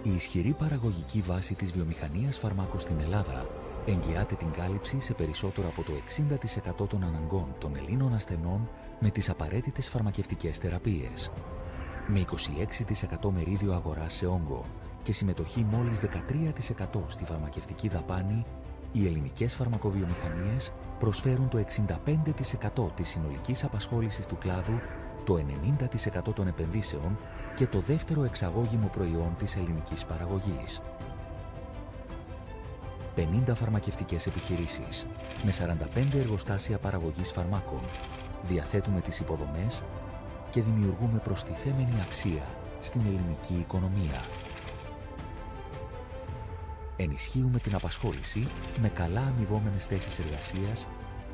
Η ισχυρή παραγωγική βάση της βιομηχανίας φαρμάκων στην Ελλάδα εγγυάται την κάλυψη σε περισσότερο από το 60% των αναγκών των Ελλήνων ασθενών με τις απαραίτητες φαρμακευτικές θεραπείες. Με 26% μερίδιο αγοράς σε όγκο και συμμετοχή μόλις 13% στη φαρμακευτική δαπάνη, οι ελληνικές φαρμακοβιομηχανίες προσφέρουν το 65% της συνολικής απασχόλησης του κλάδου, το 90% των επενδύσεων και το δεύτερο εξαγώγημο προϊόν της ελληνικής παραγωγής. 50 φαρμακευτικές επιχειρήσεις με 45 εργοστάσια παραγωγής φαρμάκων διαθέτουμε τις υποδομές και δημιουργούμε προστιθέμενη αξία στην ελληνική οικονομία. Ενισχύουμε την απασχόληση με καλά αμοιβόμενες θέσεις εργασίας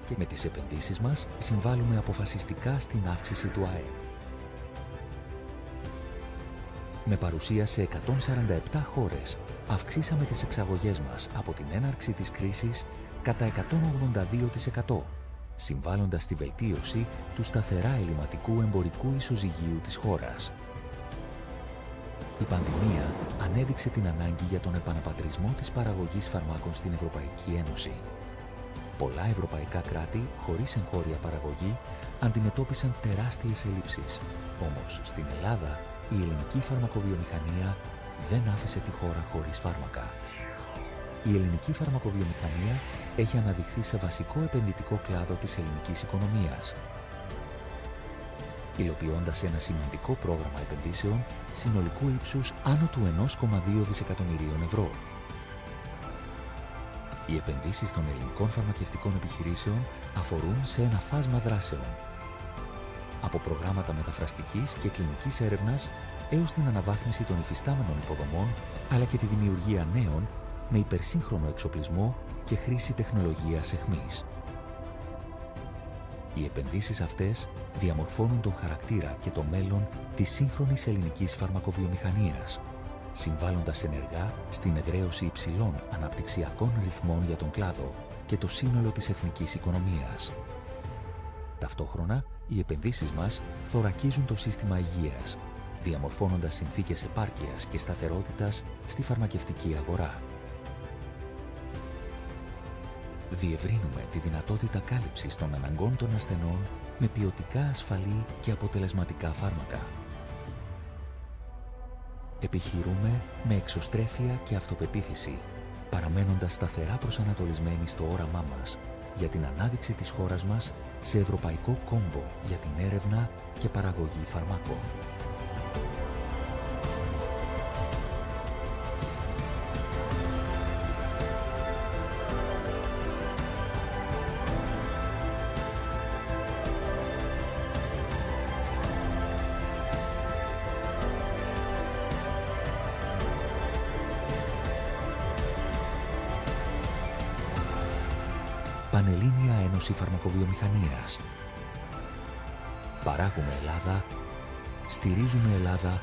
και με τις επενδύσεις μας συμβάλλουμε αποφασιστικά στην αύξηση του ΑΕΠ. Με παρουσία σε 147 χώρες, αυξήσαμε τις εξαγωγές μας από την έναρξη της κρίσης κατά 182%, συμβάλλοντας στη βελτίωση του σταθερά ελλειμματικού εμπορικού ισοζυγίου της χώρας. Η πανδημία ανέδειξε την ανάγκη για τον επαναπατρισμό της παραγωγής φαρμάκων στην Ευρωπαϊκή Ένωση. Πολλά ευρωπαϊκά κράτη, χωρίς εγχώρια παραγωγή, αντιμετώπισαν τεράστιες ελλείψεις. Όμως, στην Ελλάδα, η ελληνική φαρμακοβιομηχανία δεν άφησε τη χώρα χωρίς φάρμακα. Η ελληνική φαρμακοβιομηχανία έχει αναδειχθεί σε βασικό επενδυτικό κλάδο της ελληνικής οικονομίας, υλοποιώντας ένα σημαντικό πρόγραμμα επενδύσεων συνολικού ύψους άνω του 1,2 δισεκατομμυρίων ευρώ. Οι επενδύσεις των ελληνικών φαρμακευτικών επιχειρήσεων αφορούν σε ένα φάσμα δράσεων, από προγράμματα μεταφραστικής και κλινικής έρευνας έως την αναβάθμιση των υφιστάμενων υποδομών, αλλά και τη δημιουργία νέων με υπερσύγχρονο εξοπλισμό και χρήση τεχνολογίας εχμής. Οι επενδύσεις αυτές διαμορφώνουν τον χαρακτήρα και το μέλλον της σύγχρονης ελληνικής φαρμακοβιομηχανίας, συμβάλλοντας ενεργά στην εδραίωση υψηλών αναπτυξιακών ρυθμών για τον κλάδο και το σύνολο της εθνικής οικονομίας. Ταυτόχρονα, οι επενδύσεις μας θωρακίζουν το σύστημα υγείας, διαμορφώνοντας συνθήκες επάρκειας και σταθερότητας στη φαρμακευτική αγορά. Διευρύνουμε τη δυνατότητα κάλυψης των αναγκών των ασθενών με ποιοτικά ασφαλή και αποτελεσματικά φάρμακα. Επιχειρούμε με εξωστρέφεια και αυτοπεποίθηση, παραμένοντας σταθερά προσανατολισμένοι στο όραμά μας για την ανάδειξη της χώρας μας σε ευρωπαϊκό κόμβο για την έρευνα και παραγωγή φαρμάκων. Πανελλήνια Ένωση Φαρμακοβιομηχανίας. Παράγουμε Ελλάδα, στηρίζουμε Ελλάδα,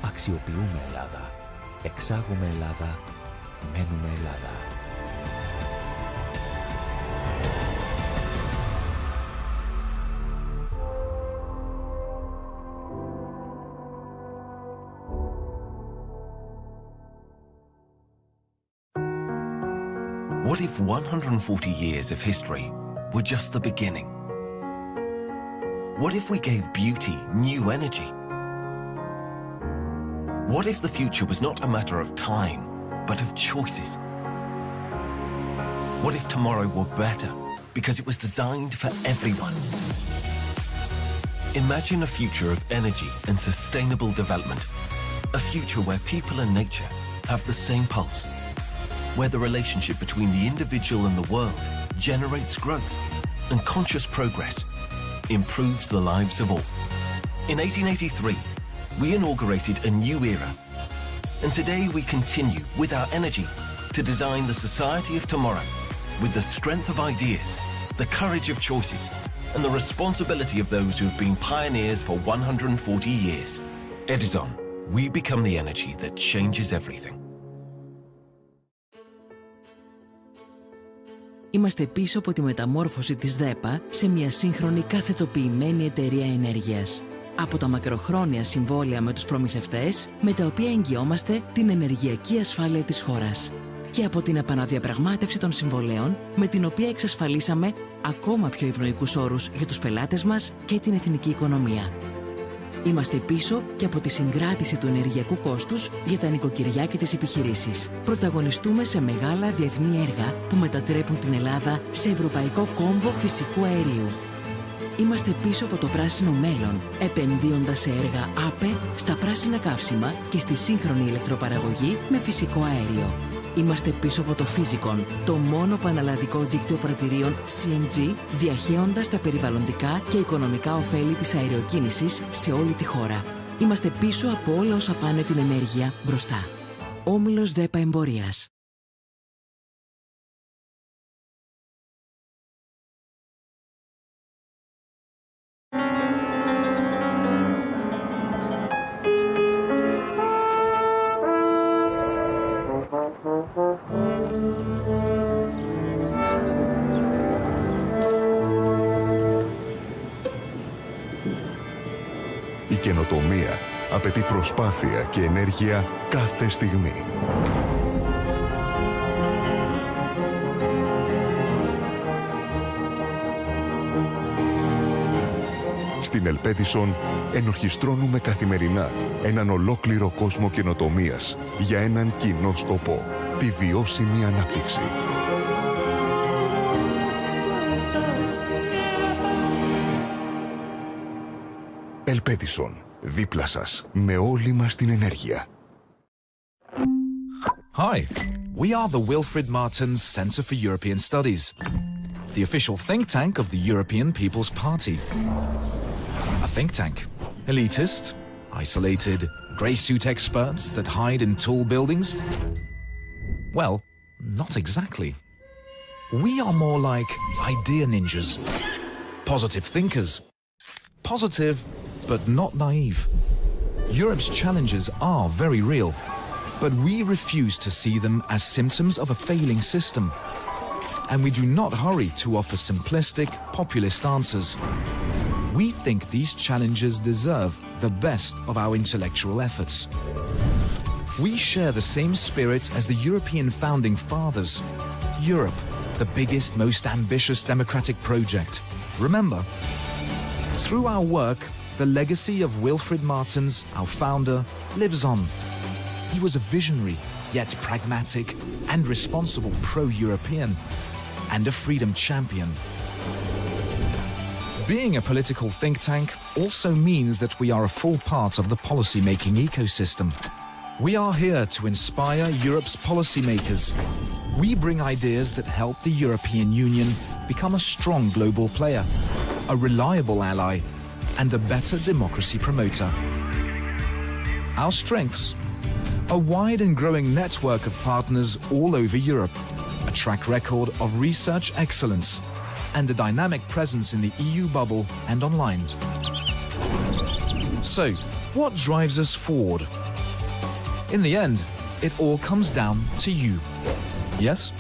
αξιοποιούμε Ελλάδα, εξάγουμε Ελλάδα, μένουμε Ελλάδα. What if 140 years of history were just the beginning? What if we gave beauty new energy? What if the future was not a matter of time, but of choices? What if tomorrow were better because it was designed for everyone? Imagine a future of energy and sustainable development. A future where people and nature have the same pulse, where the relationship between the individual and the world generates growth, and conscious progress improves the lives of all. In 1883, we inaugurated a new era, and today we continue with our energy to design the society of tomorrow with the strength of ideas, the courage of choices, and the responsibility of those who have been pioneers for 140 years. Edison, we become the energy that changes everything. Είμαστε πίσω από τη μεταμόρφωση της ΔΕΠΑ σε μια σύγχρονη καθετοποιημένη εταιρεία ενέργειας. Από τα μακροχρόνια συμβόλαια με τους προμηθευτές, με τα οποία εγγυόμαστε την ενεργειακή ασφάλεια της χώρας. Και από την επαναδιαπραγμάτευση των συμβολέων, με την οποία εξασφαλίσαμε ακόμα πιο ευνοϊκούς όρους για τους πελάτες μας και την εθνική οικονομία. Είμαστε πίσω και από τη συγκράτηση του ενεργειακού κόστους για τα νοικοκυριά και τις επιχειρήσεις. Πρωταγωνιστούμε σε μεγάλα διεθνή έργα που μετατρέπουν την Ελλάδα σε ευρωπαϊκό κόμβο φυσικού αερίου. Είμαστε πίσω από το πράσινο μέλλον, επενδύοντας σε έργα ΑΠΕ, στα πράσινα καύσιμα και στη σύγχρονη ηλεκτροπαραγωγή με φυσικό αέριο. Είμαστε πίσω από το Physicon, το μόνο πανελλαδικό δίκτυο πρατηρίων CNG, διαχέοντας τα περιβαλλοντικά και οικονομικά ωφέλη της αεροκίνησης σε όλη τη χώρα. Είμαστε πίσω από όλα όσα πάνε την ενέργεια μπροστά. Όμιλος ΔΕΠΑ Εμπορίας. Η καινοτομία απαιτεί προσπάθεια και ενέργεια κάθε στιγμή. Στην Edison ενορχιστρώνουμε καθημερινά έναν ολόκληρο κόσμο καινοτομίας για έναν κοινό σκοπό, τη βιώσιμη ανάπτυξη. Edison, δίπλα σας, με όλη μας την ενέργεια. Hi, we are the Wilfred Martens Centre for European Studies, the official think tank of the European People's Party. A think tank, elitist, isolated, grey suit experts that hide in tall buildings? Well, not exactly. We are more like idea ninjas, positive thinkers. Positive, but not naive. Europe's challenges are very real, but we refuse to see them as symptoms of a failing system. And we do not hurry to offer simplistic, populist answers. We think these challenges deserve the best of our intellectual efforts. We share the same spirit as the European founding fathers. Europe, the biggest, most ambitious democratic project. Remember, through our work, the legacy of Wilfred Martens, our founder, lives on. He was a visionary, yet pragmatic and responsible pro-European, and a freedom champion. Being a political think tank also means that we are a full part of the policy-making ecosystem. We are here to inspire Europe's policymakers. We bring ideas that help the European Union become a strong global player, a reliable ally, and a better democracy promoter. Our strengths: a wide and growing network of partners all over Europe, a track record of research excellence, and a dynamic presence in the EU bubble and online. So, what drives us forward? In the end, it all comes down to you. Yes?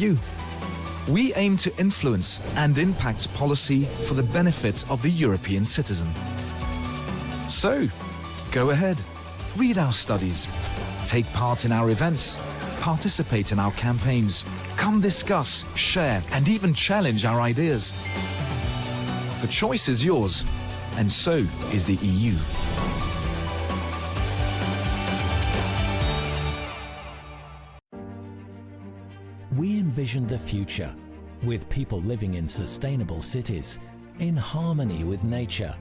You. We aim to influence and impact policy for the benefit of the European citizen. So, go ahead, read our studies, take part in our events, participate in our campaigns, come discuss, share, and even challenge our ideas. The choice is yours, and so is the EU. We envision the future, with people living in sustainable cities, in harmony with nature,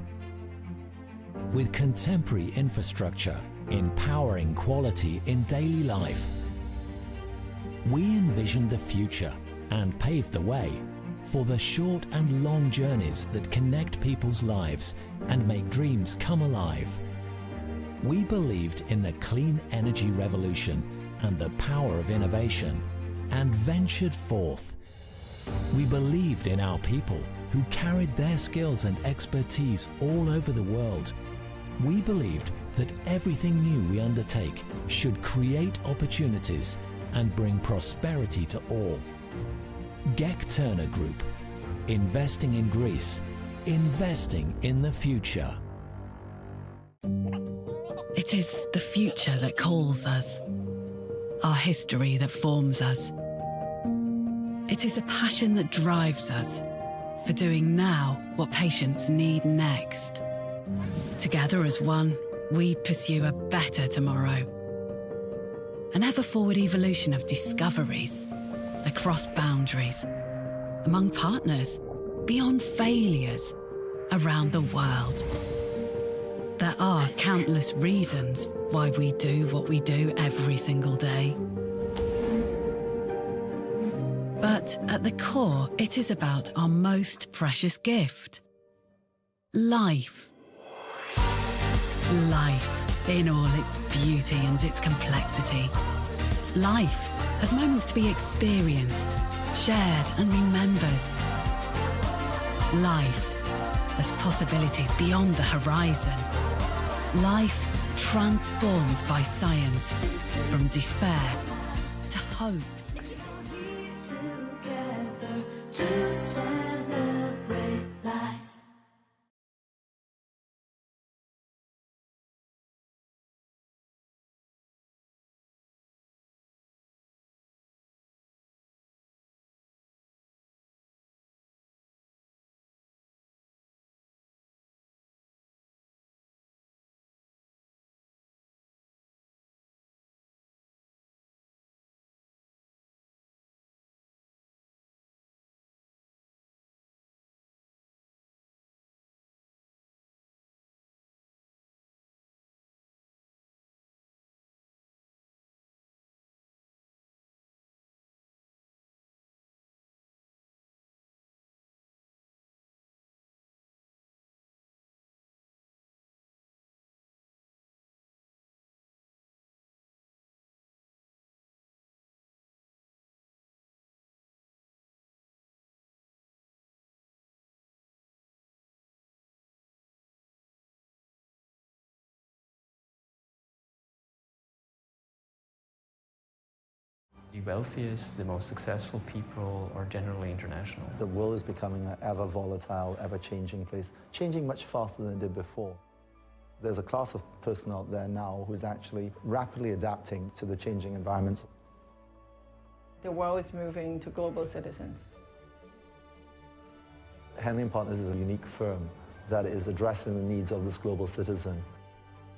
with contemporary infrastructure, empowering quality in daily life. We envision the future and pave the way for the short and long journeys that connect people's lives and make dreams come alive. We believed in the clean energy revolution and the power of innovation, and ventured forth. We believed in our people who carried their skills and expertise all over the world. We believed that everything new we undertake should create opportunities and bring prosperity to all. Gek Terna Group, investing in Greece, investing in the future. It is the future that calls us, our history that forms us. It is a passion that drives us for doing now what patients need next. Together as one, we pursue a better tomorrow. An ever-forward evolution of discoveries across boundaries, among partners, beyond failures, around the world. There are countless reasons why we do what we do every single day. But at the core, it is about our most precious gift: life. Life in all its beauty and its complexity. Life as moments to be experienced, shared and remembered. Life as possibilities beyond the horizon. Life transformed by science, from despair to hope. Together to celebrate life. The wealthiest, the most successful people are generally international. The world is becoming an ever volatile, ever-changing place, changing much faster than it did before. There's a class of person out there now who's actually rapidly adapting to the changing environments. The world is moving to global citizens. Henley & Partners is a unique firm that is addressing the needs of this global citizen.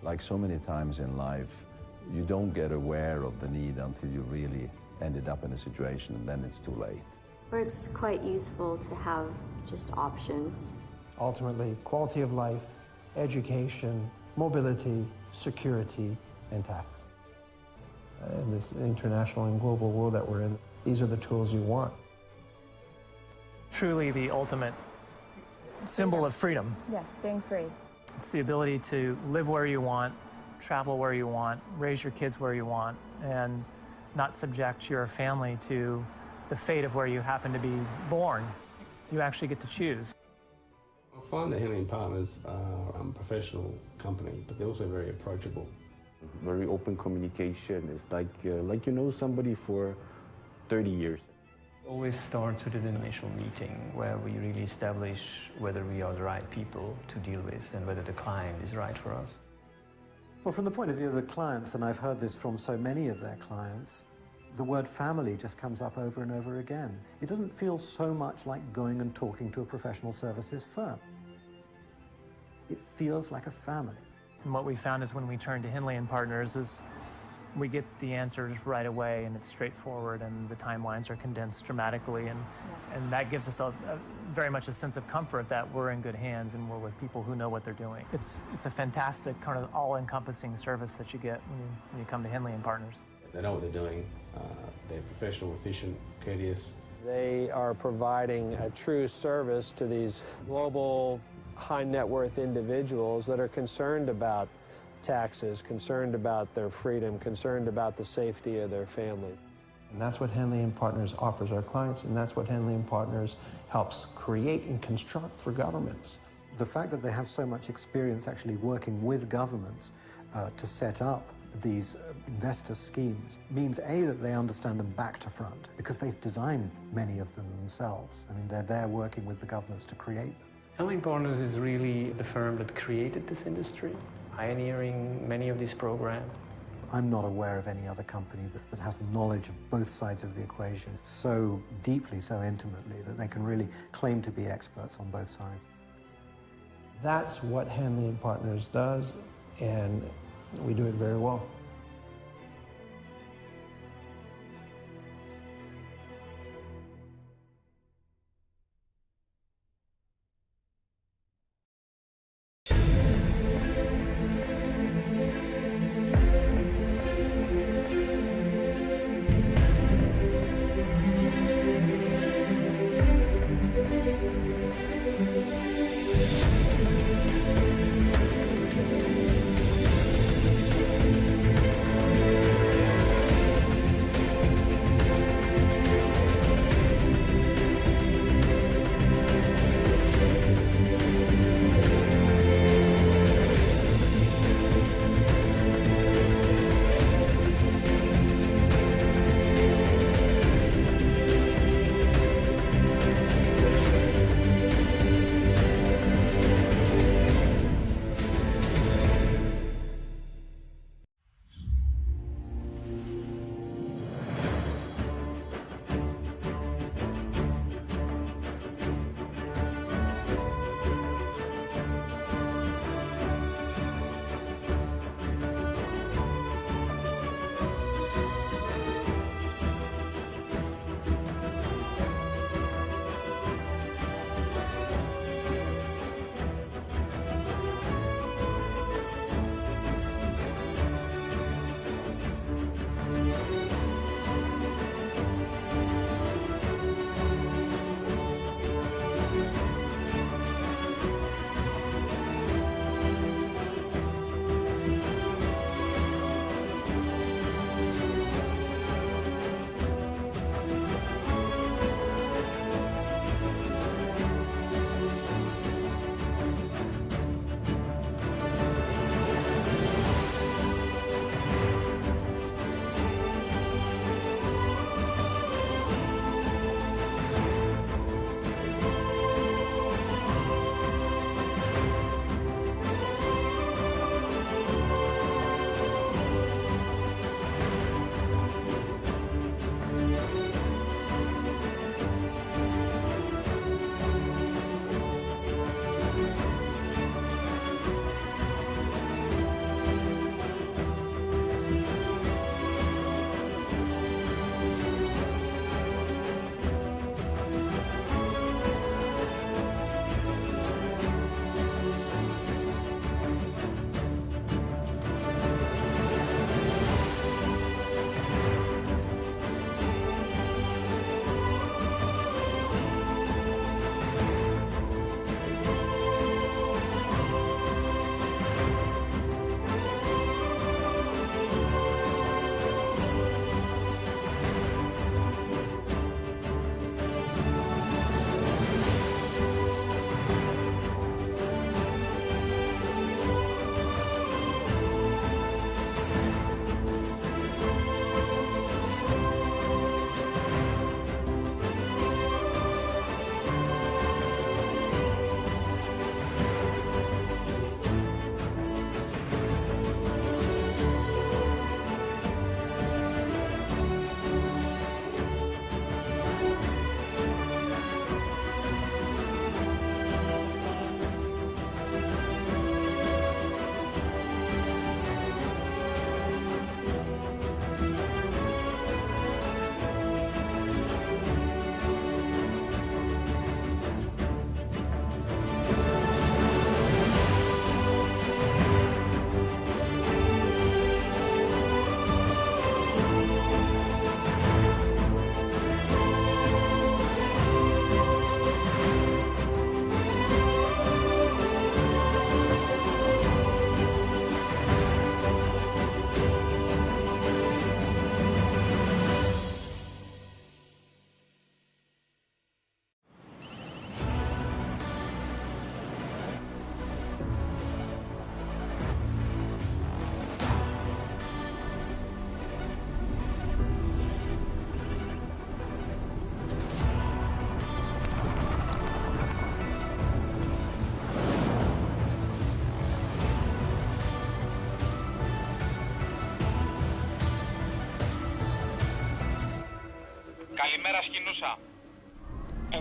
Like so many times in life, you don't get aware of the need until you really ended up in a situation, and then it's too late. Where it's quite useful to have just options. Ultimately, quality of life, education, mobility, security, and tax. In this international and global world that we're in, these are the tools you want. Truly the ultimate symbol of freedom. Yes, being free. It's the ability to live where you want, travel where you want, raise your kids where you want, and not subject your family to the fate of where you happen to be born. You actually get to choose. I find that Henley & Partners are a professional company, but they're also very approachable. Very open communication. It's like you know somebody for 30 years. Always starts with an initial meeting where we really establish whether we are the right people to deal with and whether the client is right for us. Well, from the point of view of the clients, and I've heard this from so many of their clients, the word family just comes up over and over again. It doesn't feel so much like going and talking to a professional services firm. It feels like a family. And what we found is when we turn to Henley & Partners is we get the answers right away, and it's straightforward, and the timelines are condensed dramatically, and that gives us very much a sense of comfort that we're in good hands and we're with people who know what they're doing. It's a fantastic kind of all-encompassing service that you get when you come to Henley & Partners. They know what they're doing. They're professional, efficient, courteous. They are providing a true service to these global high net worth individuals that are concerned about taxes, concerned about their freedom, concerned about the safety of their family. And that's what Henley & Partners offers our clients, and that's what Henley & Partners helps create and construct for governments. The fact that they have so much experience actually working with governments to set up these investor schemes means, A, that they understand them back to front, because they've designed many of them themselves. I mean, they're there working with the governments to create them. Henley & Partners is really the firm that created this industry. pioneering many of these programs. I'm not aware of any other company that has the knowledge of both sides of the equation so deeply, so intimately, that they can really claim to be experts on both sides. That's what Henley and Partners does, and we do it very well.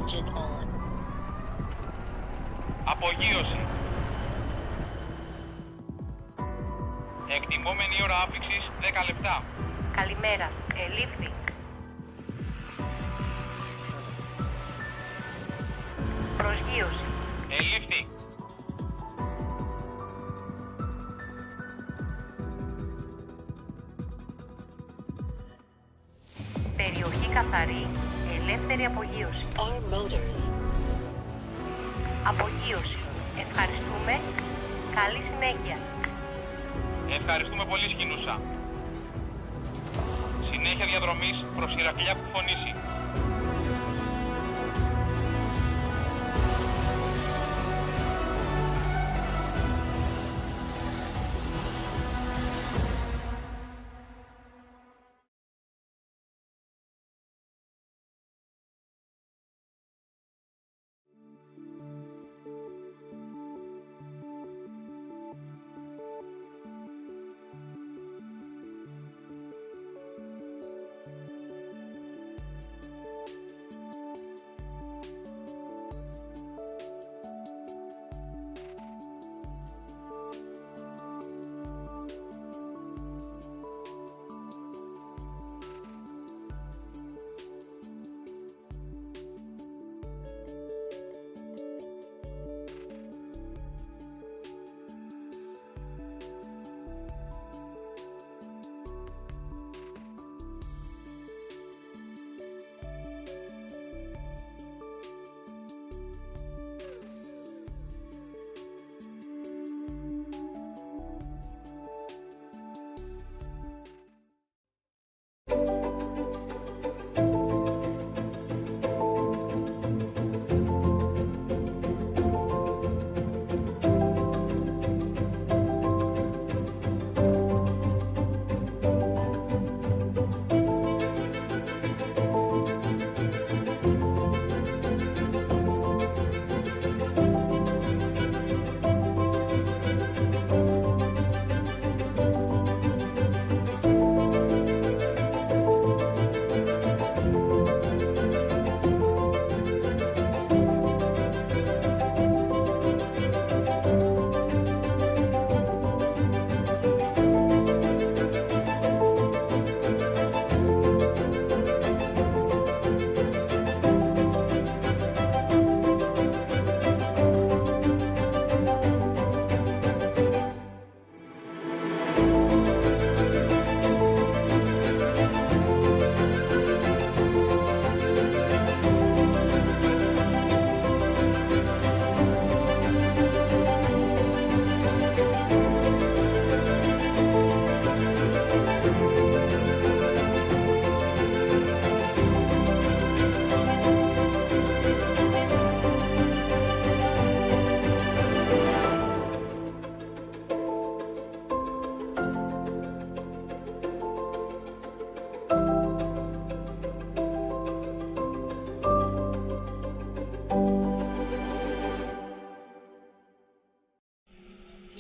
Engine on. Απογείωση. Εκτιμόμενη ώρα άφηξης 10 λεπτά. Καλημέρα. Ελήφθη. Προσγείωση. Ελήφθη. Περιοχή καθαρή. Ελεύθερη απογείωση. Our motors. Απογείωση. Ευχαριστούμε. Καλή συνέχεια. Ευχαριστούμε πολύ, Σκηνούσα. Συνέχεια διαδρομής προς Ηρακλειά Κουφονήσι.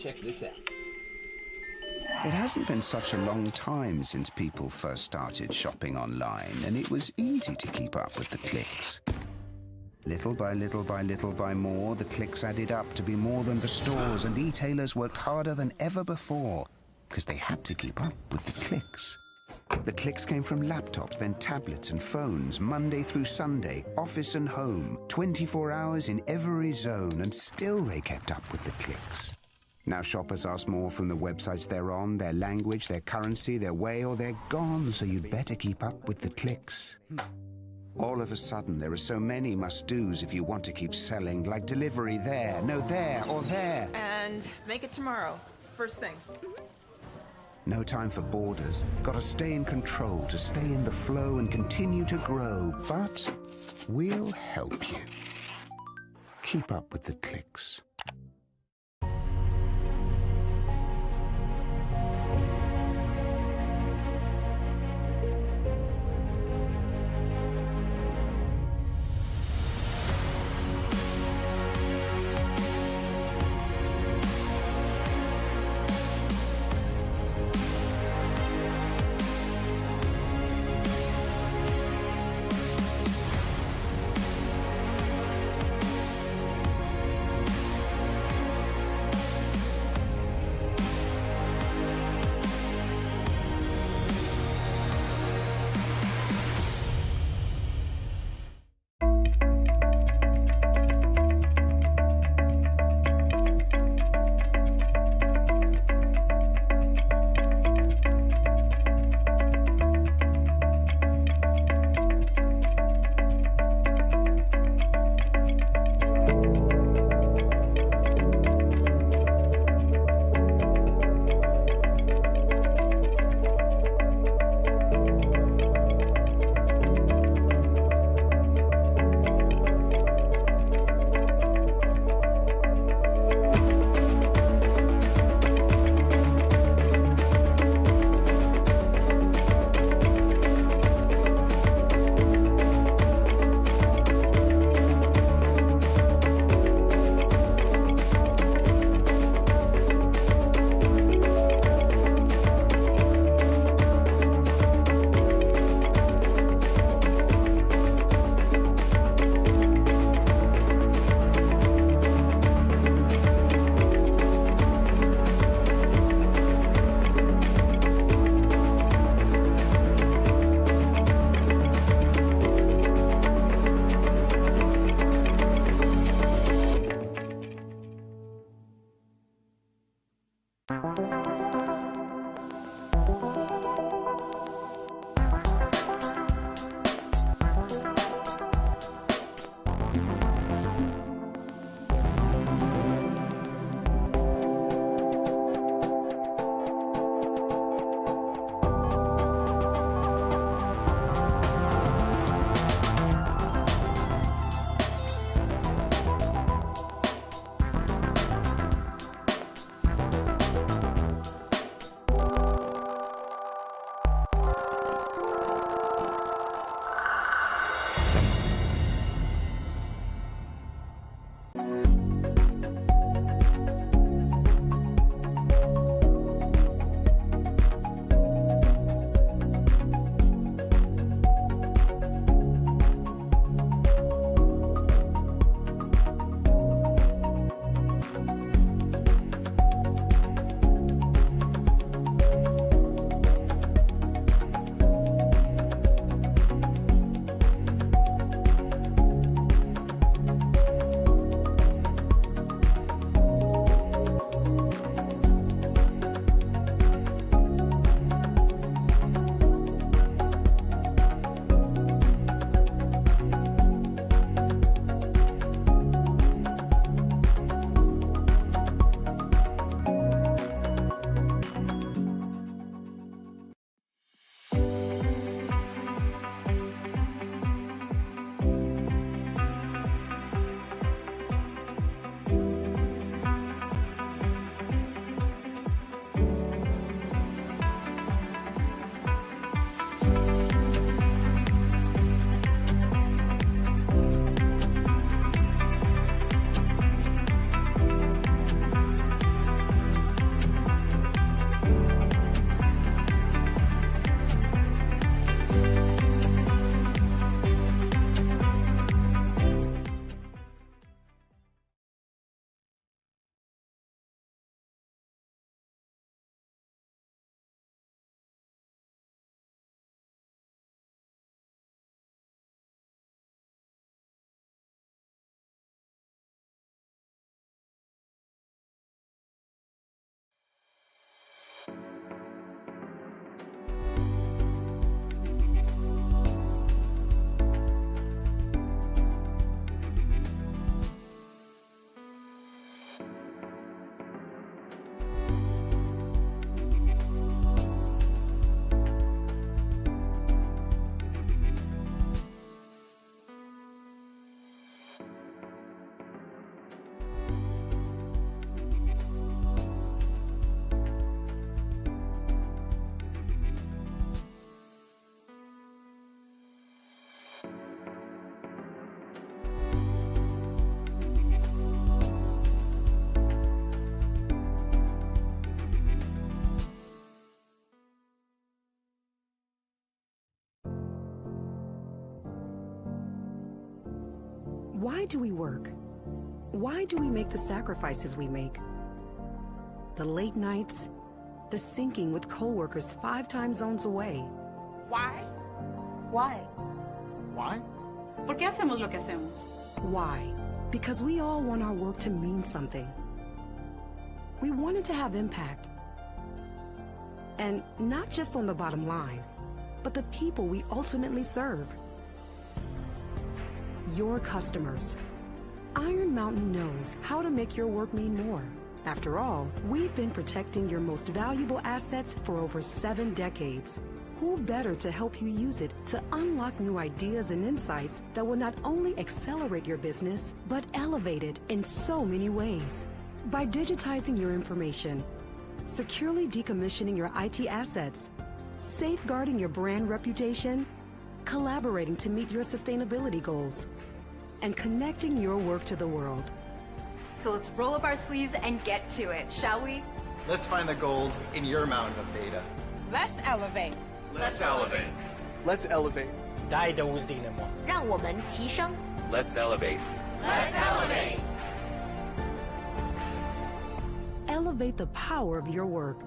Check this out. It hasn't been such a long time since people first started shopping online, and it was easy to keep up with the clicks. Little by little by little by more, the clicks added up to be more than the stores, and e-tailers worked harder than ever before because they had to keep up with the clicks. The clicks came from laptops, then tablets and phones, Monday through Sunday, office and home, 24 hours in every zone, and still they kept up with the clicks. Now shoppers ask more from the websites they're on, their language, their currency, their way, or they're gone, so you'd better keep up with the clicks. All of a sudden, there are so many must-dos if you want to keep selling, like delivery there, no there, or there. And make it tomorrow, first thing. No time for borders. Gotta stay in control, to stay in the flow and continue to grow. But we'll help you. Keep up with the clicks. Why do we work? Why do we make the sacrifices we make? The late nights, the sinking with coworkers 5 time zones away. Why? Why? Why? ¿Por qué hacemos lo que hacemos? Why? Because we all want our work to mean something. We want it to have impact. And not just on the bottom line, but the people we ultimately serve. Your customers. Iron Mountain knows how to make your work mean more. After all, we've been protecting your most valuable assets for over 7 decades. Who better to help you use it to unlock new ideas and insights that will not only accelerate your business, but elevate it in so many ways. By digitizing your information, securely decommissioning your IT assets, safeguarding your brand reputation, collaborating to meet your sustainability goals, and connecting your work to the world. So let's roll up our sleeves and get to it, shall we? Let's find the gold in your mountain of data. Let's elevate. Let's elevate. Let's elevate. 大的 wisdom 让我们提升 Let's elevate. Let's elevate. Elevate the power of your work.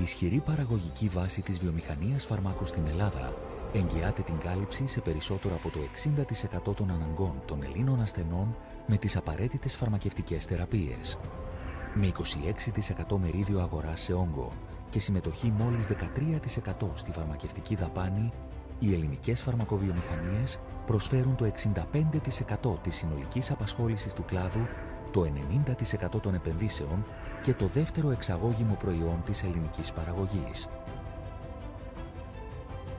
ισχυρή παραγωγική βάση της βιομηχανίας φαρμάκου στην Ελλάδα εγγυάται την κάλυψη σε περισσότερο από το 60% των αναγκών των Ελλήνων ασθενών με τις απαραίτητες φαρμακευτικές θεραπείες. Με 26% μερίδιο αγοράς σε όγκο και συμμετοχή μόλις 13% στη φαρμακευτική δαπάνη, οι ελληνικές φαρμακοβιομηχανίες προσφέρουν το 65% της συνολικής απασχόλησης του κλάδου, το 90% των επενδύσεων και το δεύτερο εξαγώγημο προϊόν της ελληνικής παραγωγής.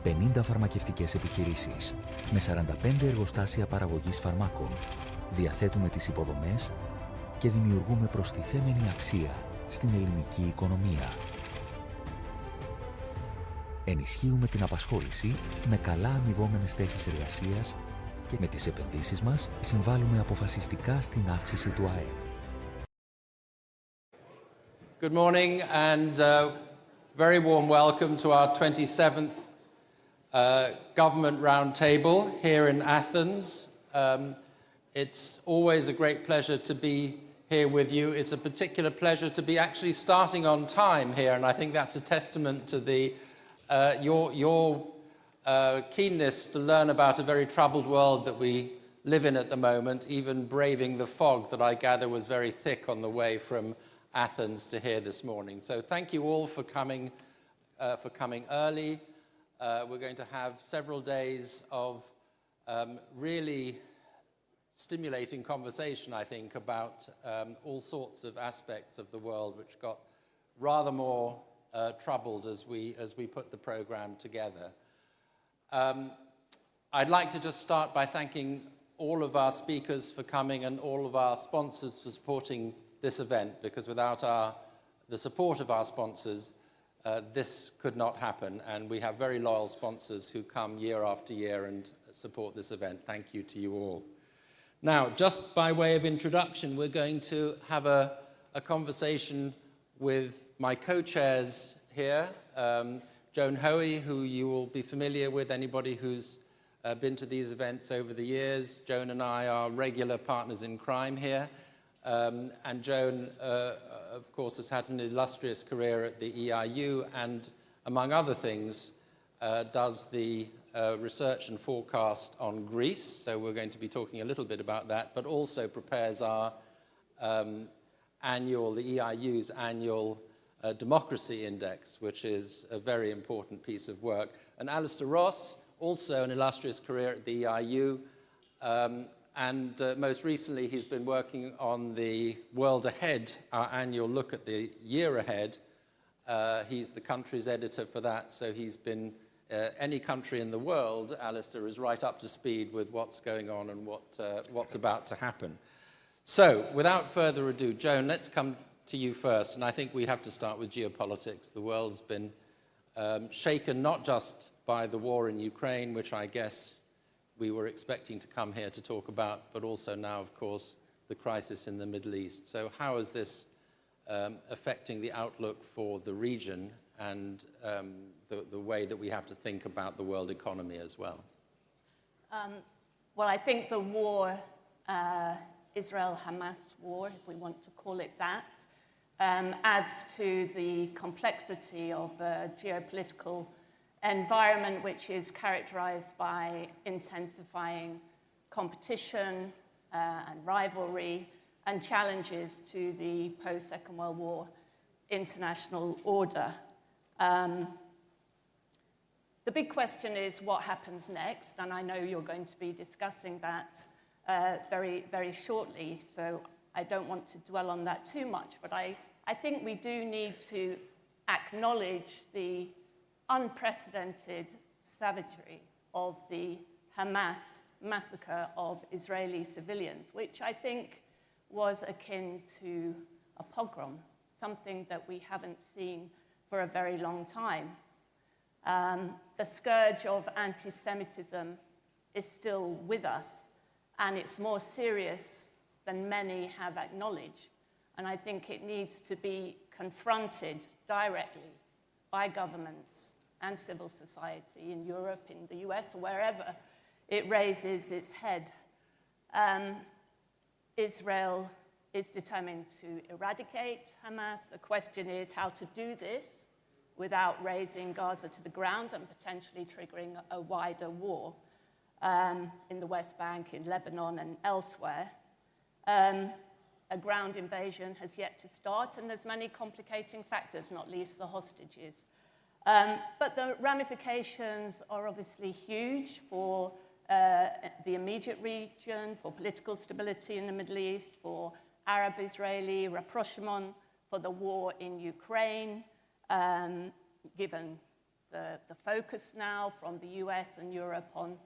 50 φαρμακευτικές επιχειρήσεις με 45 εργοστάσια παραγωγής φαρμάκων. Διαθέτουμε τις υποδομές και δημιουργούμε προστιθέμενη αξία στην ελληνική οικονομία. Ενισχύουμε την απασχόληση με καλά αμοιβόμενες θέσεις εργασίας και με τις επενδύσεις μας συμβάλλουμε αποφασιστικά στην αύξηση του ΑΕΠ. Good morning and very warm welcome to our 27th Government Roundtable here in Athens. It's always a great pleasure to be here with you. It's a particular pleasure to be actually starting on time here, and I think that's a testament to your keenness to learn about a very troubled world that we live in at the moment, even braving the fog that I gather was very thick on the way from Athens to here this morning. So thank you all for coming early. We're going to have several days of really stimulating conversation, I think, about all sorts of aspects of the world which got rather more troubled as we put the program together. I'd like to just start by thanking all of our speakers for coming and all of our sponsors for supporting this event, because without the support of our sponsors, this could not happen. And we have very loyal sponsors who come year after year and support this event. Thank you to you all. Now, just by way of introduction, we're going to have a conversation with my co-chairs here, Joan Hoey, who you will be familiar with, anybody who's been to these events over the years. Joan and I are regular partners in crime here. And Joan, of course, has had an illustrious career at the EIU and, among other things, does the research and forecast on Greece. So we're going to be talking a little bit about that, but also prepares our the EIU's annual Democracy Index, which is a very important piece of work. And Alistair Ross, also an illustrious career at the EIU, and most recently he's been working on the World Ahead, our annual look at the year ahead. He's the country's editor for that, so he's been any country in the world. Alistair is right up to speed with what's going on and what's about to happen. So, without further ado, Joan, let's come to you first, and I think we have to start with geopolitics. The world's been shaken not just by the war in Ukraine, which I guess we were expecting to come here to talk about, but also now, of course, the crisis in the Middle East. So how is this affecting the outlook for the region and the way that we have to think about the world economy as well? Well, I think the war, Israel-Hamas war, if we want to call it that, adds to the complexity of the geopolitical environment, which is characterized by intensifying competition and rivalry and challenges to the post-Second World War international order. The big question is what happens next, and I know you're going to be discussing that very, very shortly, so I don't want to dwell on that too much, but I think we do need to acknowledge the unprecedented savagery of the Hamas massacre of Israeli civilians, which I think was akin to a pogrom, something that we haven't seen for a very long time. The scourge of anti-Semitism is still with us, and it's more serious than many have acknowledged. And I think it needs to be confronted directly by governments and civil society in Europe, in the US, or wherever it raises its head. Israel is determined to eradicate Hamas. The question is how to do this without razing Gaza to the ground and potentially triggering a wider war in the West Bank, in Lebanon, and elsewhere. A ground invasion has yet to start, and there's many complicating factors, not least the hostages. But the ramifications are obviously huge for the immediate region, for political stability in the Middle East, for Arab-Israeli rapprochement, for the war in Ukraine, given the focus now from the US and Europe on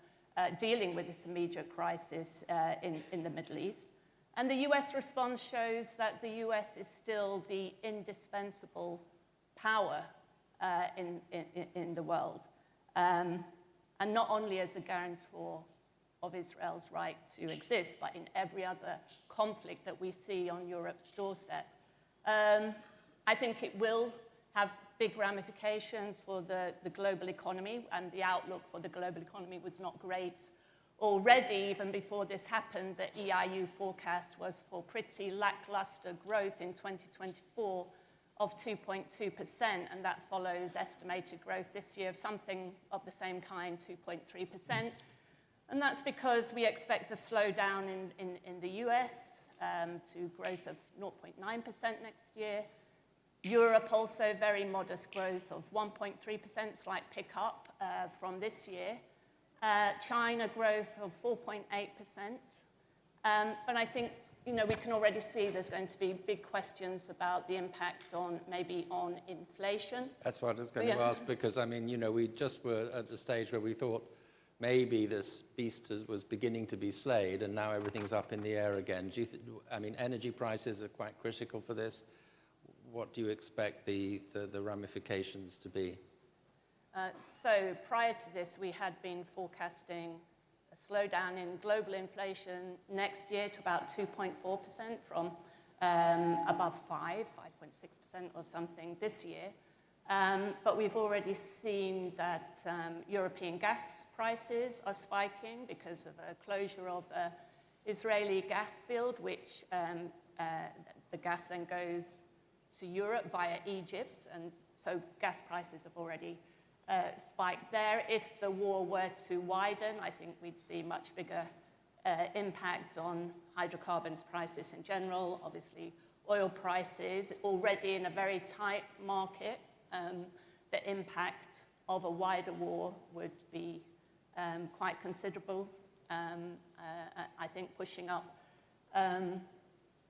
dealing with this immediate crisis in the Middle East. And the US response shows that the US is still the indispensable power in the world, and not only as a guarantor of Israel's right to exist, but in every other conflict that we see on Europe's doorstep. I think it will have big ramifications for the global economy, and the outlook for the global economy was not great already. Even before this happened, the EIU forecast was for pretty lackluster growth in 2024 of 2.2%, and that follows estimated growth this year of something of the same kind, 2.3%. And that's because we expect a slowdown in the US to growth of 0.9% next year. Europe also very modest growth of 1.3%, slight pickup from this year. China growth of 4.8%. But I think, we can already see there's going to be big questions about the impact on inflation. That's what I was going to ask, because, we just were at the stage where we thought maybe this beast was beginning to be slayed, and now everything's up in the air again. Energy prices are quite critical for this. What do you expect the ramifications to be? So prior to this, we had been forecasting a slowdown in global inflation next year to about 2.4% from above 5.6% or something this year. But we've already seen that European gas prices are spiking because of a closure of an Israeli gas field, which the gas then goes to Europe via Egypt, and so gas prices have already spiked there. If the war were to widen, I think we'd see much bigger impact on hydrocarbons prices in general. Obviously, oil prices already in a very tight market. The impact of a wider war would be quite considerable, I think, pushing up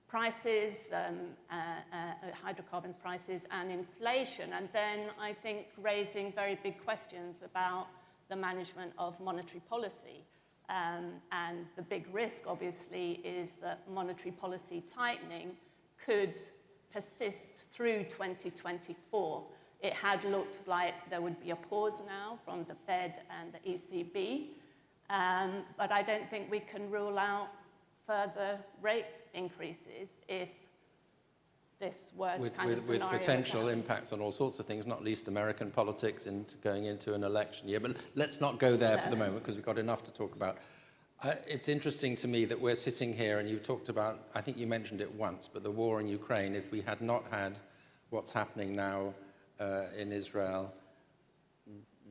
prices, hydrocarbons prices, and inflation, and then I think raising very big questions about the management of monetary policy. And the big risk, obviously, is that monetary policy tightening could persist through 2024. It had looked like there would be a pause now from the Fed and the ECB, but I don't think we can rule out further rate increases if this worst kind of scenario. With potential impacts on all sorts of things, not least American politics going into an election year. But let's not go there for the moment, because we've got enough to talk about. It's interesting to me that we're sitting here, and you talked about, I think you mentioned it once, but the war in Ukraine. If we had not had what's happening now in Israel,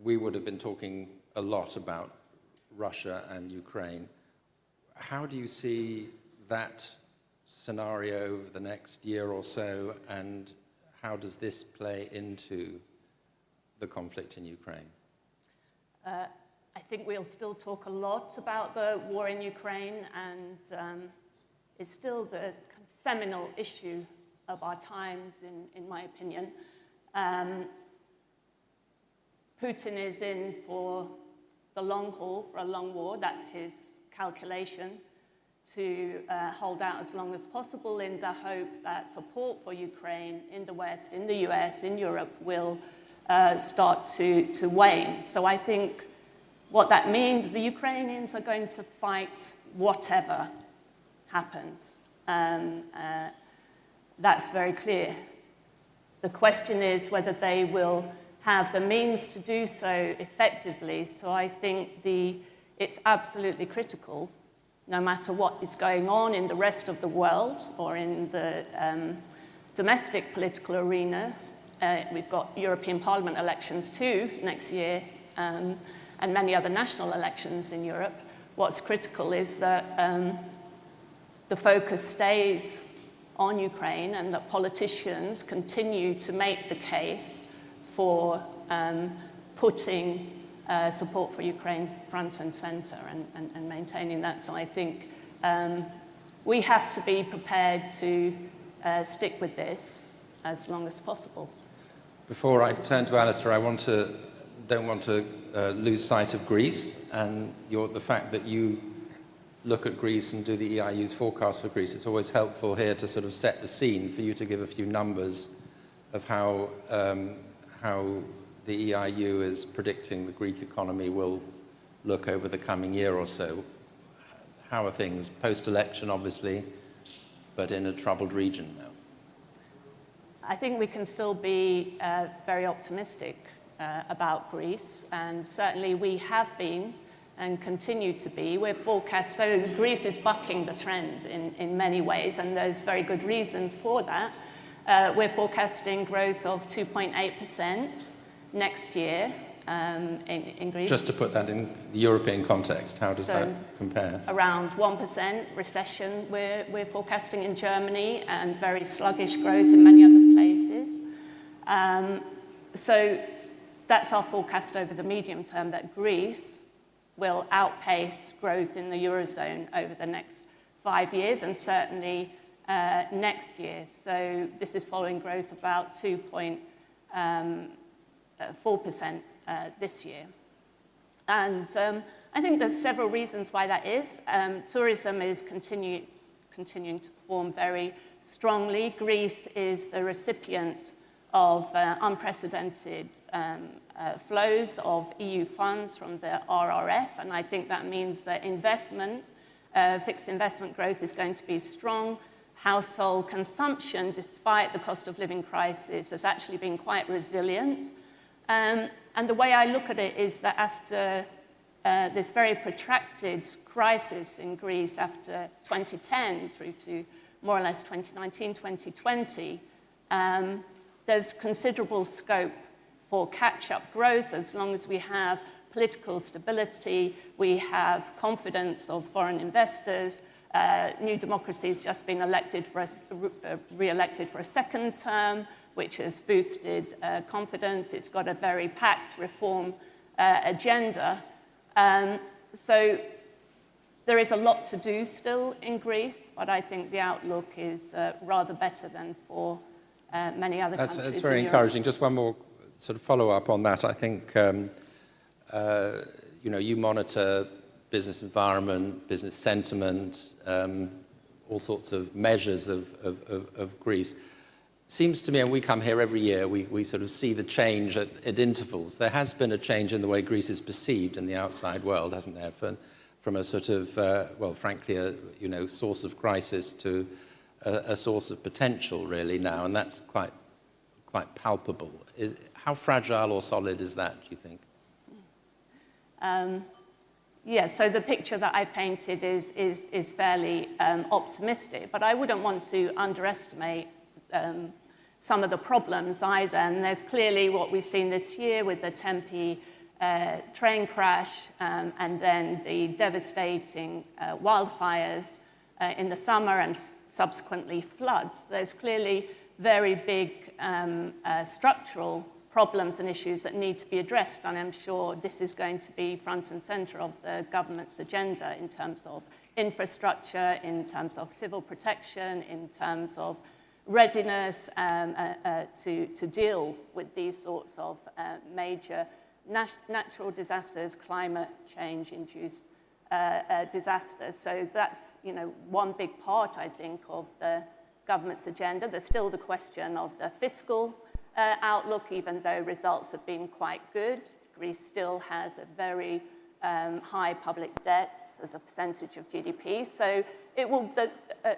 we would have been talking a lot about Russia and Ukraine. How do you see that scenario over the next year or so, and how does this play into the conflict in Ukraine? I think we'll still talk a lot about the war in Ukraine, and it's still the seminal issue of our times, in my opinion. Putin is in for the long haul, for a long war. That's his calculation, to hold out as long as possible in the hope that support for Ukraine in the West, in the US, in Europe will start to wane. So I think what that means, the Ukrainians are going to fight whatever happens. That's very clear. The question is whether they will have the means to do so effectively. So I think it's absolutely critical, no matter what is going on in the rest of the world or in the domestic political arena, we've got European Parliament elections too next year, and many other national elections in Europe. What's critical is that the focus stays on Ukraine and that politicians continue to make the case for putting support for Ukraine front and center and maintaining that. So I think we have to be prepared to stick with this as long as possible. Before I turn to Alistair, don't want to lose sight of Greece and the fact that you look at Greece and do the EIU's forecast for Greece. It's always helpful here to sort of set the scene for you to give a few numbers of how the EIU is predicting the Greek economy will look over the coming year or so. How are things? Post-election, obviously, but in a troubled region now. I think we can still be very optimistic about Greece, and certainly we have been and continue to be. We're forecast, so Greece is bucking the trend in many ways, and there's very good reasons for that. We're forecasting growth of 2.8% next year in Greece. Just to put that in the European context, how does that compare? Around 1% recession we're forecasting in Germany, and very sluggish growth in many other places. So that's our forecast over the medium term, that Greece will outpace growth in the Eurozone over the next 5 years, and certainly next year. So this is following growth about 2.4% this year. And I think there's several reasons why that is. Tourism is continuing to perform very strongly. Greece is the recipient of unprecedented flows of EU funds from the RRF, and I think that means that fixed investment growth is going to be strong. Household consumption, despite the cost of living crisis, has actually been quite resilient. And the way I look at it is that after this very protracted crisis in Greece after 2010 through to more or less 2019, 2020, there's considerable scope for catch-up growth as long as we have political stability, we have confidence of foreign investors. New Democracy has just been re-elected for a second term, which has boosted confidence. It's got a very packed reform agenda. So there is a lot to do still in Greece, but I think the outlook is rather better than for many other countries. That's very encouraging. Just one more sort of follow-up on that. I think you monitor business environment, business sentiment, all sorts of measures of Greece. Seems to me, and we come here every year, we sort of see the change at intervals. There has been a change in the way Greece is perceived in the outside world, hasn't there? From a sort of, well, frankly, a source of crisis to a source of potential, really, now, and that's quite palpable. How fragile or solid is that, do you think? Yes, so the picture that I painted is fairly optimistic, but I wouldn't want to underestimate some of the problems either. And there's clearly what we've seen this year with the Tempe train crash and then the devastating wildfires in the summer and subsequently floods. There's clearly very big structural problems and issues that need to be addressed, and I'm sure this is going to be front and center of the government's agenda in terms of infrastructure, in terms of civil protection, in terms of readiness to deal with these sorts of major natural disasters, climate change-induced disasters. So that's one big part, I think, of the government's agenda. There's still the question of the fiscal outlook, even though results have been quite good. Greece still has a very high public debt as a percentage of GDP. So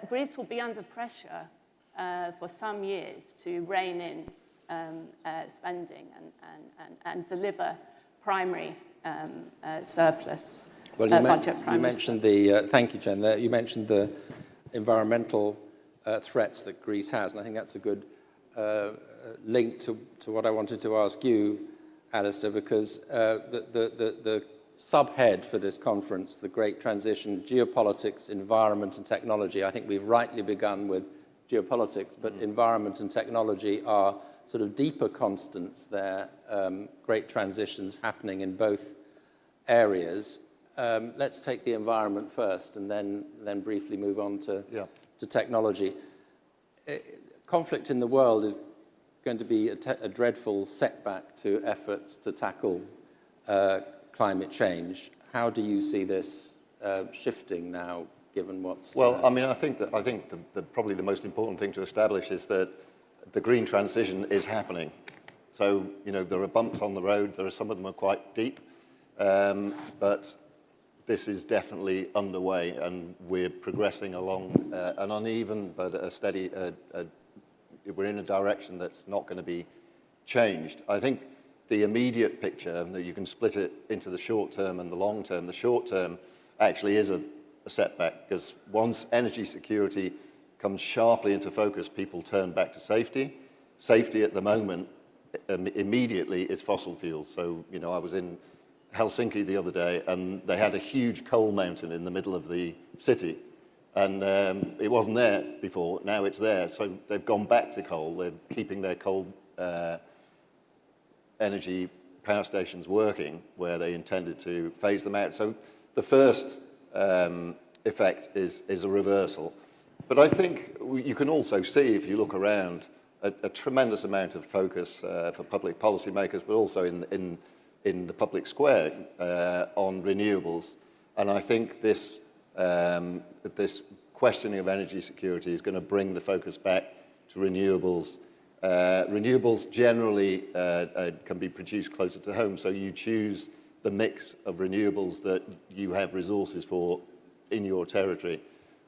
Greece will be under pressure for some years to rein in spending and deliver primary surplus. Well, you mentioned thank you, Jen. You mentioned the environmental threats that Greece has, and I think that's a good link to what I wanted to ask you, Alistair, because the subhead for this conference, the Great Transition, Geopolitics, Environment and Technology, I think we've rightly begun with geopolitics, but environment and technology are sort of deeper constants there, great transitions happening in both areas. Let's take the environment first and then briefly move on to technology. Conflict in the world is going to be a dreadful setback to efforts to tackle climate change. How do you see this shifting now, given what's... Well, I mean, I think probably the most important thing to establish is that the green transition is happening. So, you know, there are bumps on the road. Some of them are quite deep, but this is definitely underway, and we're progressing along an uneven but a steady. We're in a direction that's not going to be changed. I think the immediate picture, that you can split it into the short term and the long term. The short term actually is a setback, because once energy security comes sharply into focus, people turn back to safety. Safety at the moment, immediately, is fossil fuels. So, you know, I was in Helsinki the other day, and they had a huge coal mountain in the middle of the city. And it wasn't there before, now it's there. So they've gone back to coal. They're keeping their coal energy power stations working where they intended to phase them out. So the first effect is a reversal. But I think you can also see, if you look around, a tremendous amount of focus for public policymakers, but also in the public square on renewables. And I think this questioning of energy security is going to bring the focus back to renewables. Renewables generally can be produced closer to home, so you choose the mix of renewables that you have resources for in your territory.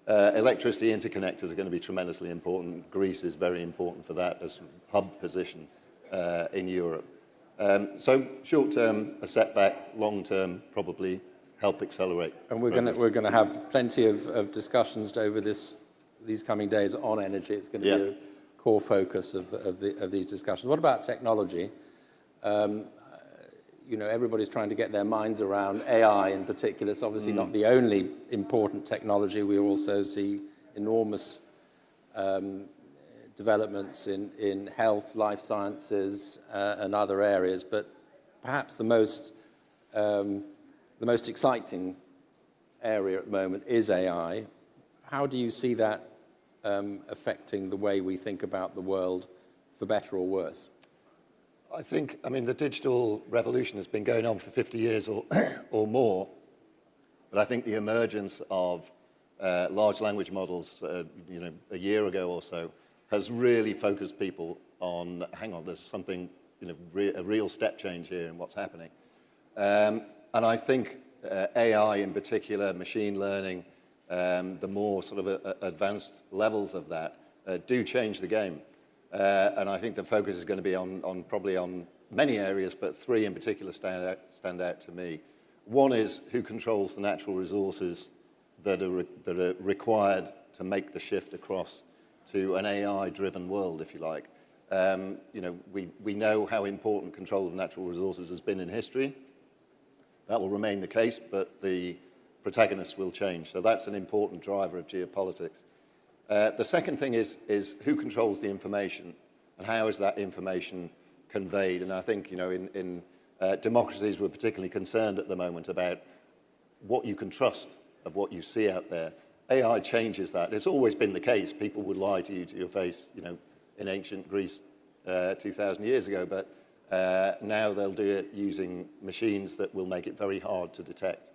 Electricity interconnectors are going to be tremendously important. Greece is very important for that as hub position in Europe. So short term, a setback. Long term, probably help accelerate. And we're going to have plenty of discussions over these coming days on energy. It's going to be a core focus of these discussions. What about technology? You know, everybody's trying to get their minds around AI in particular. It's obviously not the only important technology. We also see enormous developments in health, life sciences, and other areas. But perhaps the most exciting area at the moment is AI. How do you see that affecting the way we think about the world, for better or worse? I mean, the digital revolution has been going on for 50 years or more, but I think the emergence of large language models, you know, a year ago or so, has really focused people on, hang on, there's something, you know, a real step change here in what's happening. And I think AI in particular, machine learning, the more sort of advanced levels of that do change the game. And I think the focus is going to be probably on many areas, but three in particular stand out to me. One is who controls the natural resources that are required to make the shift across to an AI-driven world, if you like. You know, we know how important control of natural resources has been in history. That will remain the case, but the protagonists will change. So that's an important driver of geopolitics. The second thing is who controls the information, and how is that information conveyed? And I think, you know, in democracies, we're particularly concerned at the moment about what you can trust of what you see out there. AI changes that. It's always been the case. People would lie to you to your face, you know, in ancient Greece 2,000 years ago, but now they'll do it using machines that will make it very hard to detect.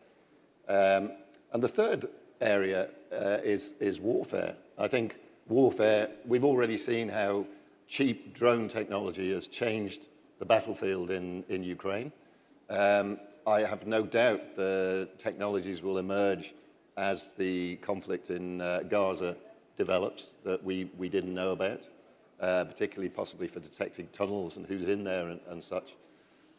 And the third area is warfare. I think warfare, we've already seen how cheap drone technology has changed the battlefield in Ukraine. I have no doubt the technologies will emerge as the conflict in Gaza develops that we didn't know about, particularly possibly for detecting tunnels and who's in there and such.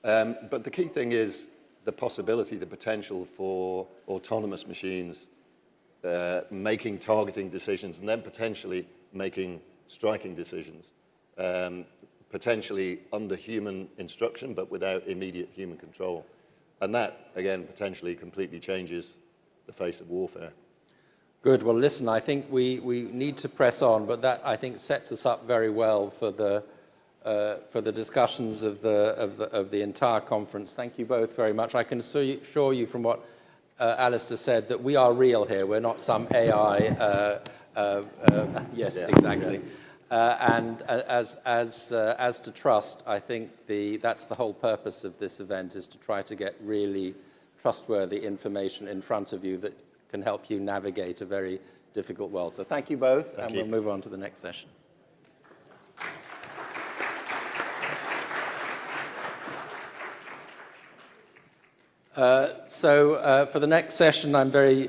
But the key thing is the possibility, the potential for autonomous machines making targeting decisions and then potentially making striking decisions. potentially under human instruction, but without immediate human control. And that, again, potentially completely changes the face of warfare. Good. Well, listen, I think we need to press on, but that, I think, sets us up very well for the discussions of the entire conference. Thank you both very much. I can assure you from what Alistair said that we are real here. We're not some AI. Yes, yeah, exactly. Yeah. And as to trust, I think that's the whole purpose of this event, is to try to get really trustworthy information in front of you that can help you navigate a very difficult world. So thank you both, and we'll move on to the next session. For the next session, I'm very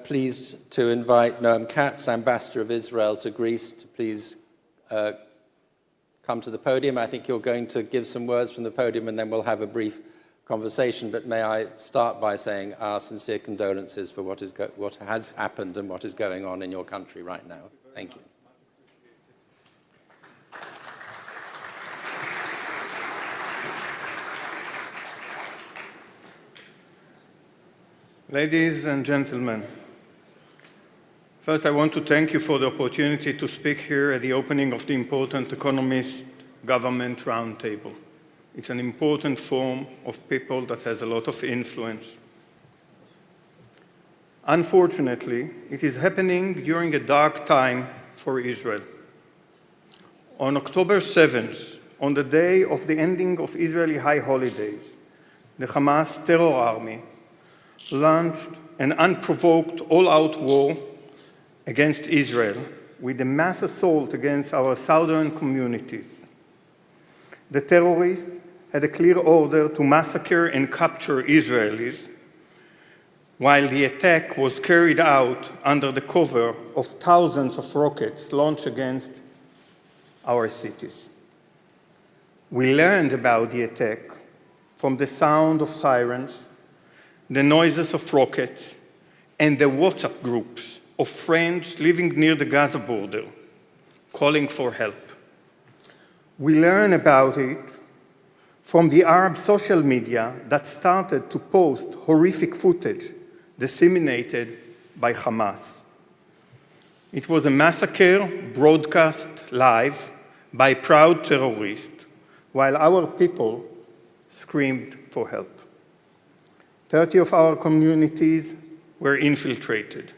pleased to invite Noam Katz, Ambassador of Israel to Greece, to please come to the podium. I think you're going to give some words from the podium, and then we'll have a brief conversation. But may I start by saying our sincere condolences for what has happened and what is going on in your country right now. Thank you. Ladies and gentlemen, first I want to thank you for the opportunity to speak here at the opening of the important Economist Government Roundtable. It's an important forum of people that has a lot of influence. Unfortunately, it is happening during a dark time for Israel. On October 7th, on the day of the ending of Israeli high holidays, the Hamas terror army launched an unprovoked all-out war against Israel with a mass assault against our southern communities. The terrorists had a clear order to massacre and capture Israelis, while the attack was carried out under the cover of thousands of rockets launched against our cities. We learned about the attack from the sound of sirens, the noises of rockets, and the WhatsApp groups of friends living near the Gaza border, calling for help. We learn about it from the Arab social media that started to post horrific footage disseminated by Hamas. It was a massacre broadcast live by proud terrorists, while our people screamed for help. 30 of our communities were infiltrated.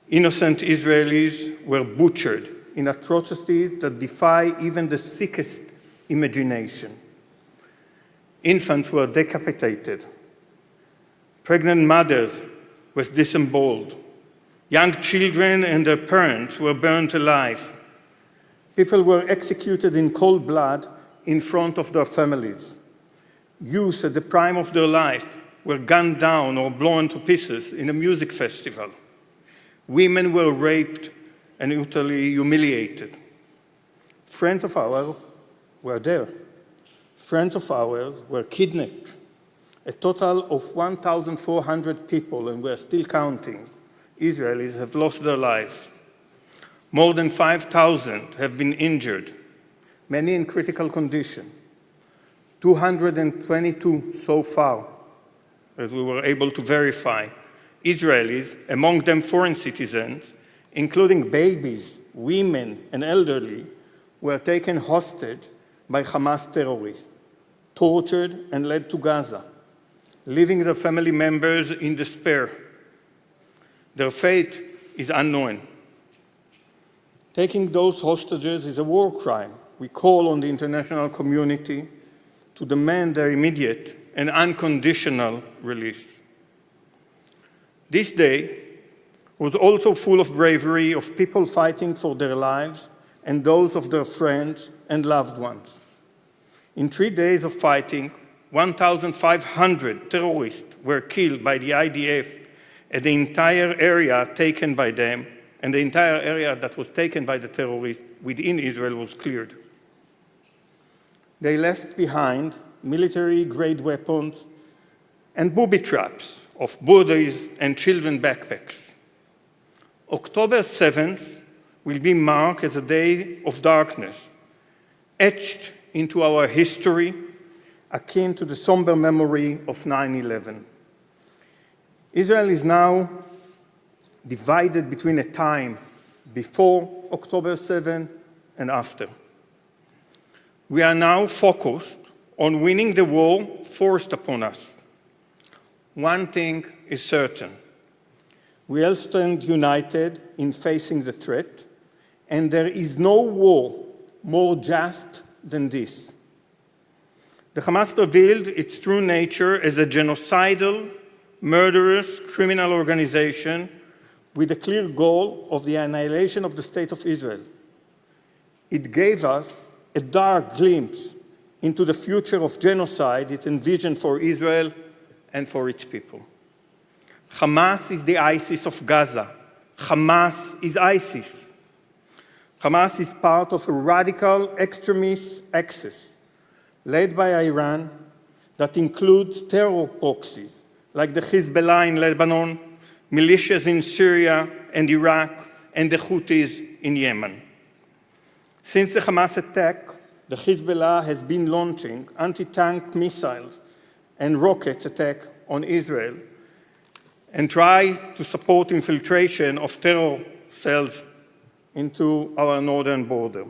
Innocent Israelis were butchered in atrocities that defy even the sickest imagination. Infants were decapitated. Pregnant mothers were disemboweled. Young children and their parents were burned alive. People were executed in cold blood in front of their families. Youth at the prime of their life were gunned down or blown to pieces in a music festival. Women were raped and utterly humiliated. Friends of ours were there. Friends of ours were kidnapped. A total of 1,400 people, and we're still counting, Israelis have lost their lives. More than 5,000 have been injured, many in critical condition. 222 so far, as we were able to verify, Israelis, among them foreign citizens, including babies, women, and elderly, were taken hostage by Hamas terrorists, tortured and led to Gaza, leaving their family members in despair. Their fate is unknown. Taking those hostages is a war crime. We call on the international community to demand their immediate and unconditional release. This day was also full of bravery of people fighting for their lives and those of their friends and loved ones. In 3 days of fighting, 1,500 terrorists were killed by the IDF, and the entire area taken by them, and the entire area that was taken by the terrorists within Israel was cleared. They left behind military-grade weapons and booby traps of bodies and children backpacks. October 7th will be marked as a day of darkness, etched into our history, akin to the somber memory of 9/11. Israel is now divided between a time before October 7 and after. We are now focused on winning the war forced upon us. One thing is certain. We all stand united in facing the threat, and there is no war more just than this. The Hamas revealed its true nature as a genocidal, murderous, criminal organization with a clear goal of the annihilation of the State of Israel. It gave us a dark glimpse into the future of genocide it envisioned for Israel and for its people. Hamas is the ISIS of Gaza. Hamas is ISIS. Hamas is part of a radical extremist axis led by Iran that includes terror proxies like the Hezbollah in Lebanon, militias in Syria and Iraq, and the Houthis in Yemen. Since the Hamas attack, the Hezbollah has been launching anti-tank missiles and rocket attacks on Israel and try to support infiltration of terror cells into our northern border.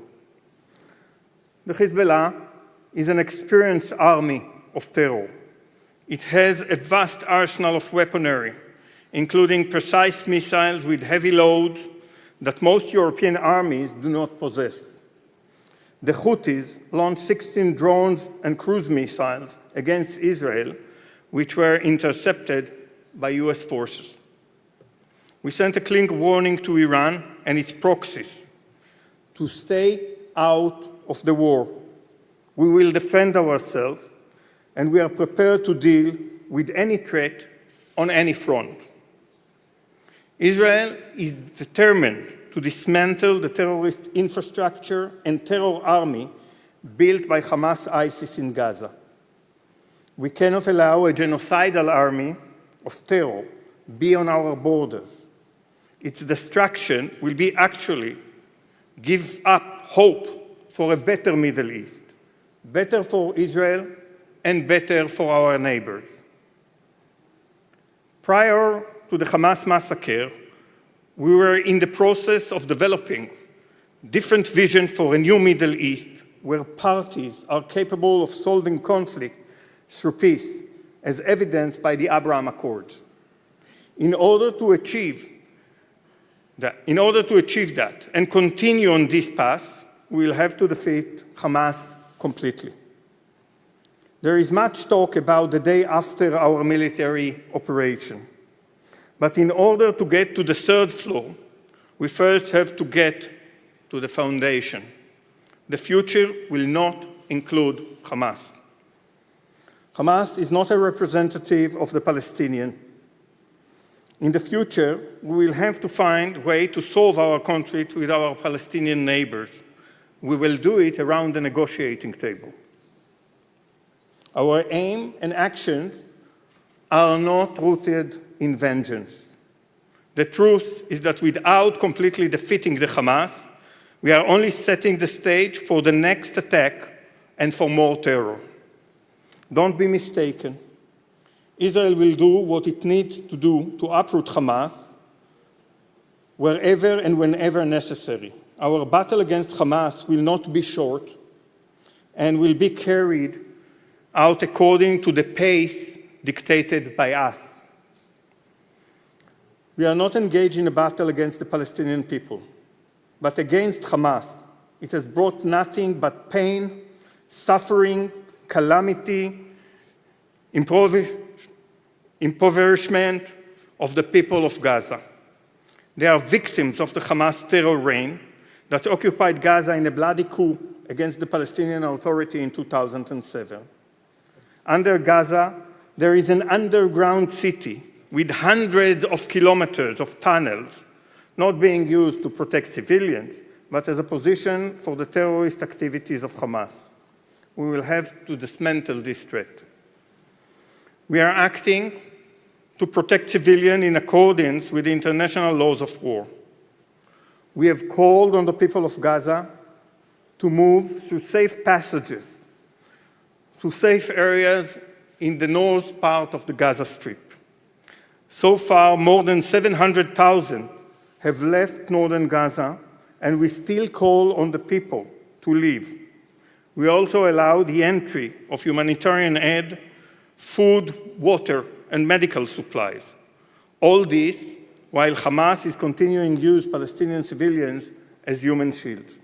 The Hezbollah is an experienced army of terror. It has a vast arsenal of weaponry, including precise missiles with heavy loads that most European armies do not possess. The Houthis launched 16 drones and cruise missiles against Israel, which were intercepted by US forces. We sent a clear warning to Iran and its proxies to stay out of the war. We will defend ourselves, and we are prepared to deal with any threat on any front. Israel is determined to dismantle the terrorist infrastructure and terror army built by Hamas ISIS in Gaza. We cannot allow a genocidal army of terror be on our borders. Its destruction will be actually give up hope for a better Middle East, better for Israel and better for our neighbors. Prior to the Hamas massacre, we were in the process of developing different visions for a new Middle East where parties are capable of solving conflict through peace, as evidenced by the Abraham Accords. In order to achieve that and continue on this path, we will have to defeat Hamas completely. There is much talk about the day after our military operation. But in order to get to the third floor, we first have to get to the foundation. The future will not include Hamas. Hamas is not a representative of the Palestinian. In the future, we will have to find a way to solve our conflict with our Palestinian neighbors. We will do it around the negotiating table. Our aim and actions are not rooted in vengeance. The truth is that without completely defeating the Hamas, we are only setting the stage for the next attack and for more terror. Don't be mistaken. Israel will do what it needs to do to uproot Hamas wherever and whenever necessary. Our battle against Hamas will not be short and will be carried out according to the pace dictated by us. We are not engaged in a battle against the Palestinian people, but against Hamas. It has brought nothing but pain, suffering, calamity, impoverishment of the people of Gaza. They are victims of the Hamas terror reign that occupied Gaza in a bloody coup against the Palestinian Authority in 2007. Under Gaza, there is an underground city with hundreds of kilometers of tunnels, not being used to protect civilians, but as a position for the terrorist activities of Hamas. We will have to dismantle this threat. We are acting to protect civilians in accordance with the international laws of war. We have called on the people of Gaza to move through safe passages, to safe areas in the north part of the Gaza Strip. So far, more than 700,000 have left northern Gaza, and we still call on the people to leave. We also allow the entry of humanitarian aid, food, water, and medical supplies. All this while Hamas is continuing to use Palestinian civilians as human shields.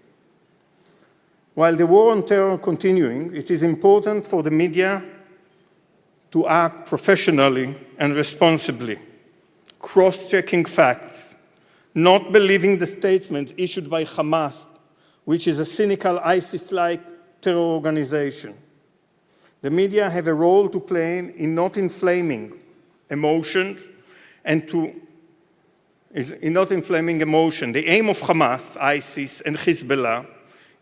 While the war on terror is continuing, it is important for the media to act professionally and responsibly, cross-checking facts, not believing the statements issued by Hamas, which is a cynical ISIS-like terror organization. The media have a role to play in not inflaming emotions The aim of Hamas, ISIS, and Hezbollah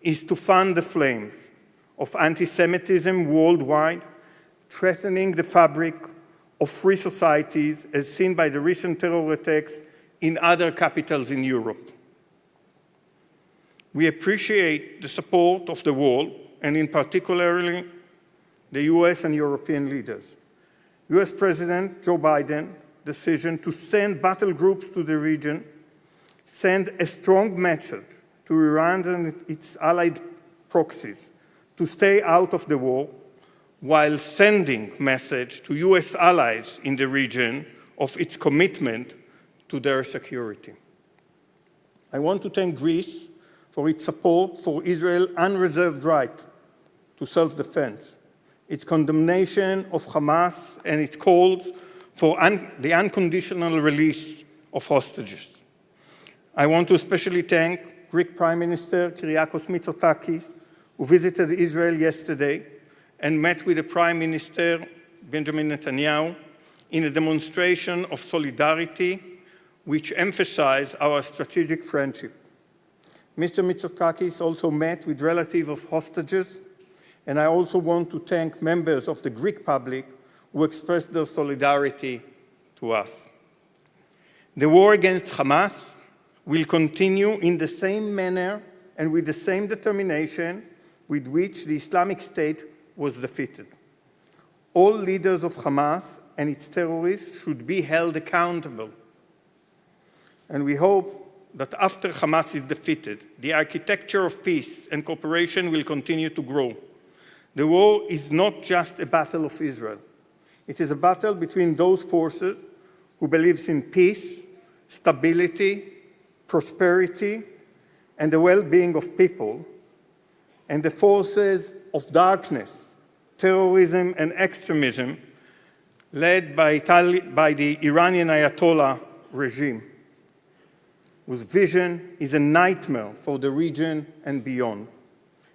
is to fan the flames of anti-Semitism worldwide, threatening the fabric of free societies as seen by the recent terror attacks in other capitals in Europe. We appreciate the support of the world, and in particular the US and European leaders. US President Joe Biden's decision to send battle groups to the region sent a strong message to Iran and its allied proxies to stay out of the war, while sending message to US allies in the region of its commitment to their security. I want to thank Greece for its support for Israel's unreserved right to self-defense, its condemnation of Hamas, and its calls for the unconditional release of hostages. I want to especially thank Greek Prime Minister Kyriakos Mitsotakis, who visited Israel yesterday and met with the Prime Minister Benjamin Netanyahu in a demonstration of solidarity which emphasized our strategic friendship. Mr. Mitsotakis also met with relatives of hostages, and I also want to thank members of the Greek public who expressed their solidarity to us. The war against Hamas will continue in the same manner and with the same determination with which the Islamic State was defeated. All leaders of Hamas and its terrorists should be held accountable. And we hope that after Hamas is defeated, the architecture of peace and cooperation will continue to grow. The war is not just a battle of Israel. It is a battle between those forces who believe in peace, stability, prosperity, and the well-being of people, and the forces of darkness, terrorism, and extremism led by the Iranian Ayatollah regime, whose vision is a nightmare for the region and beyond.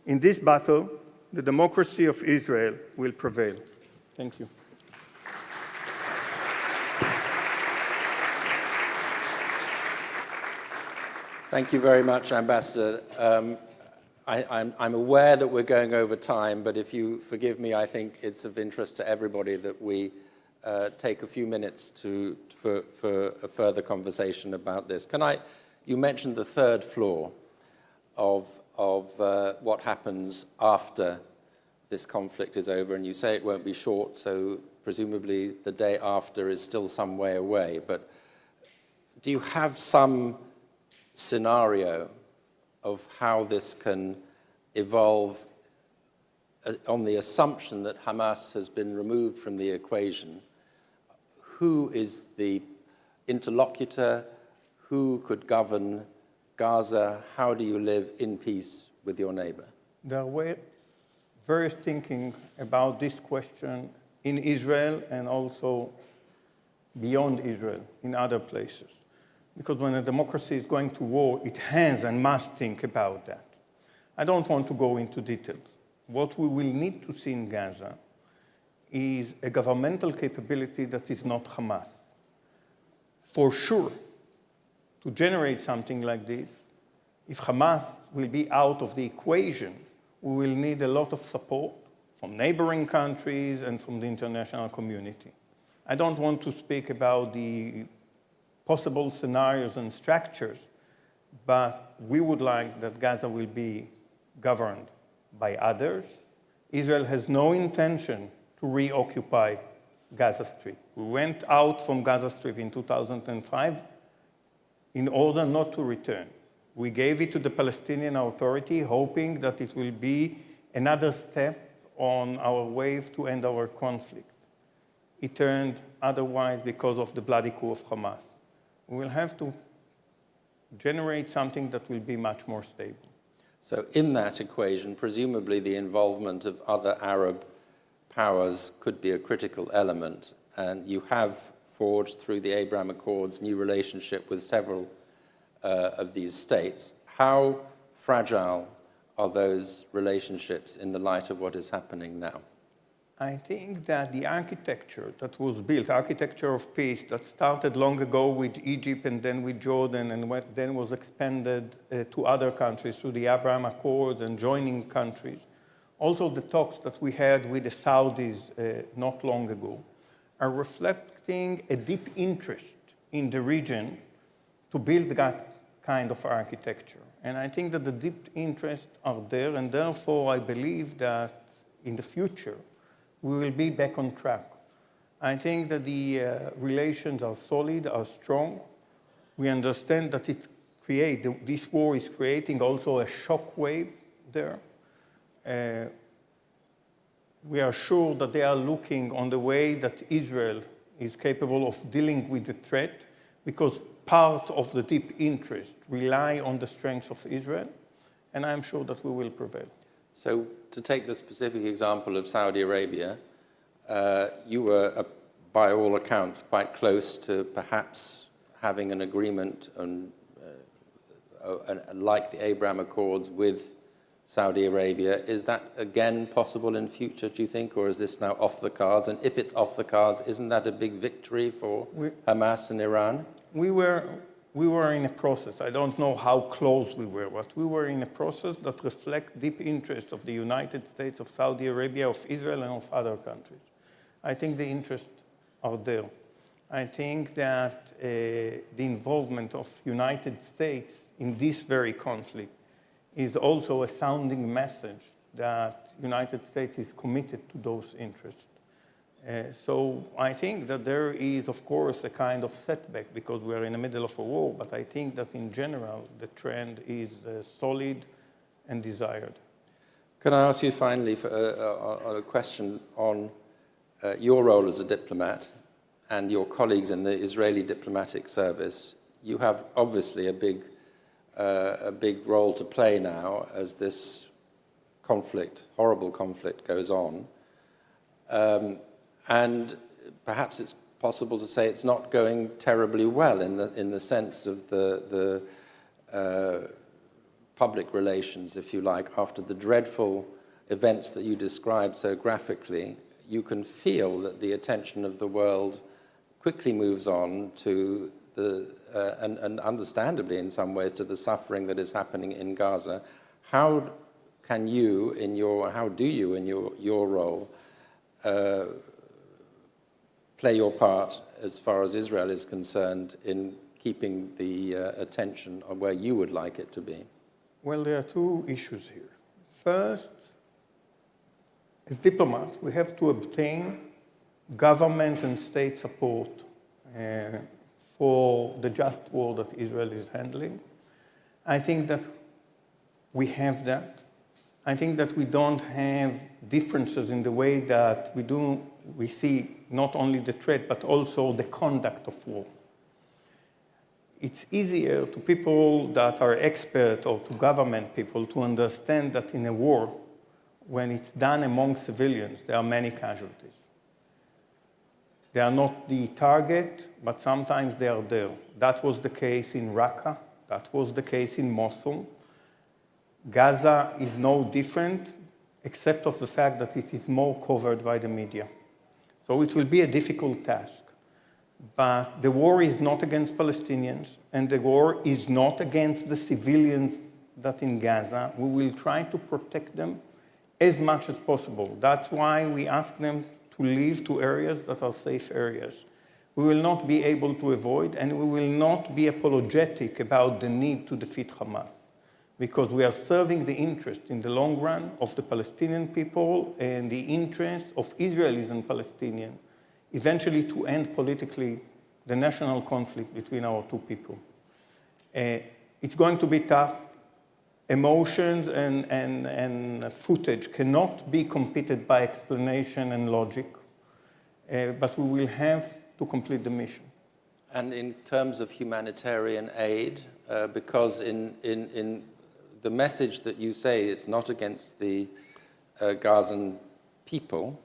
In this battle, the democracy of Israel will prevail. Thank you. Thank you very much, Ambassador. I'm aware that we're going over time, but if you forgive me, I think it's of interest to everybody that we take a few minutes for a further conversation about this. You mentioned the third floor of what happens after this conflict is over, and you say it won't be short, so presumably the day after is still some way away. But do you have some scenario of how this can evolve on the assumption that Hamas has been removed from the equation? Who is the interlocutor? Who could govern Gaza? How do you live in peace with your neighbor? There were various thinking about this question in Israel and also beyond Israel in other places. Because when a democracy is going to war, it has and must think about that. I don't want to go into details. What we will need to see in Gaza is a governmental capability that is not Hamas. For sure, to generate something like this, if Hamas will be out of the equation, we will need a lot of support from neighboring countries and from the international community. I don't want to speak about the possible scenarios and structures, but we would like that Gaza will be governed by others. Israel has no intention to reoccupy Gaza Strip. We went out from Gaza Strip in 2005 in order not to return. We gave it to the Palestinian Authority, hoping that it will be another step on our way to end our conflict. It turned otherwise because of the bloody coup of Hamas. We will have to generate something that will be much more stable. So in that equation, presumably the involvement of other Arab powers could be a critical element, and you have forged through the Abraham Accords new relationship with several of these states. How fragile are those relationships in the light of what is happening now? I think that the architecture that was built, architecture of peace, that started long ago with Egypt and then with Jordan and then was expanded to other countries through the Abraham Accords and joining countries. Also the talks that we had with the Saudis not long ago are reflecting a deep interest in the region to build that kind of architecture. And I think that the deep interests are there, and therefore I believe that in the future we will be back on track. I think that the relations are solid, are strong. We understand that this war is creating also a shock wave there. We are sure that they are looking on the way that Israel is capable of dealing with the threat, because part of the deep interest rely on the strength of Israel, and I'm sure that we will prevail. So to take the specific example of Saudi Arabia, you were, by all accounts, quite close to perhaps having an agreement on, like the Abraham Accords with Saudi Arabia. Is that again possible in future, do you think, or is this now off the cards? And if it's off the cards, isn't that a big victory for Hamas and Iran? We were in a process. I don't know how close we were, but we were in a process that reflects deep interest of the United States, of Saudi Arabia, of Israel, and of other countries. I think the interests are there. I think that the involvement of United States in this very conflict is also a sounding message that United States is committed to those interests. So I think that there is, of course, a kind of setback because we're in the middle of a war, but I think that in general, the trend is solid and desired. Can I ask you finally a question on your role as a diplomat and your colleagues in the Israeli diplomatic service? You have obviously a big role to play now as this conflict, horrible conflict, goes on. And perhaps it's possible to say it's not going terribly well in the sense of the public relations, if you like. After the dreadful events that you described so graphically, you can feel that the attention of the world quickly moves on to and understandably in some ways, to the suffering that is happening in Gaza. How do you, in your role, play your part as far as Israel is concerned in keeping the attention on where you would like it to be? Well, there are two issues here. First, as diplomats, we have to obtain government and state support for the just war that Israel is handling. I think that we have that. I think that we don't have differences in the way that we see not only the threat, but also the conduct of war. It's easier to people that are experts or to government people to understand that in a war, when it's done among civilians, there are many casualties. They are not the target, but sometimes they are there. That was the case in Raqqa. That was the case in Mosul. Gaza is no different, except of the fact that it is more covered by the media. So it will be a difficult task. But the war is not against Palestinians, and the war is not against the civilians that in Gaza. We will try to protect them as much as possible. That's why we ask them to leave to areas that are safe areas. We will not be able to avoid, and we will not be apologetic about the need to defeat Hamas. because we are serving the interest in the long run of the Palestinian people and the interest of Israelis and Palestinians, eventually to end politically the national conflict between our two people. It's going to be tough. Emotions and footage cannot be competed by explanation and logic, but we will have to complete the mission. And in terms of humanitarian aid, because in the message that you say it's not against the Gazan people,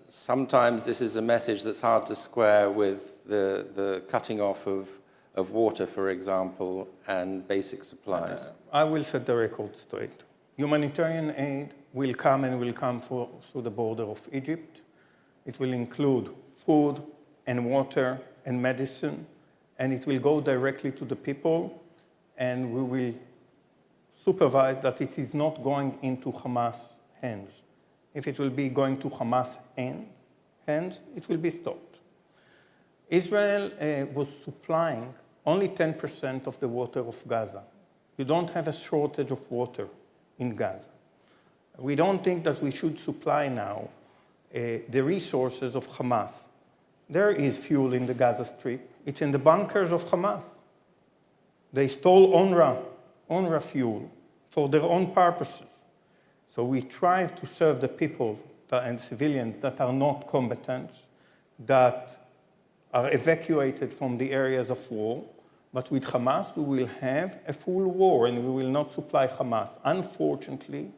sometimes this is a message that's hard to square with the cutting off of water, for example, and basic supplies. I will set the record straight. Humanitarian aid will come and will come through the border of Egypt. It will include food and water and medicine, and it will go directly to the people, and we will supervise that it is not going into Hamas hands. If it will be going to Hamas hands, it will be stopped. Israel was supplying only 10% of the water of Gaza. You don't have a shortage of water in Gaza. We don't think that we should supply now the resources of Hamas. There is fuel in the Gaza Strip. It's in the bunkers of Hamas. They stole UNRWA fuel for their own purposes. So we try to serve the people and civilians that are not combatants, that are evacuated from the areas of war. But with Hamas, we will have a full war, and we will not supply Hamas. Unfortunately,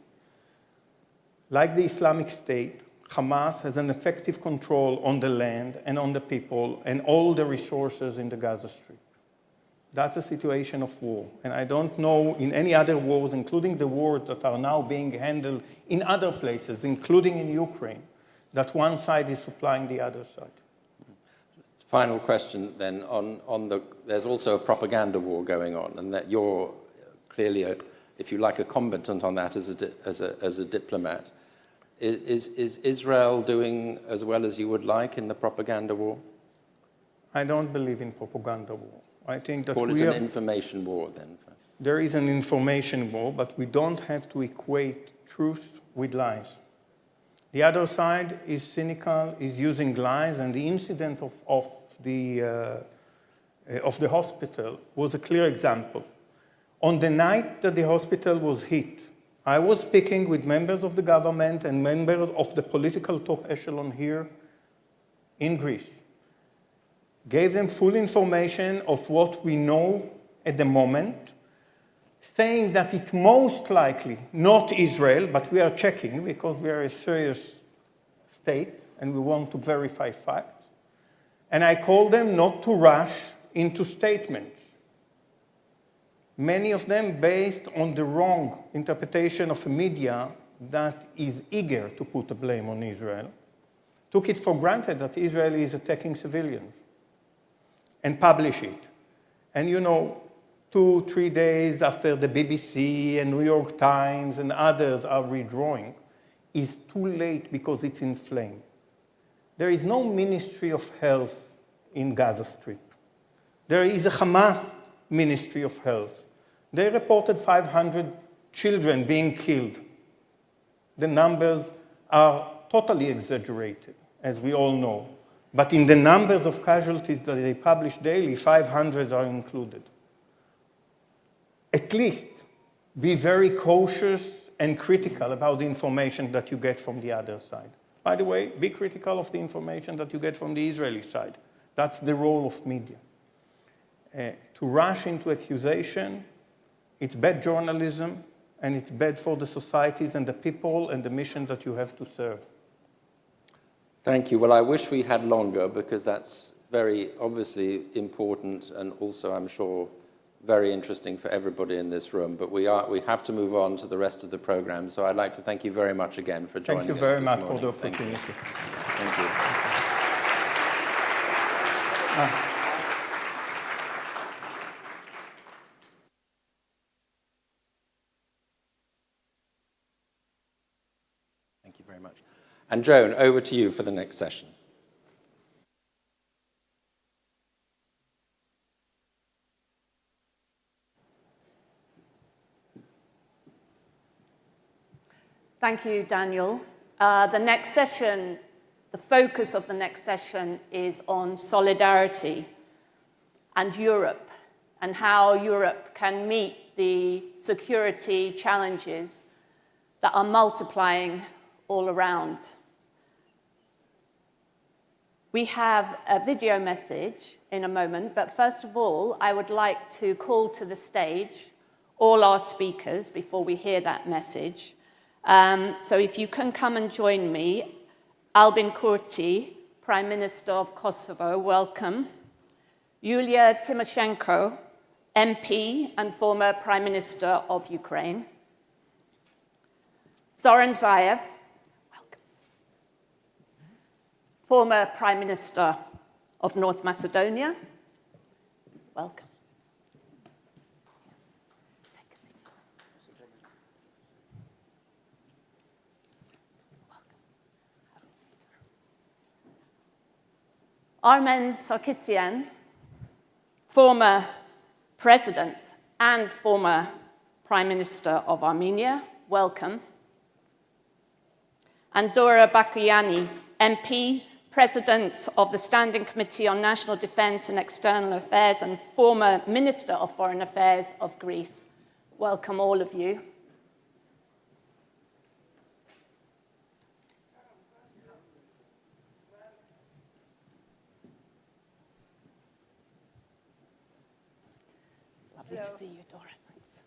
like the Islamic State, Hamas has an effective control on the land and on the people and all the resources in the Gaza Strip. That's a situation of war. And I don't know in any other wars, including the wars that are now being handled in other places, including in Ukraine, that one side is supplying the other side. Final question then there's also a propaganda war going on, and that you're clearly, if you like, a combatant on that as a diplomat. Is Israel doing as well as you would like in the propaganda war? I don't believe in propaganda war. I think that Call it an information war then. There is an information war, but we don't have to equate truth with lies. The other side is cynical, is using lies, and the incident of the hospital was a clear example. On the night that the hospital was hit, I was speaking with members of the government and members of the political top echelon here in Greece. Gave them full information of what we know at the moment, saying that it most likely not Israel, but we are checking because we are a serious state and we want to verify facts. And I called them not to rush into statements. Many of them based on the wrong interpretation of a media that is eager to put the blame on Israel, took it for granted that Israel is attacking civilians and publish it. And 2-3 days after the BBC and New York Times and others are redrawing, is too late because it's inflamed. There is no Ministry of Health in Gaza Strip. There is a Hamas Ministry of Health. They reported 500 children being killed. The numbers are totally exaggerated, as we all know. But in the numbers of casualties that they publish daily, 500 are included. At least be very cautious and critical about the information that you get from the other side. By the way, be critical of the information that you get from the Israeli side. That's the role of media. To rush into accusation, it's bad journalism, and it's bad for the societies and the people and the mission that you have to serve. Thank you. Well, I wish we had longer because that's very obviously important and also, I'm sure, very interesting for everybody in this room. But we have to move on to the rest of the program. So I'd like to thank you very much again for joining us this morning. Thank you very much for the opportunity. Thank you. Thank you very much. And Joan, over to you for the next session. Thank you, Daniel. The next session, the focus of the next session is on solidarity and Europe, and how Europe can meet the security challenges that are multiplying all around. We have a video message in a moment, but first of all, I would like to call to the stage all our speakers before we hear that message. So if you can come and join me, Albin Kurti, Prime Minister of Kosovo, welcome. Yulia Tymoshenko, MP and former Prime Minister of Ukraine. Zoran Zaev, welcome. Former Prime Minister of North Macedonia, welcome. Armen Sarkisyan, former President and former Prime Minister of Armenia, welcome. And Dora Bakuyani, MP, President of the Standing Committee on National Defence and External Affairs and former Minister of Foreign Affairs of Greece. Welcome all of you. Lovely to see you, Dora. Thanks.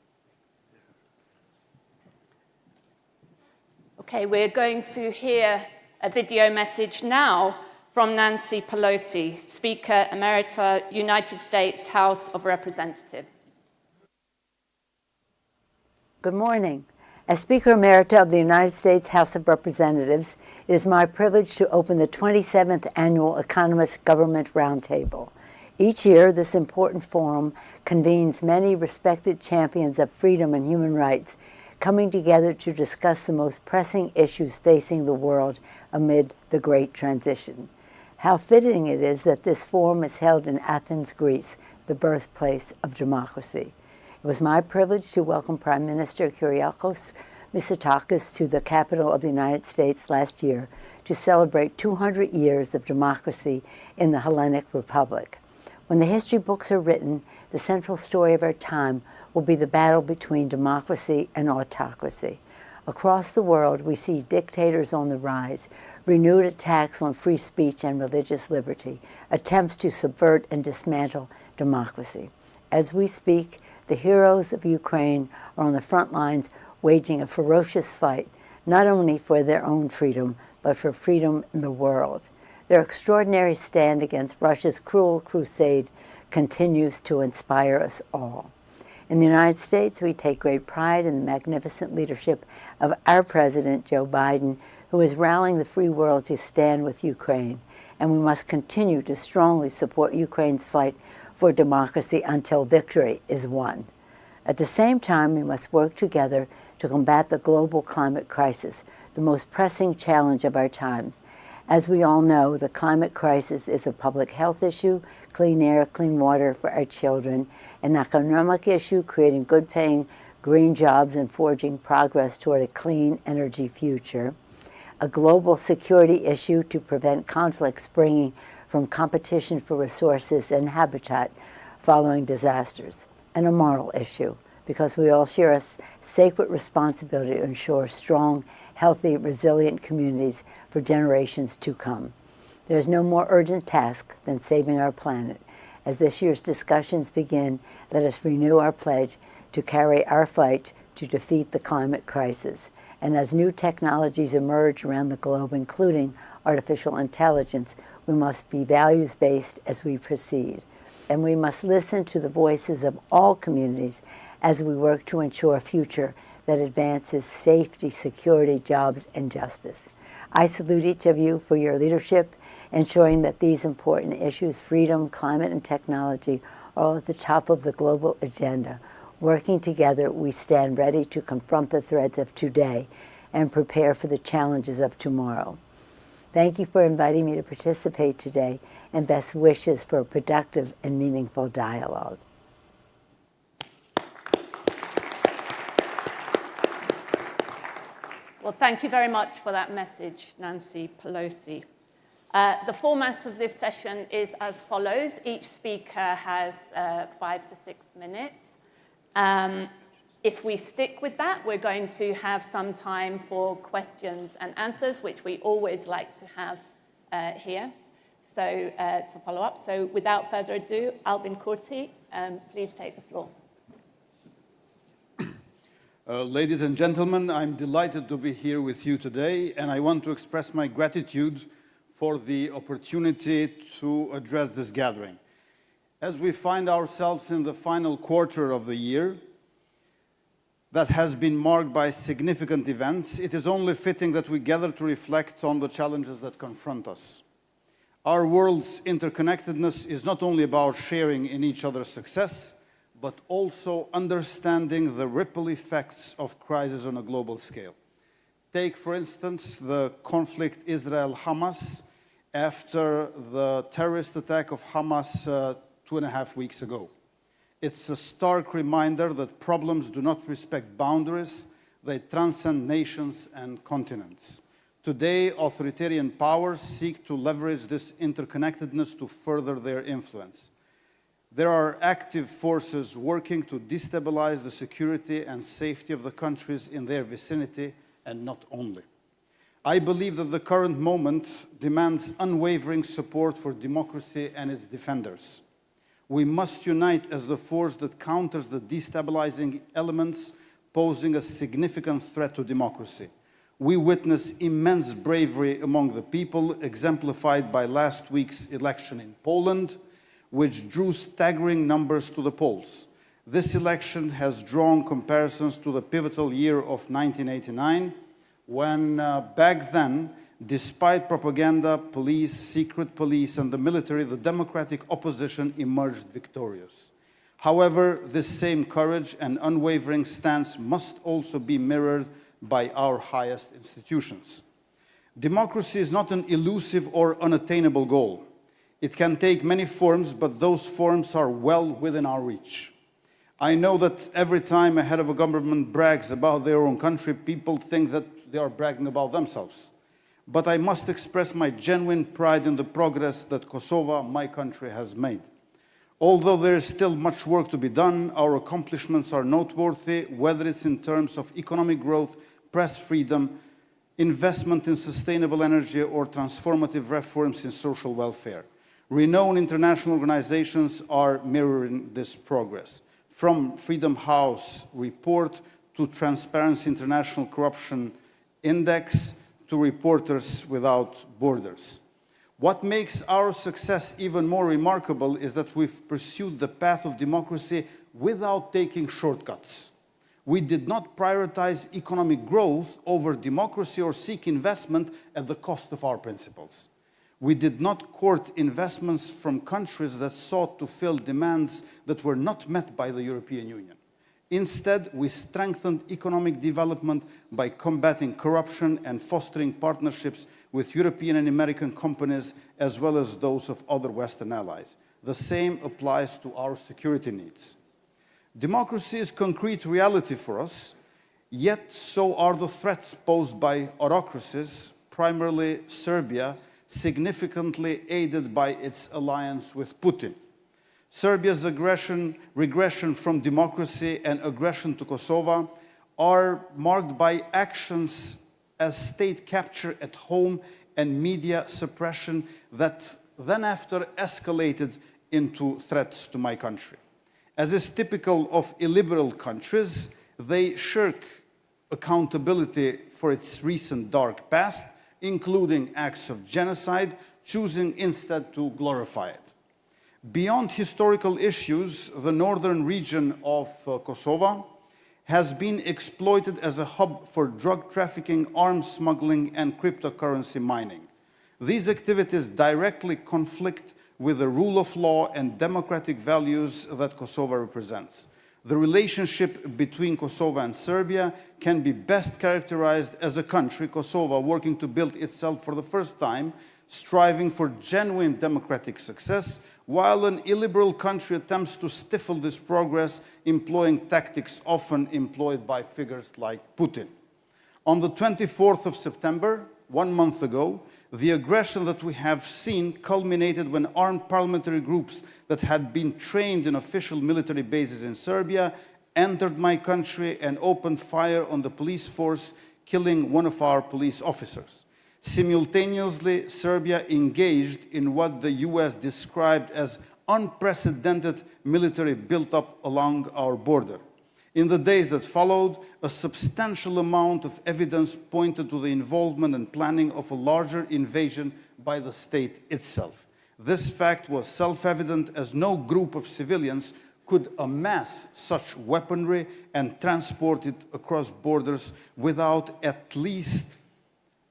Okay, we're going to hear a video message now from Nancy Pelosi, Speaker Emerita, United States House of Representatives. Good morning. As Speaker Emerita of the United States House of Representatives, it is my privilege to open the 27th Annual Economist Government Roundtable. Each year, this important forum convenes many respected champions of freedom and human rights, coming together to discuss the most pressing issues facing the world amid the Great Transition. How fitting it is that this forum is held in Athens, Greece, the birthplace of democracy. It was my privilege to welcome Prime Minister Kyriakos Mitsotakis to the capital of the United States last year to celebrate 200 years of democracy in the Hellenic Republic. When the history books are written, the central story of our time will be the battle between democracy and autocracy. Across the world, we see dictators on the rise, renewed attacks on free speech and religious liberty, attempts to subvert and dismantle democracy. As we speak, the heroes of Ukraine are on the front lines waging a ferocious fight, not only for their own freedom, but for freedom in the world. Their extraordinary stand against Russia's cruel crusade continues to inspire us all. In the United States, we take great pride in the magnificent leadership of our President, Joe Biden, who is rallying the free world to stand with Ukraine. And we must continue to strongly support Ukraine's fight for democracy until victory is won. At the same time, we must work together to combat the global climate crisis, the most pressing challenge of our times. As we all know, the climate crisis is a public health issue, clean air, clean water for our children, an economic issue, creating good-paying green jobs and forging progress toward a clean energy future, a global security issue to prevent conflicts springing from competition for resources and habitat following disasters, and a moral issue, because we all share a sacred responsibility to ensure strong, healthy, resilient communities for generations to come. There is no more urgent task than saving our planet. As this year's discussions begin, let us renew our pledge to carry our fight to defeat the climate crisis. And as new technologies emerge around the globe, including artificial intelligence, we must be values-based as we proceed. And we must listen to the voices of all communities as we work to ensure a future that advances safety, security, jobs, and justice. I salute each of you for your leadership, ensuring that these important issues, freedom, climate, and technology, are all at the top of the global agenda. Working together, we stand ready to confront the threats of today and prepare for the challenges of tomorrow. Thank you for inviting me to participate today, and best wishes for a productive and meaningful dialogue. Well, thank you very much for that message, Nancy Pelosi. The format of this session is as follows. Each speaker has 5 to 6 minutes. If we stick with that, we're going to have some time for questions and answers, which we always like to have here. So to follow up. So without further ado, Albin Kurti, please take the floor. Ladies and gentlemen, I'm delighted to be here with you today, and I want to express my gratitude for the opportunity to address this gathering. As we find ourselves in the final quarter of the year that has been marked by significant events, it is only fitting that we gather to reflect on the challenges that confront us. Our world's interconnectedness is not only about sharing in each other's success, but also understanding the ripple effects of crisis on a global scale. Take, for instance, the conflict Israel-Hamas after the terrorist attack of Hamas 2.5 weeks ago. It's a stark reminder that problems do not respect boundaries, they transcend nations and continents. Today, authoritarian powers seek to leverage this interconnectedness to further their influence. There are active forces working to destabilize the security and safety of the countries in their vicinity, and not only. I believe that the current moment demands unwavering support for democracy and its defenders. We must unite as the force that counters the destabilizing elements posing a significant threat to democracy. We witness immense bravery among the people, exemplified by last week's election in Poland, which drew staggering numbers to the polls. This election has drawn comparisons to the pivotal year of 1989, when back then, despite propaganda, police, secret police, and the military, the democratic opposition emerged victorious. However, this same courage and unwavering stance must also be mirrored by our highest institutions. Democracy is not an elusive or unattainable goal. It can take many forms, but those forms are well within our reach. I know that every time a head of a government brags about their own country, people think that they are bragging about themselves. But I must express my genuine pride in the progress that Kosovo, my country, has made. Although there is still much work to be done, our accomplishments are noteworthy, whether it's in terms of economic growth, press freedom, investment in sustainable energy, or transformative reforms in social welfare. Renowned international organizations are mirroring this progress. From Freedom House report to Transparency International Corruption Index to Reporters Without Borders. What makes our success even more remarkable is that we've pursued the path of democracy without taking shortcuts. We did not prioritize economic growth over democracy or seek investment at the cost of our principles. We did not court investments from countries that sought to fill demands that were not met by the European Union. Instead, we strengthened economic development by combating corruption and fostering partnerships with European and American companies, as well as those of other Western allies. The same applies to our security needs. Democracy is concrete reality for us, yet so are the threats posed by autocracies, primarily Serbia, significantly aided by its alliance with Putin. Serbia's regression from democracy and aggression to Kosovo are marked by actions as state capture at home and media suppression that then after escalated into threats to my country. As is typical of illiberal countries, they shirk accountability for its recent dark past, including acts of genocide, choosing instead to glorify it. Beyond historical issues, the northern region of Kosovo has been exploited as a hub for drug trafficking, arms smuggling, and cryptocurrency mining. These activities directly conflict with the rule of law and democratic values that Kosovo represents. The relationship between Kosovo and Serbia can be best characterized as a country, Kosovo, working to build itself for the first time, striving for genuine democratic success, while an illiberal country attempts to stifle this progress, employing tactics often employed by figures like Putin. On the 24th of September, 1 month ago, the aggression that we have seen culminated when armed paramilitary groups that had been trained in official military bases in Serbia entered my country and opened fire on the police force, killing one of our police officers. Simultaneously, Serbia engaged in what the US described as unprecedented military build-up along our border. In the days that followed, a substantial amount of evidence pointed to the involvement and planning of a larger invasion by the state itself. This fact was self-evident, as no group of civilians could amass such weaponry and transport it across borders without at least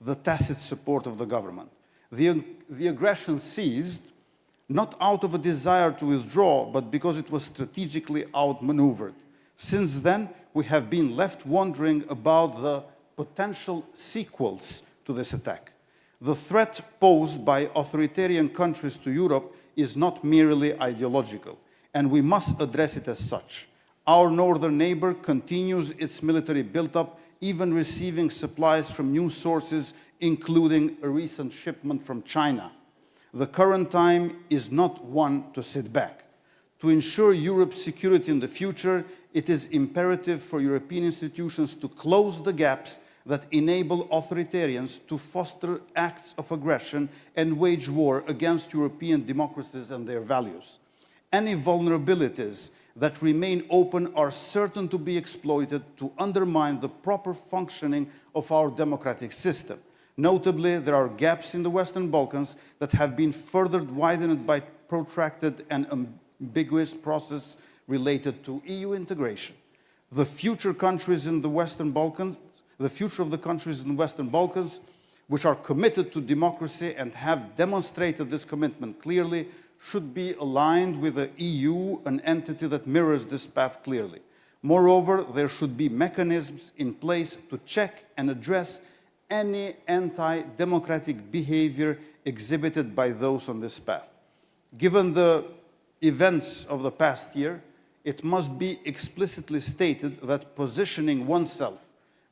the tacit support of the government. The aggression ceased not out of a desire to withdraw, but because it was strategically outmaneuvered. Since then, we have been left wondering about the potential sequels to this attack. The threat posed by authoritarian countries to Europe is not merely ideological, and we must address it as such. Our northern neighbor continues its military build-up, even receiving supplies from new sources, including a recent shipment from China. The current time is not one to sit back. To ensure Europe's security in the future, it is imperative for European institutions to close the gaps that enable authoritarians to foster acts of aggression and wage war against European democracies and their values. Any vulnerabilities that remain open are certain to be exploited to undermine the proper functioning of our democratic system. Notably, there are gaps in the Western Balkans that have been further widened by protracted and ambiguous process related to EU integration. The future countries in the Western Balkans, the future of the countries in the Western Balkans, which are committed to democracy and have demonstrated this commitment clearly, should be aligned with the EU, an entity that mirrors this path clearly. Moreover, there should be mechanisms in place to check and address any anti-democratic behavior exhibited by those on this path. Given the events of the past year, it must be explicitly stated that positioning oneself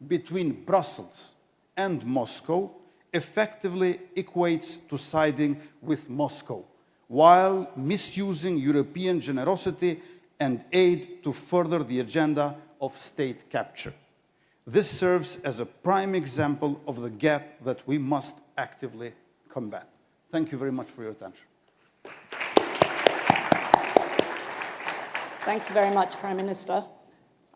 between Brussels and Moscow effectively equates to siding with Moscow, while misusing European generosity and aid to further the agenda of state capture. This serves as a prime example of the gap that we must actively combat. Thank you very much for your attention. Thank you very much, Prime Minister.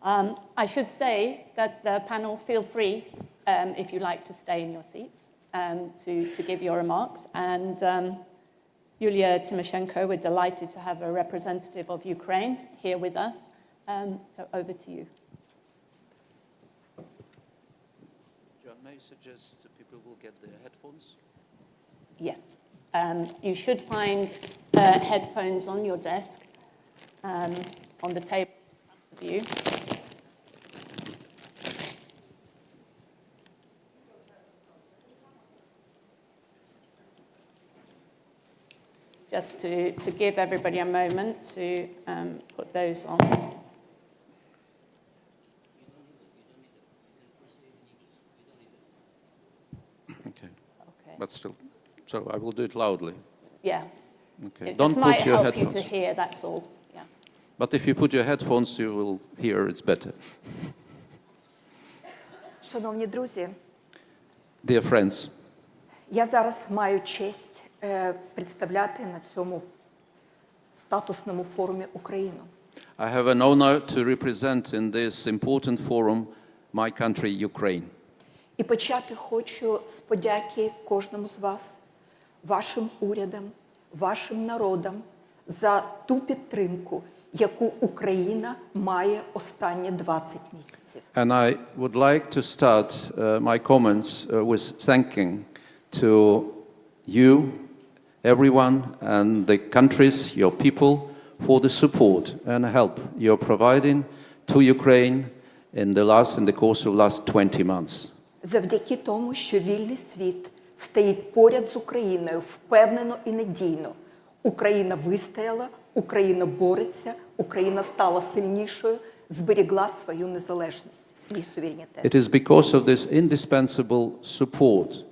I should say that the panel, feel free, if you like, to stay in your seats to give your remarks. And Yulia Tymoshenko, we're delighted to have a representative of Ukraine here with us. So over to you. John, may I suggest that people will get their headphones? Yes. You should find headphones on your desk, on the table in front of you. Just to give everybody a moment to put those on. Okay. But still, so I will do it loudly. Yeah. Okay. It Don't just put might your help headphones. you to hear, that's all. Yeah. But if you put your headphones, you will hear it's better. Шановні друзі, Dear friends, я зараз маю честь представляти на цьому статусному форумі Україну. I have an honor to represent in this important forum my country, Ukraine. І почати хочу з подяки кожному з вас, вашим урядам, вашим народам за ту підтримку, яку Україна має останні 20 місяців. And I would like to start my comments with thanking to you, everyone, and the countries, your people, for the support and help you're providing to Ukraine in the course of last 20 months. Завдяки тому, що вільний світ стоїть поряд з Україною впевнено і надійно. Україна вистояла, Україна бореться, Україна стала сильнішою зберігла свою незалежність, свій суверенітет. It is because of this indispensable support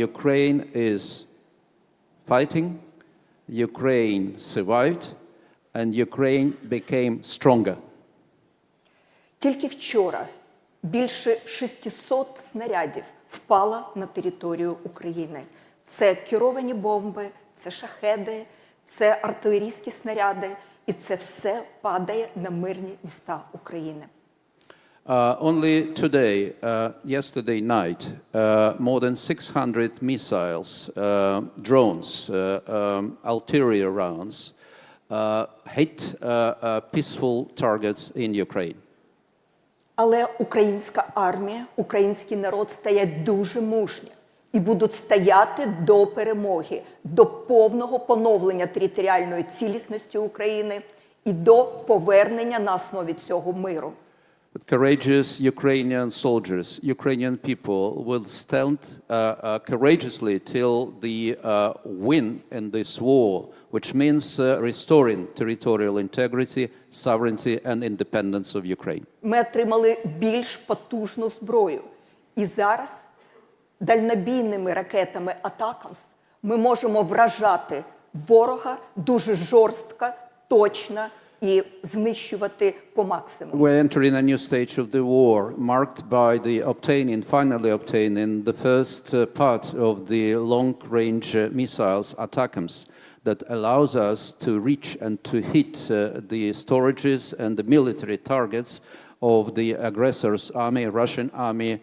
Ukraine is fighting, Ukraine survived, and Ukraine became stronger. Тільки вчора більше 600 снарядів впало на територію України. Це керовані бомби, це шахеди, це артилерійські снаряди, і це все падає на мирні міста України. Only today, yesterday night, more than 600 missiles, drones, artillery rounds hit peaceful targets in Ukraine. Але українська армія, український народ стоять дуже мужньо і будуть стояти до перемоги, до повного поновлення територіальної цілісності України і до повернення на основі цього миру. But courageous Ukrainian soldiers, Ukrainian people will stand courageously till the win in this war, which means restoring territorial integrity, sovereignty and independence of Ukraine. Ми отримали більш потужну зброю. І зараз дальнобійними ракетами «Атакамс» ми можемо вражати ворога дуже жорстко, точно і знищувати по максимуму. We're entering a new stage of the war, marked by the finally obtaining the first part of the long-range missiles ATACMS that allows us to reach and to hit the storages and the military targets of the aggressor's army, Russian army,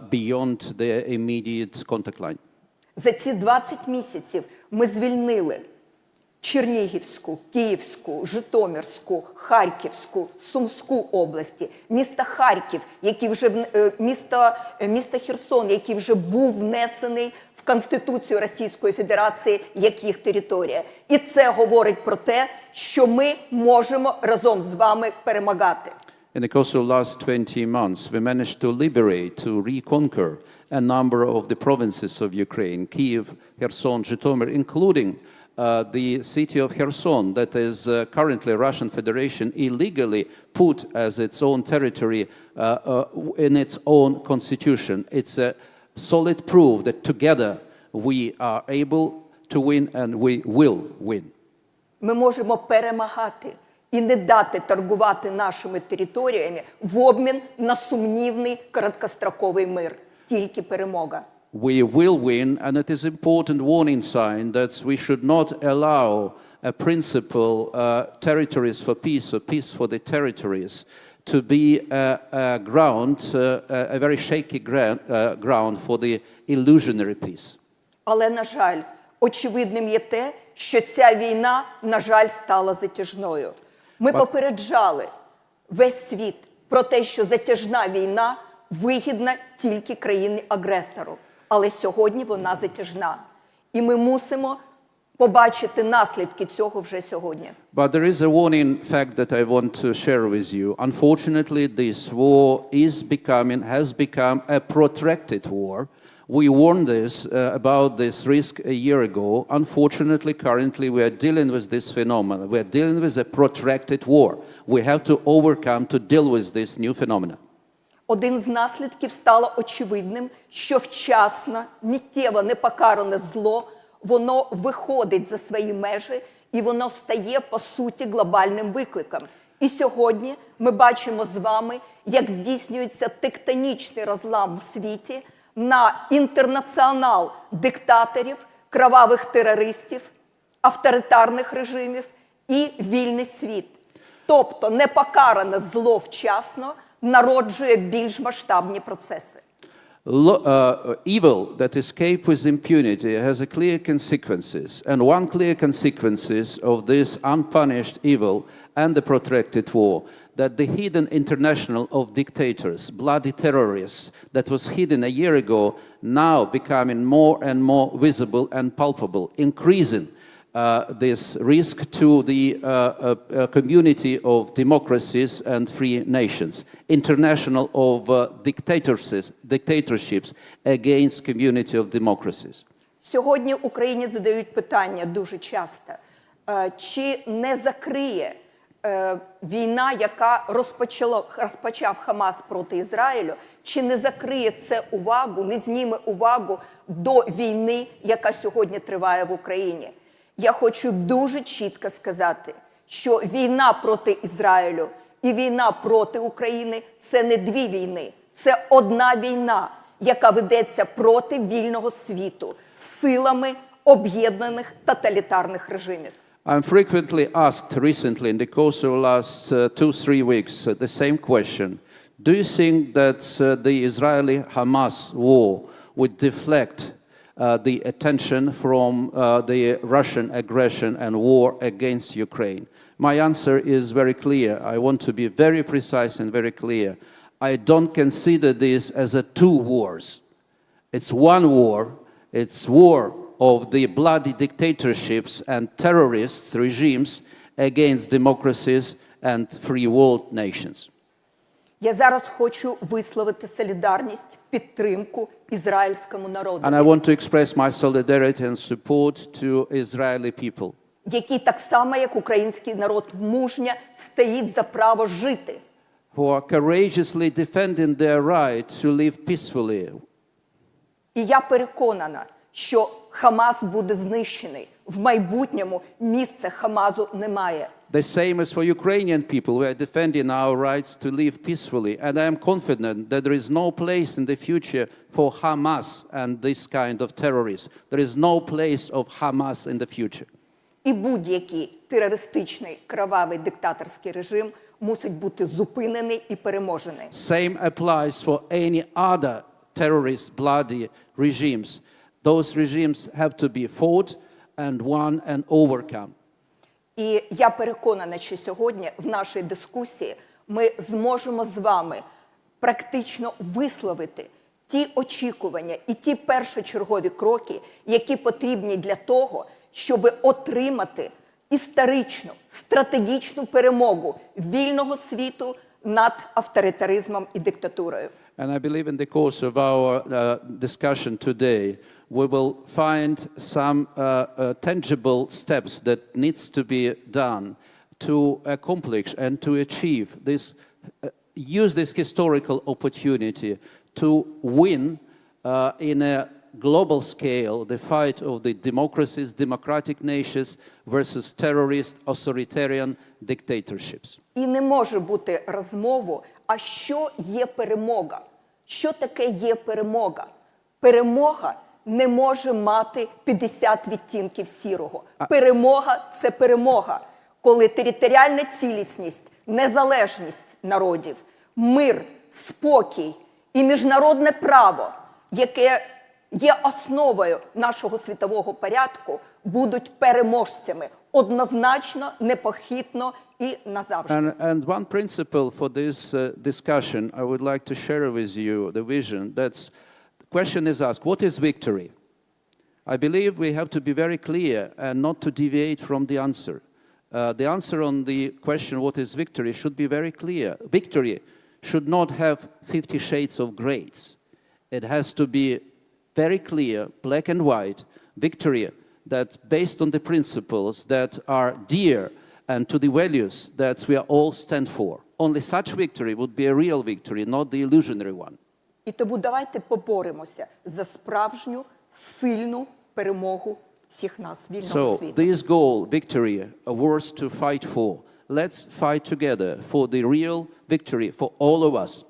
beyond their immediate contact line. За ці 20 місяців ми звільнили Чернігівську, Київську, Житомирську, Харківську, Сумську області, місто Харків, місто Херсон, який вже був внесений в Конституцію Російської Федерації як їх територія. І це говорить про те, що ми можемо разом з вами перемагати. In the course of the last 20 months, we managed to liberate, to reconquer a number of the provinces of Ukraine, Kyiv, Kherson, Zhytomyr, including the city of Kherson that is currently Russian Federation illegally put as its own territory in its own constitution. It's a solid proof that together we are able to win and we will win. Ми можемо перемагати і не дати торгувати нашими територіями в обмін на сумнівний короткостроковий мир. Тільки перемога. We will win, and it is an important warning sign that we should not allow a principle, territories for peace or peace for the territories, to be a ground, a very shaky ground for the illusionary peace. Але, на жаль, очевидним є те, що ця війна, на жаль, стала затяжною. Ми попереджали весь світ про те, що затяжна війна вигідна тільки країні-агресору. Але сьогодні вона затяжна. І ми мусимо побачити наслідки цього вже сьогодні. But there is a warning fact that I want to share with you. Unfortunately, this war has become a protracted war. We warned about this risk a year ago. Unfortunately, currently we are dealing with this phenomenon. We are dealing with a protracted war. We have to overcome to deal with this new phenomenon. Один з наслідків стало очевидним, що вчасно, миттєво непокаране зло, воно виходить за свої межі і воно стає, по суті, глобальним викликом. І сьогодні ми бачимо з вами, як здійснюється тектонічний розлам в світі на інтернаціонал диктаторів, кровавих терористів, авторитарних режимів і вільний світ. Тобто непокаране зло вчасно народжує більш масштабні процеси. Evil that escapes with impunity has a clear consequences, and one clear consequences of this unpunished evil and the protracted war, that the hidden international of dictators, bloody terrorists that was hidden a year ago, now becoming more and more visible and palpable, increasing this risk to the community of democracies and free nations, international of dictatorships against community of democracies. Сьогодні Україні задають питання дуже часто, чи не закриє війна, яка розпочав Хамас проти Ізраїлю, чи не закриє це увагу, не зніме увагу до війни, яка сьогодні триває в Україні? Я хочу дуже чітко сказати, що війна проти Ізраїлю і війна проти України – це не дві війни, це одна війна, яка ведеться проти вільного світу силами об'єднаних тоталітарних режимів. I'm frequently asked recently in the course of the last 2-3 weeks the same question. Do you think that the Israeli-Hamas war would deflect the attention from the Russian aggression and war against Ukraine? My answer is very clear. I want to be very precise and very clear. I don't consider this as two wars. It's one war. It's war of the bloody dictatorships and terrorist regimes against democracies and free world nations. Я зараз хочу висловити солідарність, підтримку ізраїльському народу. And I want to express my solidarity and support to Israeli people. Який так само, як український народ, мужньо стоїть за право жити. Who are courageously defending their right to live peacefully. І я переконана, що Хамас буде знищений. В майбутньому місця Хамасу немає. The same as for Ukrainian people. We are defending our rights to live peacefully. And I am confident that there is no place in the future for Hamas and this kind of terrorists. There is no place of Hamas in the future. І будь-який терористичний, кровавий диктаторський режим мусить бути зупинений і переможений. Same applies for any other terrorist, bloody regimes. Those regimes have to be fought and won and overcome. І я переконана, що сьогодні в нашій дискусії ми зможемо з вами практично висловити ті очікування і ті першочергові кроки, які потрібні для того, щоб отримати історичну, стратегічну перемогу вільного світу над авторитаризмом і диктатурою. And I believe in the course of our discussion today, we will find some tangible steps that needs to be done to accomplish and to achieve this, use this historical opportunity to win in a global scale the fight of the democracies, democratic nations versus terrorist, authoritarian dictatorships. І не може бути розмови, а що є перемога? Що таке є перемога? Перемога не може мати 50 відтінків сірого. Перемога – це перемога, коли територіальна цілісність, незалежність народів, мир, спокій і міжнародне право, яке є основою нашого світового порядку, будуть переможцями однозначно, непохитно і назавжди. And one principle for this discussion, I would like to share with you the vision. That's the question is asked, what is victory? I believe we have to be very clear and not to deviate from the answer. The answer on the question, what is victory, should be very clear. Victory should not have 50 shades of grays. It has to be very clear, black and white, victory that's based on the principles that are dear and to the values that we all stand for. Only such victory would be a real victory, not the illusionary one. І тому давайте поборемося за справжню, сильну перемогу всіх нас, вільного світу. So, this goal, victory, a worth to fight for. Let's fight together for the real victory for all of us.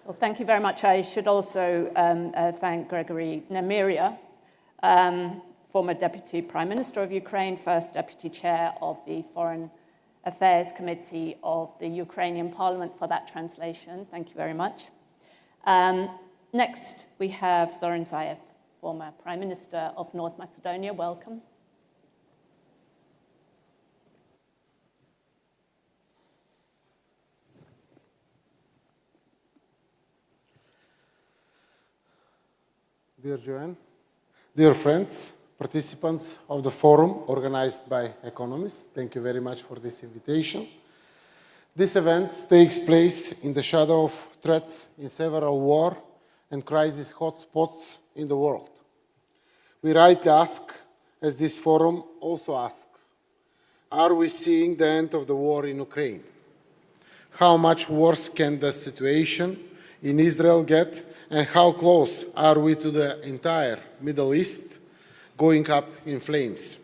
Well, thank you very much. I should also thank Gregory Nemiria, former Deputy Prime Minister of Ukraine, first Deputy Chair of the Foreign Affairs Committee of the Ukrainian Parliament, for that translation. Thank you very much. Next, we have Zoran Zaev, former Prime Minister of North Macedonia. Welcome. Dear Joanne, dear friends, participants of the forum organized by Economist, thank you very much for this invitation. This event takes place in the shadow of threats in several war and crisis hotspots in the world. We rightly ask, as this forum also asks, are we seeing the end of the war in Ukraine? How much worse can the situation in Israel get, and how close are we to the entire Middle East going up in flames?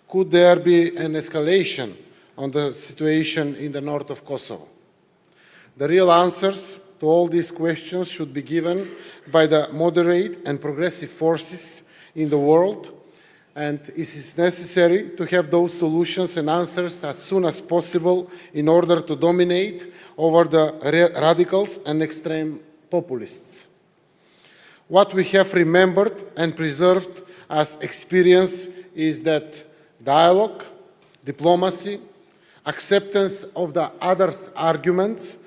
Could there be an escalation on the situation in the north of Kosovo? The real answers to all these questions should be given by the moderate and progressive forces in the world, and it is necessary to have those solutions and answers as soon as possible in order to dominate over the radicals and extreme populists. What we have remembered and preserved as experience is that dialogue, diplomacy, acceptance of the other's arguments,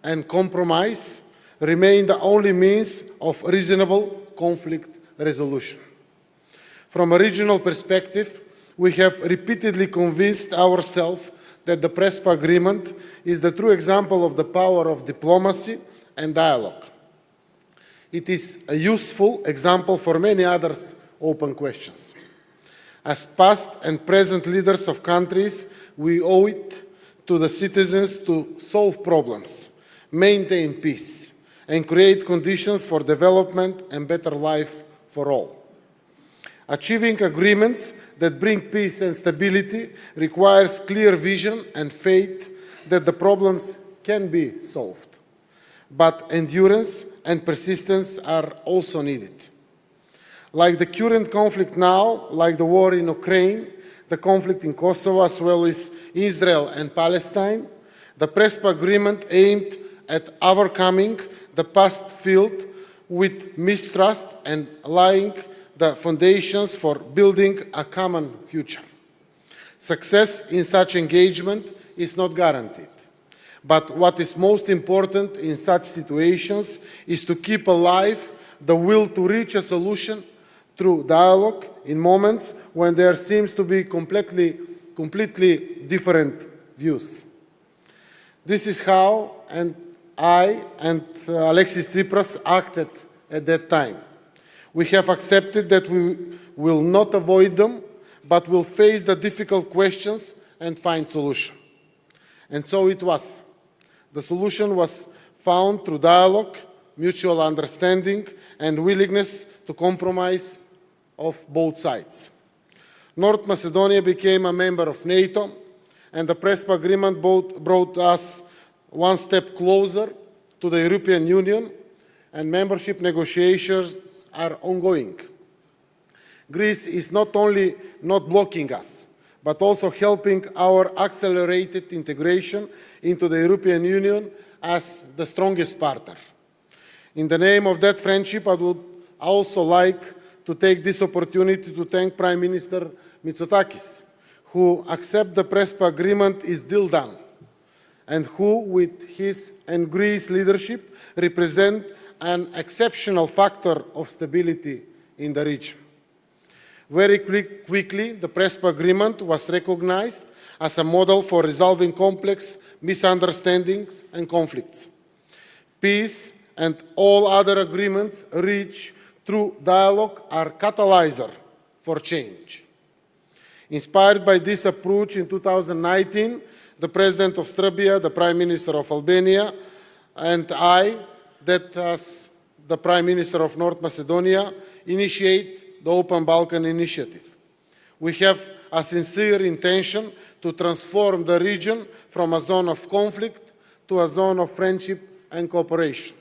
and compromise remain the only means of reasonable conflict resolution. From a regional perspective, we have repeatedly convinced ourselves that the Prespa Agreement is the true example of the power of diplomacy and dialogue. It is a useful example for many other open questions. As past and present leaders of countries, we owe it to the citizens to solve problems, maintain peace, and create conditions for development and better life for all. Achieving agreements that bring peace and stability requires clear vision and faith that the problems can be solved. But endurance and persistence are also needed. Like the current conflict now, like the war in Ukraine, the conflict in Kosovo, as well as Israel and Palestine, the Prespa Agreement aimed at overcoming the past filled with mistrust and laying the foundations for building a common future. Success in such engagement is not guaranteed. But what is most important in such situations is to keep alive the will to reach a solution through dialogue in moments when there seems to be completely different views. This is how I and Alexis Tsipras acted at that time. We have accepted that we will not avoid them, but will face the difficult questions and find solutions. And so it was. The solution was found through dialogue, mutual understanding, and willingness to compromise of both sides. North Macedonia became a member of NATO, and the Prespa Agreement brought us one step closer to the European Union, and membership negotiations are ongoing. Greece is not only not blocking us, but also helping our accelerated integration into the European Union as the strongest partner. In the name of that friendship, I would also like to take this opportunity to thank Prime Minister Mitsotakis, who accepts the Prespa Agreement is deal done, and who, with his and Greece leadership, represent an exceptional factor of stability in the region. Very quickly, the Prespa Agreement was recognized as a model for resolving complex misunderstandings and conflicts. Peace and all other agreements reached through dialogue are catalyzer for change. Inspired by this approach, in 2019, the President of Serbia, the Prime Minister of Albania, and I, that as the Prime Minister of North Macedonia, initiate the Open Balkan Initiative. We have a sincere intention to transform the region from a zone of conflict to a zone of friendship and cooperation.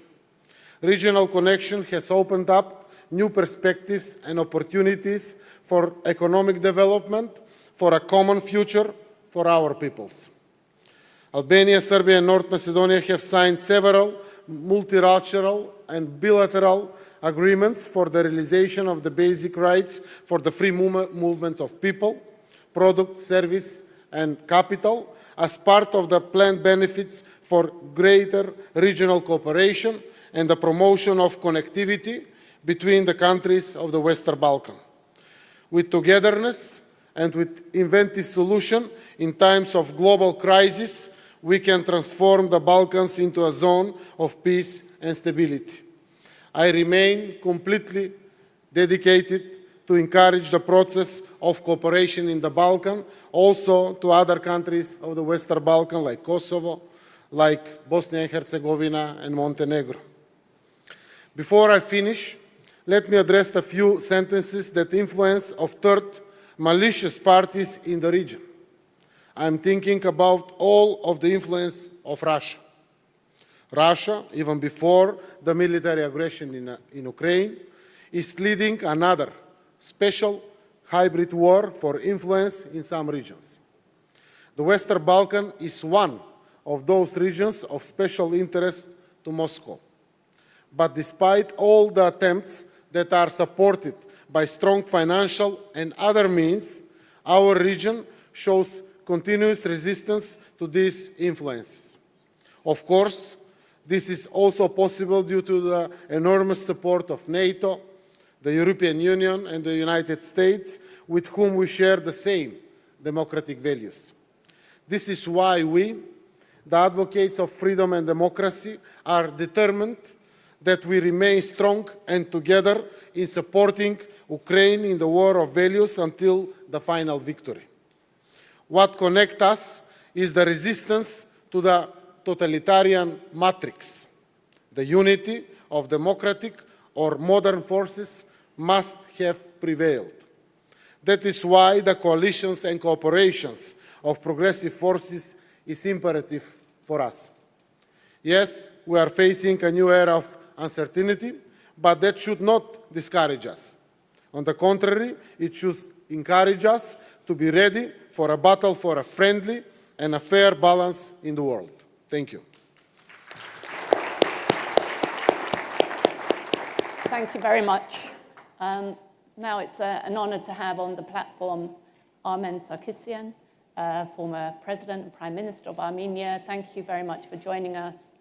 Regional connection has opened up new perspectives and opportunities for economic development, for a common future for our peoples. Albania, Serbia, and North Macedonia have signed several multilateral and bilateral agreements for the realization of the basic rights for the free movement of people, product, service, and capital as part of the planned benefits for greater regional cooperation and the promotion of connectivity between the countries of the Western Balkans. With togetherness and with inventive solution in times of global crisis, we can transform the Balkans into a zone of peace and stability. I remain completely dedicated to encourage the process of cooperation in the Balkan, also to other countries of the Western Balkan, like Kosovo, like Bosnia and Herzegovina and Montenegro. Before I finish, let me address a few sentences that influence of third malicious parties in the region. I'm thinking about all of the influence of Russia. Russia, even before the military aggression in Ukraine, is leading another special hybrid war for influence in some regions. The Western Balkan is one of those regions of special interest to Moscow. But despite all the attempts that are supported by strong financial and other means, our region shows continuous resistance to these influences. Of course, this is also possible due to the enormous support of NATO, the European Union, and the United States, with whom we share the same democratic values. This is why we, the advocates of freedom and democracy, are determined that we remain strong and together in supporting Ukraine in the war of values until the final victory. What connects us is the resistance to the totalitarian matrix. The unity of democratic or modern forces must have prevailed. That is why the coalitions and cooperations of progressive forces is imperative for us. Yes, we are facing a new era of uncertainty, but that should not discourage us. On the contrary, it should encourage us to be ready for a battle for a friendly and a fair balance in the world. Thank you. Thank you very much. Now it's an honor to have on the platform Armen Sarkisyan, former President and Prime Minister of Armenia. Thank you very much for joining us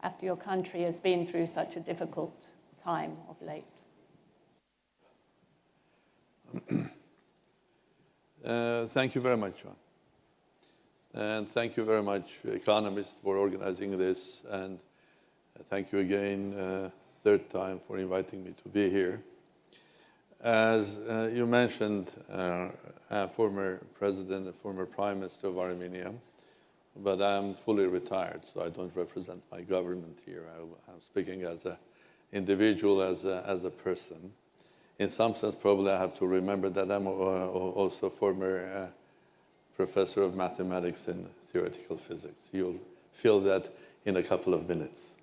after your country has been through such a difficult time of late. Thank you very much, John. And thank you very much, Economist, for organizing this. And thank you again, third time, for inviting me to be here. As you mentioned, former president and former prime minister of Armenia, but I'm fully retired, so I don't represent my government here. I'm speaking as an individual, as a person. In some sense, probably I have to remember that I'm also a former professor of mathematics and theoretical physics. You'll feel that in a couple of minutes.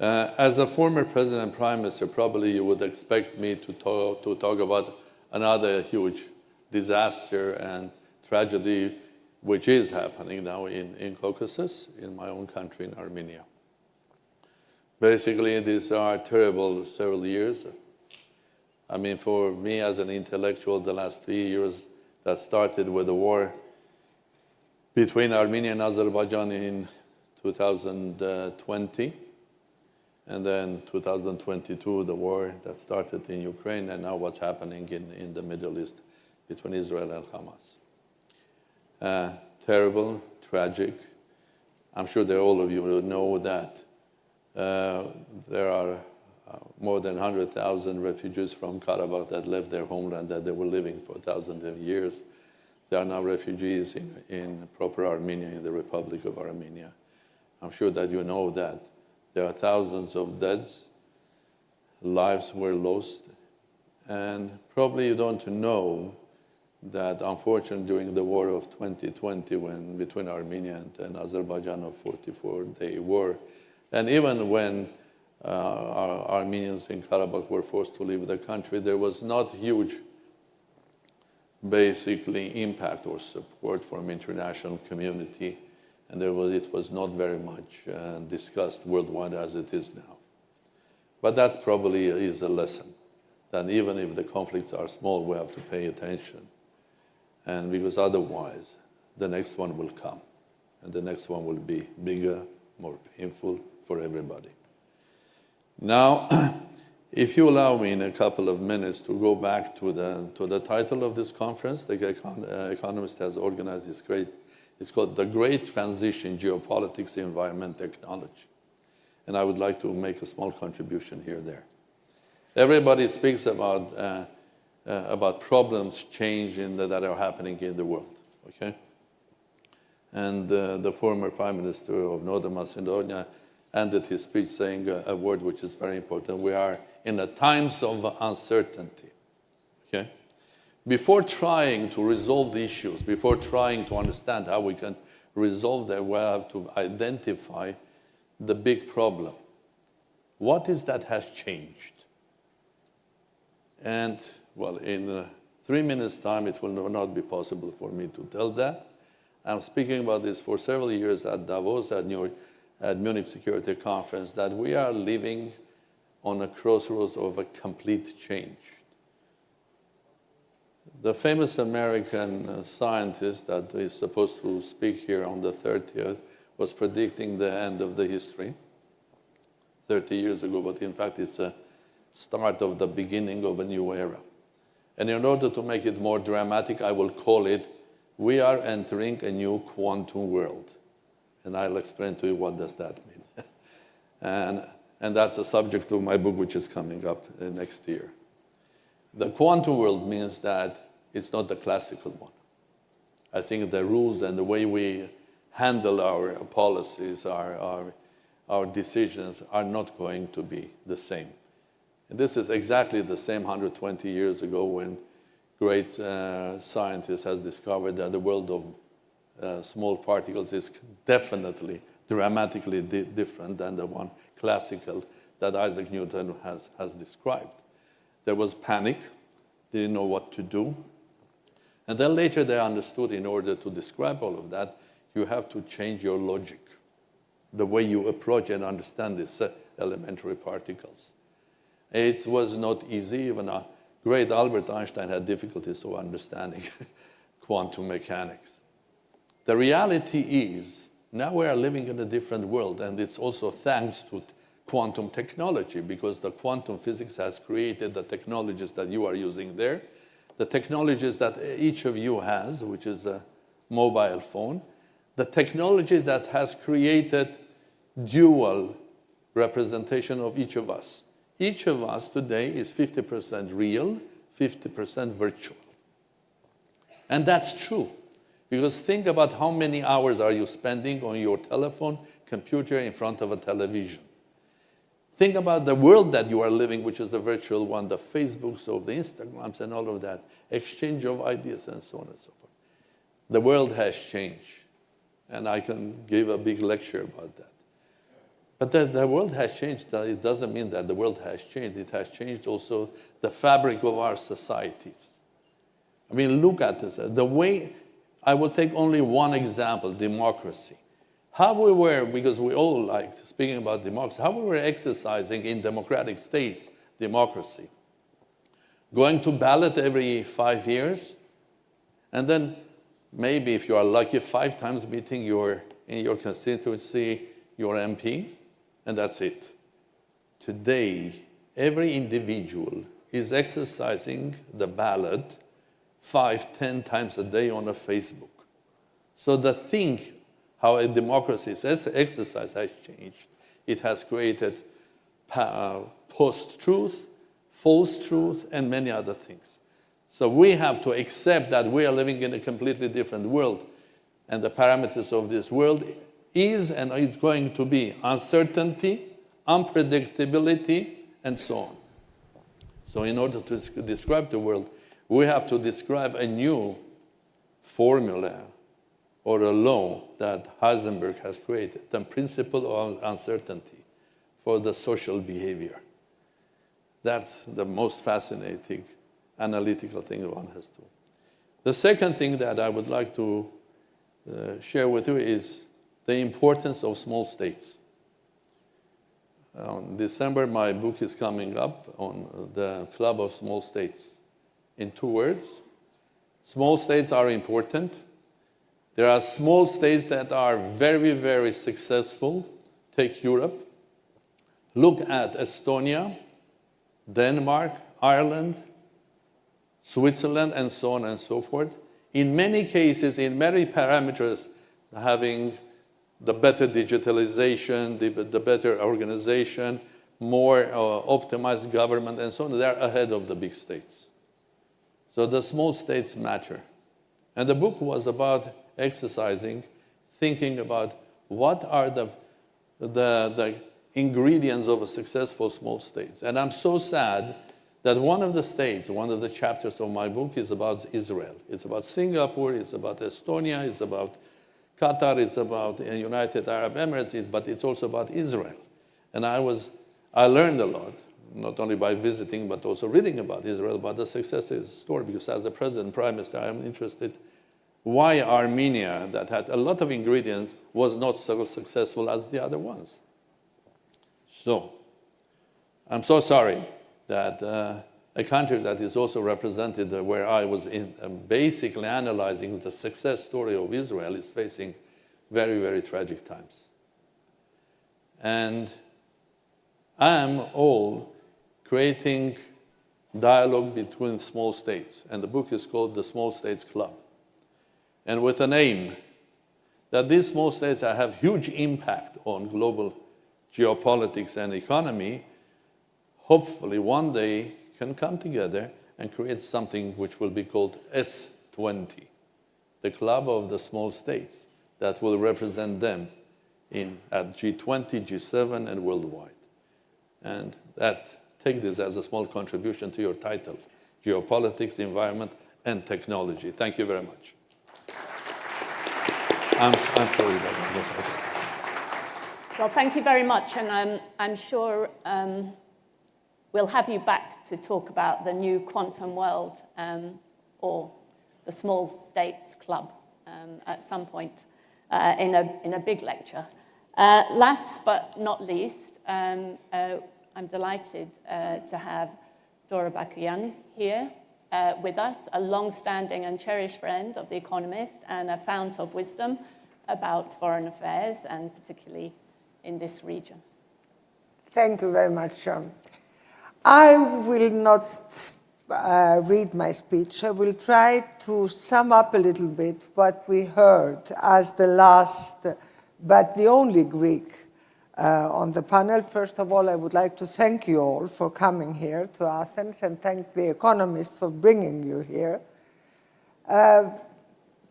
As a former president and prime minister, probably you would expect me to talk about another huge disaster and tragedy which is happening now in Caucasus, in my own country, in Armenia. Basically, these are terrible several years. I mean, for me as an intellectual, the last 3 years that started with the war between Armenia and Azerbaijan in 2020, and then 2022, the war that started in Ukraine, and now what's happening in the Middle East between Israel and Hamas. Terrible, tragic. I'm sure that all of you will know that there are more than 100,000 refugees from Karabakh that left their homeland that they were living for thousands of years. They are now refugees in proper Armenia, in the Republic of Armenia. I'm sure that you know that there are thousands of deaths, lives were lost, and probably you don't know that unfortunately during the war of 2020, when between Armenia and Azerbaijan, of 44-day war, and even when our Armenians in Karabakh were forced to leave the country, there was not huge, basically, impact or support from international community, and it was not very much discussed worldwide as it is now. But that probably is a lesson, that even if the conflicts are small, we have to pay attention. And because otherwise, the next one will come. And the next one will be bigger, more painful for everybody. Now, if you allow me in a couple of minutes to go back to the title of this conference, the Economist has organized this it's called The Great Transition, Geopolitics, Environment, Technology. And I would like to make a small contribution here or there. Everybody speaks about about problems changing that are happening in the world, okay? And the former Prime Minister of Northern Macedonia ended his speech saying a word which is very important. We are in a times of uncertainty, okay? Before trying to resolve the issues, before trying to understand how we can resolve them, we have to identify the big problem. What is that has changed? And, well, in 3 minutes' time, it will not be possible for me to tell that. I'm speaking about this for several years at Davos, at Munich Security Conference, that we are living on a crossroads of a complete change. The famous American scientist that is supposed to speak here on the 30th was predicting the end of the history 30 years ago, but in fact it's a start of the beginning of a new era. And in order to make it more dramatic, I will call it, we are entering a new quantum world. And I'll explain to you what does that mean. and that's a subject of my book, which is coming up next year. The quantum world means that it's not the classical one. I think the rules and the way we handle our policies, our decisions are not going to be the same. And this is exactly the same 120 years ago when great scientists has discovered that the world of small particles is definitely, dramatically different than the one classical that Isaac Newton has described. There was panic, they didn't know what to do. And then later they understood in order to describe all of that, you have to change your logic, the way you approach and understand these elementary particles. It was not easy. Even a great Albert Einstein had difficulties of understanding quantum mechanics. The reality is, now we are living in a different world, and it's also thanks to quantum technology, because the quantum physics has created the technologies that you are using there, the technologies that each of you has, which is a mobile phone, the technologies that has created dual representation of each of us. Each of us today is 50% real, 50% virtual. And that's true, because think about how many hours are you spending on your telephone, computer, in front of a television. Think about the world that you are living, which is a virtual one, the Facebooks, of the Instagrams, and all of that, exchange of ideas, and so on and so forth. The world has changed, and I can give a big lecture about that. But the world has changed. It doesn't mean that the world has changed. It has changed also the fabric of our societies. I mean, look at this. The way, I will take only one example, democracy. How we were, because we all like speaking about democracy, how we were exercising in democratic states democracy. Going to ballot every 5 years, and then maybe if you are lucky, 5 times meeting in your constituency, your MP, and that's it. Today, every individual is exercising the ballot 5, 10 times a day on a Facebook. So the thing, how a democracy is exercised has changed. It has created post-truth, false truth, and many other things. So we have to accept that we are living in a completely different world, and the parameters of this world is and is going to be uncertainty, unpredictability, and so on. So in order to describe the world, we have to describe a new formula or a law that Heisenberg has created, the principle of uncertainty for the social behavior. That's the most fascinating analytical thing one has to. The second thing that I would like to share with you is the importance of small states. In December, my book is coming up on the Club of Small States. In 2 words, small states are important. There are small states that are very, very successful. Take Europe. Look at Estonia, Denmark, Ireland, Switzerland, and so on and so forth. In many cases, in many parameters, having the better digitalization, the better organization, more optimized government, and so on, they're ahead of the big states. So the small states matter. And the book was about exercising, thinking about what are the ingredients of a successful small state. And I'm so sad that one of the states, one of the chapters of my book is about Israel. It's about Singapore, it's about Estonia, it's about Qatar, it's about the United Arab Emirates, but it's also about Israel. And I learned a lot, not only by visiting, but also reading about Israel, about the success of its story, because as the president, prime minister, I am interested why Armenia, that had a lot of ingredients, was not so successful as the other ones. So, I'm so sorry that a country that is also represented where I was basically analyzing the success story of Israel is facing very, very tragic times. And I am all creating dialogue between small states, and the book is called The Small States Club. And with an aim that these small states that have huge impact on global geopolitics and economy, hopefully one day can come together and create something which will be called S20, the Club of the Small States, that will represent them at G20, G7, and worldwide. And take this as a small contribution to your title, Geopolitics, Environment, and Technology. Thank you very much. I'm sorry about that. Well, thank you very much, and I'm sure we'll have you back to talk about the new quantum world or the Small States Club at some point in a big lecture. Last but not least, I'm delighted to have Dora Bakoyan here with us, a long-standing and cherished friend of The Economist and a fount of wisdom about foreign affairs and particularly in this region. Thank you very much, John. I will not read my speech. I will try to sum up a little bit what we heard as the last, but the only Greek on the panel. First of all, I would like to thank you all for coming here to Athens and thank The Economist for bringing you here.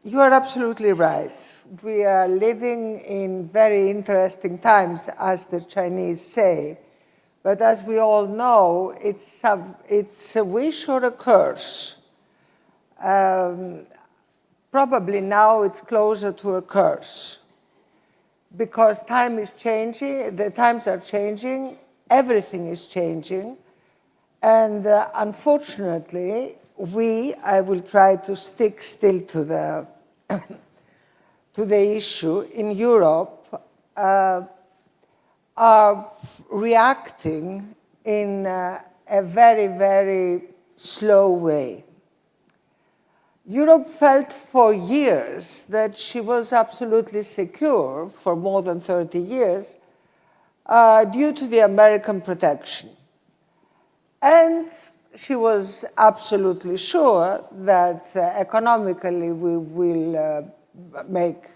You are absolutely right. We are living in very interesting times, as the Chinese say. But as we all know, it's a wish or a curse. Probably now it's closer to a curse. Because time is changing, the times are changing, everything is changing. And unfortunately, I will try to stick still to the issue, in Europe, are reacting in a very, very slow way. Europe felt for years that she was absolutely secure for more than 30 years due to the American protection. And she was absolutely sure that economically we will make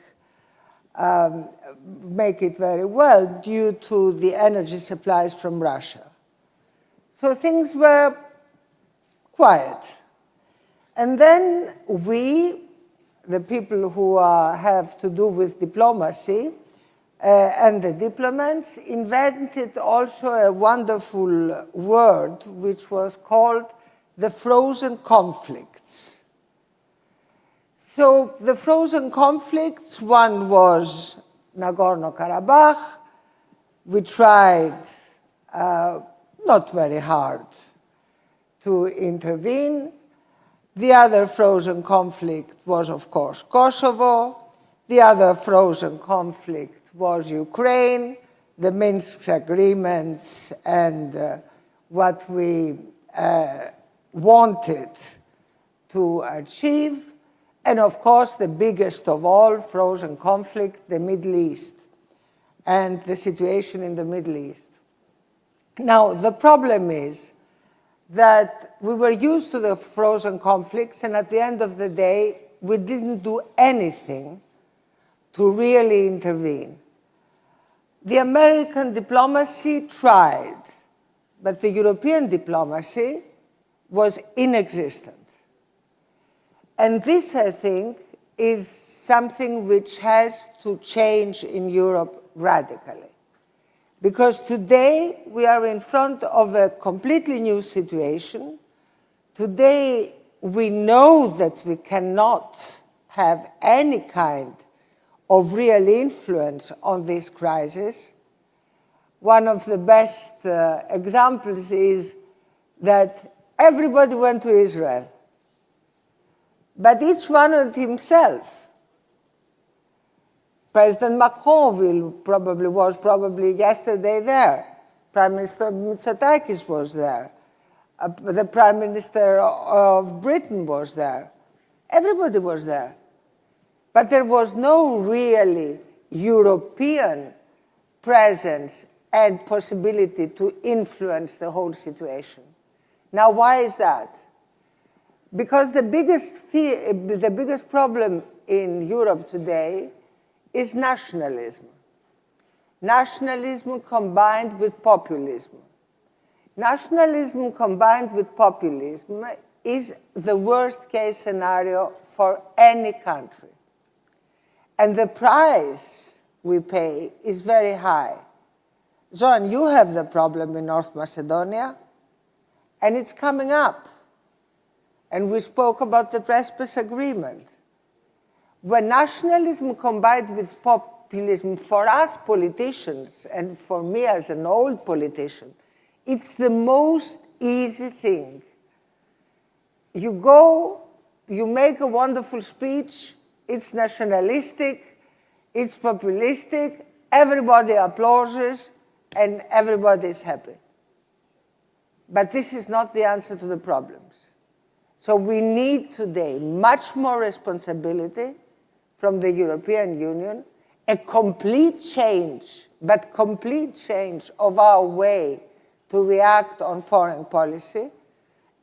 it very well due to the energy supplies from Russia. So things were quiet. And then we, the people who have to do with diplomacy and the diplomats, invented also a wonderful word which was called the frozen conflicts. So the frozen conflicts, one was Nagorno-Karabakh. We tried not very hard to intervene. The other frozen conflict was, of course, Kosovo. The other frozen conflict was Ukraine, the Minsk agreements, and what we wanted to achieve. And, of course, the biggest of all frozen conflict, the Middle East, and the situation in the Middle East. Now, the problem is that we were used to the frozen conflicts, and at the end of the day, we didn't do anything to really intervene. The American diplomacy tried, but the European diplomacy was inexistent. And this, I think, is something which has to change in Europe radically. Because today we are in front of a completely new situation. Today we know that we cannot have any kind of real influence on this crisis. One of the best examples is that everybody went to Israel, but each one went himself. President Macron was probably yesterday there. Prime Minister Mitsotakis was there. The Prime Minister of Britain was there. Everybody was there. But there was no really European presence and possibility to influence the whole situation. Now, why is that? Because the biggest problem in Europe today is nationalism. Nationalism combined with populism. Nationalism combined with populism is the worst case scenario for any country. And the price we pay is very high. John, you have the problem in North Macedonia, and it's coming up. And we spoke about the Prespes Agreement. When nationalism combined with populism, for us politicians, and for me as an old politician, it's the most easy thing. You go, you make a wonderful speech, it's nationalistic, it's populistic, everybody applauses, and everybody is happy. But this is not the answer to the problems. So we need today much more responsibility from the European Union, a complete change, but complete change of our way to react on foreign policy.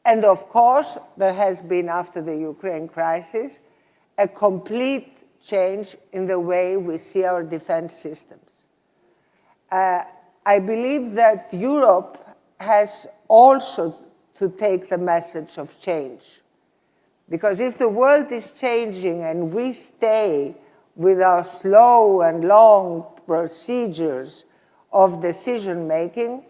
And of course, there has been, after the Ukraine crisis, a complete change in the way we see our defense systems. I believe that Europe has also to take the message of change. Because if the world is changing and we stay with our slow and long procedures of decision making,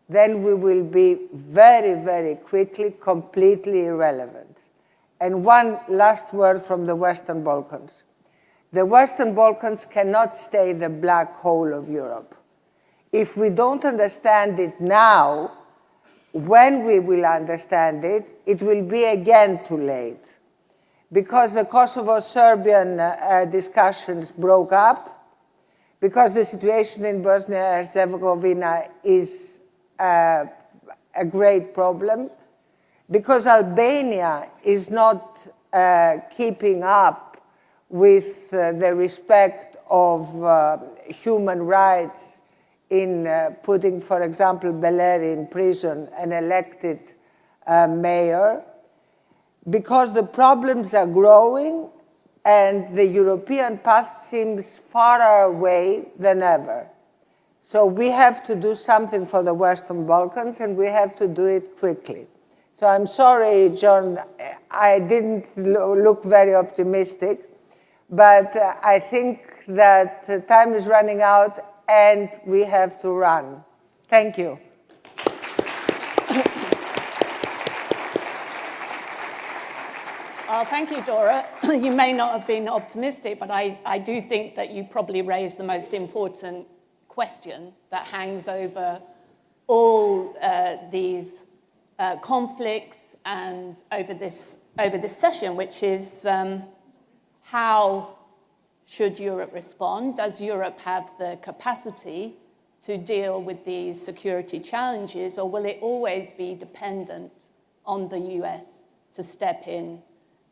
then we will be very, very quickly completely irrelevant. And one last word from the Western Balkans. The Western Balkans cannot stay the black hole of Europe. If we don't understand it now, when we will understand it, it will be again too late. Because the Kosovo-Serbian discussions broke up, because the situation in Bosnia-Herzegovina is a great problem, because Albania is not keeping up with the respect of human rights in putting, for example, Beleri in prison, an elected mayor, because the problems are growing and the European path seems farther away than ever. So we have to do something for the Western Balkans, and we have to do it quickly. So I'm sorry, John, I didn't look very optimistic, but I think that time is running out and we have to run. Thank you. Well, thank you, Dora. You may not have been optimistic, but I do think that you probably raised the most important question that hangs over all these conflicts and over this session, which is how should Europe respond? Does Europe have the capacity to deal with these security challenges, or will it always be dependent on the US to step in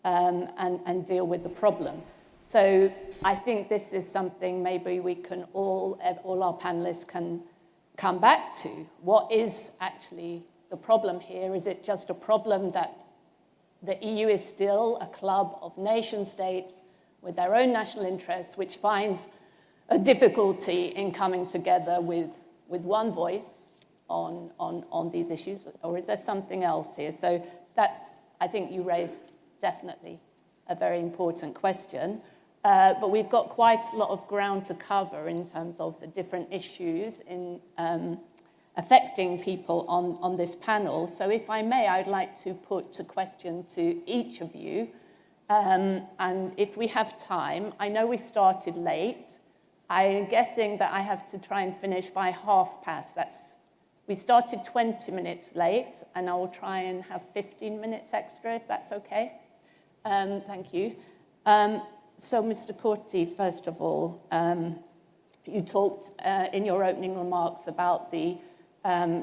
and deal with the problem? So I think this is something maybe we can all our panelists can come back to. What is actually the problem here? Is it just a problem that the EU is still a club of nation states with their own national interests, which finds a difficulty in coming together with one voice on these issues? Or is there something else here? So that's, I think you raised definitely a very important question. But we've got quite a lot of ground to cover in terms of the different issues in affecting people on this panel. So if I may, I'd like to put a question to each of you. And if we have time, I know we started late. I'm guessing that I have to try and finish by 1:30. We started 20 minutes late, and I will try and have 15 minutes extra, if that's okay. Thank you. So, Mr. Kurti, first of all, you talked in your opening remarks about the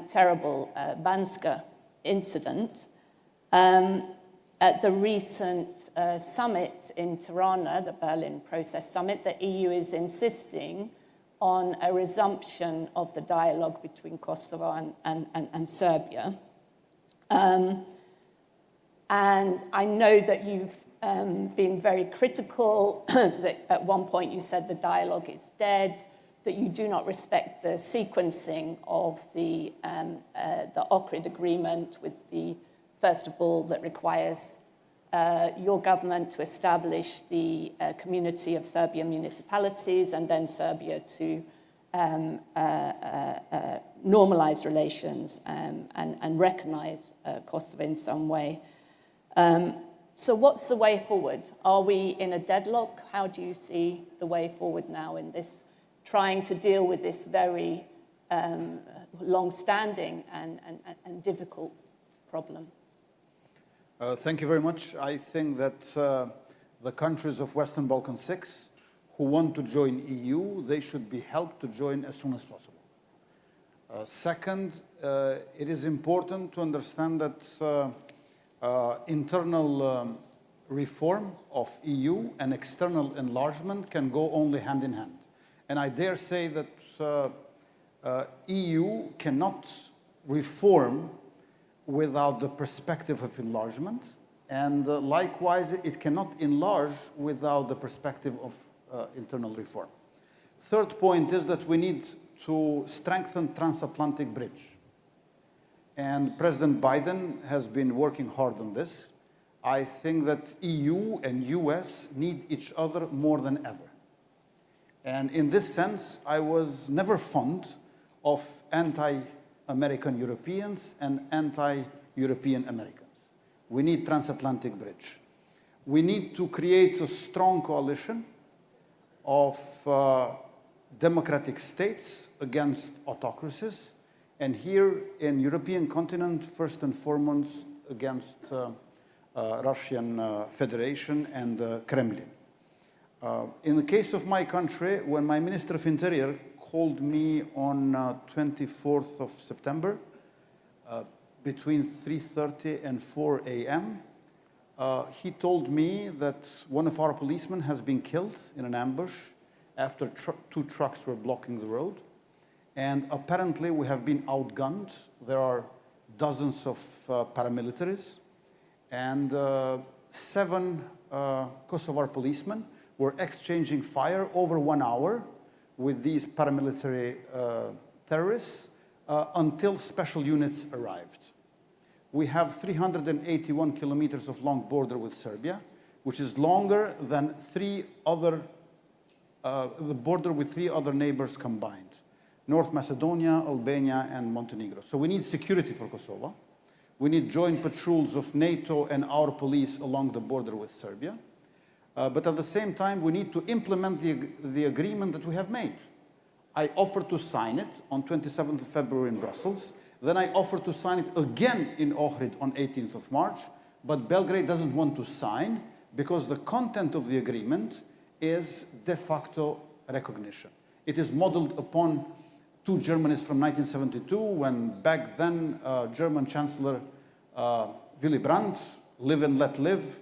terrible Banska incident. At the recent summit in Tirana, the Berlin Process Summit, the EU is insisting on a resumption of the dialogue between Kosovo and Serbia. And I know that you've been very critical, that at one point you said the dialogue is dead, that you do not respect the sequencing of the Ohrid agreement with the, first of all, that requires your government to establish the community of Serbian municipalities and then Serbia to normalize relations and recognize Kosovo in some way. So what's the way forward? Are we in a deadlock? How do you see the way forward now in this, trying to deal with this very long-standing and difficult problem? Thank you very much. I think that the countries of Western Balkan 6 who want to join EU, they should be helped to join as soon as possible. Second, it is important to understand that internal reform of EU and external enlargement can go only hand in hand. And I dare say that EU cannot reform without the perspective of enlargement, and likewise, it cannot enlarge without the perspective of internal reform. Third point is that we need to strengthen transatlantic bridge. And President Biden has been working hard on this. I think that EU and US need each other more than ever. And in this sense, I was never fond of anti-American Europeans and anti-European Americans. We need transatlantic bridge. We need to create a strong coalition of democratic states against autocracies, and here in European continent, first and foremost against Russian Federation and Kremlin. In the case of my country, when my Minister of Interior called me on 24th of September between 3:30 and 4 a.m., he told me that one of our policemen has been killed in an ambush after two trucks were blocking the road. And apparently we have been outgunned. There are dozens of paramilitaries, and 7 Kosovar policemen were exchanging fire over 1 hour with these paramilitary terrorists until special units arrived. We have 381 kilometers of long border with Serbia, which is longer than the border with 3 other neighbors combined: North Macedonia, Albania, and Montenegro. So we need security for Kosovo. We need joint patrols of NATO and our police along the border with Serbia. But at the same time, we need to implement the agreement that we have made. I offered to sign it on 27th of February in Brussels. Then I offered to sign it again in Ohrid on 18th of March. But Belgrade doesn't want to sign because the content of the agreement is de facto recognition. It is modeled upon 2 Germanys from 1972, when back then German Chancellor Willy Brandt, live and let live,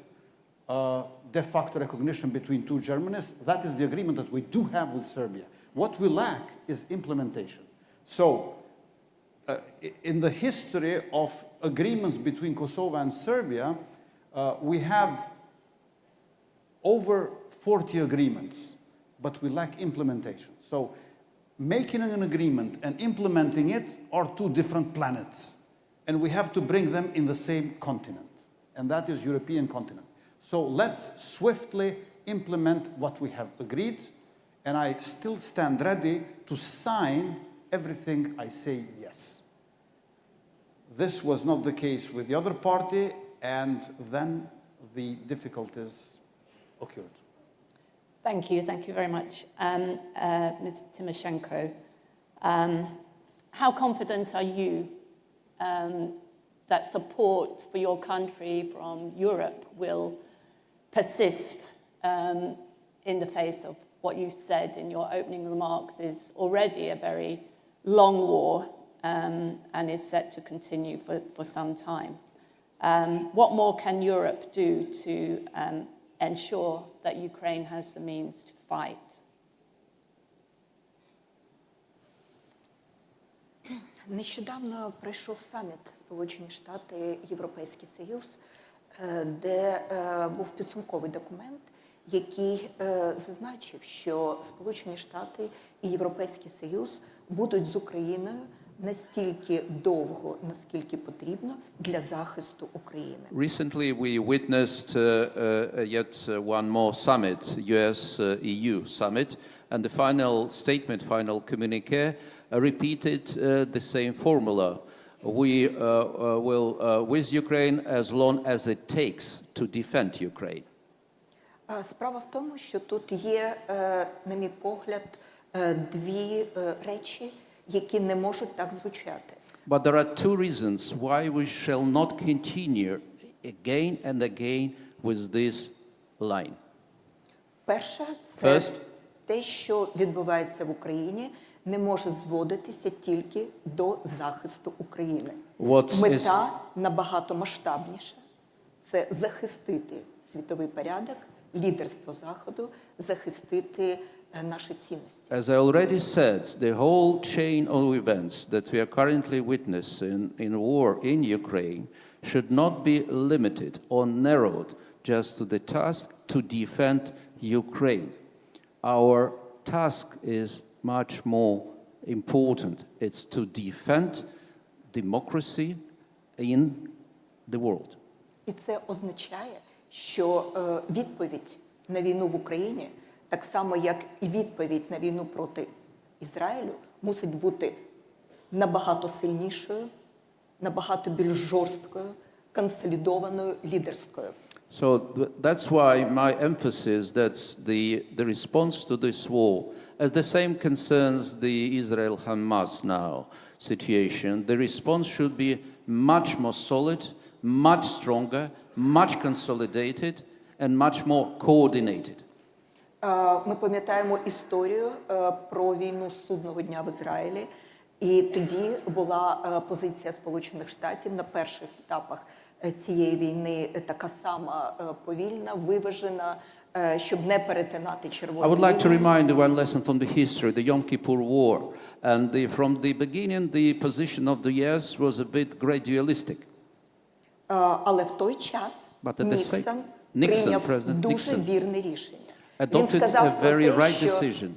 de facto recognition between 2 Germanys. That is the agreement that we do have with Serbia. What we lack is implementation. So, in the history of agreements between Kosovo and Serbia, we have over 40 agreements, but we lack implementation. So, making an agreement and implementing it are 2 different planets, and we have to bring them in the same continent, and that is European continent. So let's swiftly implement what we have agreed, and I still stand ready to sign everything I say yes. This was not the case with the other party, and then the difficulties occurred. Thank you very much. Ms. Tymoshenko, how confident are you that support for your country from Europe will persist in the face of what you said in your opening remarks is already a very long war and is set to continue for some time? What more can Europe do to ensure that Ukraine has the means to fight? Нещодавно пройшов саміт Сполучені Штати – Європейський Союз, де був підсумковий документ, який зазначив, що Сполучені Штати і Європейський Союз будуть з Україною настільки довго, наскільки потрібно для захисту України. Recently we witnessed yet one more summit, US-EU summit, and the final statement, final communique, repeated the same formula. We will with Ukraine as long as it takes to defend Ukraine. Справа в тому, що тут є, на мій погляд, дві речі, які не можуть так звучати. But there are two reasons why we shall not continue again and again with this line. Перше, це те, що відбувається в Україні, не може зводитися тільки до захисту України. Мета набагато масштабніша. Це захистити світовий порядок, лідерство Заходу, захистити наші цінності. As I already said, the whole chain of events that we are currently witnessing in war in Ukraine should not be limited or narrowed just to the task to defend Ukraine. Our task is much more important. It's to defend democracy in the world. І це означає, що відповідь на війну в Україні, так само як і відповідь на війну проти Ізраїлю, мусить бути набагато сильнішою, набагато більш жорсткою, консолідованою, лідерською. So that's why my emphasis that the response to this war, as the same concerns the Israel-Hamas now situation, the response should be much more solid, much stronger, much consolidated, and much more coordinated. Ми пам'ятаємо історію про війну судного дня в Ізраїлі, і тоді була позиція Сполучених Штатів на перших етапах цієї війни така сама повільна, виважена, щоб не перетинати червону лінію. I would like to remind you one lesson from the history, the Yom Kippur War. And from the beginning, the position of the US was a bit gradualistic. Але в той час Ніксон прийняв дуже вірне рішення. Він сказав про те, що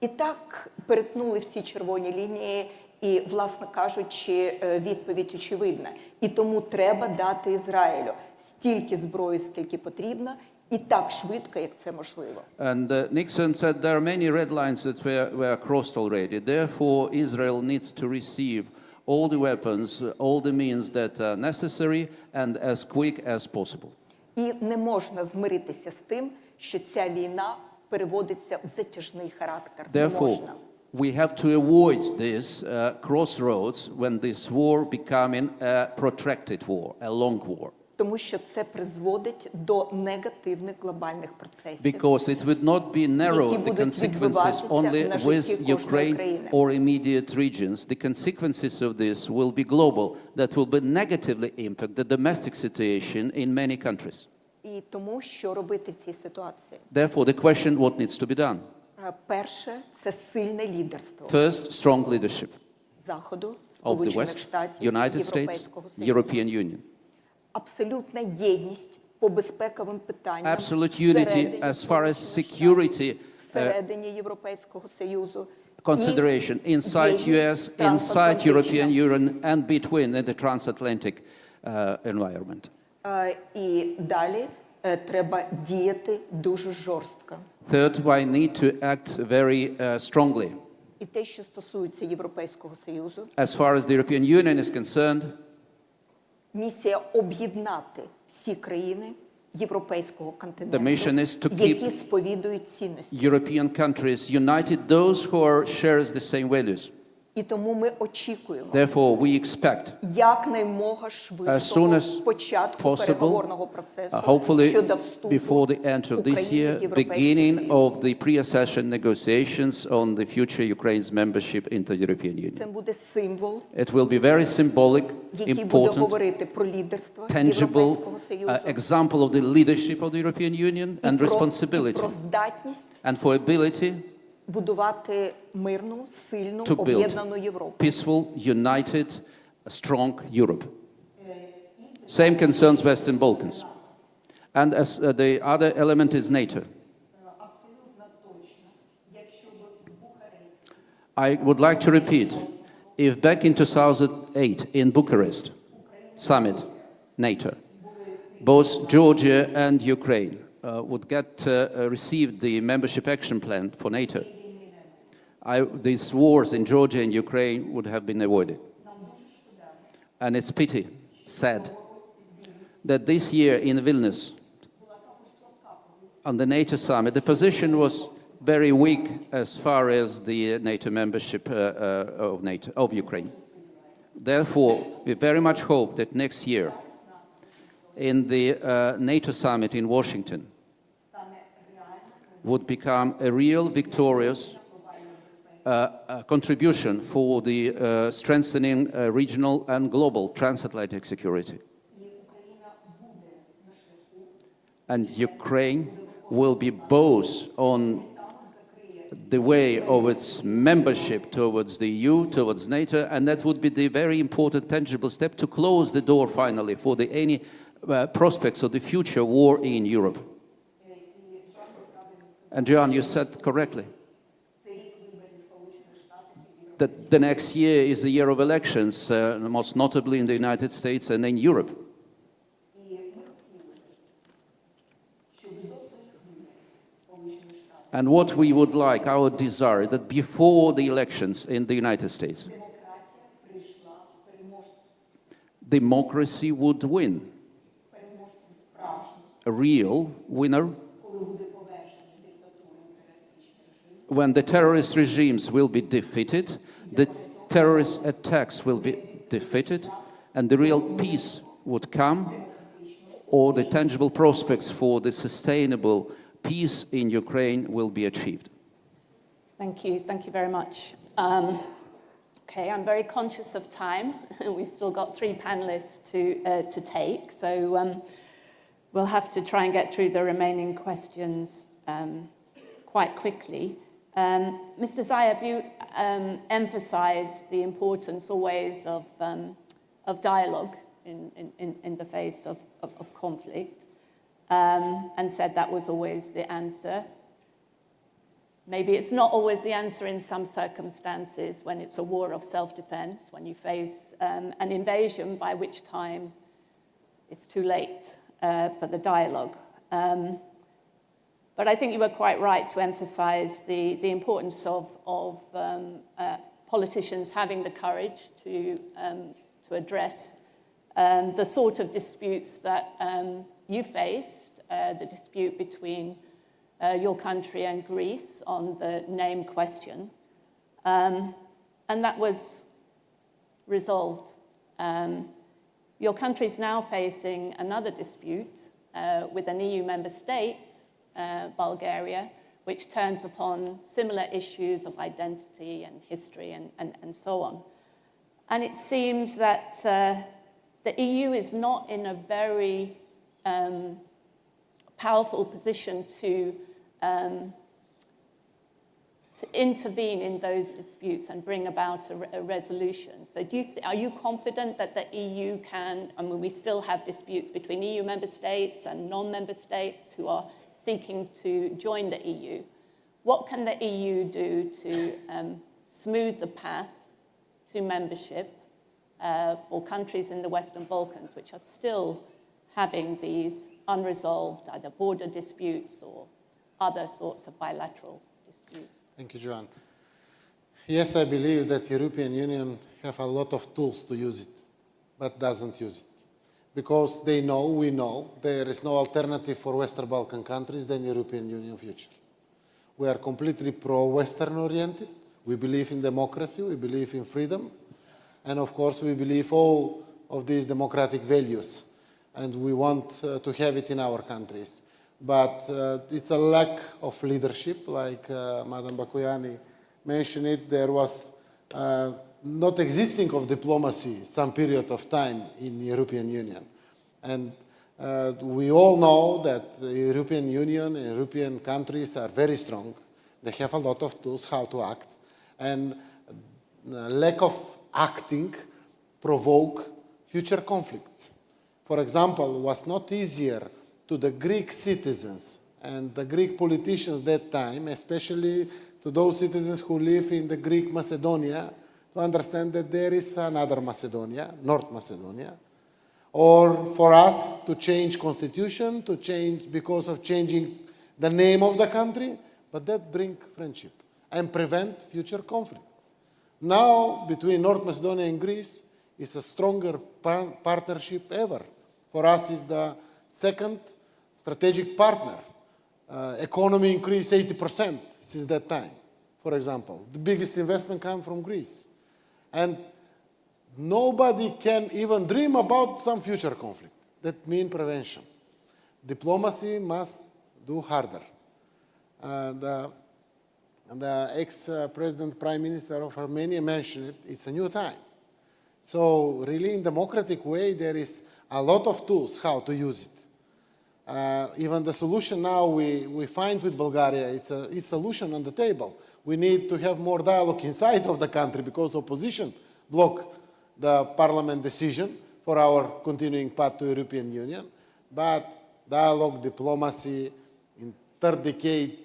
і так перетнули всі червоні лінії, і, власне кажучи, відповідь очевидна. І тому треба дати Ізраїлю стільки зброї, скільки потрібно, і так швидко, як це можливо. And Nixon said there are many red lines that were crossed already. Therefore, Israel needs to receive all the weapons, all the means that are necessary, and as quick as possible. І не можна змиритися з тим, що ця війна переводиться в затяжний характер. Не можна. We have to avoid this crossroads when this war becoming a protracted war, a long war. Тому що це призводить до негативних глобальних процесів. Because it would not be narrowed the consequences only with Ukraine or immediate regions. The consequences of this will be global, that will be negatively impact the domestic situation in many countries. І тому, що робити в цій ситуації? Therefore, the question, what needs to be done? Перше, це сильне лідерство. First, strong leadership Заходу, of the Сполучених West, Штатів, United States, Європейського Союзу. European Union. Абсолютна єдність по безпековим питанням. Absolute unity as far as security всередині Європейського Союзу. Consideration inside US, inside European Union, and between in the transatlantic environment. І далі треба діяти дуже жорстко. Third, we need to act very strongly. І те, що стосується Європейського Союзу, As far as the European Union is concerned, місія об'єднати всі країни Європейського континенту, the mission is to keep які сповідують цінності. European countries united, those who shares the same values. І тому ми очікуємо Therefore, we expect якнаймога швидшого початку переговорного процесу щодо вступу before the end of this year, beginning of the pre-accession negotiations on the future Ukraine's membership into the European Union. Це буде символ, It will be very symbolic, який буде important, говорити про лідерство tangible Європейського Союзу, example of the leadership of the European Union and і responsibility, про здатність and for ability будувати мирну, сильну, to build об'єднану Європу. peaceful, united, strong Europe. Same concerns Western Balkans. And as the other element is NATO. I would like to repeat, if back in 2008 in Bucharest summit, NATO, both Georgia and Ukraine would receive the membership action plan for NATO, these wars in Georgia and Ukraine would have been avoided. And it's pity, sad, that this year in Vilnius, on the NATO summit, the position was very weak as far as the NATO membership of Ukraine. Therefore, we very much hope that next year, in the NATO summit in Washington, would become a real victorious contribution for the strengthening regional and global transatlantic security. And Ukraine will be both on the way of its membership towards the EU, towards NATO, and that would be the very important tangible step to close the door finally for any prospects of the future war in Europe. And John, you said correctly that the next year is the year of elections, most notably in the United States and in Europe. And what we would like, our desire, that before the elections in the United States, democracy would win. A real winner. When the terrorist regimes will be defeated, the terrorist attacks will be defeated, and the real peace would come, or the tangible prospects for the sustainable peace in Ukraine will be achieved. Thank you very much. Okay, I'm very conscious of time. We've still got 3 panelists to take, so we'll have to try and get through the remaining questions quite quickly. Mr. Zaev, you emphasized the importance always of dialogue in the face of conflict. And said that was always the answer. Maybe it's not always the answer in some circumstances when it's a war of self-defense, when you face an invasion, by which time it's too late for the dialogue. But I think you were quite right to emphasize the importance of politicians having the courage to address the sort of disputes that you faced, the dispute between your country and Greece on the name question. And that was resolved. Your country is now facing another dispute with an EU member state, Bulgaria, which turns upon similar issues of identity and history and so on. And it seems that the EU is not in a very powerful position to intervene in those disputes and bring about a resolution. So are you confident that the EU can, I mean, we still have disputes between EU member states and non-member states who are seeking to join the EU. What can the EU do to smooth the path to membership for countries in the Western Balkans, which are still having these unresolved either border disputes or other sorts of bilateral disputes? Thank you, Joanne. Yes, I believe that the European Union have a lot of tools to use it, but doesn't use it. Because they know, we know, there is no alternative for Western Balkan countries than European Union future. We are completely pro-Western oriented. We believe in democracy, we believe in freedom, and of course we believe all of these democratic values, and we want to have it in our countries. But it's a lack of leadership, like Madam Bakoyani mentioned it. There was not existing of diplomacy some period of time in the European Union. And we all know that the European Union and European countries are very strong. They have a lot of tools how to act. And lack of acting provoke future conflicts. For example, it was not easier to the Greek citizens and the Greek politicians that time, especially to those citizens who live in the Greek Macedonia, to understand that there is another Macedonia, North Macedonia, or for us to change constitution, to change because of changing the name of the country, but that brings friendship and prevent future conflicts. Now, between North Macedonia and Greece, is a stronger partnership ever. For us, it's the second strategic partner. Economy increased 80% since that time, for example. The biggest investment comes from Greece. And nobody can even dream about some future conflict. That means prevention. Diplomacy must do harder. The ex-president, prime minister of Armenia mentioned it. It's a new time. So really, in democratic way, there is a lot of tools how to use it. Even the solution now we find with Bulgaria, it's a solution on the table. We need to have more dialogue inside of the country because opposition block the parliament decision for our continuing path to European Union. But dialogue, diplomacy, in third decade,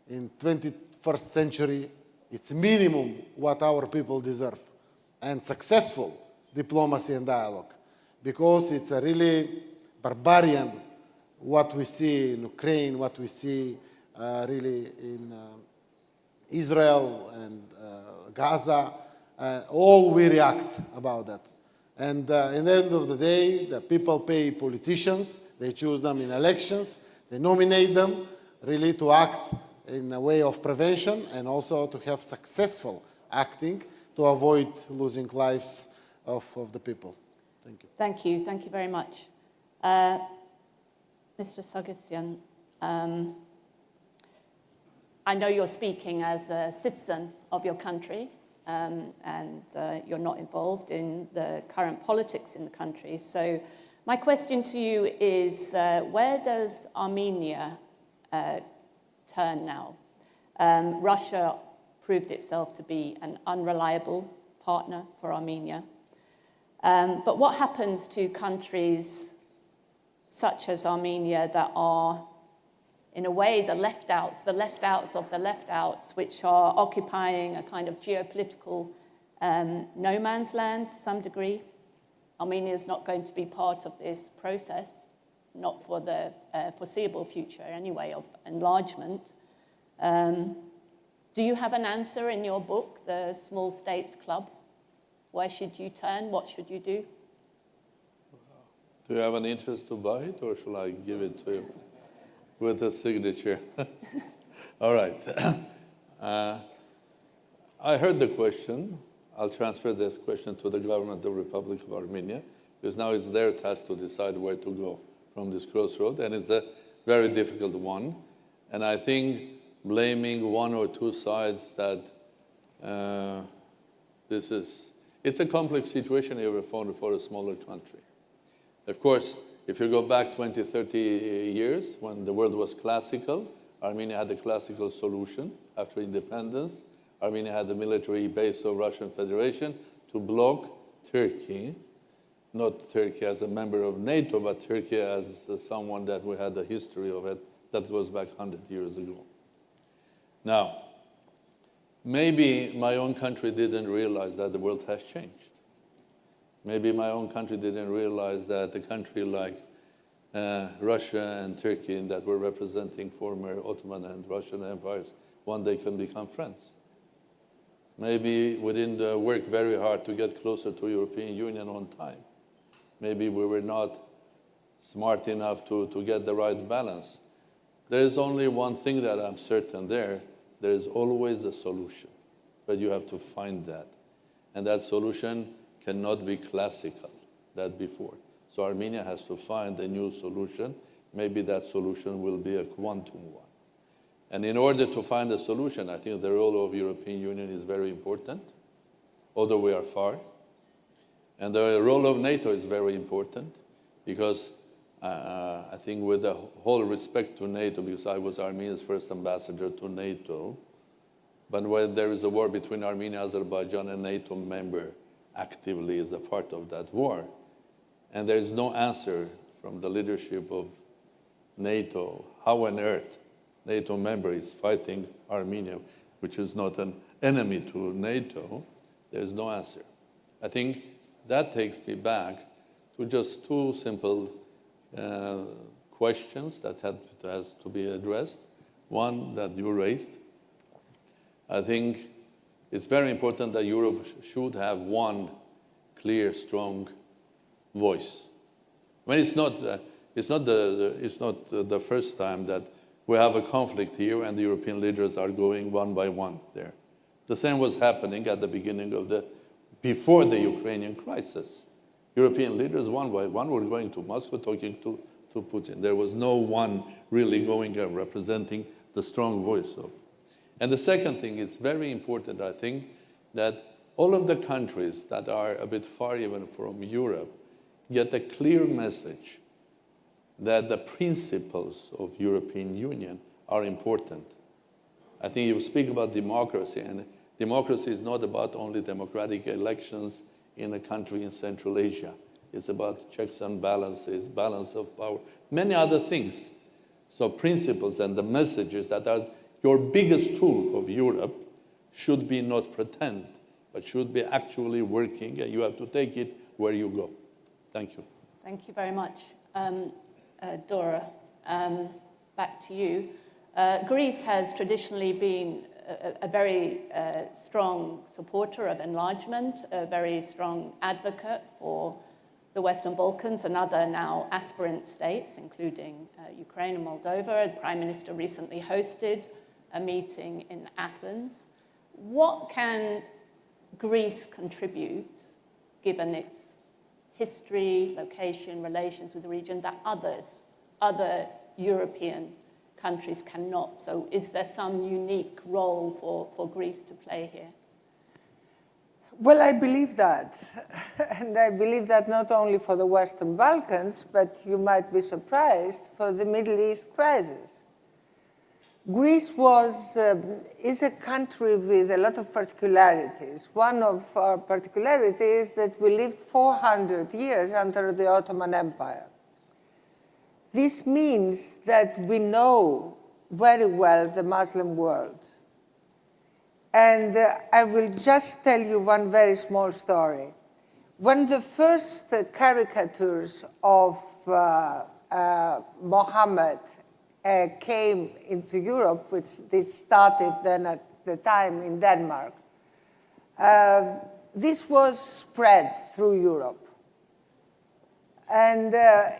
in 21st century, it's minimum what our people deserve. And successful diplomacy and dialogue. Because it's a really barbarian what we see in Ukraine, what we see really in Israel and Gaza. All we react about that. And at the end of the day, the people pay politicians. They choose them in elections. They nominate them really to act in a way of prevention and also to have successful acting to avoid losing lives of the people. Thank you. Thank you. Thank you very much. Mr. Sargsyan, I know you're speaking as a citizen of your country, and you're not involved in the current politics in the country. So my question to you is, where does Armenia turn now? Russia proved itself to be an unreliable partner for Armenia. But what happens to countries such as Armenia that are, in a way, the left-outs of the left-outs, which are occupying a kind of geopolitical no man's land to some degree? Armenia is not going to be part of this process, not for the foreseeable future anyway, of enlargement. Do you have an answer in your book, The Small States Club? Where should you turn? What should you do? Do you have an interest to buy it, or shall I give it to you with a signature? All right. I heard the question. I'll transfer this question to the government of the Republic of Armenia, because now it's their task to decide where to go from this crossroad, and it's a very difficult one. And I think blaming one or two sides that it's a complex situation ever found for a smaller country. Of course, if you go back 20, 30 years, when the world was classical, Armenia had the classical solution after independence. Armenia had the military base of Russian Federation to block Turkey, not Turkey as a member of NATO, but Turkey as someone that we had a history of it that goes back 100 years ago. Now, maybe my own country didn't realize that the world has changed. Maybe my own country didn't realize that a country like Russia and Turkey that were representing former Ottoman and Russian empires one day can become friends. Maybe we didn't work very hard to get closer to European Union on time. Maybe we were not smart enough to get the right balance. There is only one thing that I'm certain there is always a solution, but you have to find that. And that solution cannot be classical, that before. So Armenia has to find a new solution. Maybe that solution will be a quantum one. And in order to find a solution, I think the role of European Union is very important, although we are far. And the role of NATO is very important because I think with the whole respect to NATO, because I was Armenia's first ambassador to NATO, but when there is a war between Armenia, Azerbaijan, and NATO member actively is a part of that war, and there is no answer from the leadership of NATO, how on earth NATO member is fighting Armenia, which is not an enemy to NATO, there is no answer. I think that takes me back to just two simple questions that has to be addressed. One that you raised. I think it's very important that Europe should have one clear, strong voice. I mean, it's not the first time that we have a conflict here and the European leaders are going one by one there. The same was happening at the beginning of before the Ukrainian crisis. European leaders one by one were going to Moscow talking to Putin. There was no one really going and representing the strong voice of. And the second thing, it's very important, I think, that all of the countries that are a bit far even from Europe get a clear message that the principles of European Union are important. I think you speak about democracy, and democracy is not about only democratic elections in a country in Central Asia. It's about checks and balances, balance of power, many other things. So principles and the messages that are your biggest tool of Europe should be not pretend, but should be actually working, and you have to take it where you go. Thank you. Thank you very much. Dora, back to you. Greece has traditionally been a very strong supporter of enlargement, a very strong advocate for the Western Balkans and other now aspirant states, including Ukraine and Moldova. The Prime Minister recently hosted a meeting in Athens. What can Greece contribute, given its history, location, relations with the region, that other European countries cannot? So is there some unique role for Greece to play here? Well, I believe that. And I believe that not only for the Western Balkans, but you might be surprised, for the Middle East crisis. Greece is a country with a lot of particularities. One of our particularities is that we lived 400 years under the Ottoman Empire. This means that we know very well the Muslim world. And I will just tell you one very small story. When the first caricatures of Mohammed came into Europe, which they started then at the time in Denmark, this was spread through Europe. And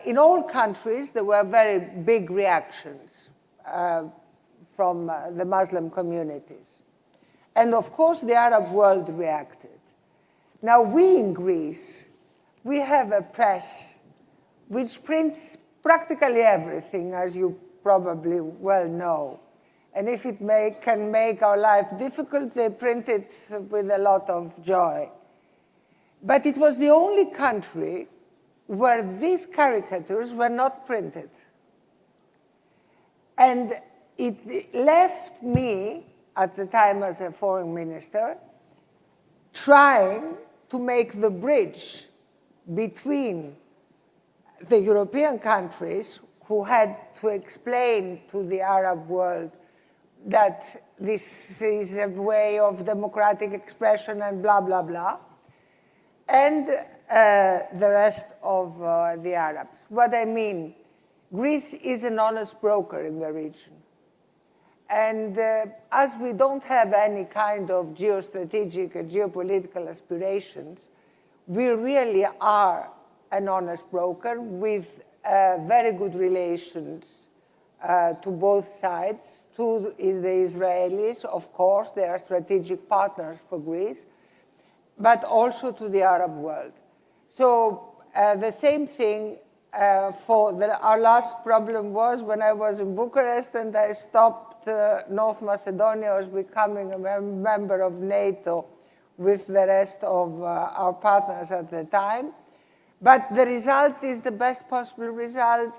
in all countries, there were very big reactions from the Muslim communities. And of course, the Arab world reacted. Now, we in Greece, we have a press which prints practically everything, as you probably well know. And if it can make our life difficult, they print it with a lot of joy. But it was the only country where these caricatures were not printed. And it left me, at the time as a foreign minister, trying to make the bridge between the European countries who had to explain to the Arab world that this is a way of democratic expression and blah, blah, blah, and the rest of the Arabs. What I mean Greece is an honest broker in the region. And as we don't have any kind of geostrategic and geopolitical aspirations, we really are an honest broker with very good relations to both sides, to the Israelis, of course, they are strategic partners for Greece, but also to the Arab world. So the same thing our last problem was when I was in Bucharest and I stopped North Macedonia was becoming a member of NATO with the rest of our partners at the time. But the result is the best possible result.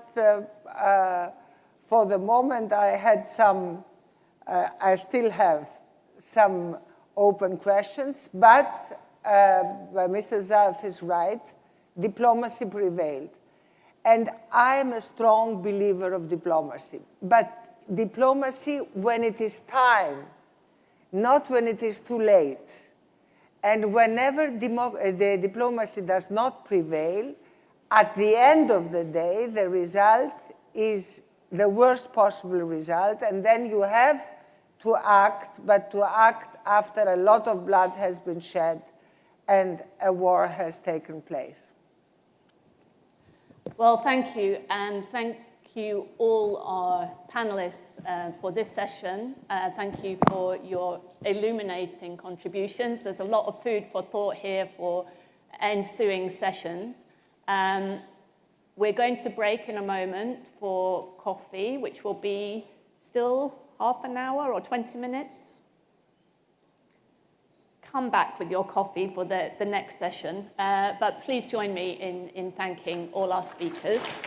For the moment, I had some, I still have some open questions, but Mr. Zaev is right, diplomacy prevailed. And I'm a strong believer of diplomacy, but diplomacy when it is time, not when it is too late. And whenever the diplomacy does not prevail, at the end of the day, the result is the worst possible result, and then you have to act, but to act after a lot of blood has been shed and a war has taken place. Well, thank you, and thank you all our panelists for this session. Thank you for your illuminating contributions. There's a lot of food for thought here for ensuing sessions. We're going to break in a moment for coffee, which will be still half an hour or 20 minutes. Come back with your coffee for the next session, but please join me in thanking all our speakers.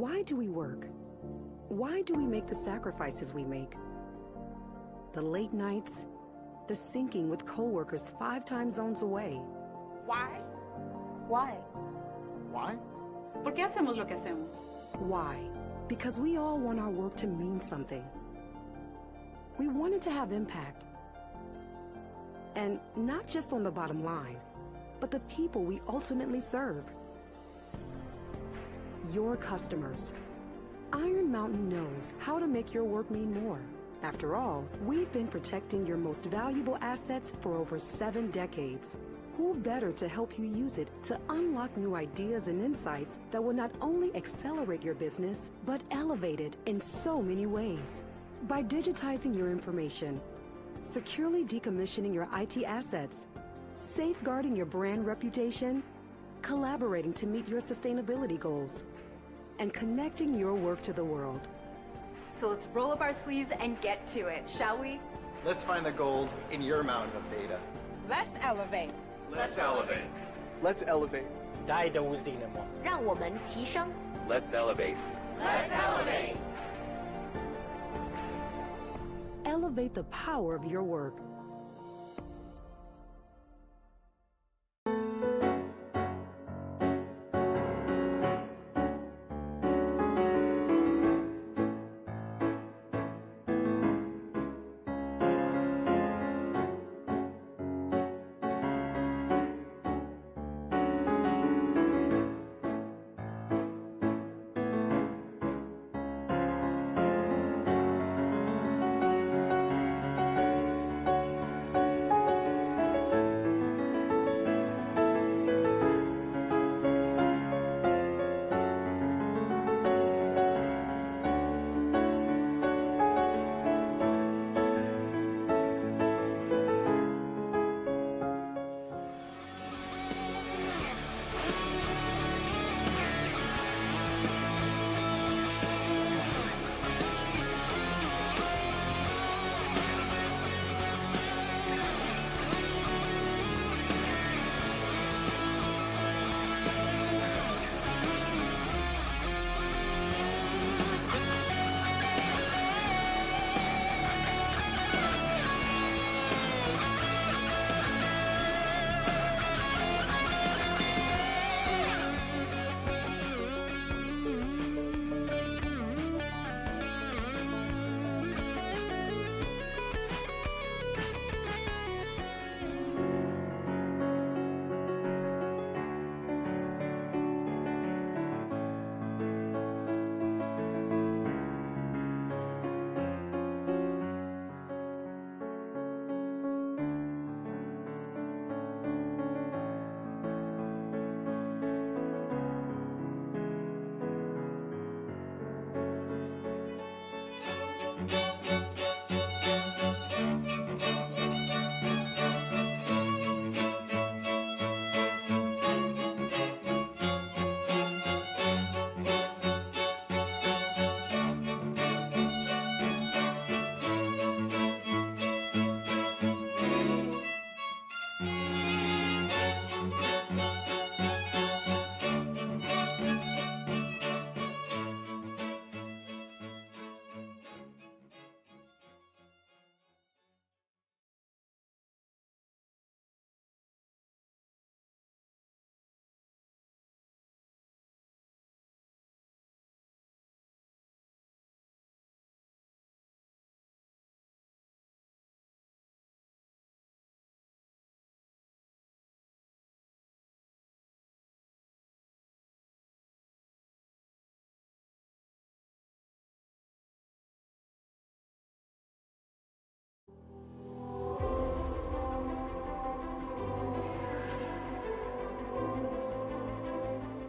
Why do we work? Why do we make the sacrifices we make? The late nights, the sinking with coworkers 5 time zones away. Why? Why? ¿Por qué hacemos lo que hacemos? Why? Because we all want our work to mean something. We want it to have impact. And not just on the bottom line, but the people we ultimately serve. Your customers. Iron Mountain knows how to make your work mean more. After all, we've been protecting your most valuable assets for over 7 decades. Who better to help you use it to unlock new ideas and insights that will not only accelerate your business, but elevate it in so many ways. By digitizing your information, securely decommissioning your IT assets, safeguarding your brand reputation, collaborating to meet your sustainability goals, and connecting your work to the world. So let's roll up our sleeves and get to it, shall we? Let's find the gold in your mountain of data. Let's elevate. Let's elevate. Let's elevate. 大家无敌的么？让我们提升。 Let's elevate. Let's elevate. Elevate the power of your work.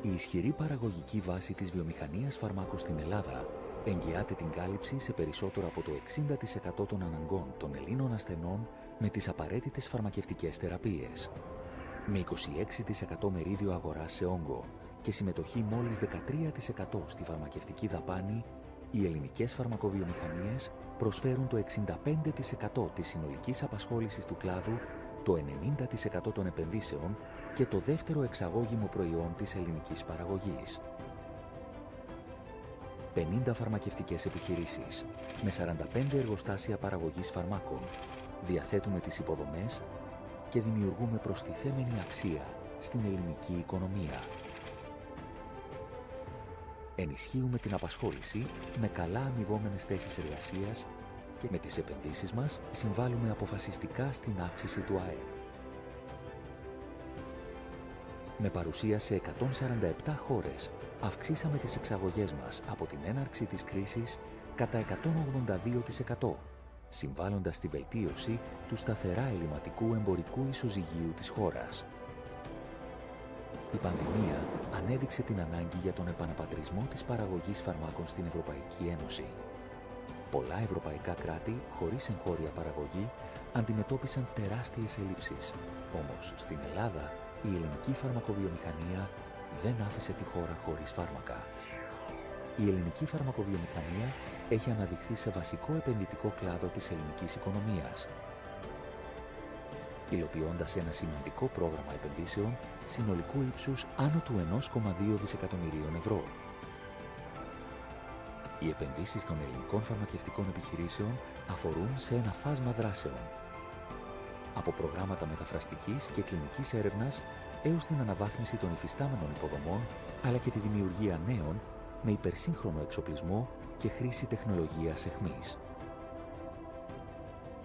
Η ισχυρή παραγωγική βάση της βιομηχανίας φαρμάκου στην Ελλάδα εγγυάται την κάλυψη σε περισσότερο από το 60% των αναγκών των Ελλήνων ασθενών με τις απαραίτητες φαρμακευτικές θεραπείες. Με 26% μερίδιο αγοράς σε όγκο και συμμετοχή μόλις 13% στη φαρμακευτική δαπάνη, οι ελληνικές φαρμακοβιομηχανίες προσφέρουν το 65% της συνολικής απασχόλησης του κλάδου, το 90% των επενδύσεων και το δεύτερο εξαγώγημο προϊόν της ελληνικής παραγωγής. 50 φαρμακευτικές επιχειρήσεις με 45 εργοστάσια παραγωγής φαρμάκων. Διαθέτουμε τις υποδομές και δημιουργούμε προστιθέμενη αξία στην ελληνική οικονομία. Ενισχύουμε την απασχόληση με καλά αμοιβόμενες θέσεις εργασίας και με τις επενδύσεις μας συμβάλλουμε αποφασιστικά στην αύξηση του ΑΕΠ. Με παρουσία σε 147 χώρες, αυξήσαμε τις εξαγωγές μας από την έναρξη της κρίσης κατά 182%, συμβάλλοντας στη βελτίωση του σταθερά ελληματικού εμπορικού ισοζυγίου της χώρας. Η πανδημία ανέδειξε την ανάγκη για τον επαναπατρισμό της παραγωγής φαρμάκων στην Ευρωπαϊκή Ένωση. Πολλά ευρωπαϊκά κράτη, χωρίς εγχώρια παραγωγή, αντιμετώπισαν τεράστιες ελλείψεις. Όμως, στην Ελλάδα, η ελληνική φαρμακοβιομηχανία δεν άφησε τη χώρα χωρίς φάρμακα. Η ελληνική φαρμακοβιομηχανία έχει αναδειχθεί σε βασικό επενδυτικό κλάδο της ελληνικής οικονομίας, υλοποιώντας ένα σημαντικό πρόγραμμα επενδύσεων συνολικού ύψους άνω του 1,2 δισεκατομμυρίων ευρώ. Οι επενδύσεις των ελληνικών φαρμακευτικών επιχειρήσεων αφορούν σε ένα φάσμα δράσεων, από προγράμματα μεταφραστικής και κλινικής έρευνας έως την αναβάθμιση των υφιστάμενων υποδομών, αλλά και τη δημιουργία νέων με υπερσύγχρονο εξοπλισμό και χρήση τεχνολογίας εχμής.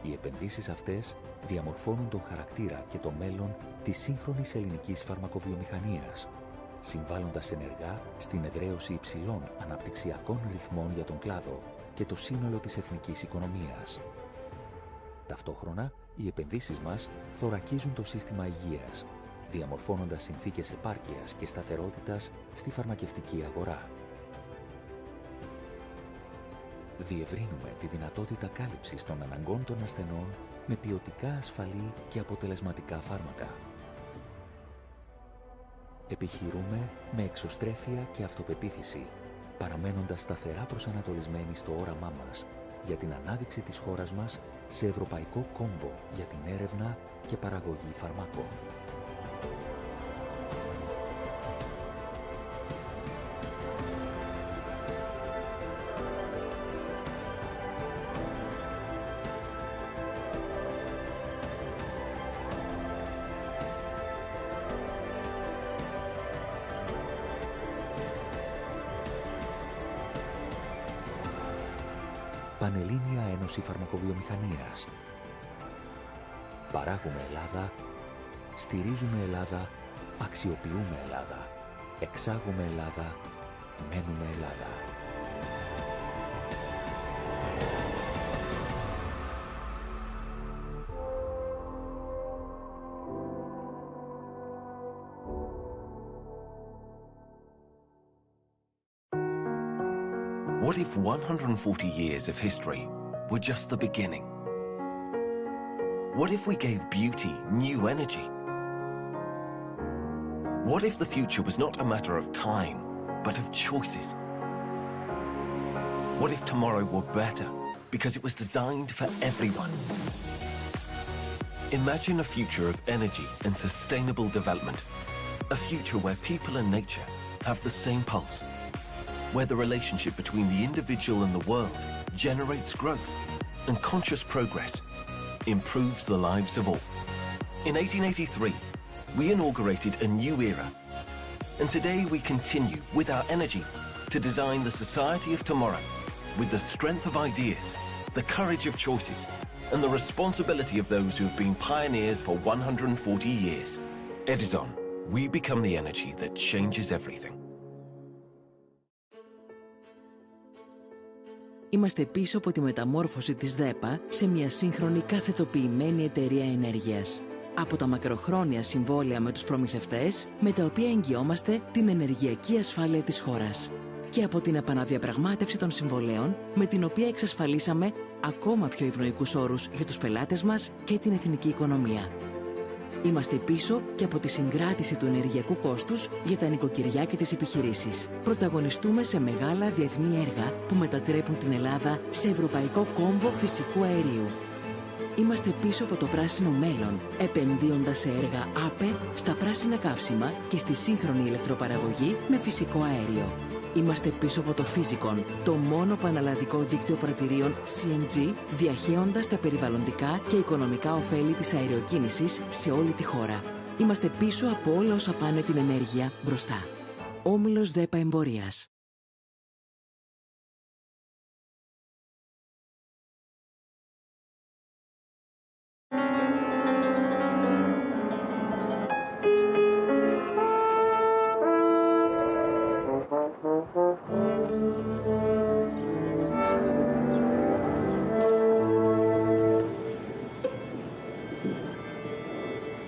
Οι επενδύσεις αυτές διαμορφώνουν τον χαρακτήρα και το μέλλον της σύγχρονης ελληνικής φαρμακοβιομηχανίας, συμβάλλοντας ενεργά στην εδραίωση υψηλών αναπτυξιακών ρυθμών για τον κλάδο και το σύνολο της εθνικής οικονομίας. Ταυτόχρονα, οι επενδύσεις μας θωρακίζουν το σύστημα υγείας, διαμορφώνοντας συνθήκες επάρκειας και σταθερότητας στη φαρμακευτική αγορά. Διευρύνουμε τη δυνατότητα κάλυψης των αναγκών των ασθενών με ποιοτικά ασφαλή και αποτελεσματικά φάρμακα. Επιχειρούμε με εξωστρέφεια και αυτοπεποίθηση, παραμένοντας σταθερά προσανατολισμένοι στο όραμά μας για την ανάδειξη της χώρας μας σε ευρωπαϊκό κόμβο για την έρευνα και παραγωγή φαρμάκων. Πανελλήνια Ένωση Φαρμακοβιομηχανίας. Παράγουμε Ελλάδα, στηρίζουμε Ελλάδα, αξιοποιούμε Ελλάδα, εξάγουμε Ελλάδα, μένουμε Ελλάδα. What if 140 years of history were just the beginning? What if we gave beauty new energy? What if the future was not a matter of time, but of choices? What if tomorrow were better because it was designed for everyone? Imagine a future of energy and sustainable development. A future where people and nature have the same pulse. Where the relationship between the individual and the world generates growth, and conscious progress improves the lives of all. In 1883, we inaugurated a new era, and today we continue with our energy to design the society of tomorrow with the strength of ideas, the courage of choices, and the responsibility of those who have been pioneers for 140 years. Edison, we become the energy that changes everything. Είμαστε πίσω από τη μεταμόρφωση της ΔΕΠΑ σε μια σύγχρονη καθετοποιημένη εταιρεία ενέργειας. Από τα μακροχρόνια συμβόλαια με τους προμηθευτές, με τα οποία εγγυόμαστε την ενεργειακή ασφάλεια της χώρας. Και από την επαναδιαπραγμάτευση των συμβολέων, με την οποία εξασφαλίσαμε ακόμα πιο ευνοϊκούς όρους για τους πελάτες μας και την εθνική οικονομία. Είμαστε πίσω και από τη συγκράτηση του ενεργειακού κόστους για τα νοικοκυριά και τις επιχειρήσεις. Πρωταγωνιστούμε σε μεγάλα διεθνή έργα που μετατρέπουν την Ελλάδα σε ευρωπαϊκό κόμβο φυσικού αερίου. Είμαστε πίσω από το πράσινο μέλλον, επενδύοντας σε έργα ΑΠΕ, στα πράσινα καύσιμα και στη σύγχρονη ηλεκτροπαραγωγή με φυσικό αέριο. Είμαστε πίσω από το Φύσικον, το μόνο πανελλαδικό δίκτυο πρατηρίων CNG, διαχέοντας τα περιβαλλοντικά και οικονομικά ωφέλη της αεροκίνησης σε όλη τη χώρα. Είμαστε πίσω από όλα όσα πάνε την ενέργεια μπροστά. Όμιλος ΔΕΠΑ Εμπορίας.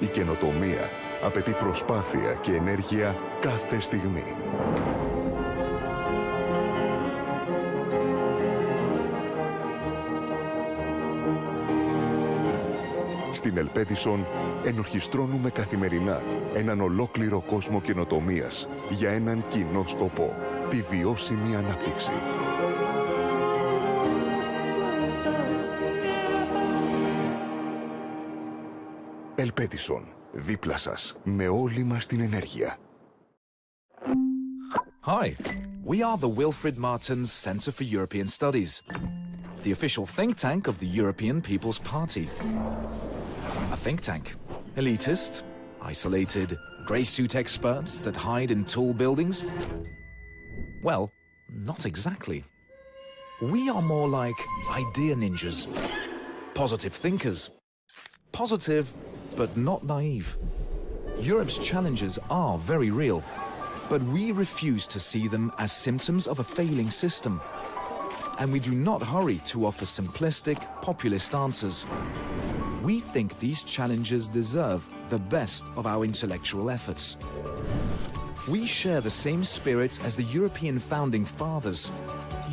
Η καινοτομία απαιτεί προσπάθεια και ενέργεια κάθε στιγμή. Στην Edison ενορχιστρώνουμε καθημερινά έναν ολόκληρο κόσμο καινοτομίας για έναν κοινό σκοπό, τη βιώσιμη ανάπτυξη. Edison, δίπλα σας, με όλη μας την ενέργεια. Hi, we are the Wilfred Martens Centre for European Studies, the official think tank of the European People's Party. A think tank, elitist, isolated, grey suit experts that hide in tall buildings? Well, not exactly. We are more like idea ninjas, positive thinkers. Positive, but not naive. Europe's challenges are very real, but we refuse to see them as symptoms of a failing system. And we do not hurry to offer simplistic, populist answers. We think these challenges deserve the best of our intellectual efforts. We share the same spirit as the European founding fathers.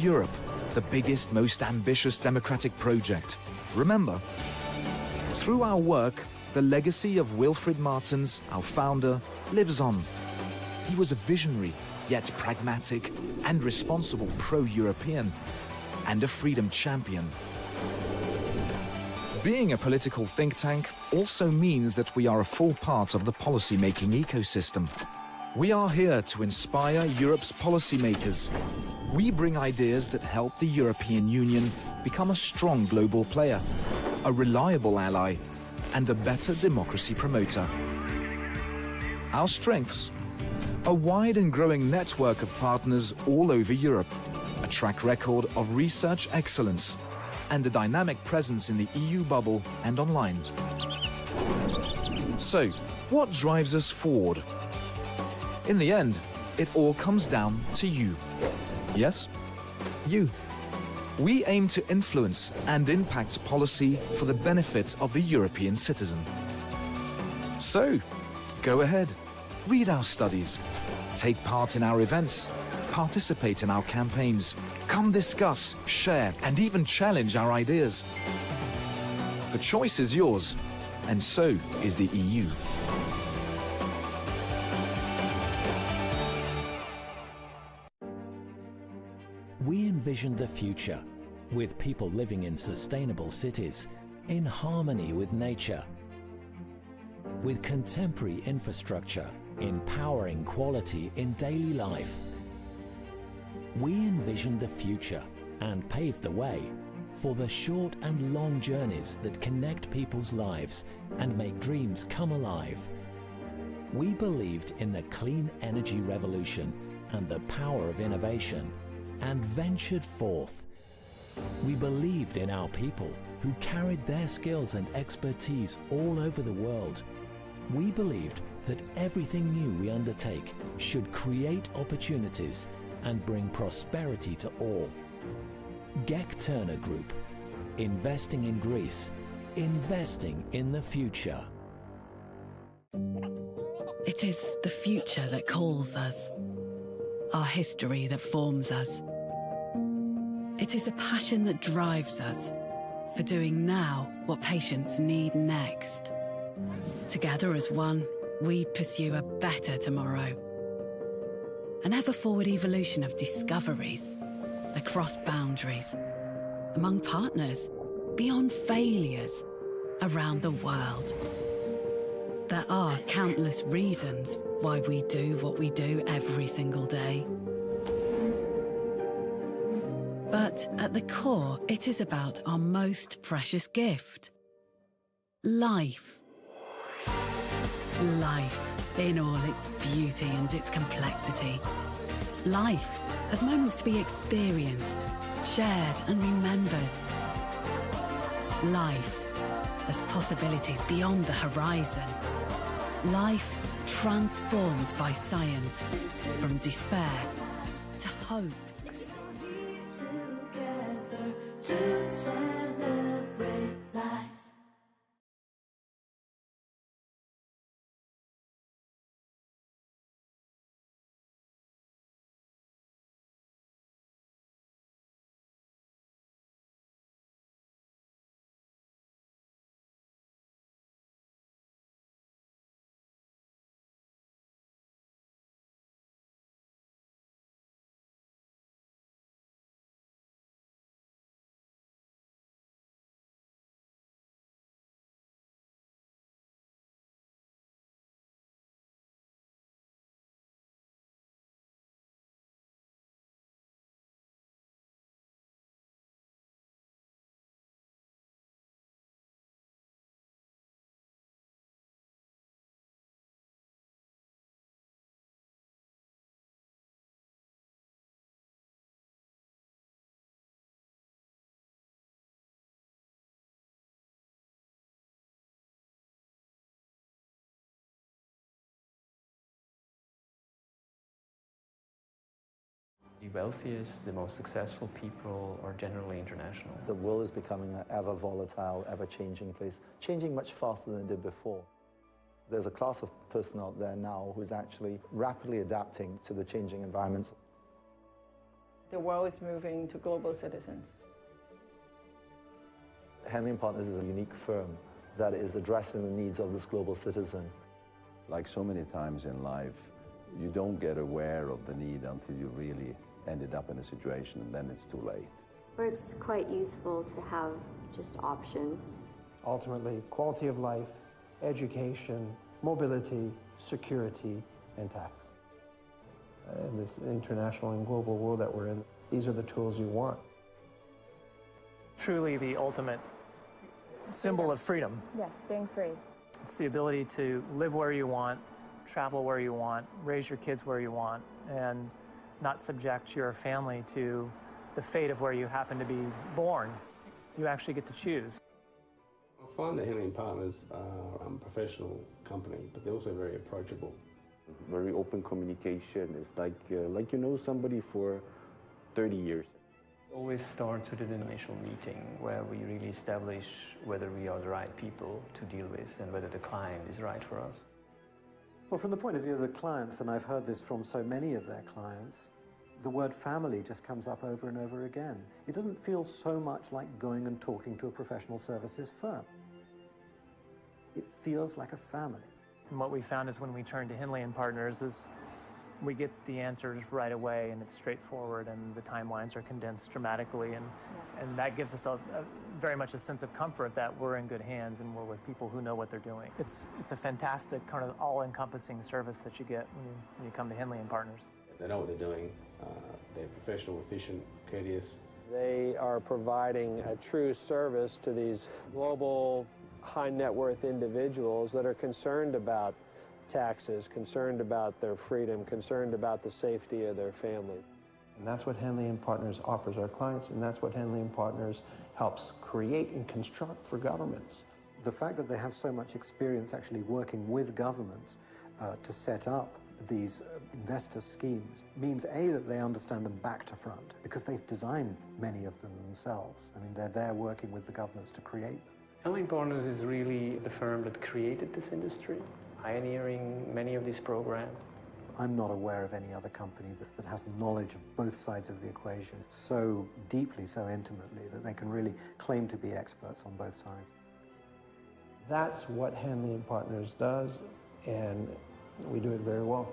Europe, the biggest, most ambitious democratic project. Remember, through our work, the legacy of Wilfred Martens, our founder, lives on. He was a visionary, yet pragmatic and responsible pro-European, and a freedom champion. Being a political think tank also means that we are a full part of the policy-making ecosystem. We are here to inspire Europe's policymakers. We bring ideas that help the European Union become a strong global player, a reliable ally, and a better democracy promoter. Our strengths: a wide and growing network of partners all over Europe, a track record of research excellence, and a dynamic presence in the EU bubble and online. So, what drives us forward? In the end, it all comes down to you. Yes? You. We aim to influence and impact policy for the benefit of the European citizen. So, go ahead, read our studies, take part in our events, participate in our campaigns, come discuss, share, and even challenge our ideas. The choice is yours, and so is the EU. We envisioned the future, with people living in sustainable cities, in harmony with nature, with contemporary infrastructure, empowering quality in daily life. We envisioned the future and paved the way for the short and long journeys that connect people's lives and make dreams come alive. We believed in the clean energy revolution and the power of innovation, and ventured forth. We believed in our people who carried their skills and expertise all over the world. We believed that everything new we undertake should create opportunities and bring prosperity to all. Gek Terna Group, investing in Greece, investing in the future. It is the future that calls us, our history that forms us. It is a passion that drives us for doing now what patients need next. Together as one, we pursue a better tomorrow. An ever-forward evolution of discoveries across boundaries, among partners, beyond failures, around the world. There are countless reasons why we do what we do every single day. Yet, at the core, it is about our most precious gift. Life. Life, in all its beauty and its complexity. Life, as moments to be experienced, shared and remembered. Life, as possibilities beyond the horizon. Life transformed by science, from despair to hope. Together to celebrate life. The wealthiest, the most successful people are generally international. The world is becoming an ever volatile, ever changing place, changing much faster than it did before. There's a class of person out there now who's actually rapidly adapting to the changing environments. The world is moving to global citizens. Henley & Partners is a unique firm that is addressing the needs of this global citizen. Like so many times in life, you don't get aware of the need until you really ended up in a situation, and then it's too late. Or it's quite useful to have just options. Ultimately, quality of life, education, mobility, security, and tax. In this international and global world that we're in, these are the tools you want. Truly the ultimate symbol of freedom. Yes, being free. It's the ability to live where you want, travel where you want, raise your kids where you want, and not subject your family to the fate of where you happen to be born. You actually get to choose. I find that Henley & Partners are a professional company, but they're also very approachable. Very open communication. It's like you know somebody for 30 years. Always starts with an initial meeting where we really establish whether we are the right people to deal with and whether the client is right for us. Well, from the point of view of the clients, and I've heard this from so many of their clients, the word family just comes up over and over again. It doesn't feel so much like going and talking to a professional services firm. It feels like a family. And what we found is when we turn to Henley & Partners is we get the answers right away, and it's straightforward, and the timelines are condensed dramatically, and that gives us very much a sense of comfort that we're in good hands and we're with people who know what they're doing. It's a fantastic kind of all-encompassing service that you get when you come to Henley & Partners. They know what they're doing. They're professional, efficient, courteous. They are providing a true service to these global high net worth individuals that are concerned about taxes, concerned about their freedom, concerned about the safety of their families. And that's what Henley & Partners offers our clients, and that's what Henley & Partners helps create and construct for governments. The fact that they have so much experience actually working with governments to set up these investor schemes means, A, that they understand them back to front, because they've designed many of them themselves. I mean, they're there working with the governments to create them. Henley & Partners is really the firm that created this industry, pioneering many of these programs. I'm not aware of any other company that has knowledge of both sides of the equation so deeply, so intimately, that they can really claim to be experts on both sides. That's what Henley & Partners does, and we do it very well.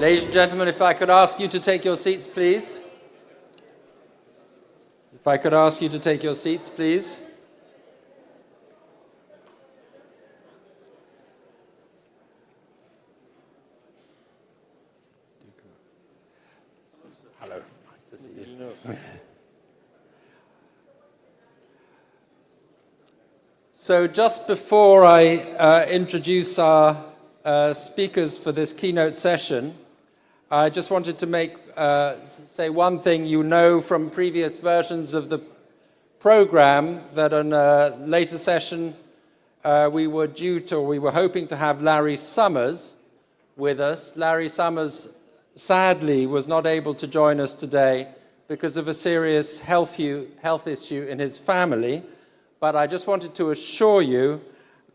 Ladies and gentlemen, if I could ask you to take your seats, please. If I could ask you to take your seats, please. Hello. Nice to see you. So just before I introduce our speakers for this keynote session, I just wanted to say one thing. You know from previous versions of the program that on a later session we were hoping to have Larry Summers with us. Larry Summers sadly was not able to join us today because of a serious health issue in his family. But I just wanted to assure you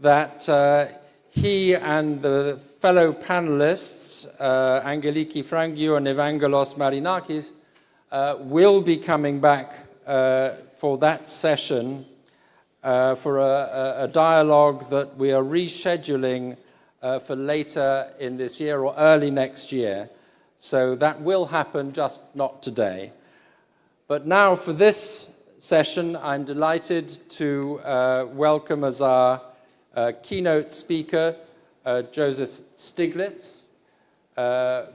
that he and the fellow panelists, Angeliki Frangiou and Evangelos Marinakis, will be coming back for that session for a dialogue that we are rescheduling for later in this year or early next year. So that will happen, just not today. But now for this session, I'm delighted to welcome as our keynote speaker, Joseph Stiglitz.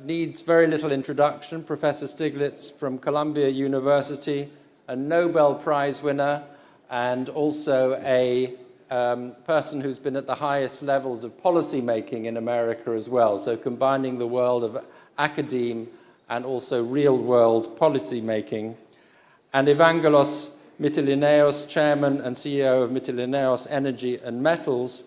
Needs very little introduction. Professor Stiglitz from Columbia University, a Nobel Prize winner, and also a person who's been at the highest levels of policy making in America as well. So combining the world of academe and also real world policy making. And Evangelos Mytilineos, Chairman and CEO of Mytilineos Energy and Metals,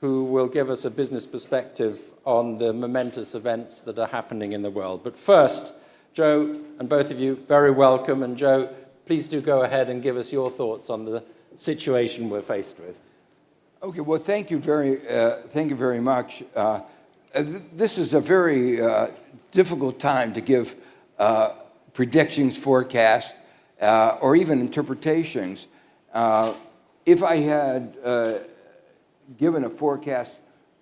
who will give us a business perspective on the momentous events that are happening in the world. But first, Joe, and both of you, very welcome. And Joe, please do go ahead and give us your thoughts on the situation we're faced with. Okay, well, thank you very much. This is a very difficult time to give predictions, forecasts, or even interpretations. If I had given a forecast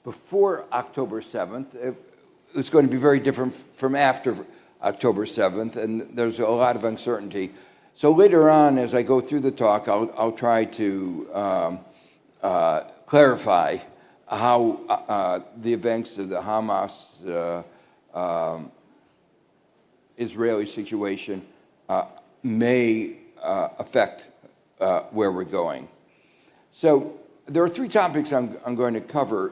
before October 7th, it's going to be very different from after October 7th, and there's a lot of uncertainty. So later on, as I go through the talk, I'll try to clarify how the events of the Hamas Israeli situation may affect where we're going. So there are three topics I'm going to cover.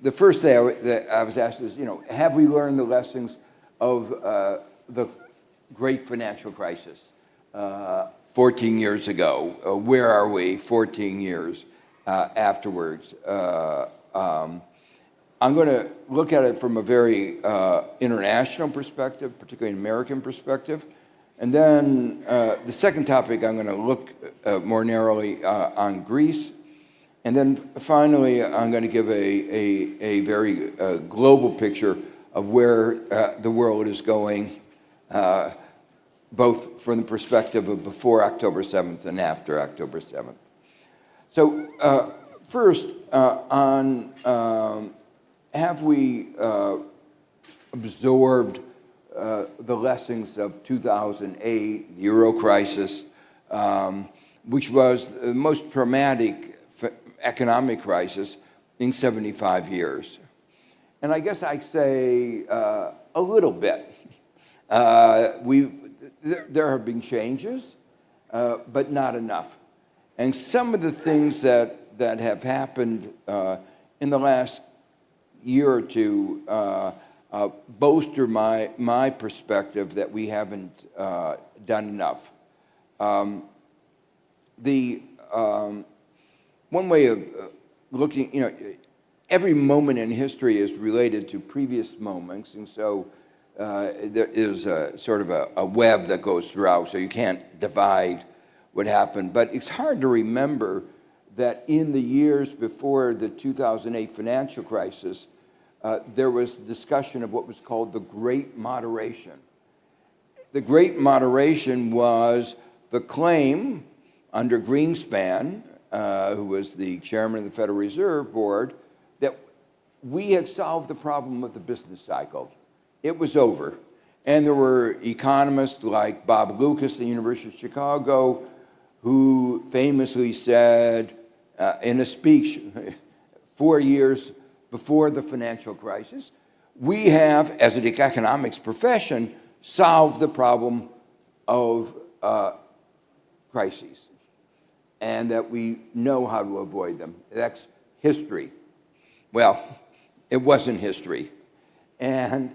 The first thing that I was asked is, have we learned the lessons of the great financial crisis 14 years ago? Where are we 14 years afterwards? I'm going to look at it from a very international perspective, particularly an American perspective. And then the second topic, I'm going to look more narrowly on Greece. And then finally, I'm going to give a very global picture of where the world is going, both from the perspective of before October 7th and after October 7th. So first, have we absorbed the lessons of 2008, the Euro crisis, which was the most traumatic economic crisis in 75 years? And I guess I'd say a little bit. There have been changes, but not enough. And some of the things that have happened in the last year or two bolster my perspective that we haven't done enough. One way of looking, every moment in history is related to previous moments, and so there is sort of a web that goes throughout, so you can't divide what happened. But it's hard to remember that in the years before the 2008 financial crisis, there was discussion of what was called the Great Moderation. The Great Moderation was the claim under Greenspan, who was the chairman of the Federal Reserve Board, that we had solved the problem of the business cycle. it was over. And there were economists like Bob Lucas at the University of Chicago who famously said in a speech 4 years before the financial crisis, we have, as an economics profession, solved the problem of crises, and that we know how to avoid them. That's history. Well, it wasn't history. And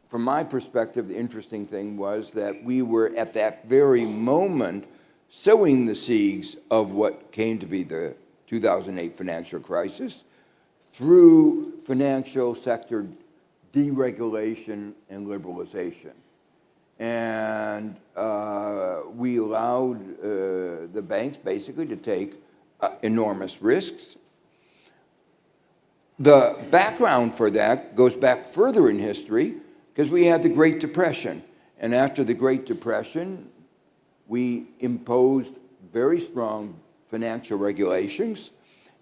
from my perspective, the interesting thing was that we were at that very moment sowing the seeds of what came to be the 2008 financial crisis through financial sector deregulation and liberalization. And we allowed the banks basically to take enormous risks. The background for that goes back further in history because we had the Great Depression. And after the Great Depression, we imposed very strong financial regulations,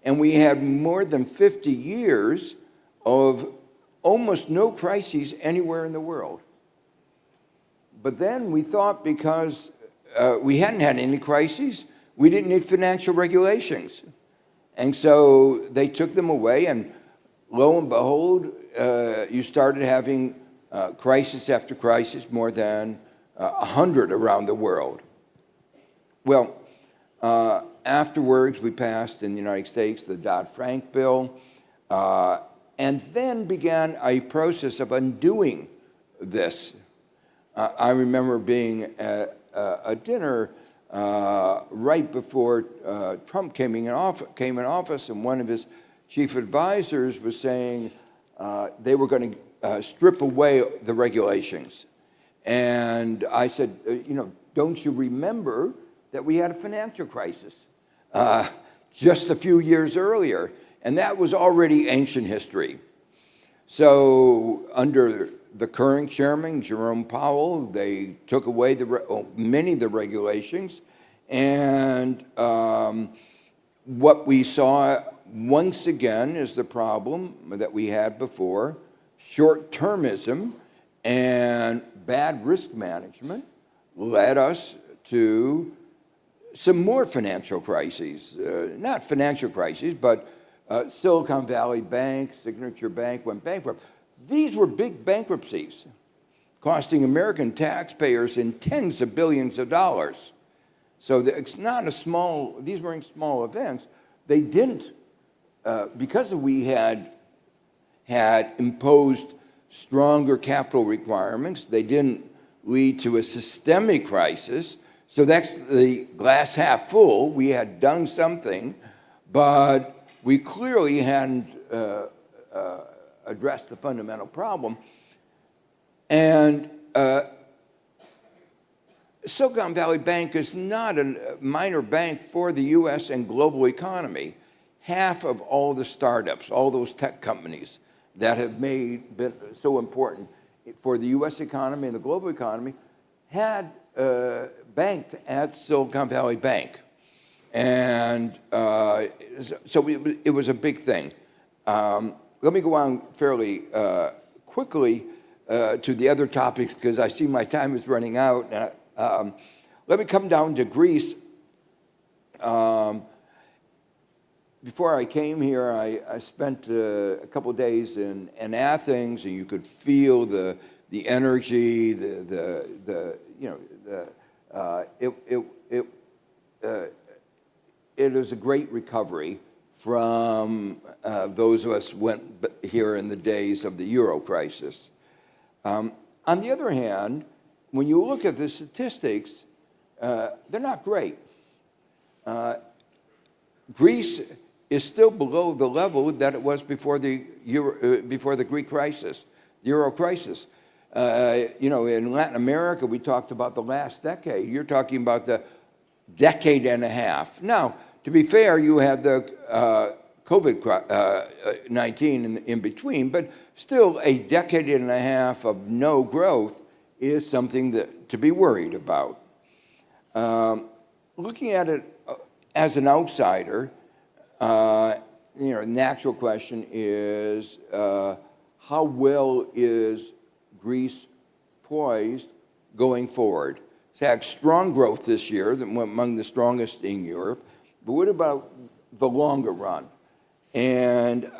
and we had more than 50 years of almost no crises anywhere in the world. But then we thought because we hadn't had any crises, we didn't need financial regulations. And so they took them away, and lo and behold, you started having crisis after crisis, more than 100 around the world. Well, afterwards, we passed in the United States the Dodd-Frank bill, and then began a process of undoing this. I remember being at a dinner right before Trump came in office, and one of his chief advisors was saying they were going to strip away the regulations. And I said, don't you remember that we had a financial crisis just a few years earlier? And that was already ancient history. So under the current chairman, Jerome Powell, they took away many of the regulations. And what we saw once again is the problem that we had before. Short-termism and bad risk management led us to some more financial crises. Not financial crises, but Silicon Valley Bank, Signature Bank went bankrupt. These were big bankruptcies, costing American taxpayers in tens of billions of dollars. So it's not these weren't small events. They didn't, because we had imposed stronger capital requirements, they didn't lead to a systemic crisis. So that's the glass half full. We had done something, but we clearly hadn't addressed the fundamental problem. And Silicon Valley Bank is not a minor bank for the U.S. and global economy. Half of all the startups, all those tech companies that have been so important for the U.S. economy and the global economy had banked at Silicon Valley Bank. And so it was a big thing. Let me go on fairly quickly to the other topics because I see my time is running out. Let me come down to Greece. Before I came here, I spent a couple of days in Athens, and you could feel the energy, it was a great recovery from those of us who went here in the days of the Euro crisis. On the other hand, when you look at the statistics, they're not great. Greece is still below the level that it was before the Greek crisis, the Euro crisis. In Latin America, we talked about the last decade. You're talking about the decade and a half. Now, to be fair, you had the COVID-19 in between, but still a decade and a half of no growth is something to be worried about. Looking at it as an outsider, natural question is, how well is Greece poised going forward? It's had strong growth this year, among the strongest in Europe, but what about the longer run? And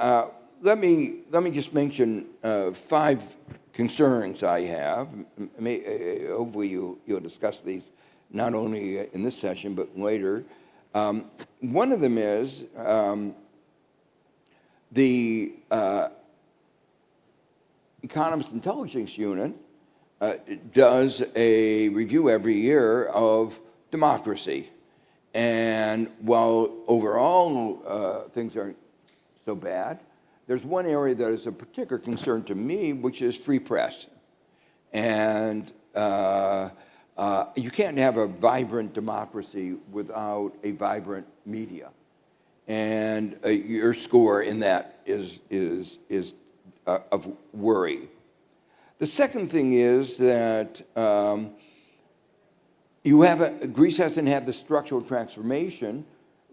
let me just mention 5 concerns I have. Hopefully you'll discuss these not only in this session but later. One of them is the Economist Intelligence Unit does a review every year of democracy. And while overall things aren't so bad, there's one area that is a particular concern to me, which is free press. And you can't have a vibrant democracy without a vibrant media. And your score in that is of worry. The second thing is that Greece hasn't had the structural transformation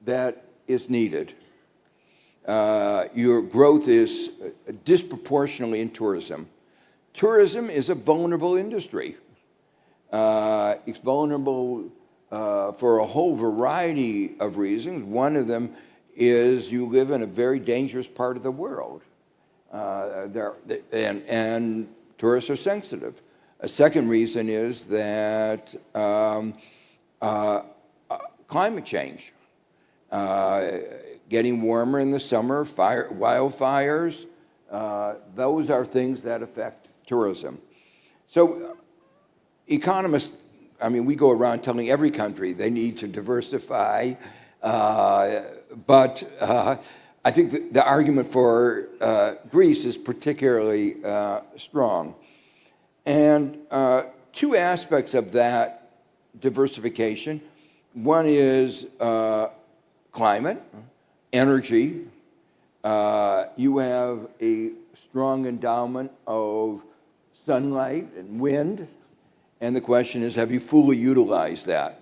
that is needed. Your growth is disproportionately in tourism. Tourism is a vulnerable industry. It's vulnerable for a whole variety of reasons. One of them is you live in a very dangerous part of the world, and tourists are sensitive. A second reason is that climate change. Getting warmer in the summer, wildfires, those are things that affect tourism. So economists, we go around telling every country they need to diversify, but I think the argument for Greece is particularly strong. And 2 aspects of that diversification. One is climate, energy. You have a strong endowment of sunlight and wind, and the question is, have you fully utilized that?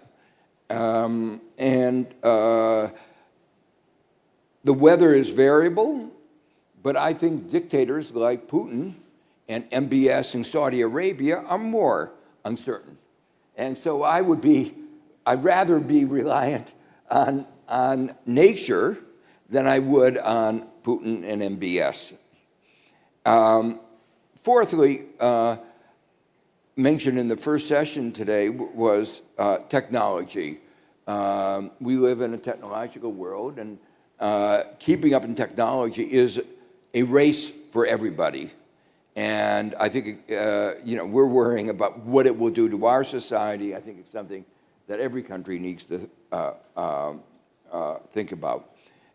The weather is variable, but I think dictators like Putin and MBS in Saudi Arabia are more uncertain. And so I'd rather be reliant on nature than I would on Putin and MBS. Fourthly, mentioned in the first session today was technology. We live in a technological world, and keeping up in technology is a race for everybody. And I think we're worrying about what it will do to our society. I think it's something that every country needs to think about.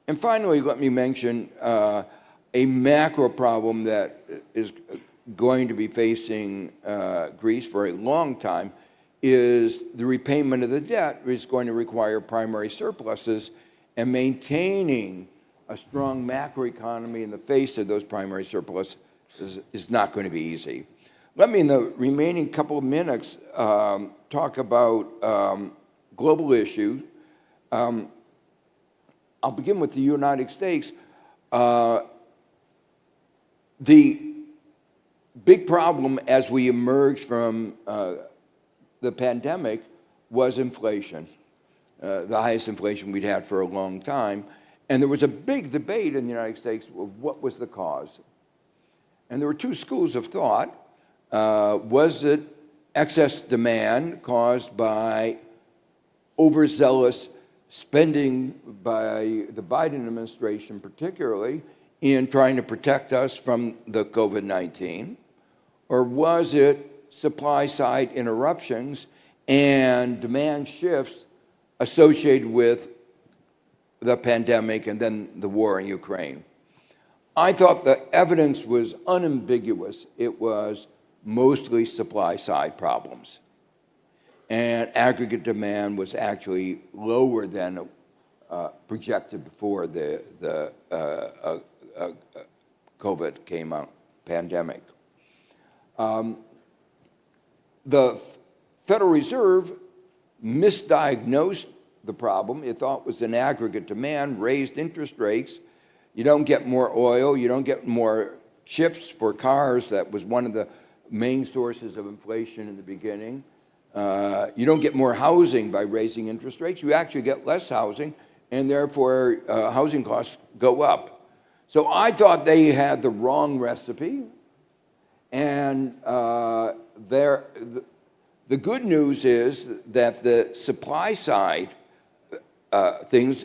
And finally, let me mention a macro problem that is going to be facing Greece for a long time is the repayment of the debt is going to require primary surpluses, and maintaining a strong macroeconomy in the face of those primary surpluses is not going to be easy. Let me, in the remaining couple of minutes, talk about global issues. I'll begin with the United States. The big problem as we emerged from the pandemic was inflation, the highest inflation we'd had for a long time. And there was a big debate in the United States of what was the cause. And there were 2 schools of thought. Was it excess demand caused by overzealous spending by the Biden administration, particularly, in trying to protect us from the COVID-19? Or was it supply-side interruptions and demand shifts associated with the pandemic and then the war in Ukraine? I thought the evidence was unambiguous. It was mostly supply-side problems. And aggregate demand was actually lower than projected before the COVID came out, pandemic. The Federal Reserve misdiagnosed the problem. It thought it was an aggregate demand, raised interest rates. You don't get more oil, you don't get more chips for cars, that was one of the main sources of inflation in the beginning. You don't get more housing by raising interest rates. You actually get less housing, and therefore housing costs go up. So I thought they had the wrong recipe, and the good news is that the supply side things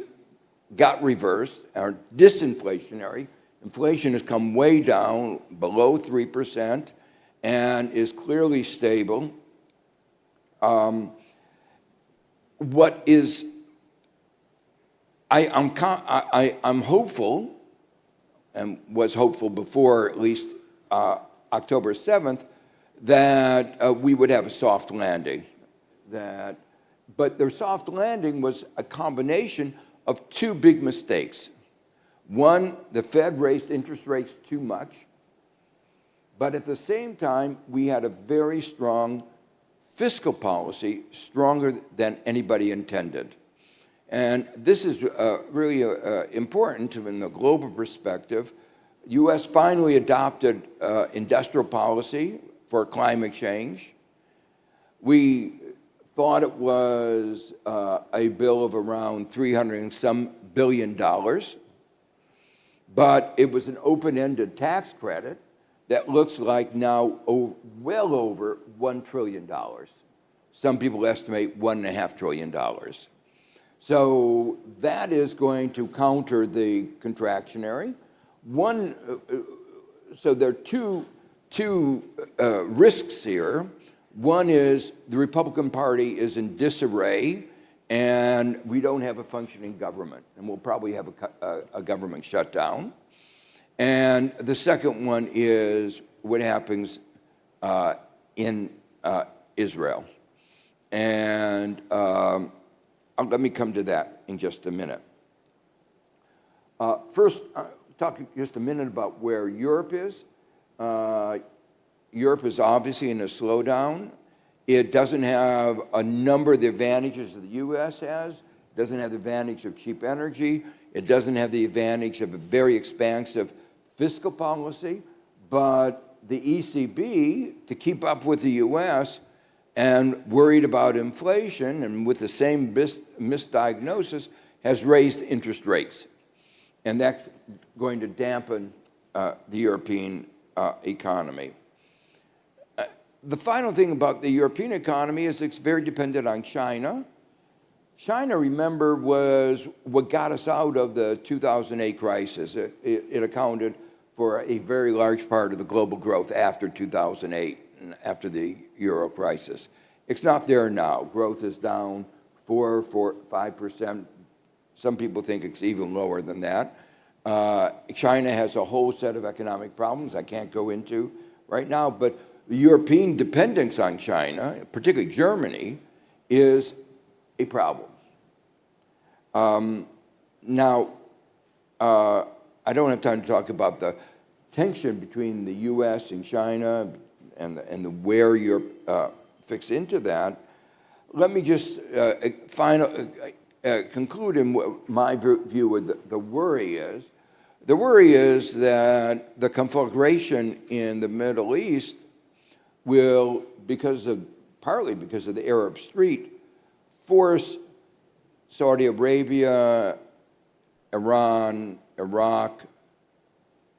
got reversed, are disinflationary. Inflation has come way down, below 3%, and is clearly stable. I'm hopeful, and was hopeful before at least October 7th, that we would have a soft landing. But their soft landing was a combination of two big mistakes. One, the Fed raised interest rates too much, but at the same time, we had a very strong fiscal policy, stronger than anybody intended. And this is really important in the global perspective. U.S. finally adopted industrial policy for climate change. We thought it was a bill of around $300 and some billion, but it was an open-ended tax credit that looks like now well over $1 trillion. Some people estimate $1.5 trillion. So that is going to counter the contractionary. So there are two risks here. One is the Republican Party is in disarray, and we don't have a functioning government, and we'll probably have a government shutdown. And the second one is what happens in Israel. And let me come to that in just a minute. First, talk just a minute about where Europe is. Europe is obviously in a slowdown. It doesn't have a number of the advantages that the U.S. has. It doesn't have the advantage of cheap energy. It doesn't have the advantage of a very expansive fiscal policy. But the ECB, to keep up with the U.S., and worried about inflation, and with the same misdiagnosis, has raised interest rates. And that's going to dampen the European economy. The final thing about the European economy is it's very dependent on China. China, remember, was what got us out of the 2008 crisis. It accounted for a very large part of the global growth after 2008, and after the Euro crisis. It's not there now. Growth is down 5%. Some people think it's even lower than that. China has a whole set of economic problems I can't go into right now, but the European dependence on China, particularly Germany, is a problem. Now, I don't have time to talk about the tension between the U.S. and China and where Europe fits into that. Let me just conclude in what my view of the worry is. The worry is that the conflagration in the Middle East will, partly because of the Arab Street, force Saudi Arabia, Iran, Iraq,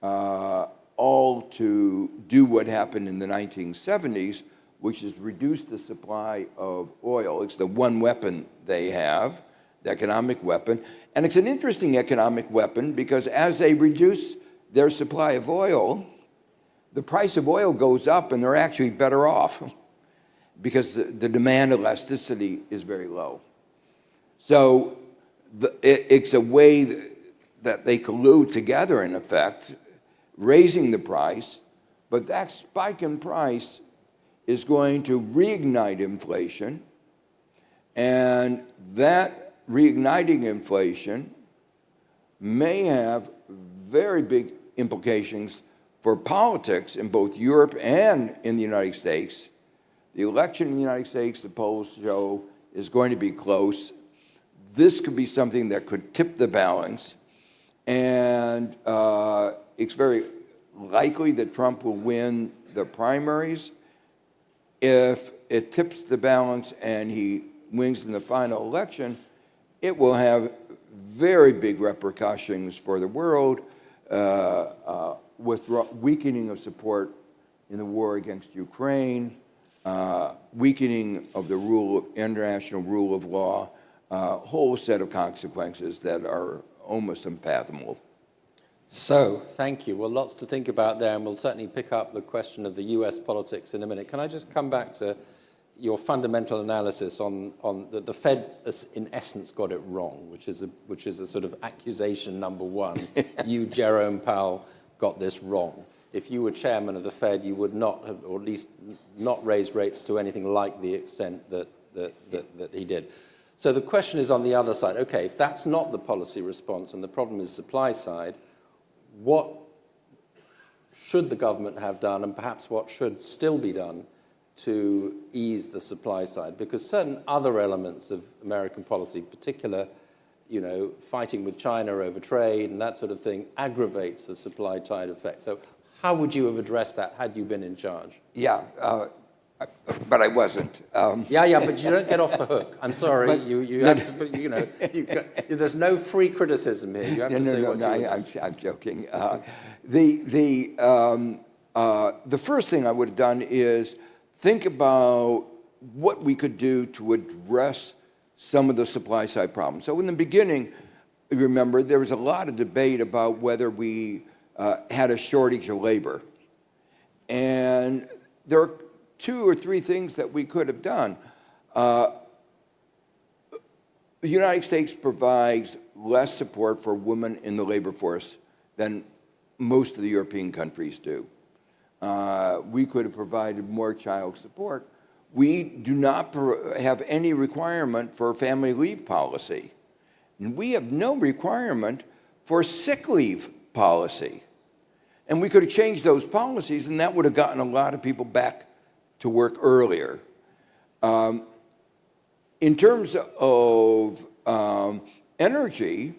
all to do what happened in the 1970s, which is reduce the supply of oil. It's the one weapon they have, the economic weapon. And it's an interesting economic weapon because as they reduce their supply of oil, the price of oil goes up and they're actually better off because the demand elasticity is very low. So it's a way that they collude together, in effect, raising the price, but that spike in price is going to reignite inflation, and that reigniting inflation may have very big implications for politics in both Europe and in the United States. The election in the United States, the polls show, is going to be close. This could be something that could tip the balance, and it's very likely that Trump will win the primaries. If it tips the balance and he wins in the final election, it will have very big repercussions for the world, with weakening of support in the war against Ukraine, weakening of the international rule of law, a whole set of consequences that are almost unfathomable. So, thank you. Well, lots to think about there, and we'll certainly pick up the question of the US politics in a minute. Can I just come back to your fundamental analysis on the Fed, in essence, got it wrong, which is a sort of accusation number one. You, Jerome Powell, got this wrong. If you were chairman of the Fed, you would not have, or at least not raise rates to anything like the extent that he did. So the question is on the other side. Okay, if that's not the policy response and the problem is supply side, what should the government have done, and perhaps what should still be done to ease the supply side? Because certain other elements of American policy, particular, fighting with China over trade and that sort of thing, aggravates the supply side effect. So how would you have addressed that had you been in charge? Yeah, but I wasn't. Yeah, but you don't get off the hook. I'm sorry. But, you have to, there's no free criticism here. You have to say what you I'm joking. The first thing I would have done is think about what we could do to address some of the supply side problems. So in the beginning, remember, there was a lot of debate about whether we had a shortage of labor. And there are 2 or 3 things that we could have done. The United States provides less support for women in the labor force than most of the European countries do. We could have provided more child support. We do not have any requirement for a family leave policy. And we have no requirement for sick leave policy. And we could have changed those policies, and that would have gotten a lot of people back to work earlier. In terms of energy,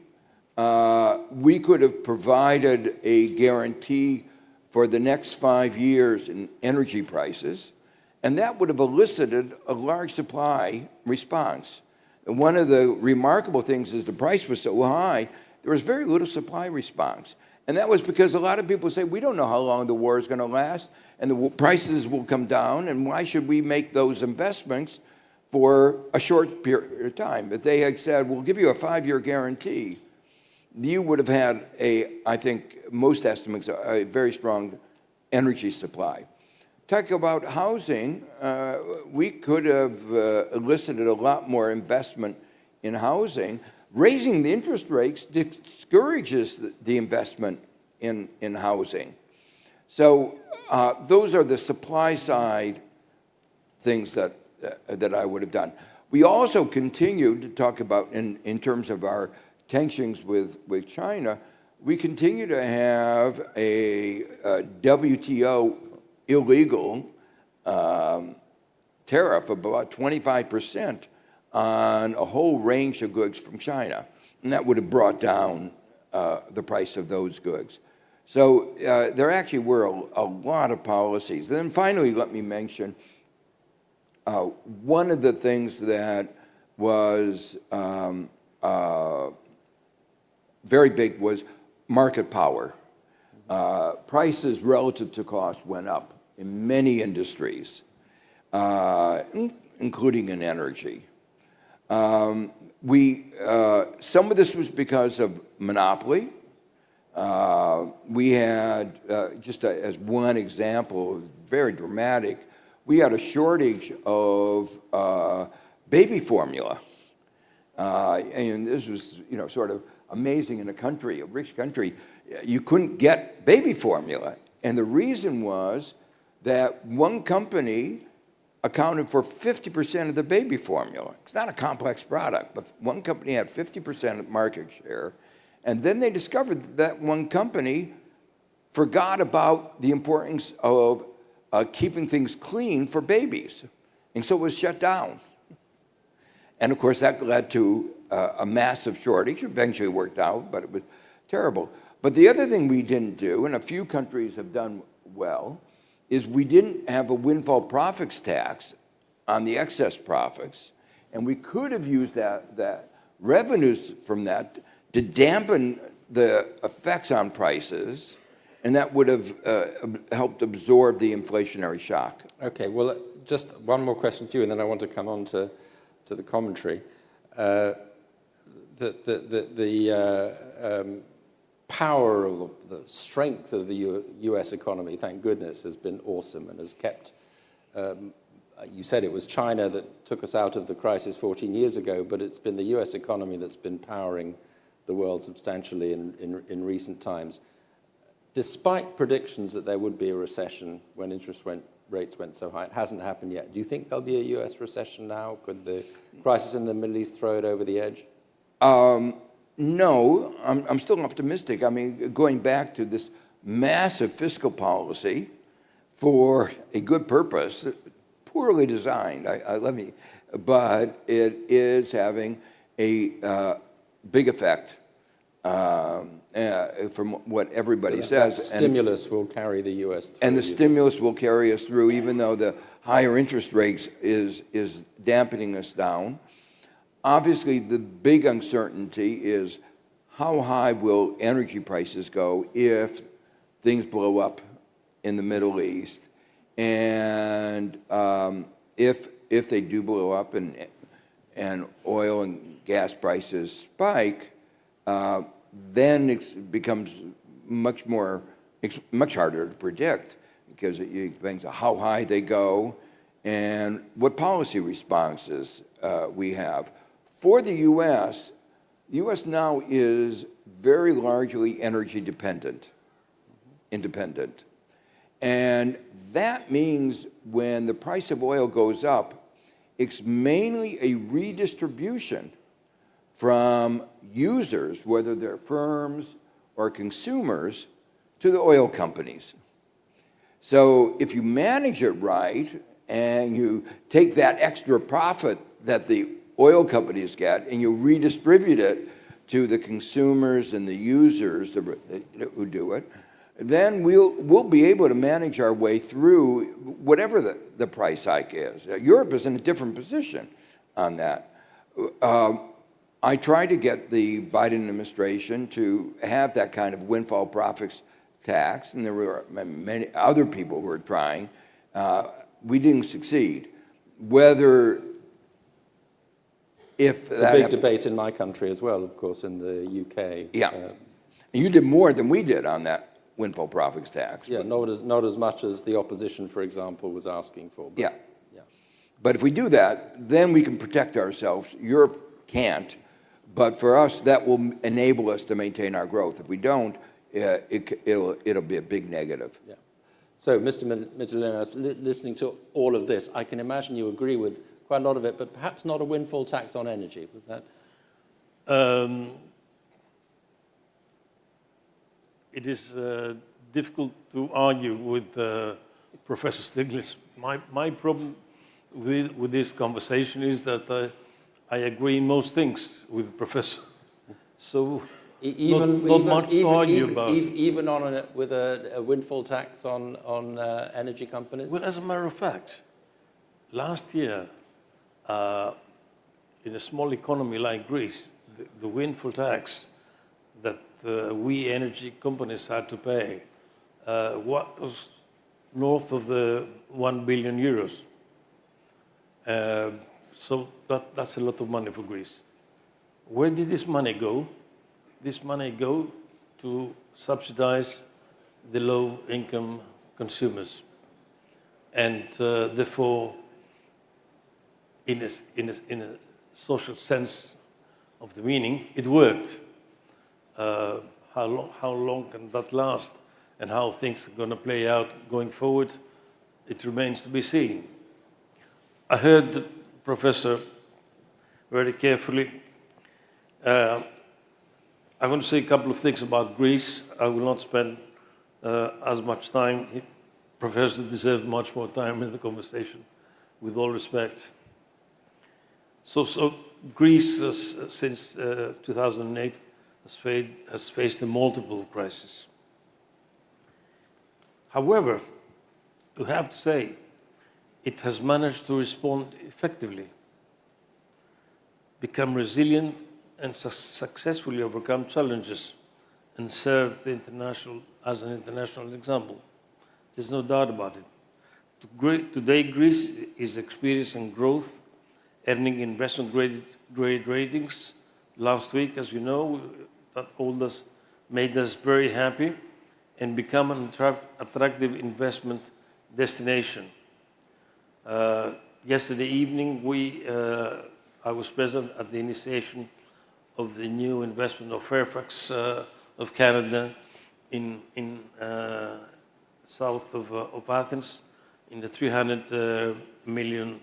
we could have provided a guarantee for the next 5 years in energy prices, and that would have elicited a large supply response. And one of the remarkable things is the price was so high, there was very little supply response. And that was because a lot of people say, we don't know how long the war is going to last, and the prices will come down, and why should we make those investments for a short period of time? If they had said, we'll give you a 5-year guarantee, you would have had I think most estimates, a very strong energy supply. Talking about housing, we could have elicited a lot more investment in housing. Raising the interest rates discourages the investment in housing. So those are the supply side things that I would have done. We also continued to talk about, in terms of our tensions with China, we continue to have a WTO illegal tariff of about 25% on a whole range of goods from China. And that would have brought down the price of those goods. So there actually were a lot of policies. And then finally, let me mention one of the things that was very big was market power. Prices relative to cost went up in many industries, including in energy. Some of this was because of monopoly. We had, just as one example, very dramatic, we had a shortage of baby formula. And this was, sort of amazing in a rich country. You couldn't get baby formula. And the reason was that one company accounted for 50% of the baby formula. It's not a complex product, but one company had 50% of market share. And then they discovered that one company forgot about the importance of keeping things clean for babies. And so it was shut down. And of course, that led to a massive shortage. Eventually worked out, but it was terrible. But the other thing we didn't do, and a few countries have done well, is we didn't have a windfall profits tax on the excess profits, and we could have used that revenues from that to dampen the effects on prices, and that would have helped absorb the inflationary shock. Okay, well, just one more question to you, and then I want to come on to the commentary. The power of the strength of the U.S. economy, thank goodness, has been awesome and has kept, you said it was China that took us out of the crisis 14 years ago, but it's been the U.S. economy that's been powering the world substantially in recent times. Despite predictions that there would be a recession when interest rates went so high, it hasn't happened yet. Do you think there'll be a U.S. recession now? Could the crisis in the Middle East throw it over the edge? No, I'm still optimistic. I mean, going back to this massive fiscal policy for a good purpose, poorly designed, but it is having a big effect from what everybody says. That stimulus will carry the U.S. through. And the stimulus will carry us through, even though the higher interest rates is dampening us down. Obviously, the big uncertainty is how high will energy prices go if things blow up in the Middle East, and if they do blow up and oil and gas prices spike, then it becomes much harder to predict, because it depends on how high they go and what policy responses we have. For the U.S., now is very largely energy independent. And that means when the price of oil goes up, it's mainly a redistribution from users, whether they're firms or consumers, to the oil companies. So if you manage it right and you take that extra profit that the oil companies get and you redistribute it to the consumers and the users who do it, then we'll be able to manage our way through whatever the price hike is. Europe is in a different position on that. I tried to get the Biden administration to have that kind of windfall profits tax, and there were many other people who were trying. We didn't succeed. It's a big debate in my country as well, of course, in the UK. Yeah, and you did more than we did on that windfall profits tax. Yeah, not as much as the opposition, for example, was asking for. Yeah. But if we do that, then we can protect ourselves. Europe can't, but for us, that will enable us to maintain our growth. If we don't, it'll be a big negative. Yeah. So, Mr. Mytilineos, listening to all of this, I can imagine you agree with quite a lot of it, but perhaps not a windfall tax on energy. Was that? It is difficult to argue with Professor Stiglitz. My problem with this conversation is that I agree in most things with the professor. So not much to argue about. Even with a windfall tax on energy companies? Well, as a matter of fact, last year, in a small economy like Greece, the windfall tax that we energy companies had to pay was north of the 1 billion euros. So that's a lot of money for Greece. Where did this money go? This money go to subsidize the low-income consumers. And therefore, in a social sense of the meaning, it worked. How long can that last, and how things are going to play out going forward, it remains to be seen. I heard the professor very carefully. I want to say a couple of things about Greece. I will not spend as much time. The professor deserves much more time in the conversation, with all respect. So Greece, since 2008, has faced a multiple crises. However, we have to say, it has managed to respond effectively, become resilient, and successfully overcome challenges, and serve the as an international example. There's no doubt about it. Today, Greece is experiencing growth, earning investment-grade ratings. Last week, as you know, that made us very happy and become an attractive investment destination. Yesterday evening, I was present at the initiation of the new investment of Fairfax of Canada in south of Athens, in the 300 million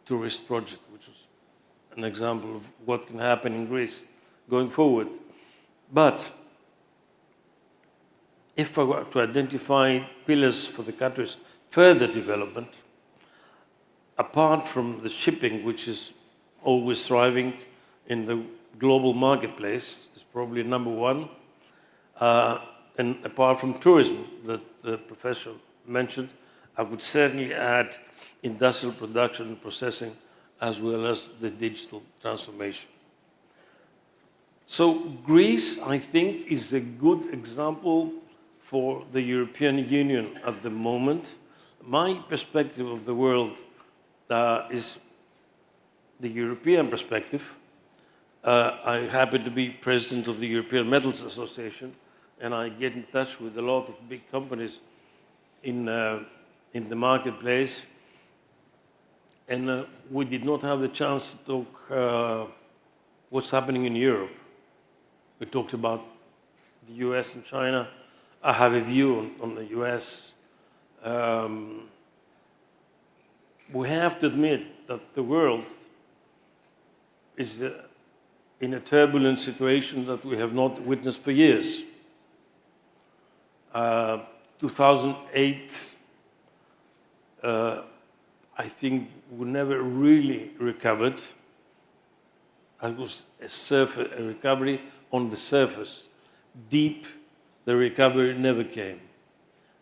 tourist project, which was an example of what can happen in Greece going forward. But if I were to identify pillars for the country's further development, apart from the shipping, which is always thriving in the global marketplace, is probably number one, and apart from tourism that the professor mentioned, I would certainly add industrial production and processing, as well as the digital transformation. So Greece, I think, is a good example for the European Union at the moment. My perspective of the world is the European perspective. I happen to be president of the European Metals Association, and I get in touch with a lot of big companies in the marketplace. And we did not have the chance to talk what's happening in Europe. We talked about the US and China. I have a view on the US. We have to admit that the world is in a turbulent situation that we have not witnessed for years. 2008, I think we never really recovered. It was a recovery on the surface. Deep, the recovery never came.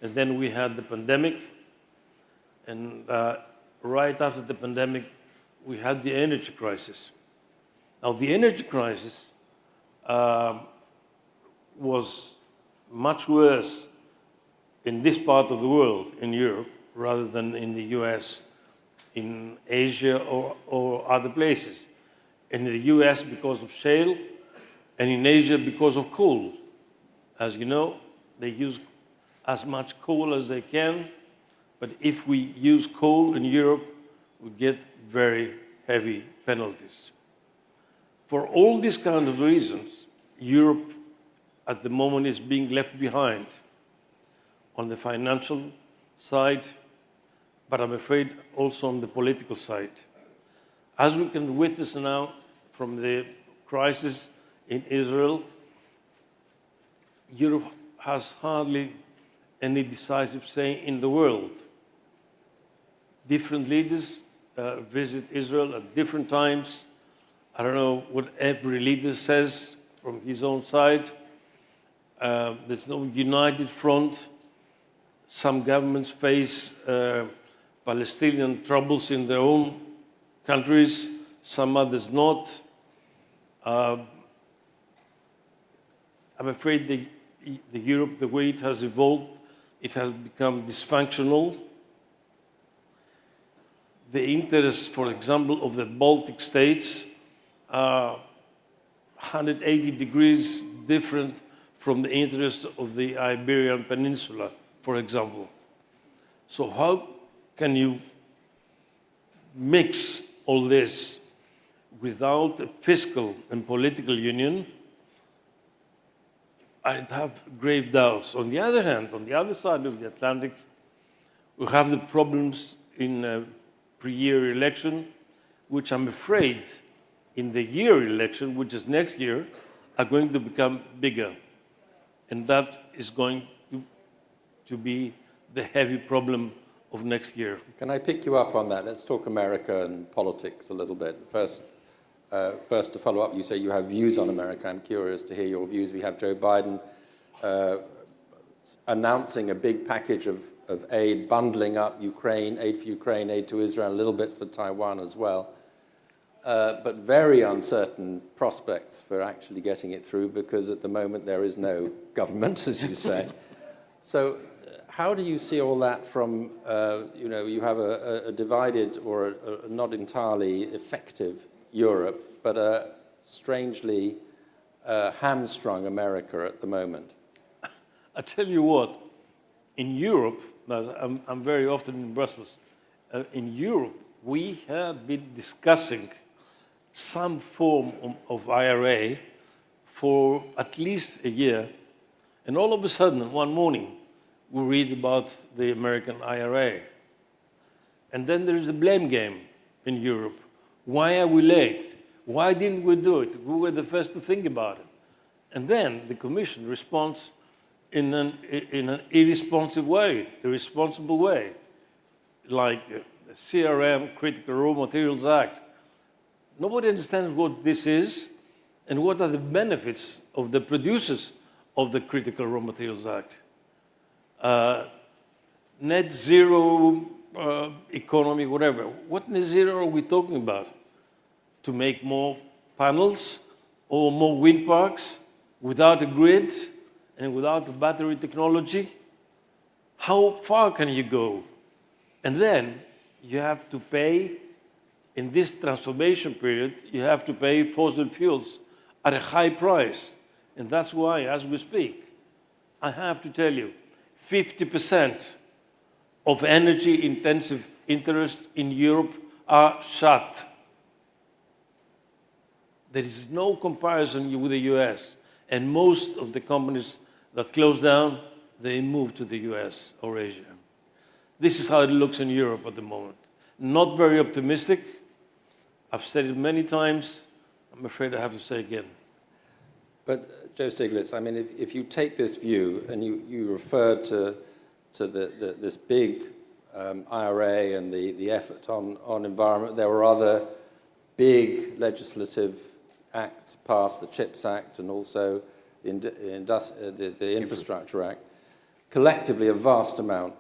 And then we had the pandemic, and right after the pandemic, we had the energy crisis. Now, the energy crisis was much worse in this part of the world, in Europe, rather than in the US, in Asia, or other places. In the US, because of shale, and in Asia, because of coal. As you know, they use as much coal as they can, but if we use coal in Europe, we get very heavy penalties. For all these kind of reasons, Europe at the moment is being left behind on the financial side, but I'm afraid also on the political side. As we can witness now from the crisis in Israel, Europe has hardly any decisive say in the world. Different leaders visit Israel at different times. I don't know what every leader says from his own side. There's no united front. Some governments face Palestinian troubles in their own countries, some others not. I'm afraid the Europe, the way it has evolved, it has become dysfunctional. The interests, for example, of the Baltic states are 180 degrees different from the interests of the Iberian Peninsula, for example. So how can you mix all this without a fiscal and political union? I'd have grave doubts. On the other hand, on the other side of the Atlantic, we have the problems in a pre-year election, which I'm afraid in the year election, which is next year, are going to become bigger. And that is going to be the heavy problem of next year. Can I pick you up on that? Let's talk America and politics a little bit. First, first to follow up, you say you have views on America. I'm curious to hear your views. We have Joe Biden announcing a big package of aid, bundling up Ukraine, aid for Ukraine, aid to Israel, a little bit for Taiwan as well. But very uncertain prospects for actually getting it through, because at the moment there is no government, as you say. So how do you see all that from, you have a divided or a not entirely effective Europe, but a strangely hamstrung America at the moment? I tell you what, in Europe, I'm very often in Brussels, in Europe, we have been discussing some form of IRA for at least a year, and all of a sudden, one morning, we read about the American IRA. And then there is a blame game in Europe. Why are we late? Why didn't we do it? We were the first to think about it. And then the Commission responds in an irresponsible way, like the CRM, Critical Raw Materials Act. Nobody understands what this is and what are the benefits of the producers of the Critical Raw Materials Act. Net zero economy, whatever. What net zero are we talking about? To make more panels or more wind parks without a grid and without the battery technology? How far can you go? And then you have to pay, in this transformation period, you have to pay fossil fuels at a high price. And that's why, as we speak, I have to tell you, 50% of energy-intensive interests in Europe are shut. There is no comparison with the US. And most of the companies that close down, they move to the US or Asia. This is how it looks in Europe at the moment. Not very optimistic. I've said it many times. I'm afraid I have to say again. But Joe Stiglitz, I mean, if you take this view, and you referred to this big IRA and the effort on environment, there were other big legislative acts passed, the CHIPS Act and also the Infrastructure Act, collectively a vast amount.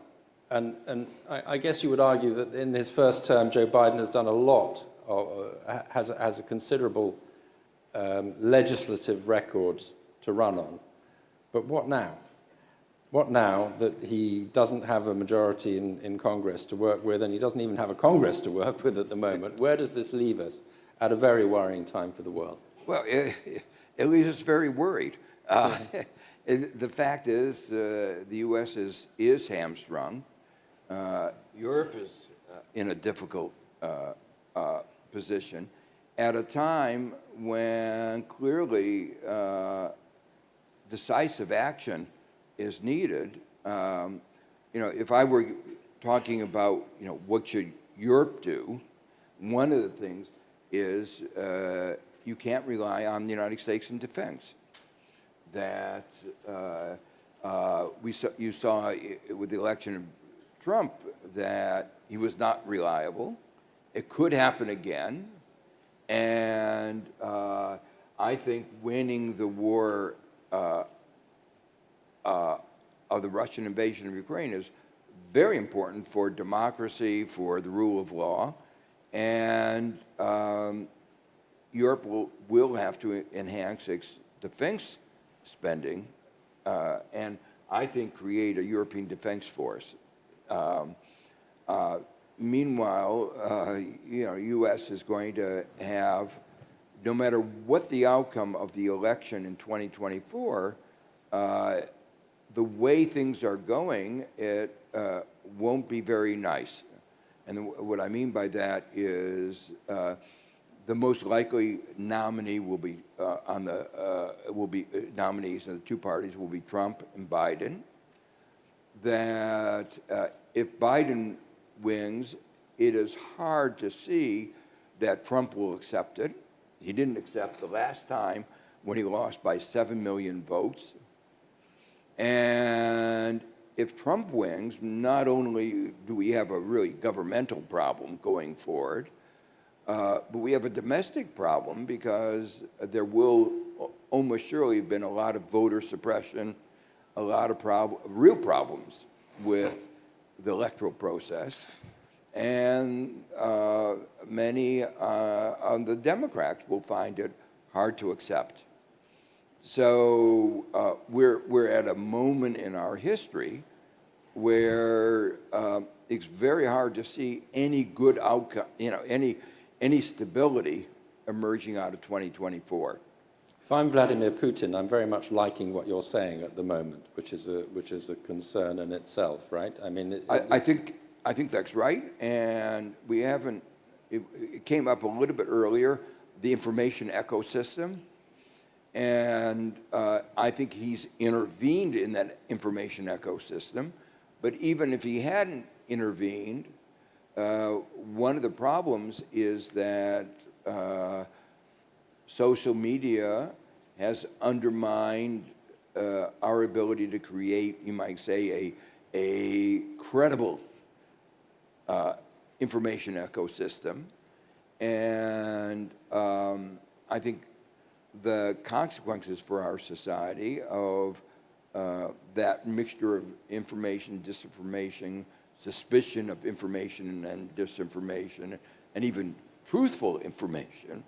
And I guess you would argue that in his first term, Joe Biden has done a lot, or has a considerable legislative record to run on. But what now? What now that he doesn't have a majority in Congress to work with, and he doesn't even have a Congress to work with at the moment? Where does this leave us at a very worrying time for the world? Well, it leaves us very worried. The fact is, the U.S. is hamstrung. Europe is in a difficult position at a time when clearly decisive action is needed. If I were talking about, what should Europe do, one of the things is you can't rely on the United States in defense. That you saw with the election of Trump that he was not reliable. It could happen again. And I think winning the war of the Russian invasion of Ukraine is very important for democracy, for the rule of law. And Europe will have to enhance its defense spending and I think create a European defense force. Meanwhile, U.S. is going to have, no matter what the outcome of the election in 2024, the way things are going, it won't be very nice. And what I mean by that is the most likely nominee will be nominees in the two parties will be Trump and Biden. That if Biden wins, it is hard to see that Trump will accept it. He didn't accept the last time when he lost by 7 million votes. And if Trump wins, not only do we have a really governmental problem going forward, But we have a domestic problem because there will almost surely have been a lot of voter suppression, a lot of real problems with the electoral process, and many of the Democrats will find it hard to accept. So we're at a moment in our history where it's very hard to see any good outcome, any stability emerging out of 2024. If I'm Vladimir Putin, I'm very much liking what you're saying at the moment, which is a concern in itself, right? I mean, I think that's right, and we haven't. It came up a little bit earlier, the information ecosystem, and I think he's intervened in that information ecosystem. But even if he hadn't intervened, one of the problems is that social media has undermined our ability to create, you might say, a credible information ecosystem. And I think the consequences for our society of that mixture of information, disinformation, suspicion of information and disinformation, and even truthful information,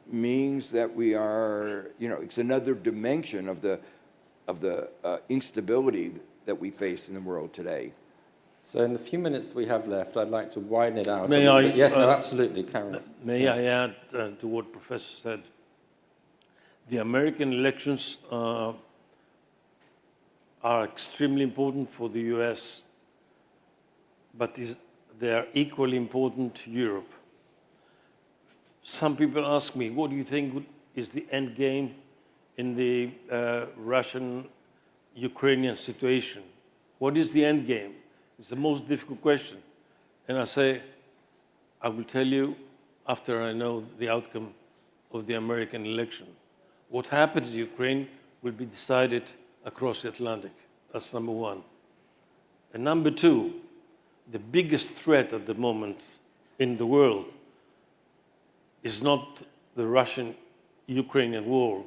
means that we are, it's another dimension of the instability that we face in the world today. So in the few minutes we have left, I'd like to widen it out. May I? Yes, no, absolutely, Karen. May I add to what Professor said? The American elections are extremely important for the US, but they are equally important to Europe. Some people ask me, what do you think is the end game in the Russian-Ukrainian situation? What is the end game? It's the most difficult question. And I say, I will tell you after I know the outcome of the American election. What happens in Ukraine will be decided across the Atlantic. That's number one. And number two, the biggest threat at the moment in the world is not the Russian-Ukrainian war,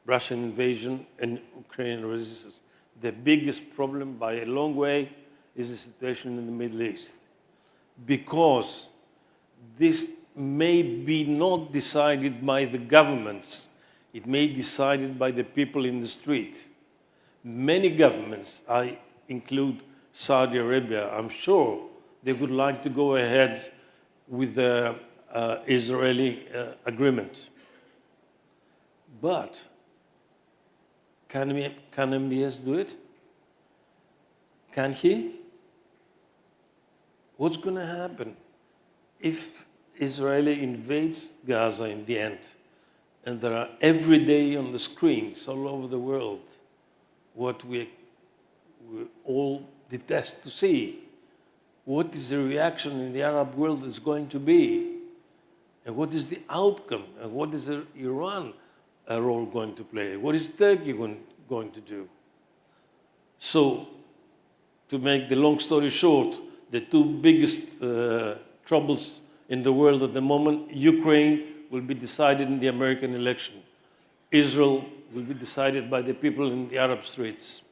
Russian invasion and Ukrainian resistance. The biggest problem by a long way is the situation in the Middle East. Because this may be not decided by the governments, it may be decided by the people in the street. Many governments, I include Saudi Arabia, I'm sure they would like to go ahead with the Israeli agreement. But can MBS do it? Can he? What's going to happen if Israel invades Gaza in the end? And there are every day on the screens all over the world what we all detest to see. What is the reaction in the Arab world is going to be? And what is the outcome? And what is Iran role going to play? What is Turkey going to do? So, to make the long story short, the two biggest troubles in the world at the moment, Ukraine will be decided in the American election. Israel will be decided by the people in the Arab streets.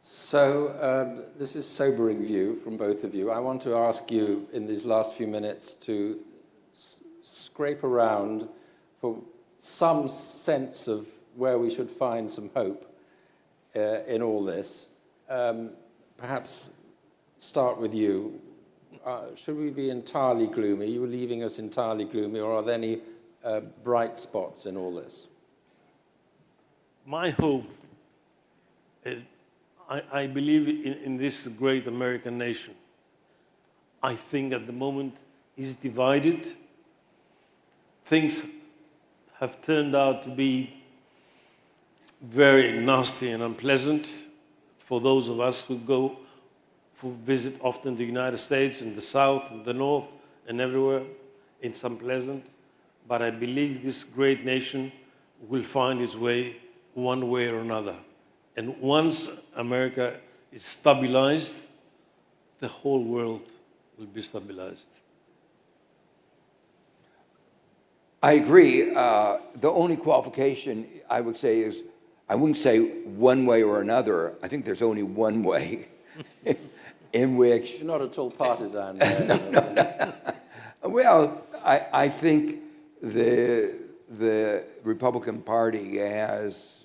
So this is sobering view from both of you. I want to ask you in these last few minutes to scrape around for some sense of where we should find some hope in all this. Perhaps start with you. Should we be entirely gloomy? Are you leaving us entirely gloomy, or are there any bright spots in all this? My hope, I believe in this great American nation. I think at the moment is divided. Things have turned out to be very nasty and unpleasant for those of us who visit often the United States and the South and the North and everywhere. It's unpleasant, but I believe this great nation will find its way one way or another. And once America is stabilized, the whole world will be stabilized. I agree. The only qualification I would say is, I wouldn't say one way or another. I think there's only one way in which... You're not at all partisan. No. Well, I think the Republican Party has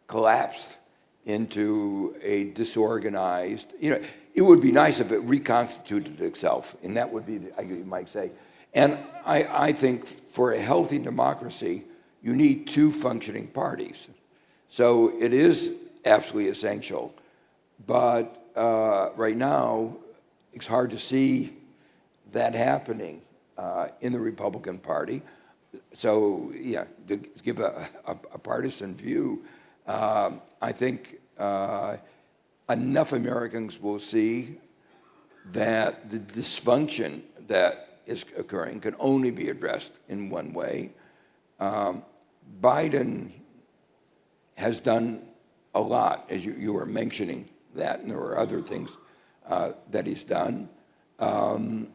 collapsed into a disorganized, it would be nice if it reconstituted itself, and that would be, you might say. And I think for a healthy democracy, you need two functioning parties. So it is absolutely essential. But right now, it's hard to see that happening in the Republican Party. So, yeah, to give a partisan view, I think enough Americans will see that the dysfunction that is occurring can only be addressed in one way. Biden has done a lot, as you were mentioning that, and there were other things that he's done. One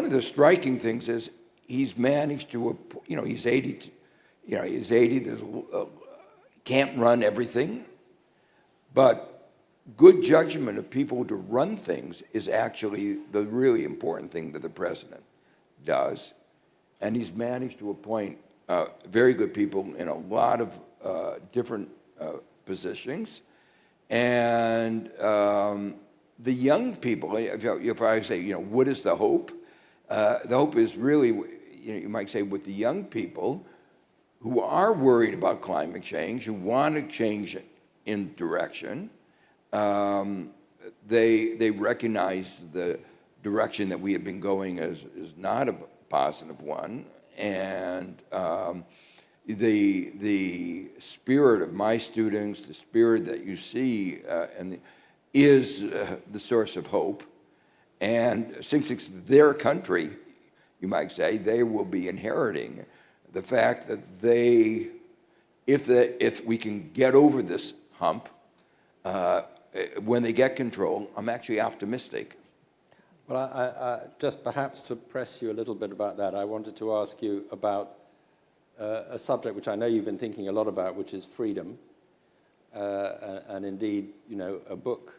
of the striking things is he's managed to, he's 80, he's 80, can't run everything, but good judgment of people to run things is actually the really important thing that the president does. And he's managed to appoint very good people in a lot of different positions. And the young people, if I say, what is the hope? The hope is really, you might say, with the young people who are worried about climate change, who want to change in direction. They recognize the direction that we have been going is not a positive one. And the spirit of my students, the spirit that you see, is the source of hope. And since it's their country, you might say, they will be inheriting the fact that if we can get over this hump, when they get control, I'm actually optimistic. Well, I just perhaps to press you a little bit about that, I wanted to ask you about a subject which I know you've been thinking a lot about, which is freedom, and indeed, a book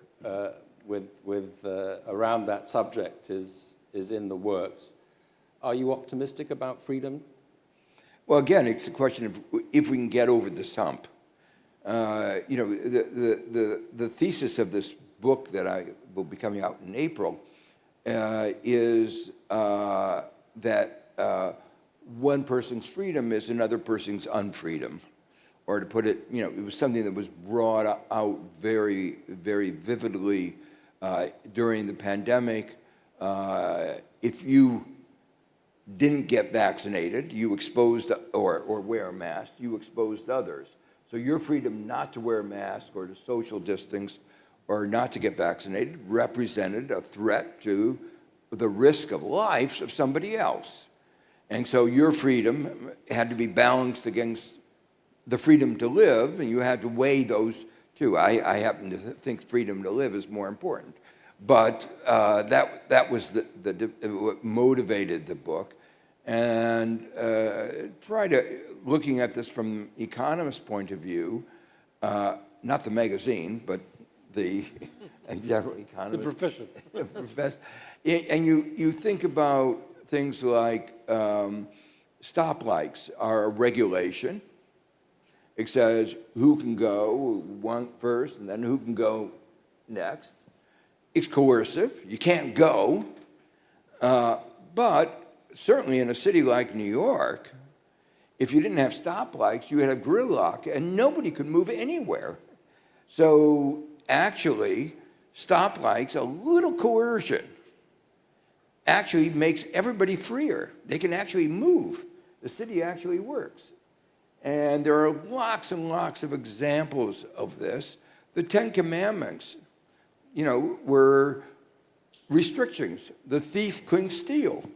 with around that subject is in the works. Are you optimistic about freedom? Well, again, it's a question of if we can get over this hump. The thesis of this book that I will be coming out in April is that one person's freedom is another person's unfreedom. Or to put it, it was something that was brought out very, very vividly during the pandemic. If you didn't get vaccinated, you exposed, or wear a mask, you exposed others. So your freedom not to wear a mask or to social distance or not to get vaccinated represented a threat to the risk of life of somebody else. And so your freedom had to be balanced against the freedom to live, and you had to weigh those two. I happen to think freedom to live is more important. But that was what motivated the book. And looking at this from Economist point of view, not the magazine, but the general Economist. The profession. And you think about things like stoplights are a regulation. It says who can go first and then who can go next. It's coercive. You can't go. But certainly in a city like New York, if you didn't have stoplights, you would have gridlock and nobody could move anywhere. So actually, stoplights, a little coercion, actually makes everybody freer. They can actually move. The city actually works. And there are lots and lots of examples of this. The Ten Commandments, were restrictions. The thief couldn't steal.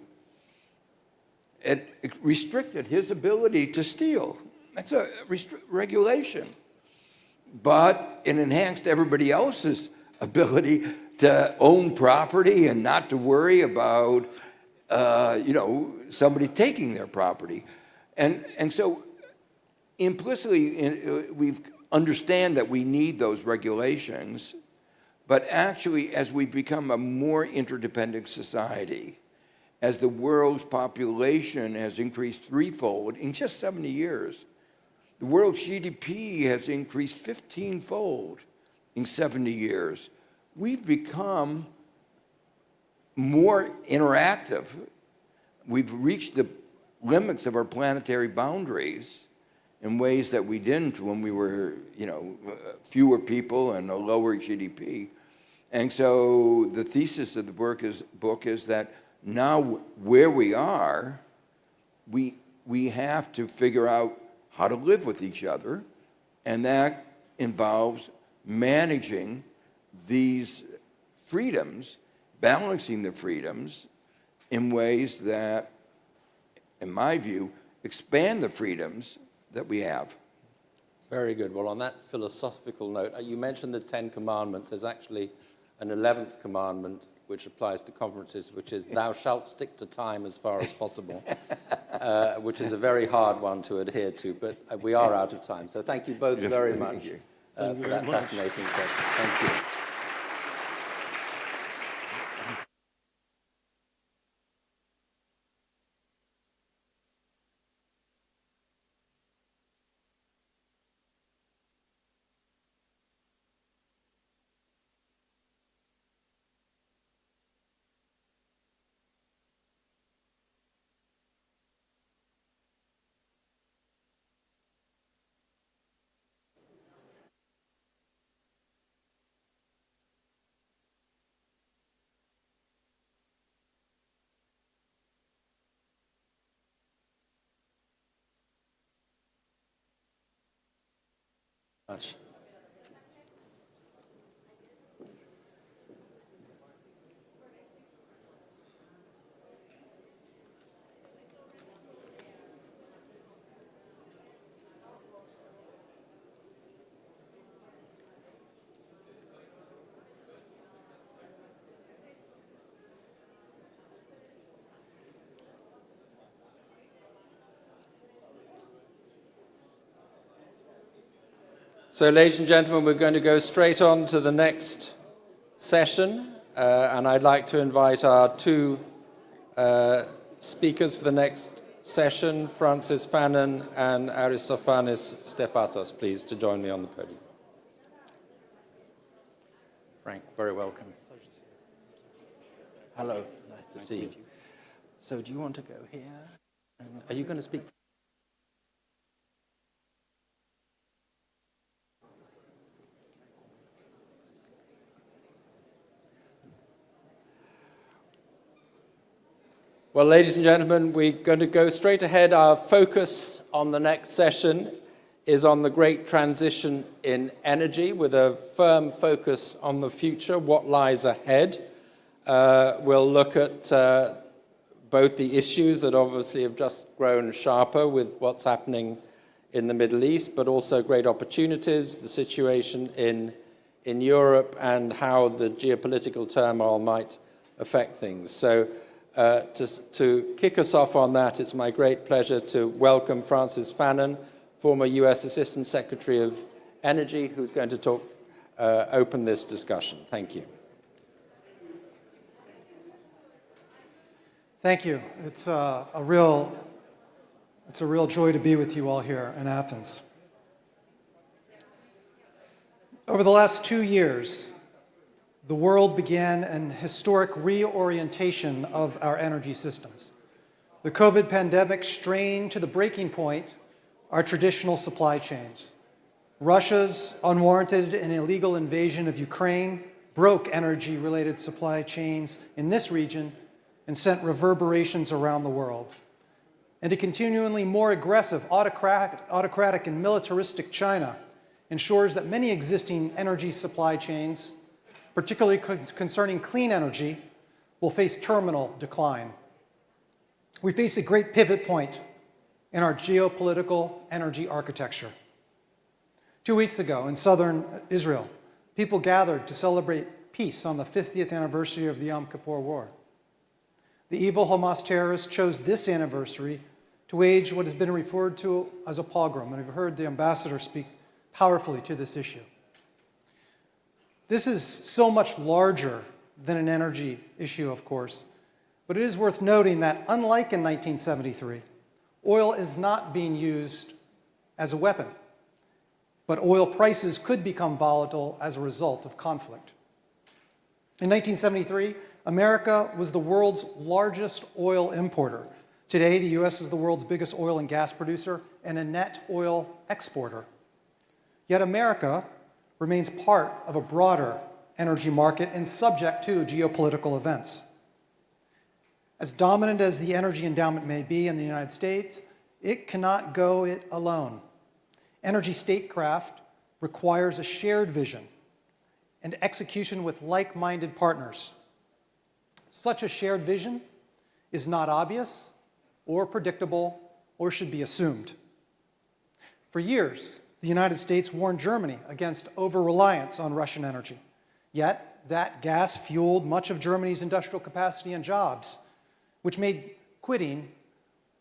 It restricted his ability to steal. That's a regulation. But it enhanced everybody else's ability to own property and not to worry about somebody taking their property. And so implicitly, we understand that we need those regulations, but actually, as we become a more interdependent society, as the world's population has increased threefold in just 70 years, the world's GDP has increased 15-fold in 70 years. We've become more interactive. We've reached the limits of our planetary boundaries in ways that we didn't when we were, fewer people and a lower GDP. And so the thesis of the book is that now where we are, we have to figure out how to live with each other, and that involves managing these freedoms, balancing the freedoms in ways that, in my view, expand the freedoms that we have. Very good. Well, on that philosophical note, you mentioned the 10 Commandments. There's actually an 11th commandment which applies to conferences, which is thou shalt stick to time as far as possible, which is a very hard one to adhere to, but we are out of time. So thank you both very much for that fascinating session. Thank you. Much. So, ladies and gentlemen, we're going to go straight on to the next session, and I'd like to invite our two speakers for the next session, Francis Fanon and Aristophanes Stefatos, please, to join me on the podium. Frank, very welcome. Hello, nice to see you. So, do you want to go here? Are you going to speak? Well, ladies and gentlemen, we're going to go straight ahead. Our focus on the next session is on the great transition in energy, with a firm focus on the future, what lies ahead. We'll look at both the issues that obviously have just grown sharper with what's happening in the Middle East, but also great opportunities, the situation in Europe, and how the geopolitical turmoil might affect things. So, to kick us off on that, it's my great pleasure to welcome Francis Fanon, former U.S. Assistant Secretary of Energy, who's going to open this discussion. Thank you. Thank you. It's a real joy to be with you all here in Athens. Over the last 2 years, the world began an historic reorientation of our energy systems. The COVID pandemic strained to the breaking point our traditional supply chains. Russia's unwarranted and illegal invasion of Ukraine broke energy-related supply chains in this region and sent reverberations around the world. And a continually more aggressive, autocratic and militaristic China ensures that many existing energy supply chains, particularly concerning clean energy, will face terminal decline. We face a great pivot point in our geopolitical energy architecture. 2 weeks ago in southern Israel, people gathered to celebrate peace on the 50th anniversary of the Yom Kippur War. The evil Hamas terrorists chose this anniversary to wage what has been referred to as a pogrom, and I've heard the ambassador speak powerfully to this issue. This is so much larger than an energy issue, of course, but it is worth noting that, unlike in 1973, oil is not being used as a weapon, but oil prices could become volatile as a result of conflict. In 1973, America was the world's largest oil importer. Today, the U.S. is the world's biggest oil and gas producer and a net oil exporter. Yet America remains part of a broader energy market and subject to geopolitical events. As dominant as the energy endowment may be in the United States, it cannot go it alone. Energy statecraft requires a shared vision and execution with like-minded partners. Such a shared vision is not obvious or predictable or should be assumed. For years, the United States warned Germany against over-reliance on Russian energy. Yet, that gas fueled much of Germany's industrial capacity and jobs, which made quitting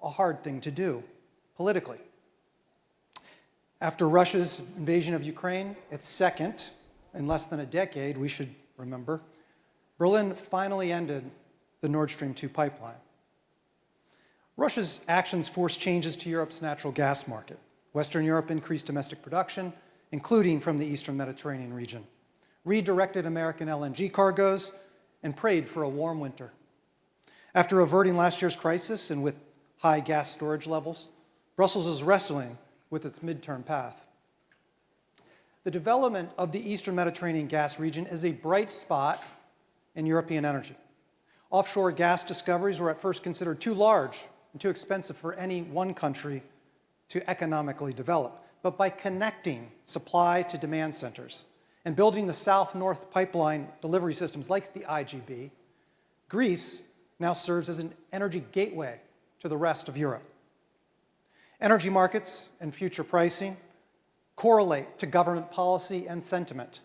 a hard thing to do politically. After Russia's invasion of Ukraine, its second in less than a decade, we should remember, Berlin finally ended the Nord Stream 2 pipeline. Russia's actions forced changes to Europe's natural gas market. Western Europe increased domestic production, including from the Eastern Mediterranean region, redirected American LNG cargoes, and prayed for a warm winter. After averting last year's crisis and with high gas storage levels, Brussels is wrestling with its midterm path. The development of the Eastern Mediterranean gas region is a bright spot in European energy. Offshore gas discoveries were at first considered too large and too expensive for any one country to economically develop. But by connecting supply to demand centers and building the south-north pipeline delivery systems like the IGB, Greece now serves as an energy gateway to the rest of Europe. Energy markets and future pricing correlate to government policy and sentiment.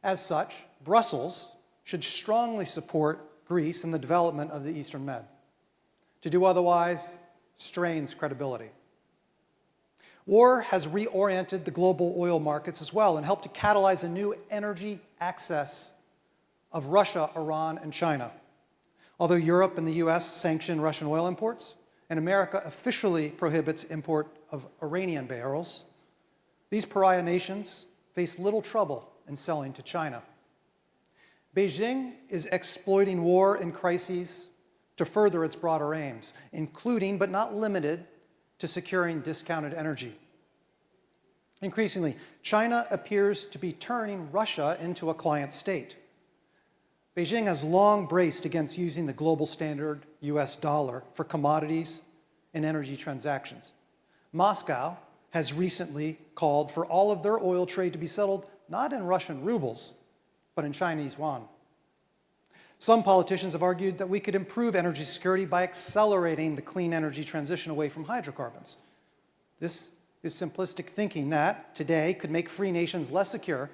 As such, Brussels should strongly support Greece in the development of the Eastern Med. To do otherwise strains credibility. War has reoriented the global oil markets as well and helped to catalyze a new energy access of Russia, Iran, and China. Although Europe and the US sanction Russian oil imports, and America officially prohibits import of Iranian barrels, these pariah nations face little trouble in selling to China. Beijing is exploiting war and crises to further its broader aims, including but not limited to securing discounted energy. Increasingly, China appears to be turning Russia into a client state. Beijing has long braced against using the global standard US dollar for commodities and energy transactions. Moscow has recently called for all of their oil trade to be settled not in Russian rubles, but in Chinese yuan. Some politicians have argued that we could improve energy security by accelerating the clean energy transition away from hydrocarbons. This is simplistic thinking that, today, could make free nations less secure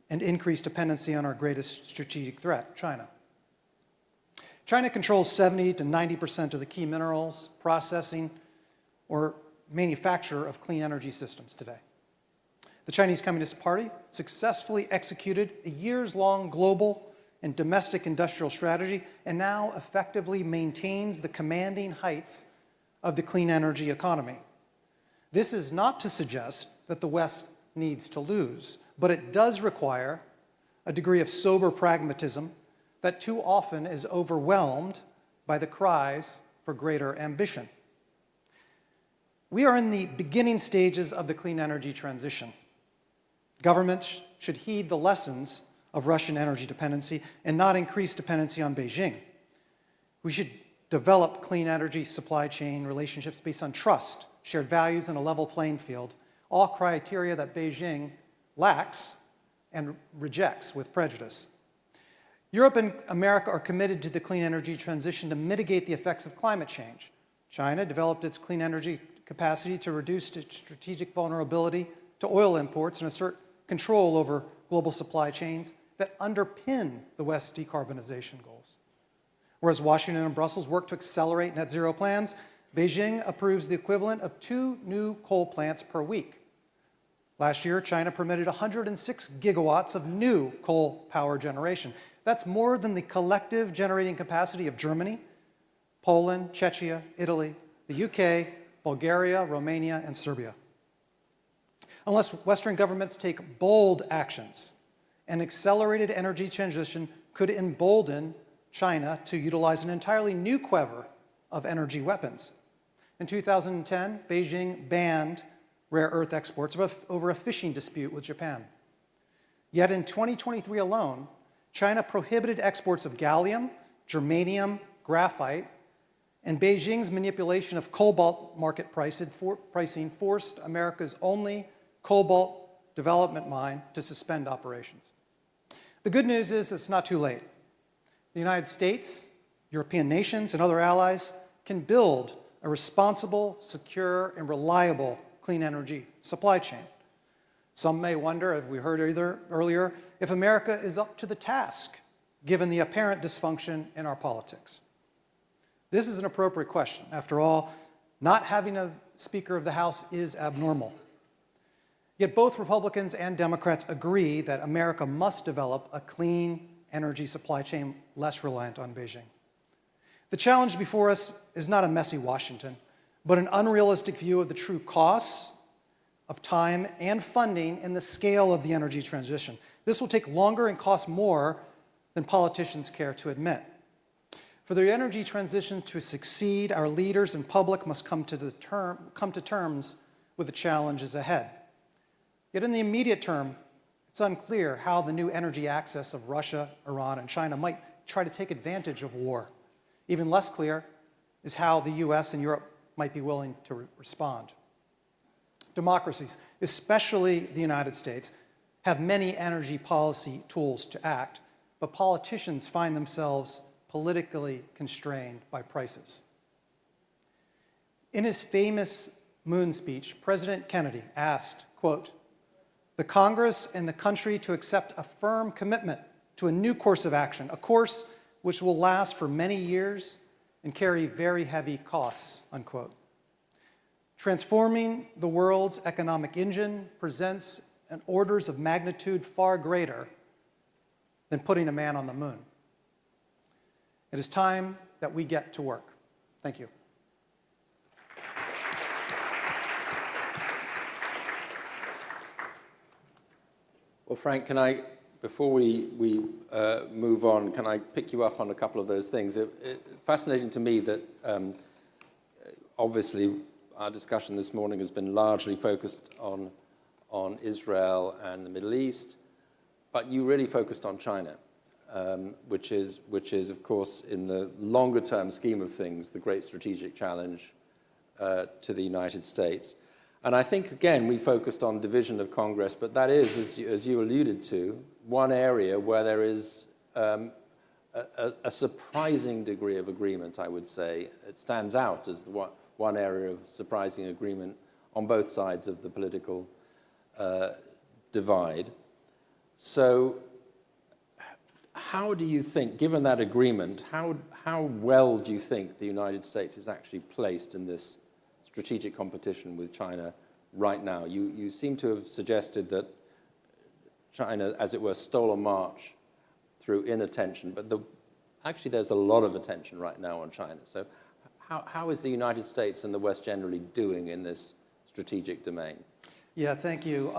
and increase dependency on our greatest strategic threat, China. China controls 70 to 90% of the key minerals, processing, or manufacture of clean energy systems today. The Chinese Communist Party successfully executed a years-long global and domestic industrial strategy and now effectively maintains the commanding heights of the clean energy economy. This is not to suggest that the West needs to lose, but it does require a degree of sober pragmatism that too often is overwhelmed by the cries for greater ambition. We are in the beginning stages of the clean energy transition. Governments should heed the lessons of Russian energy dependency and not increase dependency on Beijing. We should develop clean energy supply chain relationships based on trust, shared values, and a level playing field, all criteria that Beijing lacks and rejects with prejudice. Europe and America are committed to the clean energy transition to mitigate the effects of climate change. China developed its clean energy capacity to reduce its strategic vulnerability to oil imports and assert control over global supply chains that underpin the West's decarbonization goals. Whereas Washington and Brussels work to accelerate net zero plans, Beijing approves the equivalent of 2 new coal plants per week. Last year, China permitted 106 gigawatts of new coal power generation. That's more than the collective generating capacity of Germany, Poland, Czechia, Italy, the UK, Bulgaria, Romania, and Serbia. Unless Western governments take bold actions, an accelerated energy transition could embolden China to utilize an entirely new quiver of energy weapons. In 2010, Beijing banned rare earth exports over a fishing dispute with Japan. Yet in 2023 alone, China prohibited exports of gallium, germanium, graphite, and Beijing's manipulation of cobalt market pricing forced America's only cobalt development mine to suspend operations. The good news is it's not too late. The United States, European nations, and other allies can build a responsible, secure, and reliable clean energy supply chain. Some may wonder, as we heard earlier, if America is up to the task, given the apparent dysfunction in our politics. This is an appropriate question. After all, not having a Speaker of the House is abnormal. Yet both Republicans and Democrats agree that America must develop a clean energy supply chain less reliant on Beijing. The challenge before us is not a messy Washington, but an unrealistic view of the true costs of time and funding and the scale of the energy transition. This will take longer and cost more than politicians care to admit. For the energy transition to succeed, our leaders and public must come to terms with the challenges ahead. Yet in the immediate term, it's unclear how the new energy access of Russia, Iran, and China might try to take advantage of war. Even less clear is how the US and Europe might be willing to respond. Democracies, especially the United States, have many energy policy tools to act, but politicians find themselves politically constrained by prices. In his famous moon speech, President Kennedy asked, quote, "The Congress and the country to accept a firm commitment to a new course of action, a course which will last for many years and carry very heavy costs," unquote. Transforming the world's economic engine presents an orders of magnitude far greater than putting a man on the moon. It is time that we get to work. Thank you. Well, Frank, can I, before we move on, can I pick you up on a couple of those things? Fascinating to me that obviously our discussion this morning has been largely focused on Israel and the Middle East, but you really focused on China, which is, of course, in the longer-term scheme of things, the great strategic challenge to the United States. And I think, again, we focused on division of Congress, but that is, as you alluded to, one area where there is a surprising degree of agreement, I would say. It stands out as the one area of surprising agreement on both sides of the political divide. So how do you think, given that agreement, how well do you think the United States is actually placed in this strategic competition with China right now? You seem to have suggested that China, as it were, stole a march through inattention, but actually there's a lot of attention right now on China. So how is the United States and the West generally doing in this strategic domain? Yeah, thank you.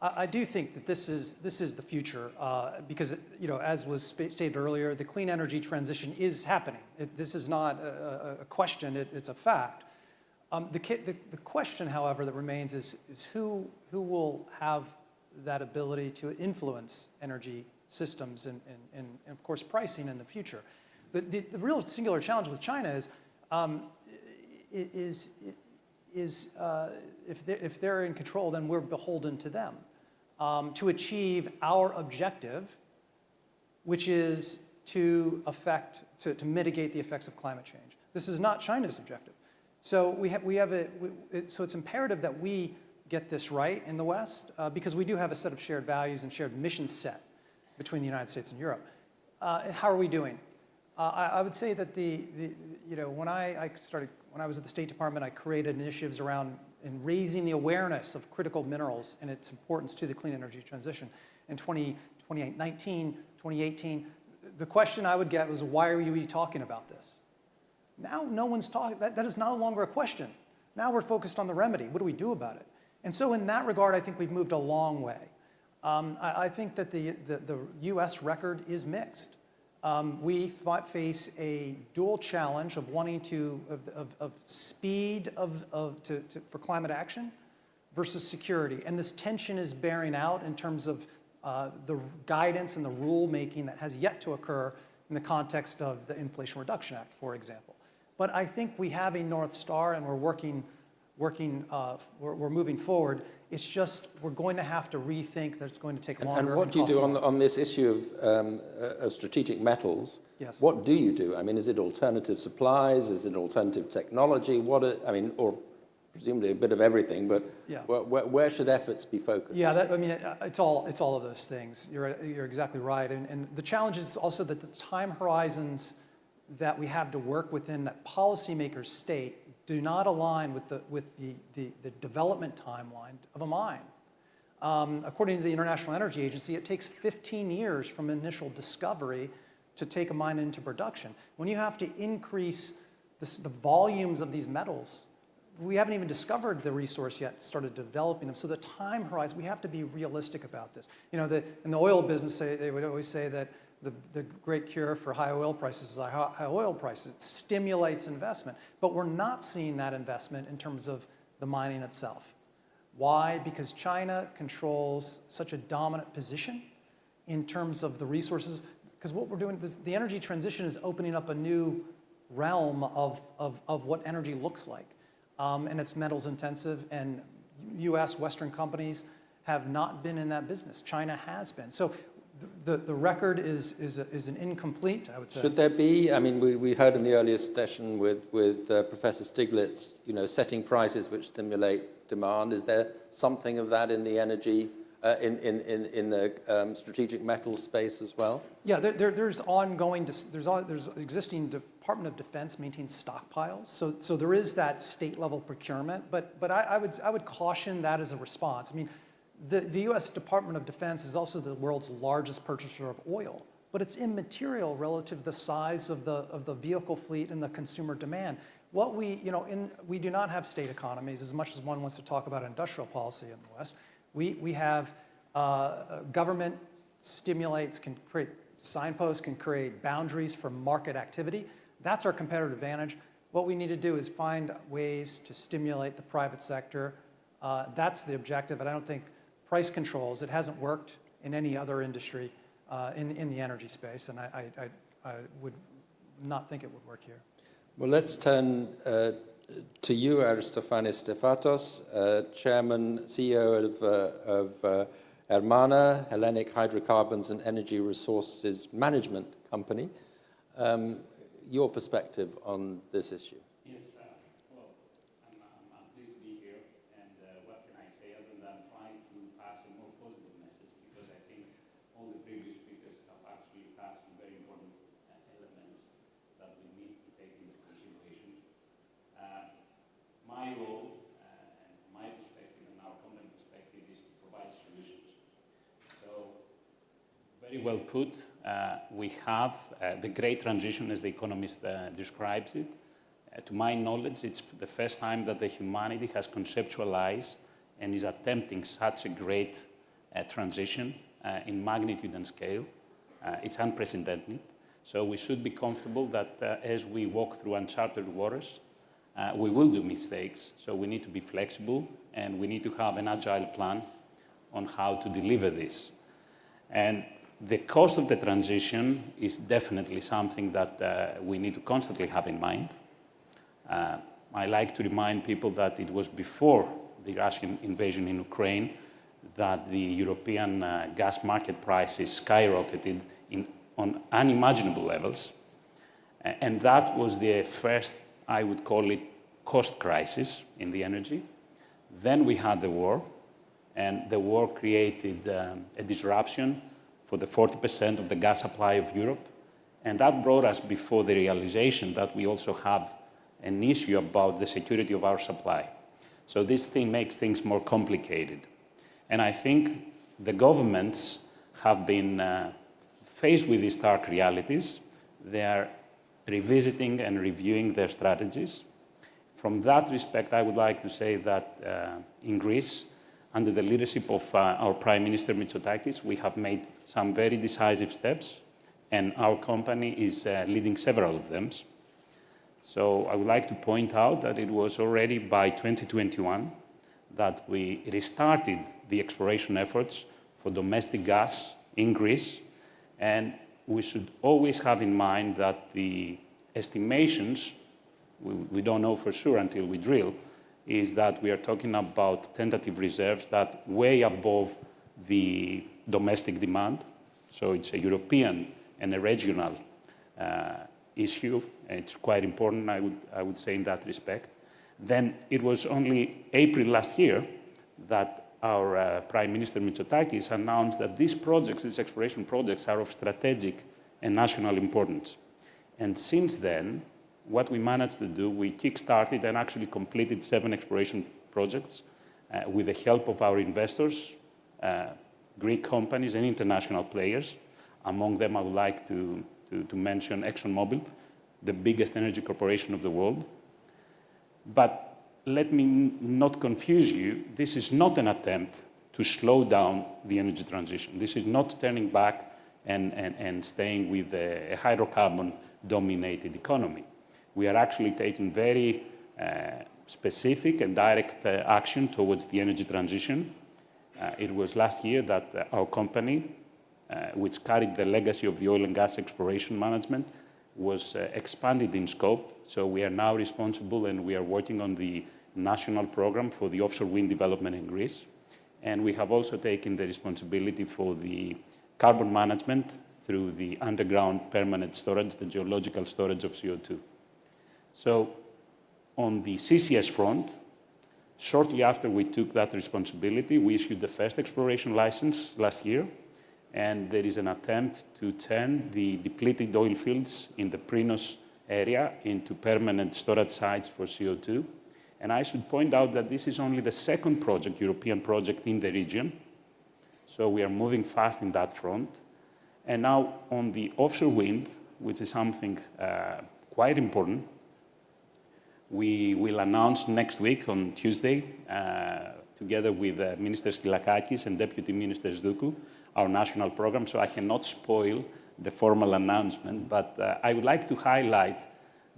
I do think that this is the future because, as was stated earlier, the clean energy transition is happening. This is not a question, it's a fact. The question, however, that remains is who will have that ability to influence energy systems and of course, pricing in the future. The real singular challenge with China is if they're in control, then we're beholden to them to achieve our objective, which is to mitigate the effects of climate change. This is not China's objective. So so it's imperative that we get this right in the West because we do have a set of shared values and shared mission set between the United States and Europe. How are we doing? I would say that when I was at the State Department, I created initiatives around in raising the awareness of critical minerals and its importance to the clean energy transition. In 2019, 2018, the question I would get was, why are you talking about this? Now no one's talking, that is no longer a question. Now we're focused on the remedy. What do we do about it? And so in that regard, I think we've moved a long way. I think that the US record is mixed. We face a dual challenge of wanting of speed for climate action versus security. And this tension is bearing out in terms of the guidance and the rulemaking that has yet to occur in the context of the Inflation Reduction Act, for example. But I think we have a North Star and we're moving forward. It's just we're going to have to rethink that it's going to take longer. And what do you do on this issue of strategic metals? Yes. What do you do? I mean, is it alternative supplies? Is it alternative technology? Or presumably a bit of everything, but yeah. Where should efforts be focused? Yeah, it's all of those things. You're exactly right. And the challenge is also that the time horizons that we have to work within that policymakers state do not align with the development timeline of a mine. According to the International Energy Agency, it takes 15 years from initial discovery to take a mine into production. When you have to increase the volumes of these metals, we haven't even discovered the resource yet, started developing them. So the time horizon, we have to be realistic about this. In the oil business, they would always say that the great cure for high oil prices is high oil prices. It stimulates investment. But we're not seeing that investment in terms of the mining itself. Why? Because China controls such a dominant position in terms of the resources. Because what we're doing, the energy transition is opening up a new realm of what energy looks like. And it's metals intensive, and US Western companies have not been in that business. China has been. So the record is an incomplete, I would say. Should there be, I mean, we heard in the earlier session with Professor Stiglitz, setting prices which stimulate demand. Is there something of that in the energy, in the strategic metals space as well? Yeah, there's ongoing, there's existing Department of Defense maintains stockpiles. So there is that state level procurement, but I would caution that as a response. I mean, the U.S. Department of Defense is also the world's largest purchaser of oil, but it's immaterial relative to the size of the vehicle fleet and the consumer demand. What we do not have state economies as much as one wants to talk about industrial policy in the West. We have government stimulates, can create signposts, can create boundaries for market activity. That's our competitive advantage. What we need to do is find ways to stimulate the private sector. That's the objective, but I don't think price controls, it hasn't worked in any other industry in the energy space, and I would not think it would work here. Well, let's turn to you, Aristofanis Stefatos, Chairman, CEO of Hermana, Hellenic Hydrocarbons and Energy Resources Management Company. Your perspective on this issue? Yes, well, I'm pleased to be here, and what can I say other than trying to pass a more positive message, because I think all the previous speakers have actually had some very important elements that we need to take into consideration. My role, and my perspective, and our company perspective, is to provide solutions. So, very well put. We have the great transition, as the Economist describes it. To my knowledge, it's the first time that the humanity has conceptualized and is attempting such a great transition in magnitude and scale. It's unprecedented. So we should be comfortable that as we walk through uncharted waters, we will do mistakes. So we need to be flexible, and we need to have an agile plan on how to deliver this. And the cost of the transition is definitely something that we need to constantly have in mind. I like to remind people that it was before the Russian invasion in Ukraine that the European gas market prices skyrocketed on unimaginable levels. And that was the first, I would call it, cost crisis in the energy. Then we had the war, and the war created a disruption for the 40% of the gas supply of Europe, And that brought us before the realization that we also have an issue about the security of our supply. So this thing makes things more complicated. And I think the governments have been faced with these stark realities. They are revisiting and reviewing their strategies. From that respect, I would like to say that in Greece, under the leadership of our Prime Minister Mitsotakis, we have made some very decisive steps, and our company is leading several of them. So I would like to point out that it was already by 2021 that we restarted the exploration efforts for domestic gas in Greece, and we should always have in mind that the estimations, we don't know for sure until we drill, is that we are talking about tentative reserves that way above the domestic demand. So it's a European and a regional issue. It's quite important, I would say, in that respect. Then it was only April last year that our Prime Minister Mitsotakis announced that these projects, these exploration projects, are of strategic and national importance. And since then, what we managed to do, we kick-started and actually completed 7 exploration projects with the help of our investors, Greek companies and international players. Among them, I would like to mention ExxonMobil, the biggest energy corporation of the world. But let me not confuse you. This is not an attempt to slow down the energy transition. This is not turning back and staying with a hydrocarbon-dominated economy. We are actually taking very specific and direct action towards the energy transition. It was last year that our company, which carried the legacy of the oil and gas exploration management, was expanded in scope. So we are now responsible and we are working on the national program for the offshore wind development in Greece. And we have also taken the responsibility for the carbon management through the underground permanent storage, the geological storage of CO2. So on the CCS front, shortly after we took that responsibility, we issued the first exploration license last year. And there is an attempt to turn the depleted oil fields in the Prinos area into permanent storage sites for CO2. And I should point out that this is only the second project, European project in the region. So we are moving fast in that front. And now on the offshore wind, which is something quite important, we will announce next week on Tuesday, together with Minister Skylakakis and Deputy Minister Zdoukou, our national program, so I cannot spoil the formal announcement, but I would like to highlight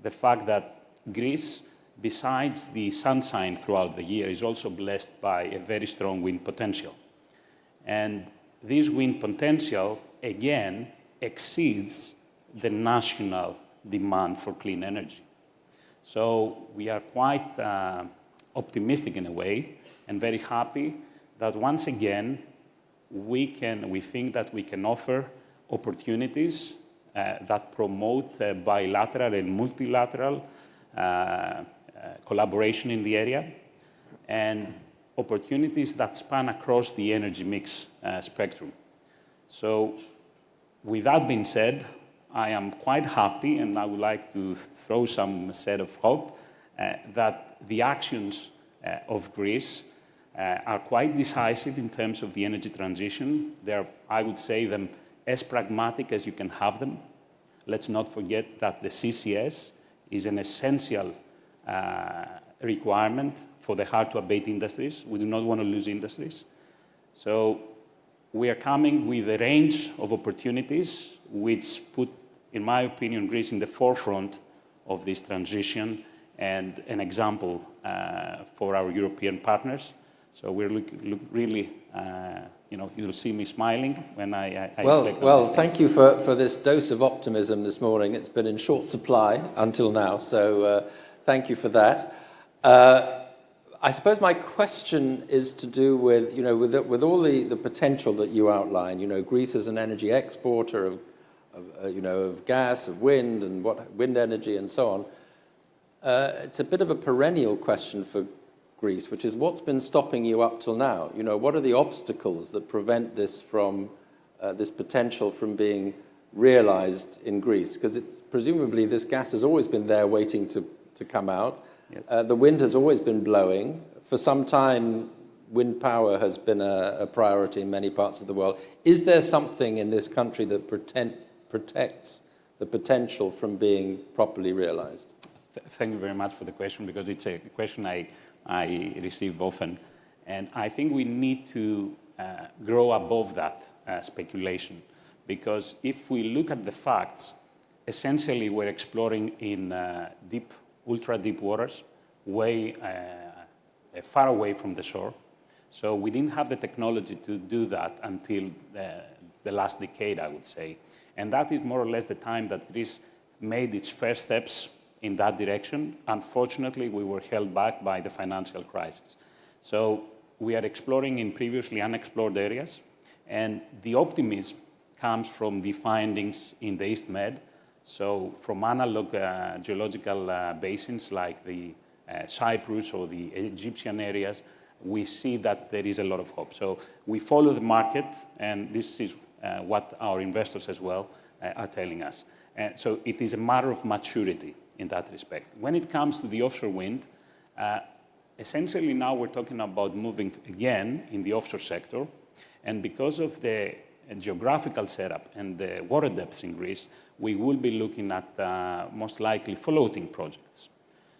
the fact that Greece, besides the sunshine throughout the year, is also blessed by a very strong wind potential. And this wind potential, again, exceeds the national demand for clean energy. So we are quite optimistic in a way and very happy that once again, we think that we can offer opportunities that promote bilateral and multilateral collaboration in the area, and opportunities that span across the energy mix spectrum. So with that being said, I am quite happy, and I would like to throw some set of hope that the actions of Greece are quite decisive in terms of the energy transition. They're, I would say, them as pragmatic as you can have them. Let's not forget that the CCS is an essential requirement for the hard-to-abate industries. We do not want to lose industries. So we are coming with a range of opportunities which put, in my opinion, Greece in the forefront of this transition and an example for our European partners. So we're really, you'll see me smiling when I reflect on these things. Thank you for this dose of optimism this morning. It's been in short supply until now, so thank you for that. I suppose my question is to do with, with all the potential that you outline. Greece is an energy exporter of gas, of wind, and wind energy, and so on. It's a bit of a perennial question for Greece, which is what's been stopping you up till now? What are the obstacles that prevent this from this potential from being realized in Greece? Because presumably this gas has always been there waiting to come out. Yes. The wind has always been blowing. For some time, wind power has been a priority in many parts of the world. Is there something in this country that protects the potential from being properly realized? Thank you very much for the question, because it's a question I receive often. And I think we need to grow above that speculation, because if we look at the facts, essentially we're exploring in ultra-deep waters, way far away from the shore. So we didn't have the technology to do that until the last decade, I would say. And that is more or less the time that Greece made its first steps in that direction. Unfortunately, we were held back by the financial crisis. So we are exploring in previously unexplored areas, and the optimism comes from the findings in the East Med. So from analog geological basins like the Cyprus or the Egyptian areas, we see that there is a lot of hope. So we follow the market, and this is what our investors as well are telling us. So it is a matter of maturity in that respect. When it comes to the offshore wind, essentially now we're talking about moving again in the offshore sector, and because of the geographical setup and the water depths in Greece, we will be looking at most likely floating projects.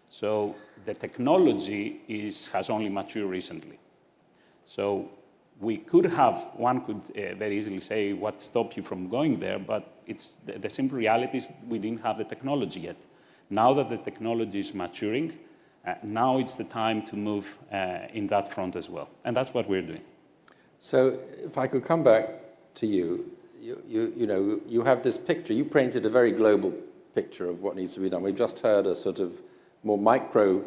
So the technology has only matured recently. So one could very easily say, what stopped you from going there? But the simple reality is we didn't have the technology yet. Now that the technology is maturing, now it's the time to move in that front as well. And that's what we're doing. So if I could come back to you, you have this picture. You painted a very global picture of what needs to be done. We've just heard a sort of more micro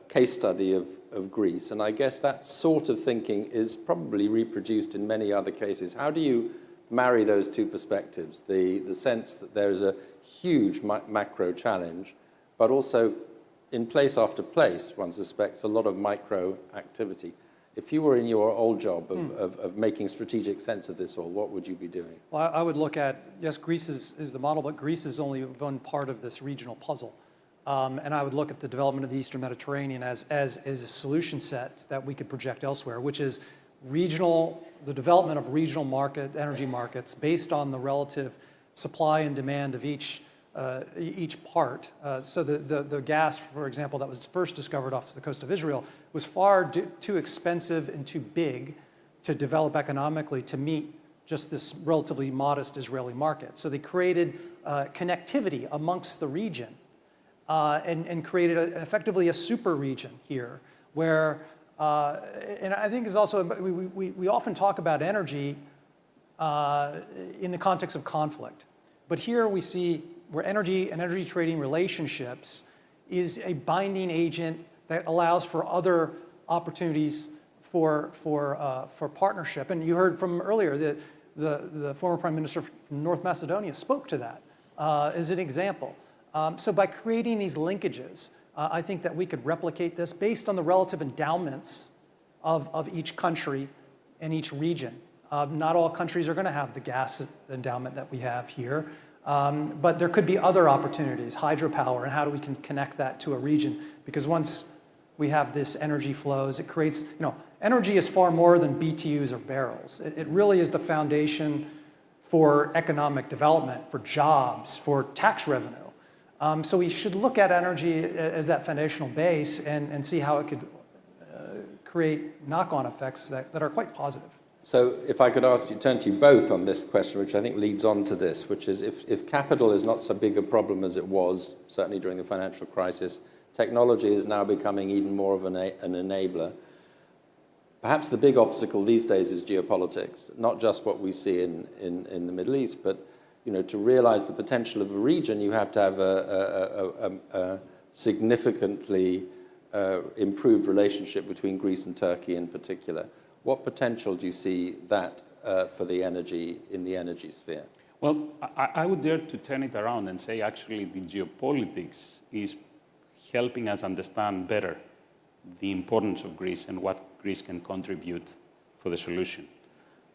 case study of Greece. And I guess that sort of thinking is probably reproduced in many other cases. How do you marry those two perspectives? The sense that there is a huge macro challenge, but also in place after place, one suspects a lot of micro activity. If you were in your old job of making strategic sense of this all, what would you be doing? Well, I would look at, yes, Greece is the model, but Greece is only one part of this regional puzzle. And I would look at the development of the Eastern Mediterranean as a solution set that we could project elsewhere, which is the development of regional energy markets based on the relative supply and demand of each part. So the gas, for example, that was first discovered off the coast of Israel was far too expensive and too big to develop economically to meet just this relatively modest Israeli market. So they created connectivity amongst the region and created effectively a super region here where, and I think is also, we often talk about energy in the context of conflict. But here we see where energy and energy trading relationships is a binding agent that allows for other opportunities for partnership. And you heard from earlier that the former Prime Minister from North Macedonia spoke to that as an example. So by creating these linkages, I think that we could replicate this based on the relative endowments of each country and each region. Not all countries are going to have the gas endowment that we have here. But there could be other opportunities, hydropower, and how do we can connect that to a region? Because once we have this energy flows, it creates, energy is far more than BTUs or barrels. It really is the foundation for economic development, for jobs, for tax revenue. So we should look at energy as that foundational base and see how it could create knock-on effects that are quite positive. So if I could turn to you both on this question, which I think leads on to this, which is if capital is not so big a problem as it was, certainly during the financial crisis, technology is now becoming even more of an enabler. Perhaps the big obstacle these days is geopolitics, not just what we see in the Middle East, but to realize the potential of a region, you have to have a significantly improved relationship between Greece and Turkey in particular. What potential do you see that for the energy in the energy sphere? Well, I would dare to turn it around and say actually the geopolitics is helping us understand better the importance of Greece and what Greece can contribute for the solution.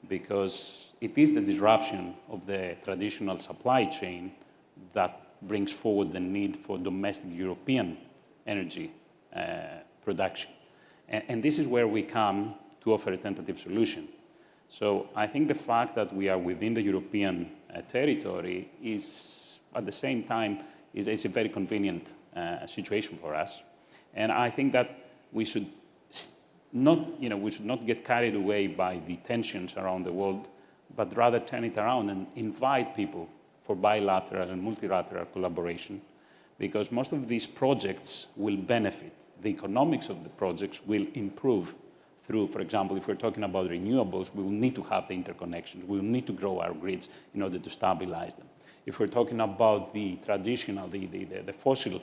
because it is the disruption of the traditional supply chain that brings forward the need for domestic European energy production. And this is where we come to offer a tentative solution. So I think the fact that we are within the European territory is, at the same time, is a very convenient situation for us. And I think that we should not get carried away by the tensions around the world, but rather turn it around and invite people for bilateral and multilateral collaboration, because most of these projects will benefit. The economics of the projects will improve through, for example, if we're talking about renewables, we will need to have the interconnections. We will need to grow our grids in order to stabilize them. If we're talking about the traditional, the fossil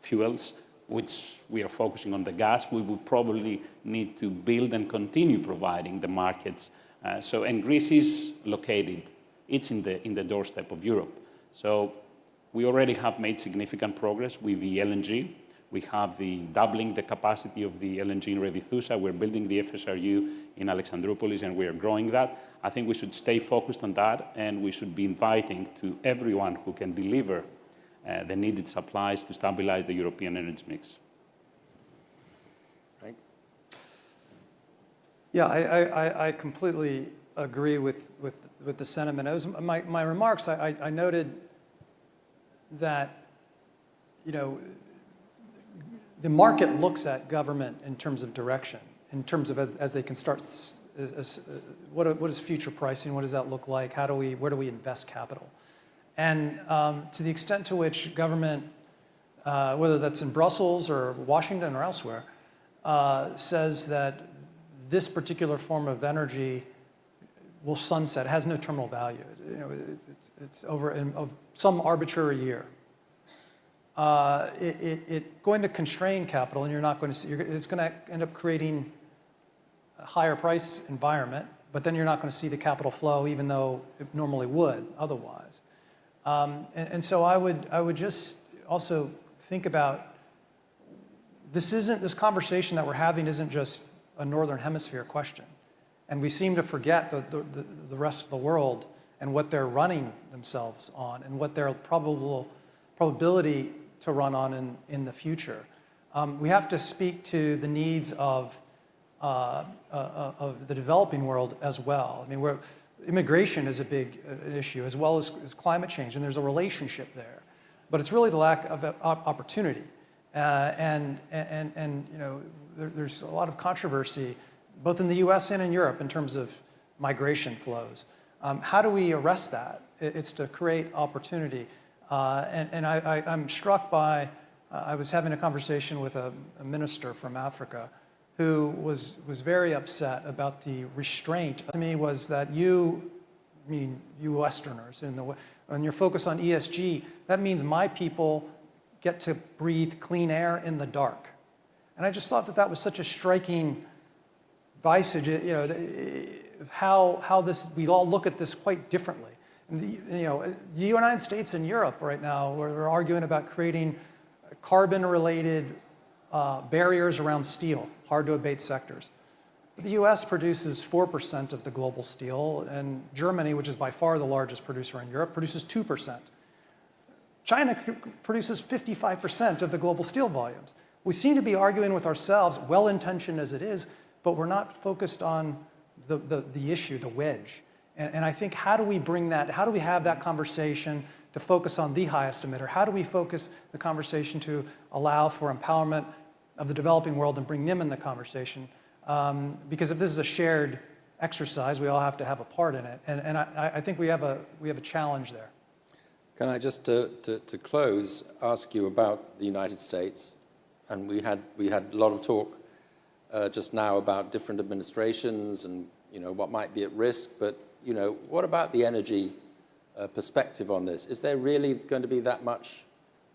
fuels, which we are focusing on the gas, we will probably need to build and continue providing the markets. And Greece is located, it's in the doorstep of Europe. So we already have made significant progress with the LNG. We have the doubling the capacity of the LNG in Redithousa. We're building the FSRU in Alexandroupolis, and we are growing that. I think we should stay focused on that, and we should be inviting to everyone who can deliver the needed supplies to stabilize the European energy mix. Right. Yeah, I completely agree with the sentiment. It was my remarks. I noted that, the market looks at government in terms of direction, in terms of as they can start, what is future pricing? What does that look like? Where do we invest capital? And to the extent to which government, whether that's in Brussels or Washington or elsewhere, says that this particular form of energy will sunset, has no terminal value. It's over of some arbitrary year. It's going to constrain capital, and you're not going to see. It's going to end up creating a higher price environment, but then you're not going to see the capital flow, even though it normally would otherwise. And so I would just also think about this conversation that we're having isn't just a Northern Hemisphere question, and we seem to forget the rest of the world and what they're running themselves on and what their probability to run on in the future. We have to speak to the needs of the developing world as well. I mean, immigration is a big issue, as well as climate change, and there's a relationship there. But it's really the lack of opportunity. There's a lot of controversy, both in the US and in Europe, in terms of migration flows. How do we arrest that? It's to create opportunity. I'm struck by, I was having a conversation with a minister from Africa who was very upset about the restraint. To me was that you Westerners, and your focus on ESG, that means my people get to breathe clean air in the dark. And I just thought that was such a striking visage, of how we all look at this quite differently. The United States and Europe right now, we're arguing about creating carbon-related barriers around steel, hard-to-abate sectors. The US produces 4% of the global steel, and Germany, which is by far the largest producer in Europe, produces 2%. China produces 55% of the global steel volumes. We seem to be arguing with ourselves, well-intentioned as it is, but we're not focused on the issue, the wedge. And I think, how do we have that conversation to focus on the highest emitter? How do we focus the conversation to allow for empowerment of the developing world and bring them in the conversation? Because if this is a shared exercise, we all have to have a part in it. And I think we have a challenge there. Can I just, to close, ask you about the United States? And we had a lot of talk just now about different administrations and what might be at risk, but what about the energy perspective on this? Is there really going to be that much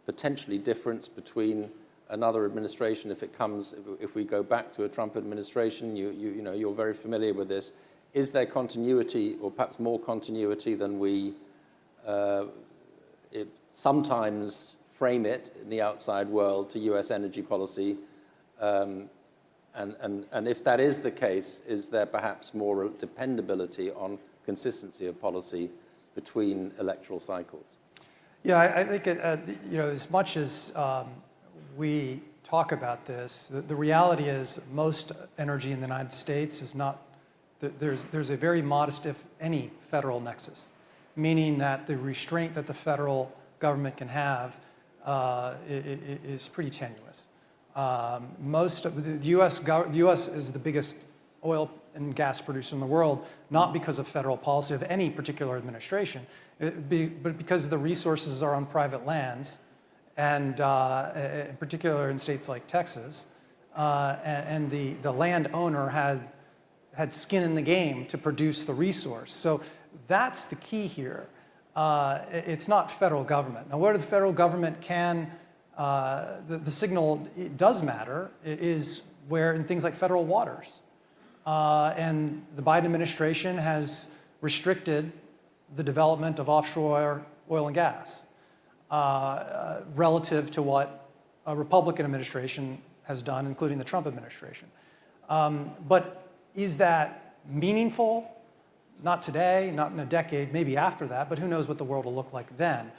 potentially difference between another administration if we go back to a Trump administration? You're very familiar with this. Is there continuity, or perhaps more continuity than we sometimes frame it in the outside world to US energy policy? And if that is the case, is there perhaps more dependability on consistency of policy between electoral cycles? Yeah, I think as much as we talk about this, the reality is most energy in the United States is not. There's a very modest, if any, federal nexus, meaning that the restraint that the federal government can have is pretty tenuous. Most of the U.S. is the biggest oil and gas producer in the world, not because of federal policy of any particular administration, but because the resources are on private lands, and in particular in states like Texas, and the landowner had skin in the game to produce the resource. So that's the key here. It's not federal government. Now, where the federal government can, the signal it does matter is where in things like federal waters. And the Biden administration has restricted the development of offshore oil and gas relative to what a Republican administration has done, including the Trump administration. But is that meaningful? Not today, not in a decade, maybe after that, but who knows what the world will look like then.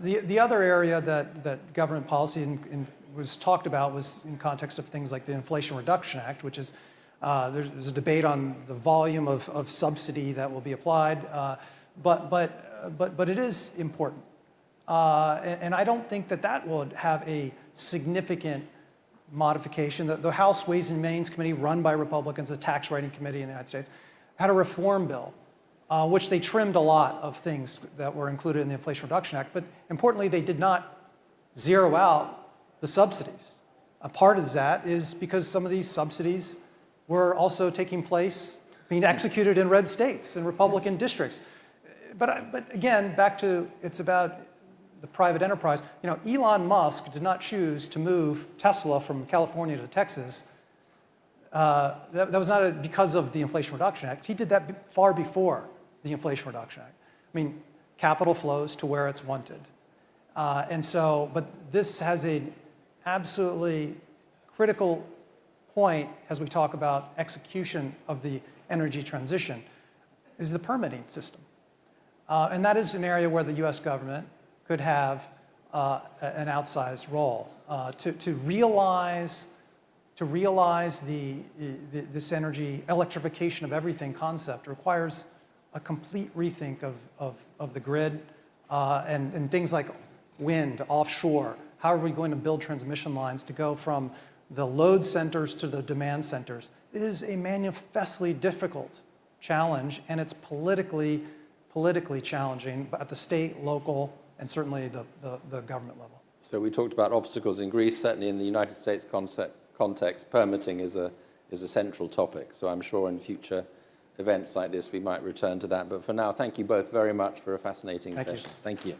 The other area that government policy was talked about was in context of things like the Inflation Reduction Act, which is, there's a debate on the volume of subsidy that will be applied, but it is important. And I don't think that would have a significant modification. The House Ways and Means Committee, run by Republicans, the Tax Writing Committee in the United States, had a reform bill, which they trimmed a lot of things that were included in the Inflation Reduction Act. But importantly, they did not zero out the subsidies. A part of that is because some of these subsidies were also taking place, being executed in red states, in Republican districts. But again, back to, it's about the private enterprise. Elon Musk did not choose to move Tesla from California to Texas. That was not because of the Inflation Reduction Act. He did that far before the Inflation Reduction Act. I mean, capital flows to where it's wanted. But this has an absolutely critical point as we talk about execution of the energy transition, is the permitting system. And that is an area where the U.S. government could have an outsized role to realize this energy electrification of everything concept requires a complete rethink of the grid and things like wind, offshore. How are we going to build transmission lines to go from the load centers to the demand centers? It is a manifestly difficult challenge, and it's politically challenging at the state, local, and certainly the government level. So we talked about obstacles in Greece. Certainly in the United States context, permitting is a central topic. So I'm sure in future events like this, we might return to that. But for now, thank you both very much for a fascinating session. Thank you.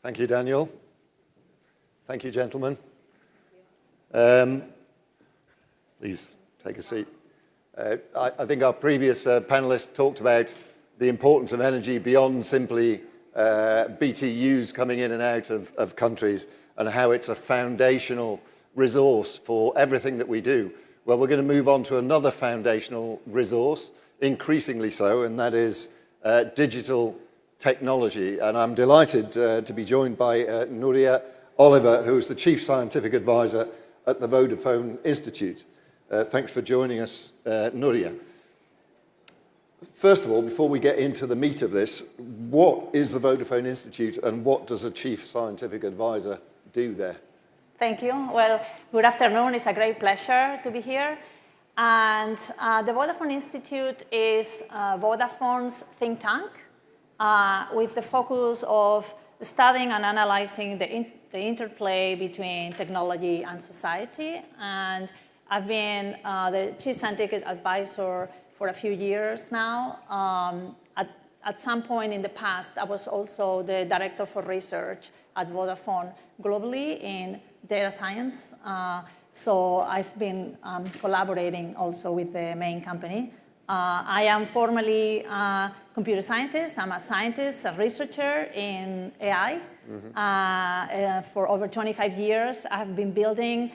Thank you, Daniel. Thank you, gentlemen. Please take a seat. I think our previous panelist talked about the importance of energy beyond simply BTUs coming in and out of countries, and how it's a foundational resource for everything that we do. Well, we're going to move on to another foundational resource, increasingly so, and that is digital technology. And I'm delighted to be joined by Nuria Oliver, who is the Chief Scientific Advisor at the Vodafone Institute. Thanks for joining us, Nuria. First of all, before we get into the meat of this, what is the Vodafone Institute and what does a Chief Scientific Advisor do there? Thank you. Well, good afternoon. It's a great pleasure to be here. And the Vodafone Institute is Vodafone's think tank, with the focus of studying and analyzing the interplay between technology and society. And I've been the Chief Scientific Advisor for a few years now. At some point in the past, I was also the director for research at Vodafone globally in data science. So I've been collaborating also with the main company. I am formerly a computer scientist. I'm a scientist, a researcher in AI. For over 25 years, I have been building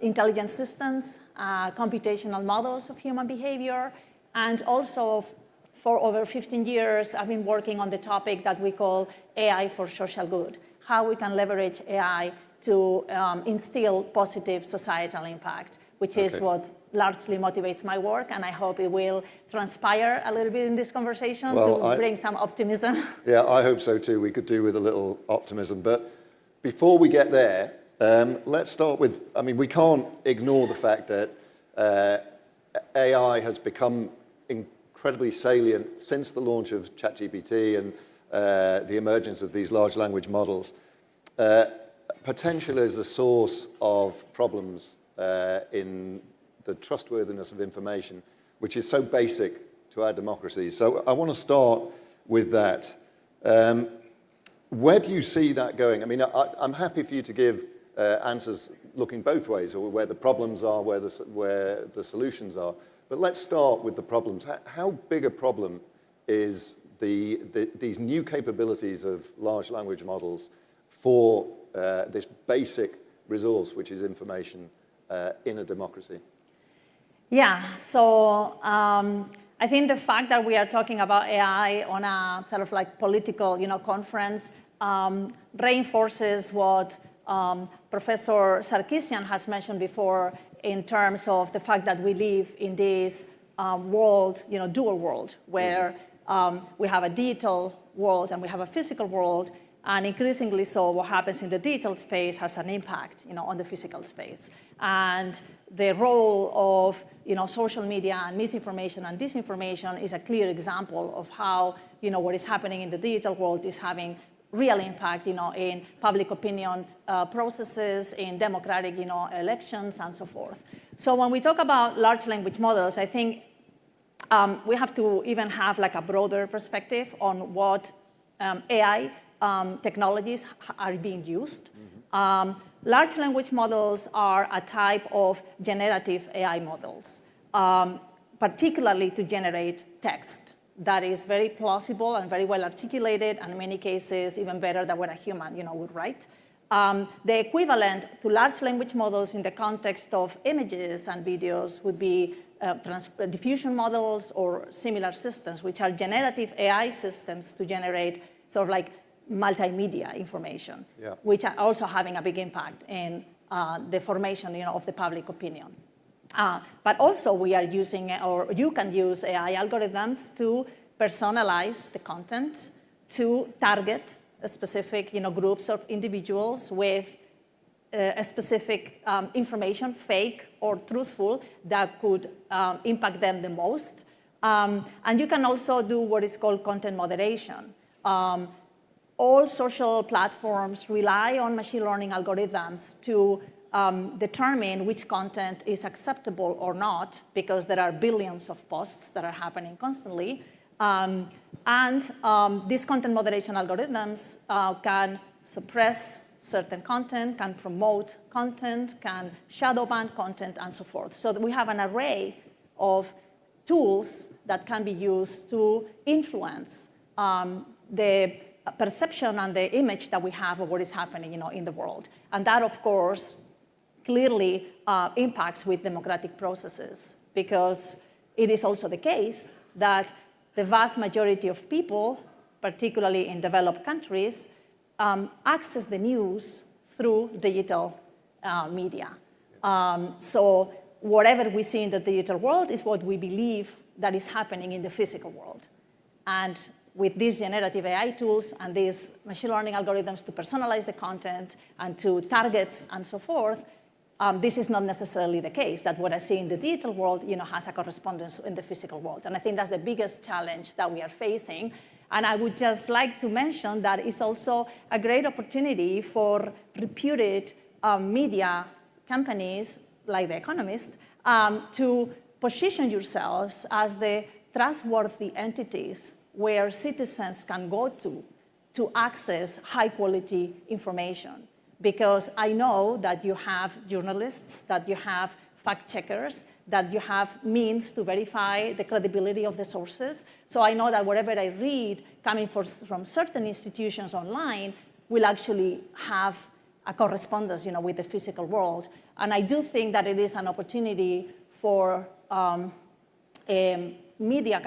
intelligent systems, computational models of human behavior, and also for over 15 years, I've been working on the topic that we call AI for social good, how we can leverage AI to instill positive societal impact, which is what largely motivates my work, and I hope it will transpire a little bit in this conversation to bring some optimism. Yeah, I hope so too. We could do with a little optimism. But before we get there, let's start with, I mean, we can't ignore the fact that AI has become incredibly salient since the launch of ChatGPT and the emergence of these large language models. Potential is a source of problems in the trustworthiness of information, which is so basic to our democracies. So I want to start with that. Where do you see that going? I mean, I'm happy for you to give answers looking both ways, or where the problems are, where the solutions are. But let's start with the problems. How big a problem is these new capabilities of large language models for this basic resource, which is information in a democracy? Yeah, so I think the fact that we are talking about AI on a sort of like political, conference reinforces what Professor Sarkisian has mentioned before in terms of the fact that we live in this world, dual world, where we have a digital world and we have a physical world, and increasingly so what happens in the digital space has an impact, on the physical space. And the role of, social media and misinformation and disinformation is a clear example of how, what is happening in the digital world is having real impact, in public opinion processes, in democratic, elections, and so forth. So when we talk about large language models, I think we have to even have like a broader perspective on what AI technologies are being used. Large language models are a type of generative AI models, particularly to generate text that is very plausible and very well articulated, and in many cases even better than what a human would write. The equivalent to large language models in the context of images and videos would be diffusion models or similar systems, which are generative AI systems to generate sort of like multimedia information, which are also having a big impact in the formation of the public opinion. But also we are using, or you can use AI algorithms to personalize the content, to target a specific groups of individuals with a specific information, fake or truthful, that could impact them the most. And you can also do what is called content moderation. All social platforms rely on machine learning algorithms to determine which content is acceptable or not, because there are billions of posts that are happening constantly. These content moderation algorithms can suppress certain content, can promote content, can shadow ban content, and so forth. So we have an array of tools that can be used to influence the perception and the image that we have of what is happening in the world. And that, of course, clearly impacts with democratic processes, because it is also the case that the vast majority of people, particularly in developed countries, access the news through digital media. So whatever we see in the digital world is what we believe that is happening in the physical world. And with these generative AI tools and these machine learning algorithms to personalize the content and to target and so forth, this is not necessarily the case, that what I see in the digital world has a correspondence in the physical world. And I think that's the biggest challenge that we are facing. And I would just like to mention that it's also a great opportunity for reputed media companies like The Economist to position yourselves as the trustworthy entities where citizens can go to access high-quality information. Because I know that you have journalists, that you have fact-checkers, that you have means to verify the credibility of the sources. So I know that whatever I read coming from certain institutions online will actually have a correspondence, with the physical world. And I do think that it is an opportunity for media,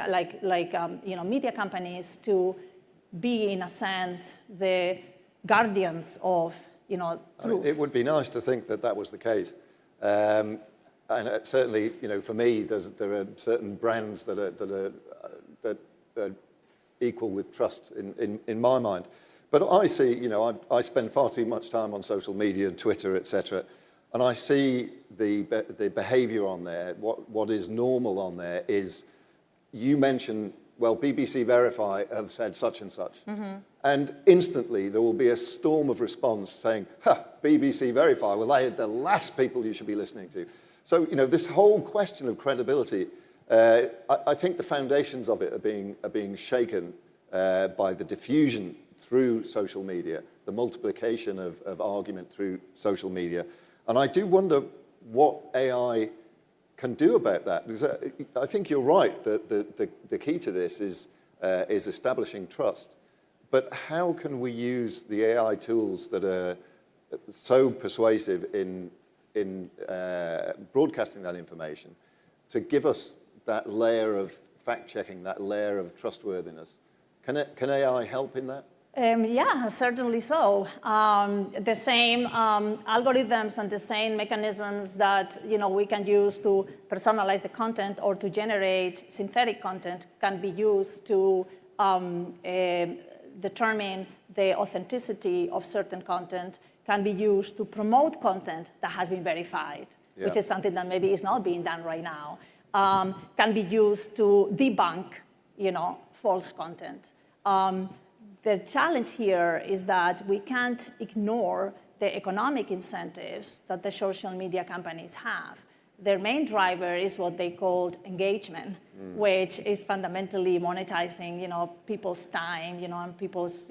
media companies to be, in a sense, the guardians of, truth. It would be nice to think that that was the case. And certainly, for me, there are certain brands that are equal with trust in my mind. But I see, I spend far too much time on social media and Twitter, etc., and I see the behaviour on there. What is normal on there is, you mention, well, BBC Verify have said such and such, and instantly there will be a storm of response saying, BBC Verify, well, they are the last people you should be listening to. So, this whole question of credibility, I think the foundations of it are being shaken by the diffusion through social media, the multiplication of argument through social media. And I do wonder what AI can do about that, because I think you're right that the key to this is establishing trust. But how can we use the AI tools that are so persuasive in broadcasting that information to give us that layer of fact-checking, that layer of trustworthiness? Can AI help in that? Yeah, certainly so. The same algorithms and the same mechanisms that we can use to personalize the content or to generate synthetic content can be used to determine the authenticity of certain content, can be used to promote content that has been verified, which is something that maybe is not being done right now, can be used to debunk, false content. The challenge here is that we can't ignore the economic incentives that the social media companies have. Their main driver is what they called engagement, which is fundamentally monetizing, people's time, and people's,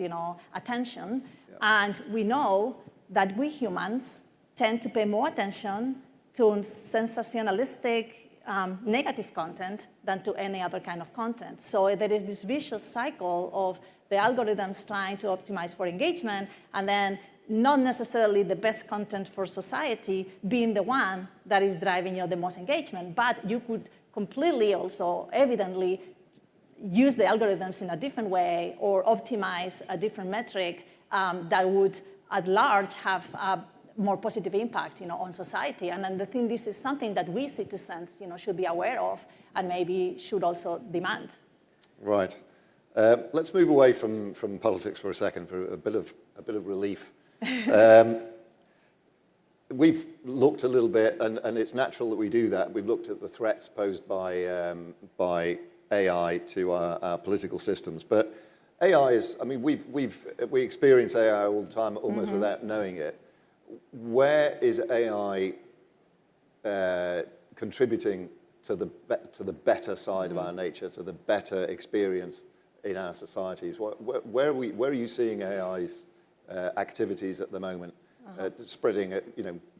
attention. And we know that we humans tend to pay more attention to sensationalistic, negative content than to any other kind of content. So there is this vicious cycle of the algorithms trying to optimize for engagement, and then not necessarily the best content for society being the one that is driving the most engagement. But you could completely also evidently use the algorithms in a different way or optimize a different metric that would at large have a more positive impact on society. And I think this is something that we citizens should be aware of and maybe should also demand. Right. Let's move away from politics for a second for a bit of relief. We've looked a little bit, and it's natural that we do that. We've looked at the threats posed by AI to our political systems. But AI is, we experience AI all the time, almost without knowing it. Where is AI contributing to the better side of our nature, to the better experience in our societies? Where are you seeing AI's activities at the moment, spreading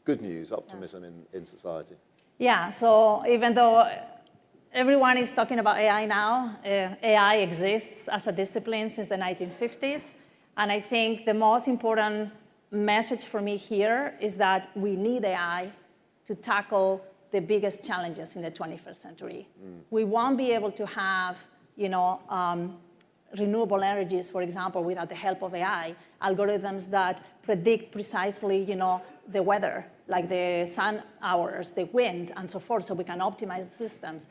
good news, optimism in society? Yeah, so even though everyone is talking about AI now, AI exists as a discipline since the 1950s. And I think the most important message for me here is that we need AI to tackle the biggest challenges in the 21st century. We won't be able to have, renewable energies, for example, without the help of AI, algorithms that predict precisely, the weather, like the sun hours, the wind, and so forth, so we can optimize systems.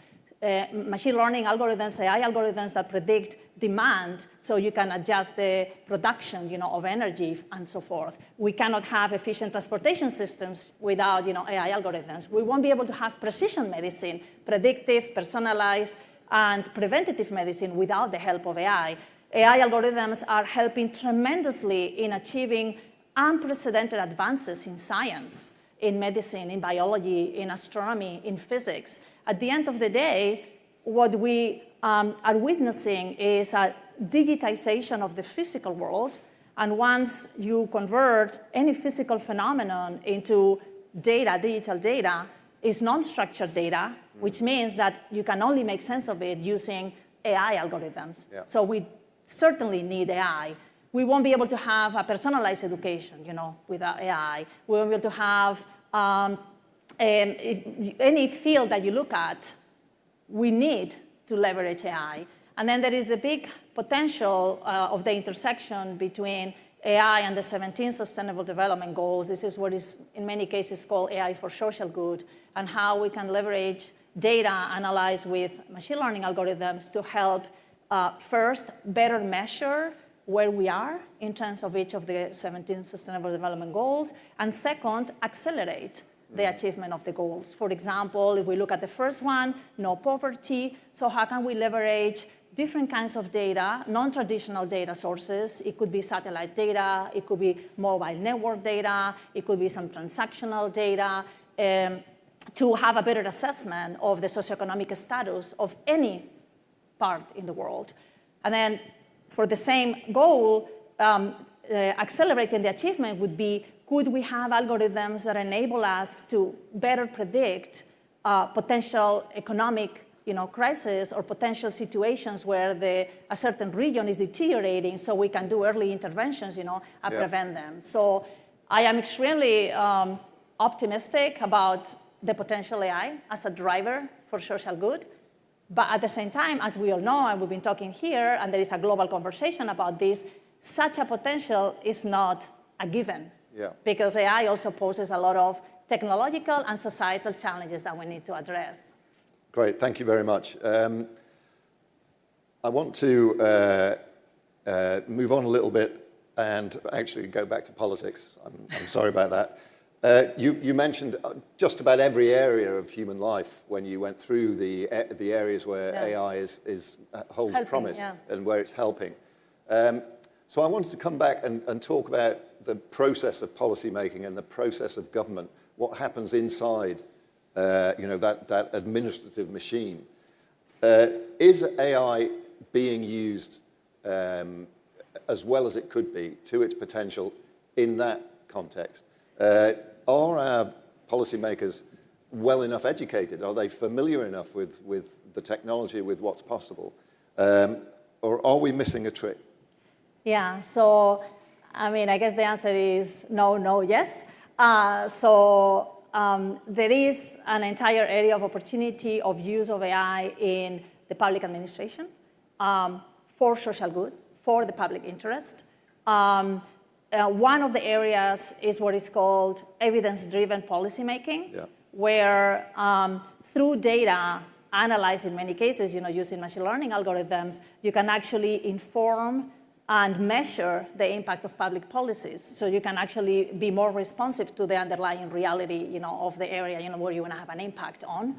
Machine learning algorithms, AI algorithms that predict demand, so you can adjust the production, of energy, and so forth. We cannot have efficient transportation systems without, AI algorithms. We won't be able to have precision medicine, predictive, personalized, and preventative medicine without the help of AI. AI algorithms are helping tremendously in achieving unprecedented advances in science, in medicine, in biology, in astronomy, in physics. at the end of the day, what we are witnessing is a digitization of the physical world. And once you convert any physical phenomenon into data, digital data, is non-structured data, which means that you can only make sense of it using AI algorithms. Yeah. So we certainly need AI. We won't be able to have a personalized education, without AI. We won't be able to have any field that you look at, we need to leverage AI. And then there is the big potential of the intersection between AI and the 17 Sustainable Development Goals. This is what is, in many cases, called AI for social good, and how we can leverage data analyzed with machine learning algorithms to help, first, better measure where we are in terms of each of the 17 Sustainable Development Goals, and second, accelerate the achievement of the goals. For example, if we look at the first one, no poverty, so how can we leverage different kinds of data, non-traditional data sources? It could be satellite data, it could be mobile network data, it could be some transactional data, to have a better assessment of the socioeconomic status of any part in the world. And then for the same goal, accelerating the achievement would be, could we have algorithms that enable us to better predict potential economic crisis or potential situations where a certain region is deteriorating, so we can do early interventions, and prevent them. So I am extremely optimistic about the potential AI as a driver for social good. But at the same time, as we all know, and we've been talking here, and there is a global conversation about this, such a potential is not a given. Yeah. Because AI also poses a lot of technological and societal challenges that we need to address. Great, thank you very much. I want to move on a little bit and actually go back to politics. I'm sorry about that. You mentioned just about every area of human life when you went through the areas where AI holds promise and where it's helping. So I wanted to come back and talk about the process of policymaking and the process of government, what happens inside that administrative machine. Is AI being used as well as it could be to its potential in that context? Are our policymakers well enough educated? Are they familiar enough with the technology, with what's possible? Or are we missing a trick? Yeah, so, I guess the answer is no, yes. There is an entire area of opportunity of use of AI in the public administration for social good, for the public interest. One of the areas is what is called evidence-driven policymaking, where through data analyzed in many cases, using machine learning algorithms, you can actually inform and measure the impact of public policies. So you can actually be more responsive to the underlying reality, of the area, where you want to have an impact on.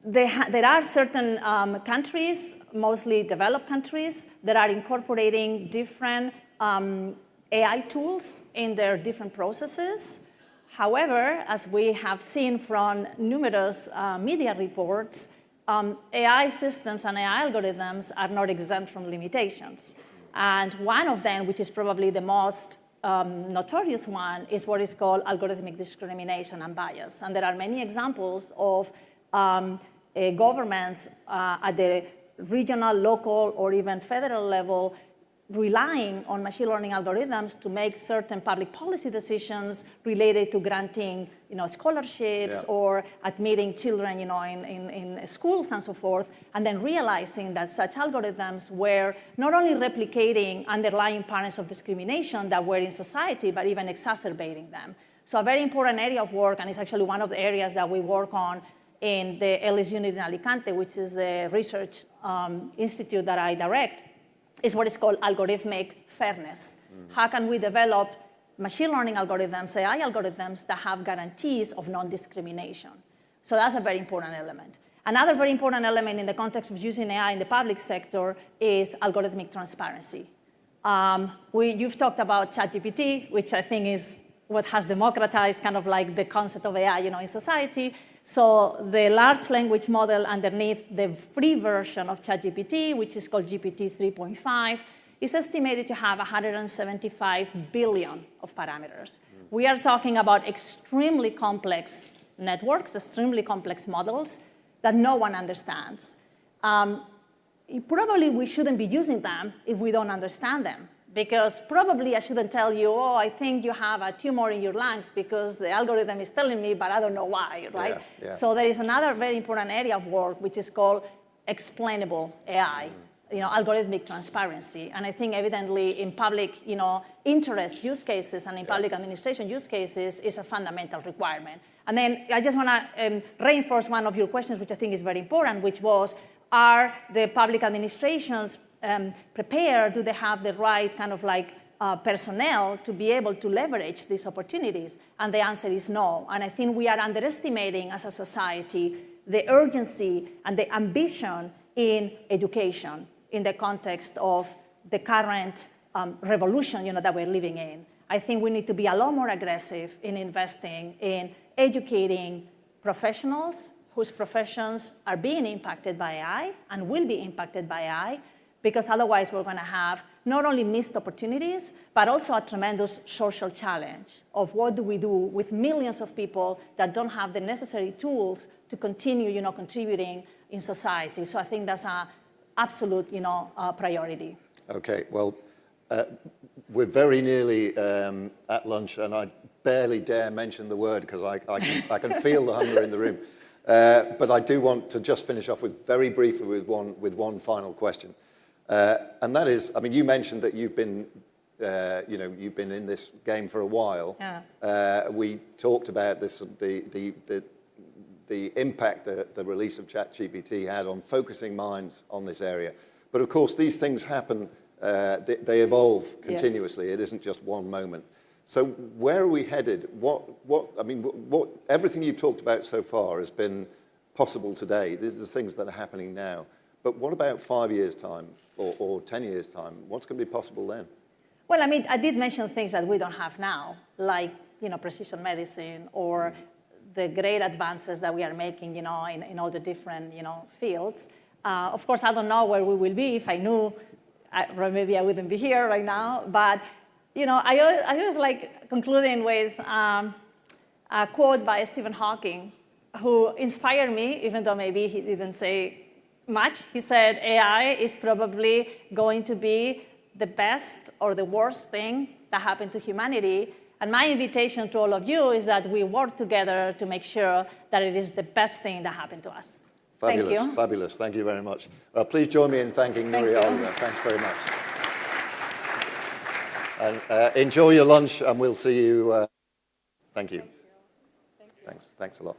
There are certain countries, mostly developed countries, that are incorporating different AI tools in their different processes. However, as we have seen from numerous media reports, AI systems and AI algorithms are not exempt from limitations. And one of them, which is probably the most notorious one, is what is called algorithmic discrimination and bias. And there are many examples of governments at the regional, local, or even federal level relying on machine learning algorithms to make certain public policy decisions related to granting, scholarships or admitting children, in schools and so forth, and then realizing that such algorithms were not only replicating underlying patterns of discrimination that were in society, but even exacerbating them. So a very important area of work, and it's actually one of the areas that we work on in the LS unit in Alicante, which is the research institute that I direct, is what is called algorithmic fairness. How can we develop machine learning algorithms, AI algorithms, that have guarantees of non-discrimination? So that's a very important element. Another very important element in the context of using AI in the public sector is algorithmic transparency. You've talked about ChatGPT, which I think is what has democratized kind of like the concept of AI, in society. So the large language model underneath the free version of ChatGPT, which is called GPT 3.5, is estimated to have 175 billion of parameters. We are talking about extremely complex networks, extremely complex models that no one understands. Probably we shouldn't be using them if we don't understand them. Because probably I shouldn't tell you, oh, I think you have a tumor in your lungs because the algorithm is telling me, but I don't know why, right? Yeah, yeah. So there is another very important area of work, which is called explainable AI, algorithmic transparency. And I think evidently in public, interest use cases and in public administration use cases is a fundamental requirement. And then I just want to reinforce one of your questions, which I think is very important, which was, are the public administrations prepared? Do they have the right kind of personnel to be able to leverage these opportunities? And the answer is no. And I think we are underestimating as a society the urgency and the ambition in education in the context of the current revolution that we're living in. I think we need to be a lot more aggressive in investing in educating professionals whose professions are being impacted by AI and will be impacted by AI, because otherwise we're going to have not only missed opportunities, but also a tremendous social challenge of what do we do with millions of people that don't have the necessary tools to continue, contributing in society. So I think that's an absolute, priority. Okay, well, we're very nearly at lunch, and I barely dare mention the word because I can feel the hunger in the room. But I do want to just finish off very briefly with one final question. And that is, you mentioned that you've been in this game for a while. Yeah. We talked about this, the impact that the release of ChatGPT had on focusing minds on this area. But of course, these things happen, they evolve continuously. Yes. It isn't just one moment. So where are we headed? Everything you've talked about so far has been possible today. These are the things that are happening now. But what about 5 years' time or 10 years' time? What's going to be possible then? Well, I did mention things that we don't have now, like precision medicine or the great advances that we are making in all the different fields. Of course, I don't know where we will be. If I knew, maybe I wouldn't be here right now. But I always like concluding with a quote by Stephen Hawking, who inspired me, even though maybe he didn't say much. He said, AI is probably going to be the best or the worst thing that happened to humanity. And my invitation to all of you is that we work together to make sure that it is the best thing that happened to us. Fabulous, Thank you. fabulous. Thank you very much. Please join me in thanking Nuria Oliver. Thanks very much. And enjoy your lunch, and we'll see you. Thank you. Thanks a lot.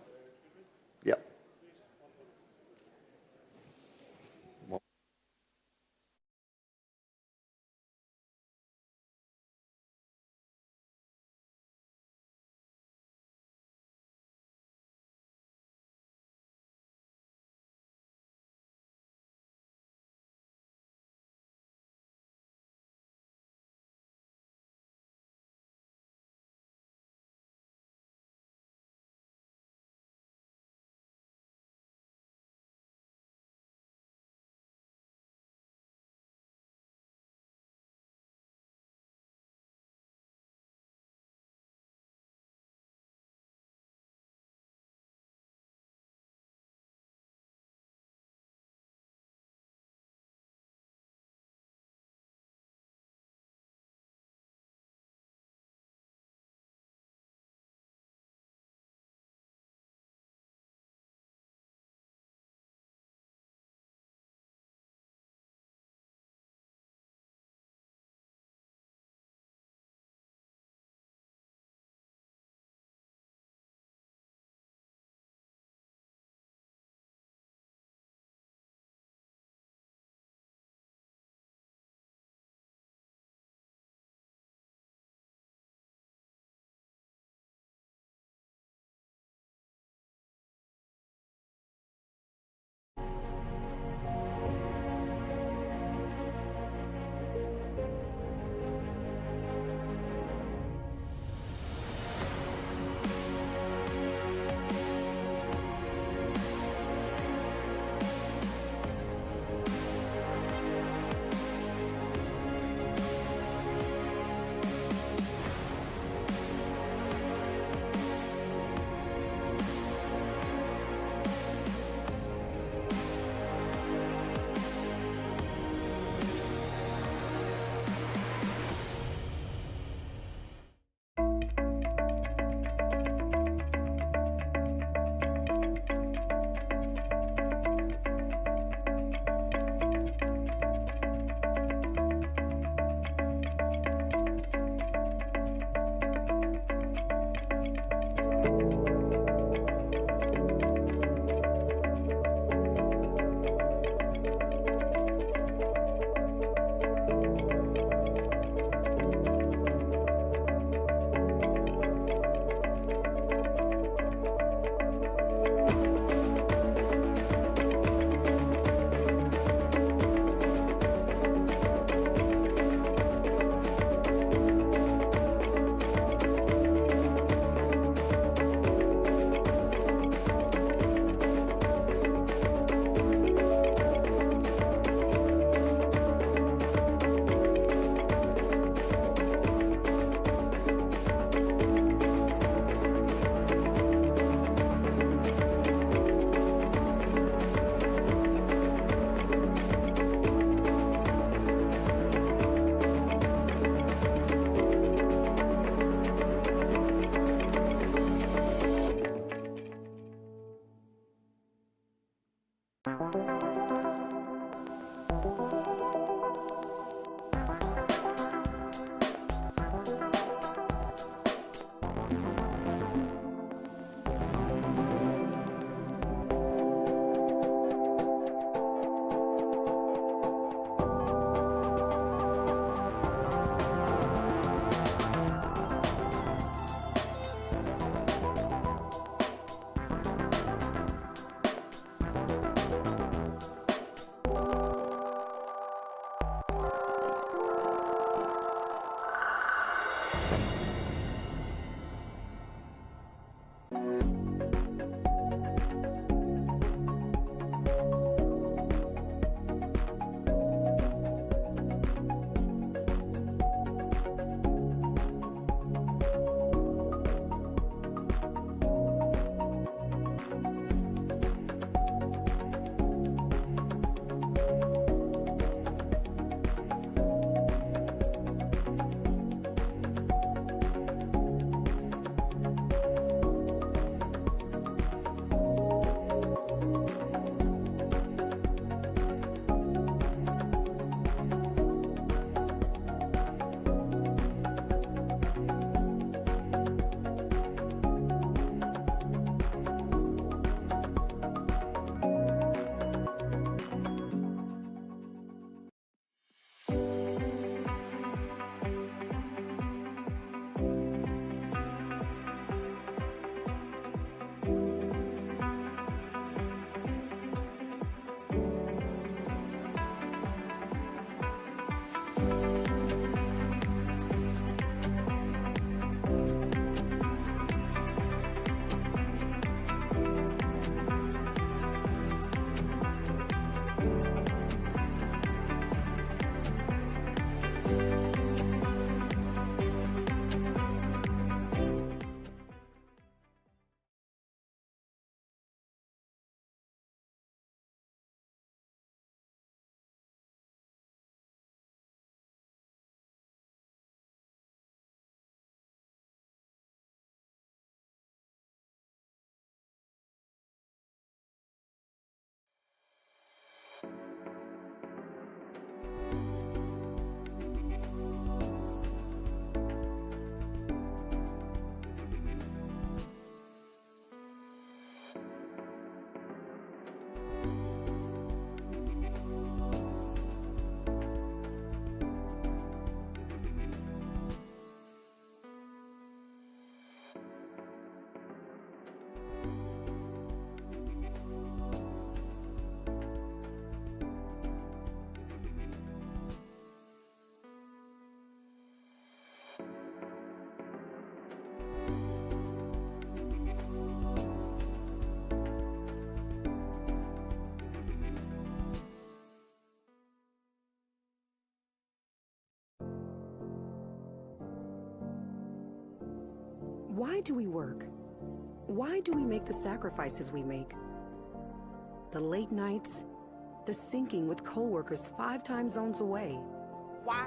Why do we work? Why do we make the sacrifices we make? The late nights, the sinking with coworkers 5 time zones away. Why?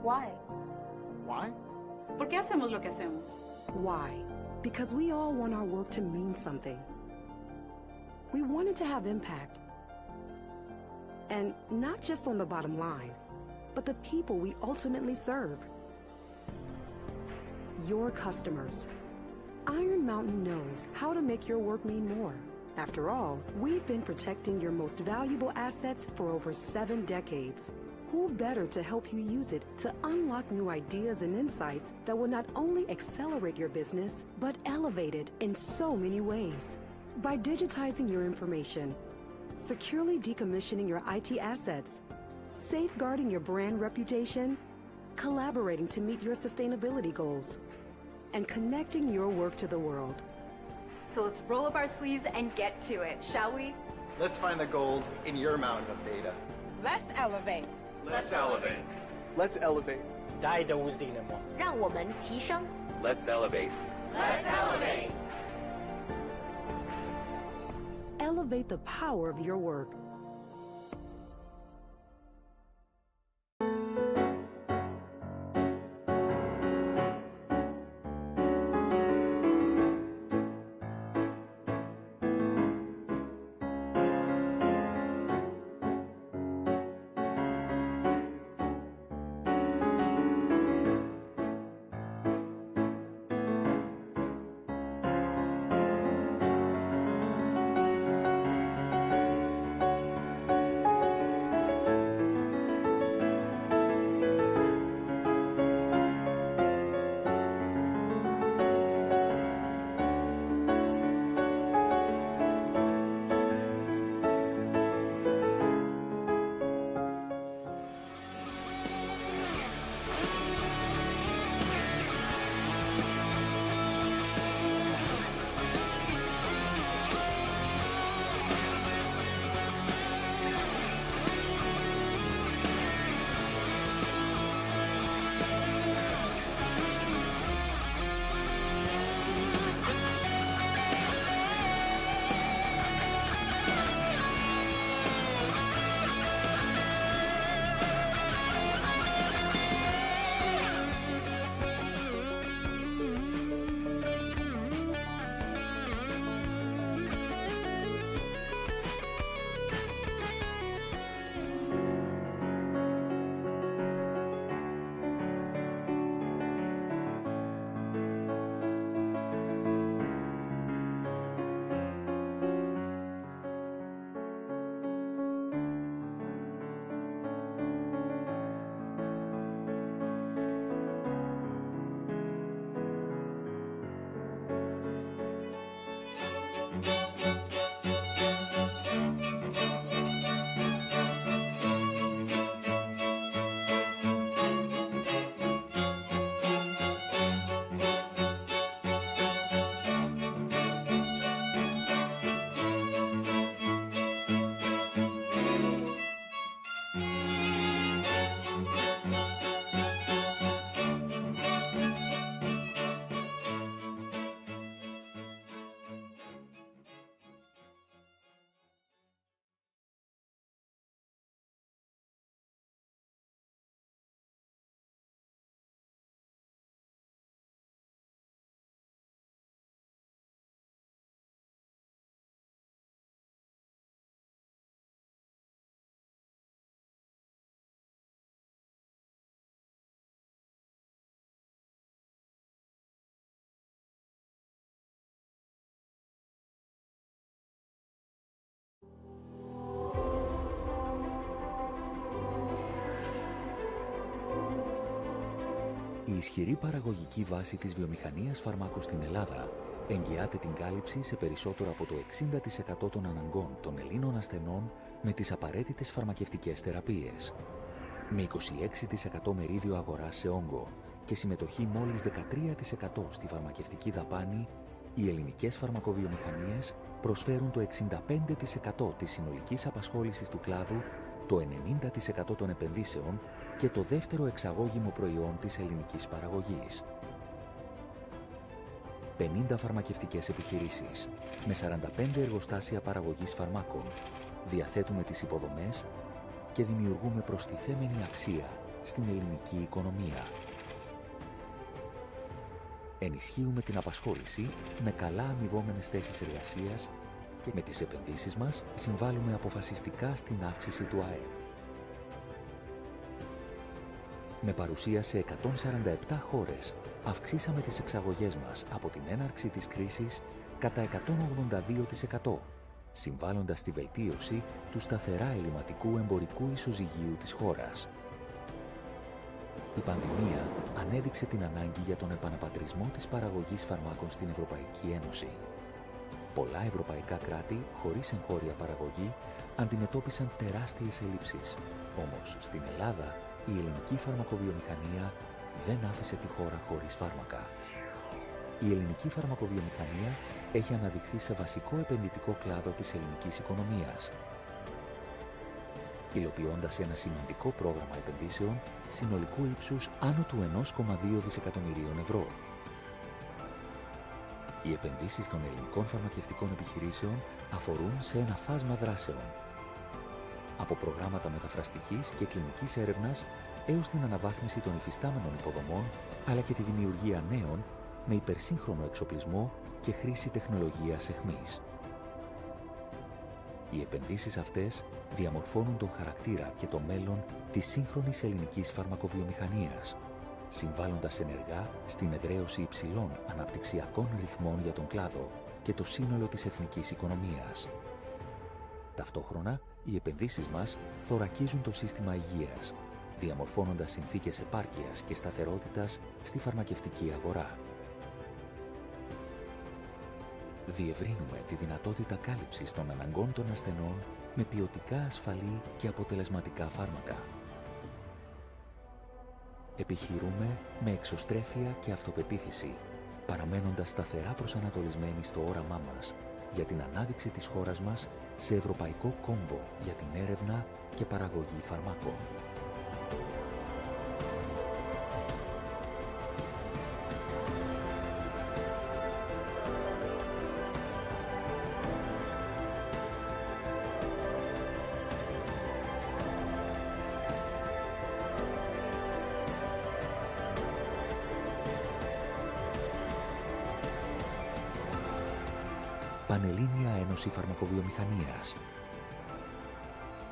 Why? Why? ¿Por qué hacemos lo que hacemos? Why? Because we all want our work to mean something. We want it to have impact. And not just on the bottom line, but the people we ultimately serve. Your customers. Iron Mountain knows how to make your work mean more. After all, we've been protecting your most valuable assets for over 7 decades. Who better to help you use it to unlock new ideas and insights that will not only accelerate your business, but elevate it in so many ways. By digitizing your information, securely decommissioning your IT assets, safeguarding your brand reputation, collaborating to meet your sustainability goals, and connecting your work to the world. So let's roll up our sleeves and get to it, shall we? Let's find the gold in your mountain of data. Let's elevate. Let's elevate. Let's elevate. 大的无敌的梦。让我们提升。 Let's elevate. Let's elevate. Elevate the power of your work. η ισχυρή παραγωγική βάση της βιομηχανίας φαρμάκων στην Ελλάδα εγγυάται την κάλυψη σε περισσότερο από το 60% των αναγκών των Ελλήνων ασθενών με τις απαραίτητες φαρμακευτικές θεραπείες. Με 26% μερίδιο αγοράς σε όγκο και συμμετοχή μόλις 13% στη φαρμακευτική δαπάνη, οι ελληνικές φαρμακοβιομηχανίες προσφέρουν το 65% της συνολικής απασχόλησης του κλάδου, το 90% των επενδύσεων και το δεύτερο εξαγώγημο προϊόν της ελληνικής παραγωγής. 50 φαρμακευτικές επιχειρήσεις με 45 εργοστάσια παραγωγής φαρμάκων, διαθέτουμε τις υποδομές και δημιουργούμε προστιθέμενη αξία στην ελληνική οικονομία. Ενισχύουμε την απασχόληση με καλά αμοιβόμενες θέσεις εργασίας και με τις επενδύσεις μας συμβάλλουμε αποφασιστικά στην αύξηση του ΑΕΠ. Με παρουσία σε 147 χώρες, αυξήσαμε τις εξαγωγές μας από την έναρξη της κρίσης κατά 182%, συμβάλλοντας στη βελτίωση του σταθερά ελληματικού εμπορικού ισοζυγίου της χώρας. Η πανδημία ανέδειξε την ανάγκη για τον επαναπατρισμό της παραγωγής φαρμάκων στην Ευρωπαϊκή Ένωση. Πολλά ευρωπαϊκά κράτη, χωρίς εγχώρια παραγωγή, αντιμετώπισαν τεράστιες ελλείψεις. Όμως, στην Ελλάδα, η ελληνική φαρμακοβιομηχανία δεν άφησε τη χώρα χωρίς φάρμακα. Η ελληνική φαρμακοβιομηχανία έχει αναδειχθεί σε βασικό επενδυτικό κλάδο της ελληνικής οικονομίας, υλοποιώντας ένα σημαντικό πρόγραμμα επενδύσεων συνολικού ύψους άνω του 1,2 δισεκατομμυρίων ευρώ. Οι επενδύσεις των ελληνικών φαρμακευτικών επιχειρήσεων αφορούν σε ένα φάσμα δράσεων, από προγράμματα μεταφραστικής και κλινικής έρευνας έως την αναβάθμιση των υφιστάμενων υποδομών, αλλά και τη δημιουργία νέων με υπερσύγχρονο εξοπλισμό και χρήση τεχνολογίας εχμής. Οι επενδύσεις αυτές διαμορφώνουν τον χαρακτήρα και το μέλλον της σύγχρονης ελληνικής φαρμακοβιομηχανίας, συμβάλλοντας ενεργά στην εδραίωση υψηλών αναπτυξιακών ρυθμών για τον κλάδο και το σύνολο της εθνικής οικονομίας. Ταυτόχρονα, οι επενδύσεις μας θωρακίζουν το σύστημα υγείας, διαμορφώνοντας συνθήκες επάρκειας και σταθερότητας στη φαρμακευτική αγορά. Διευρύνουμε τη δυνατότητα κάλυψης των αναγκών των ασθενών με ποιοτικά ασφαλή και αποτελεσματικά φάρμακα. Επιχειρούμε με εξωστρέφεια και αυτοπεποίθηση, παραμένοντας σταθερά προσανατολισμένοι στο όραμά μας για την ανάδειξη της χώρας μας σε ευρωπαϊκό κόμβο για την έρευνα και παραγωγή φαρμάκων. Πανελλήνια Ένωση Φαρμακοβιομηχανίας.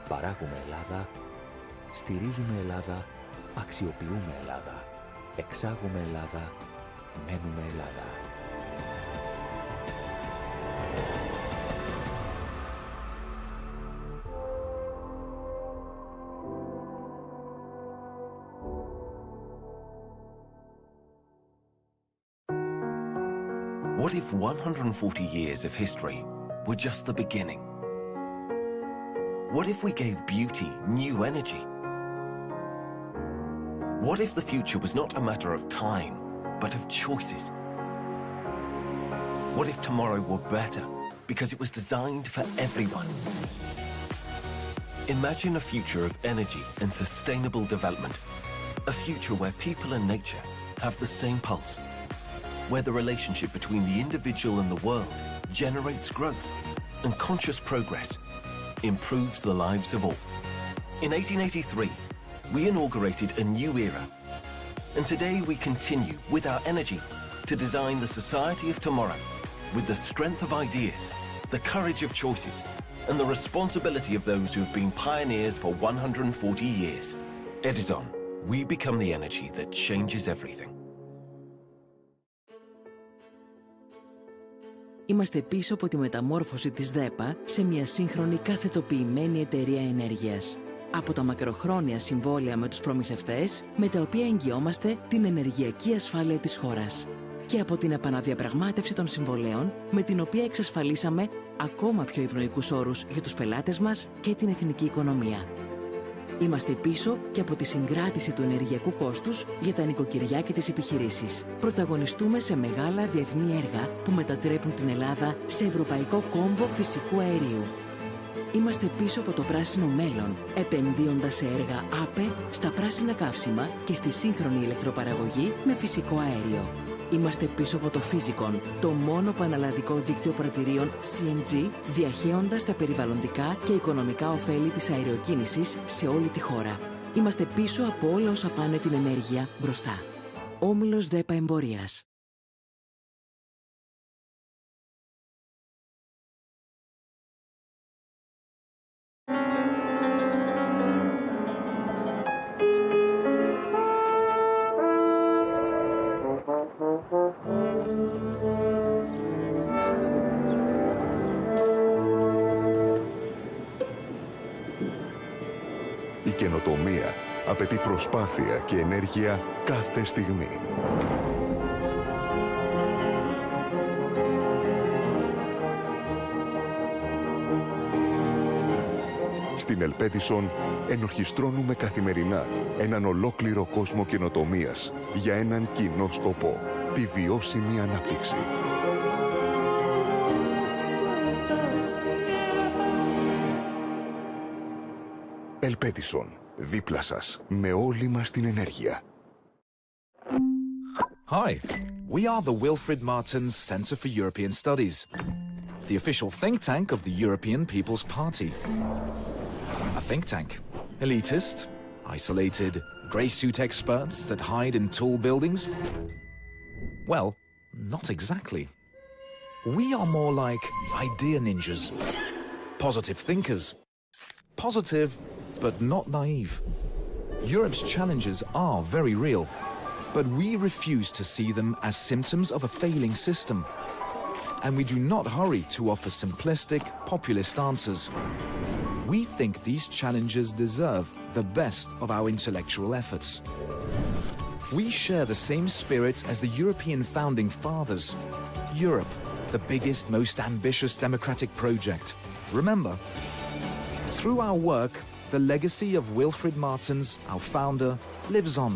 Παράγουμε Ελλάδα, στηρίζουμε Ελλάδα, αξιοποιούμε Ελλάδα, εξάγουμε Ελλάδα, μένουμε Ελλάδα. What if 140 years of history were just the beginning? What if we gave beauty new energy? What if the future was not a matter of time, but of choices? What if tomorrow were better because it was designed for everyone? Imagine a future of energy and sustainable development, a future where people and nature have the same pulse, where the relationship between the individual and the world generates growth, and conscious progress improves the lives of all. In 1883, we inaugurated a new era, and today we continue with our energy to design the society of tomorrow with the strength of ideas, the courage of choices, and the responsibility of those who have been pioneers for 140 years. Edison, we become the energy that changes everything. Είμαστε πίσω από τη μεταμόρφωση της ΔΕΠΑ σε μια σύγχρονη καθετοποιημένη εταιρεία ενέργειας. από τα μακροχρόνια συμβόλαια με τους προμηθευτές, με τα οποία εγγυόμαστε την ενεργειακή ασφάλεια της χώρας, και από την επαναδιαπραγμάτευση των συμβολέων, με την οποία εξασφαλίσαμε ακόμα πιο ευνοϊκούς όρους για τους πελάτες μας και την εθνική οικονομία. Είμαστε πίσω και από τη συγκράτηση του ενεργειακού κόστους για τα νοικοκυριά και τις επιχειρήσεις. Πρωταγωνιστούμε σε μεγάλα διεθνή έργα που μετατρέπουν την Ελλάδα σε ευρωπαϊκό κόμβο φυσικού αερίου. Είμαστε πίσω από το πράσινο μέλλον, επενδύοντας σε έργα ΑΠΕ, στα πράσινα καύσιμα και στη σύγχρονη ηλεκτροπαραγωγή με φυσικό αέριο. Είμαστε πίσω από το Physicon, το μόνο πανελλαδικό δίκτυο πρατηρίων CNG, διαχέοντας τα περιβαλλοντικά και οικονομικά ωφέλη της αεροκίνησης σε όλη τη χώρα. Είμαστε πίσω από όλα όσα πάνε την ενέργεια μπροστά. Όμιλος ΔΕΠΑ Εμπορίας. Η καινοτομία απαιτεί προσπάθεια και ενέργεια κάθε στιγμή. Στην Ελπέτισον ενορχιστρώνουμε καθημερινά έναν ολόκληρο κόσμο καινοτομίας για έναν κοινό σκοπό, τη βιώσιμη ανάπτυξη. Ελπέτισον, δίπλα σας, με όλη μας την ενέργεια. Hi, we are the Wilfred Martens Centre for European Studies, the official think tank of the European People's Party. A think tank, elitist, isolated, grey suit experts that hide in tall buildings? Well, not exactly. We are more like idea ninjas, positive thinkers. Positive, but not naive. Europe's challenges are very real, but we refuse to see them as symptoms of a failing system. And we do not hurry to offer simplistic, populist answers. We think these challenges deserve the best of our intellectual efforts. We share the same spirit as the European founding fathers. Europe, the biggest, most ambitious democratic project. Remember, through our work, the legacy of Wilfred Martens, our founder, lives on.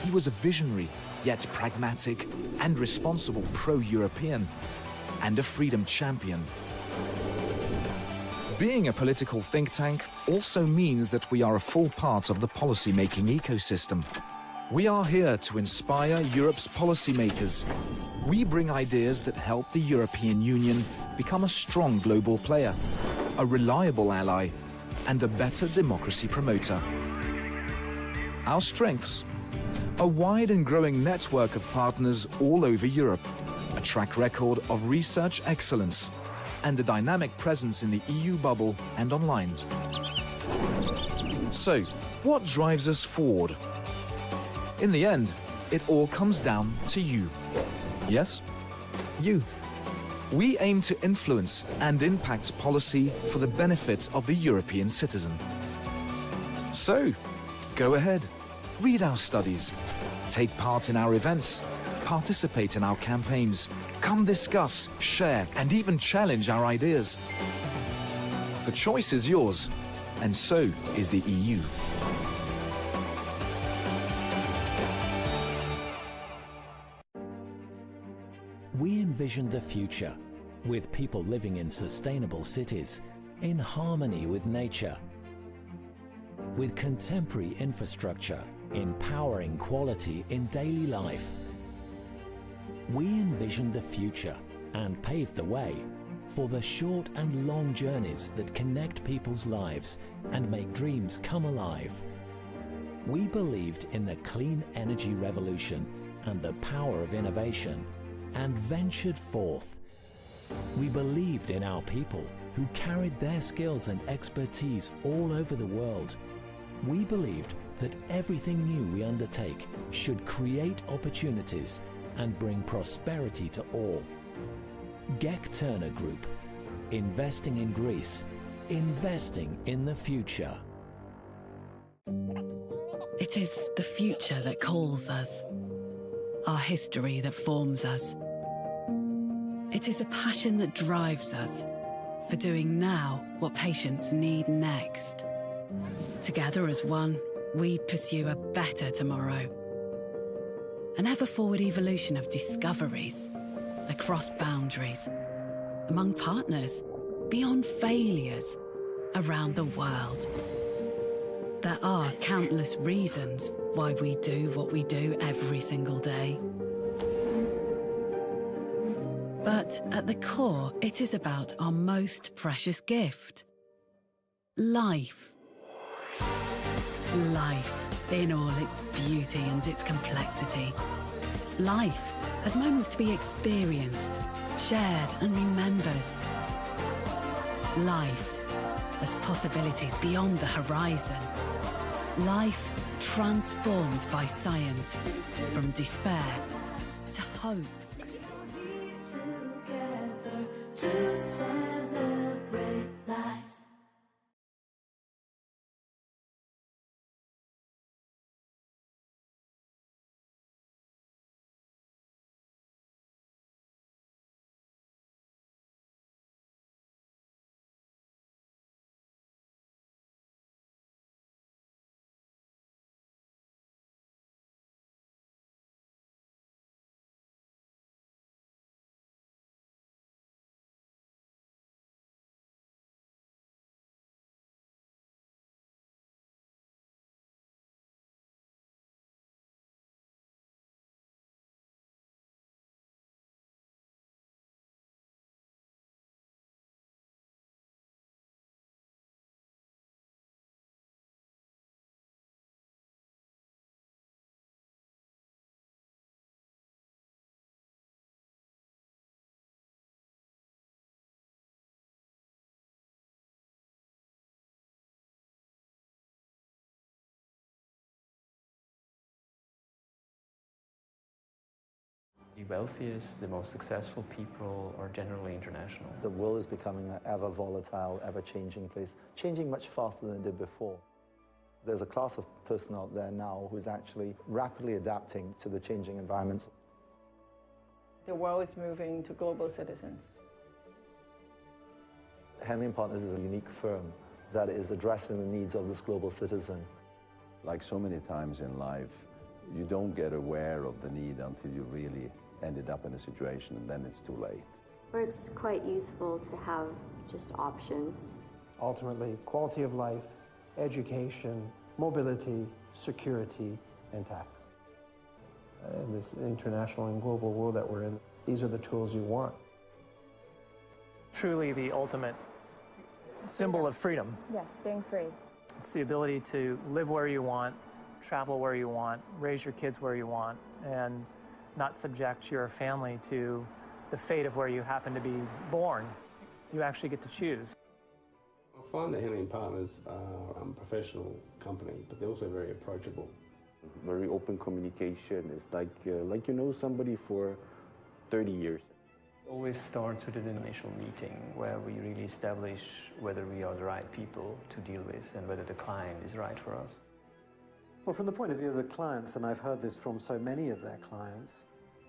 He was a visionary, yet pragmatic and responsible pro-European, and a freedom champion. Being a political think tank also means that we are a full part of the policy-making ecosystem. We are here to inspire Europe's policymakers. We bring ideas that help the European Union become a strong global player, a reliable ally, and a better democracy promoter. Our strengths: a wide and growing network of partners all over Europe, a track record of research excellence, and a dynamic presence in the EU bubble and online. So, what drives us forward? In the end, it all comes down to you. Yes? You. We aim to influence and impact policy for the benefit of the European citizen. So, go ahead, read our studies, take part in our events, participate in our campaigns, come discuss, share, and even challenge our ideas. The choice is yours, and so is the EU. We envision the future, with people living in sustainable cities, in harmony with nature, with contemporary infrastructure, empowering quality in daily life. We envision the future and pave the way for the short and long journeys that connect people's lives and make dreams come alive. We believed in the clean energy revolution and the power of innovation, and ventured forth. We believed in our people who carried their skills and expertise all over the world. We believed that everything new we undertake should create opportunities and bring prosperity to all. Gek Terna Group, investing in Greece, investing in the future. It is the future that calls us, our history that forms us. It is a passion that drives us for doing now what patients need next. Together as one, we pursue a better tomorrow. An ever-forward evolution of discoveries across boundaries, among partners, beyond failures, around the world. There are countless reasons why we do what we do every single day. But at the core, it is about our most precious gift: life. Life in all its beauty and its complexity. Life as moments to be experienced, shared and remembered. Life as possibilities beyond the horizon. Life transformed by science, from despair to hope. Together to celebrate life. The wealthiest, the most successful people are generally international. The world is becoming an ever volatile, ever changing place, changing much faster than it did before. There's a class of person out there now who's actually rapidly adapting to the changing environments. The world is moving to global citizens. Henley & Partners is a unique firm that is addressing the needs of this global citizen. Like so many times in life, you don't get aware of the need until you really ended up in a situation, and then it's too late. Or it's quite useful to have just options. Ultimately, quality of life, education, mobility, security, and tax. In this international and global world that we're in, these are the tools you want. Truly the ultimate symbol of freedom. Yes, being free. It's the ability to live where you want, travel where you want, raise your kids where you want, and not subject your family to the fate of where you happen to be born. You actually get to choose. I find that Henley & Partners are a professional company, but they're also very approachable. Very open communication. It's like you know somebody for 30 years. Always starts with an initial meeting where we really establish whether we are the right people to deal with and whether the client is right for us. Well, from the point of view of the clients, and I've heard this from so many of their clients,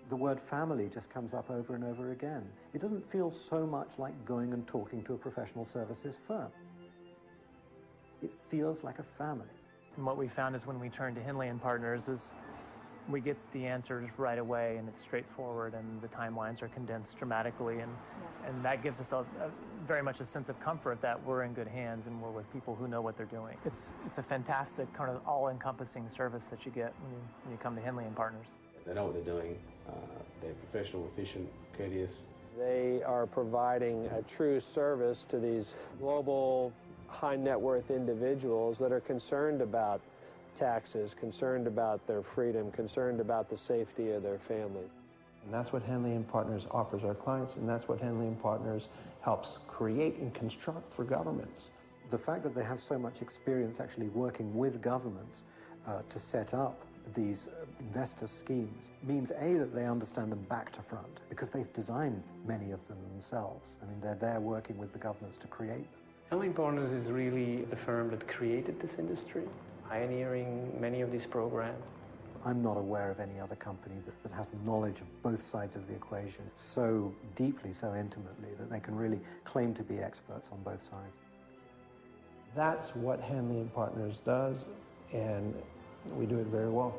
the word family just comes up over and over again. It doesn't feel so much like going and talking to a professional services firm. It feels like a family. And what we found is when we turn to Henley & Partners is we get the answers right away, and it's straightforward, and the timelines are condensed dramatically, and that gives us very much a sense of comfort that we're in good hands and we're with people who know what they're doing. It's a fantastic kind of all-encompassing service that you get when you come to Henley & Partners. They know what they're doing. They're professional, efficient, courteous. They are providing a true service to these global high net worth individuals that are concerned about taxes, concerned about their freedom, concerned about the safety of their families. And that's what Henley & Partners offers our clients, and that's what Henley & Partners helps create and construct for governments. The fact that they have so much experience actually working with governments to set up these investor schemes means, A, that they understand them back to front, because they've designed many of them themselves. I mean, they're there working with the governments to create them. Henley & Partners is really the firm that created this industry. pioneering many of these programs. I'm not aware of any other company that has the knowledge of both sides of the equation so deeply, so intimately, that they can really claim to be experts on both sides. That's what Henley and Partners does, and we do it very well.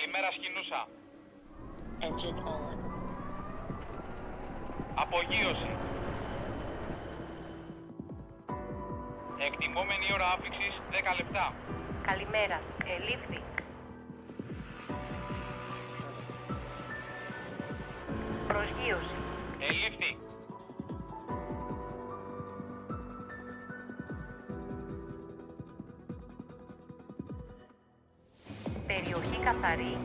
Καλημέρα σκηνούσα. Engine on. Απογείωση. Εκτιμόμενη ώρα άφηξης 10 λεπτά. Καλημέρα. Ελήφθη. Προσγείωση. Ελήφθη. Περιοχή καθαρή.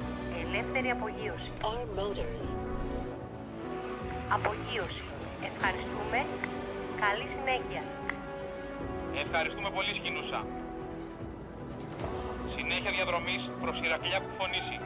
Ελεύθερη απογείωση. Απογείωση. Ευχαριστούμε. Καλή συνέχεια. Ευχαριστούμε πολύ σκηνούσα. Συνέχεια διαδρομής προς Ηρακλειά Κουφονήσι.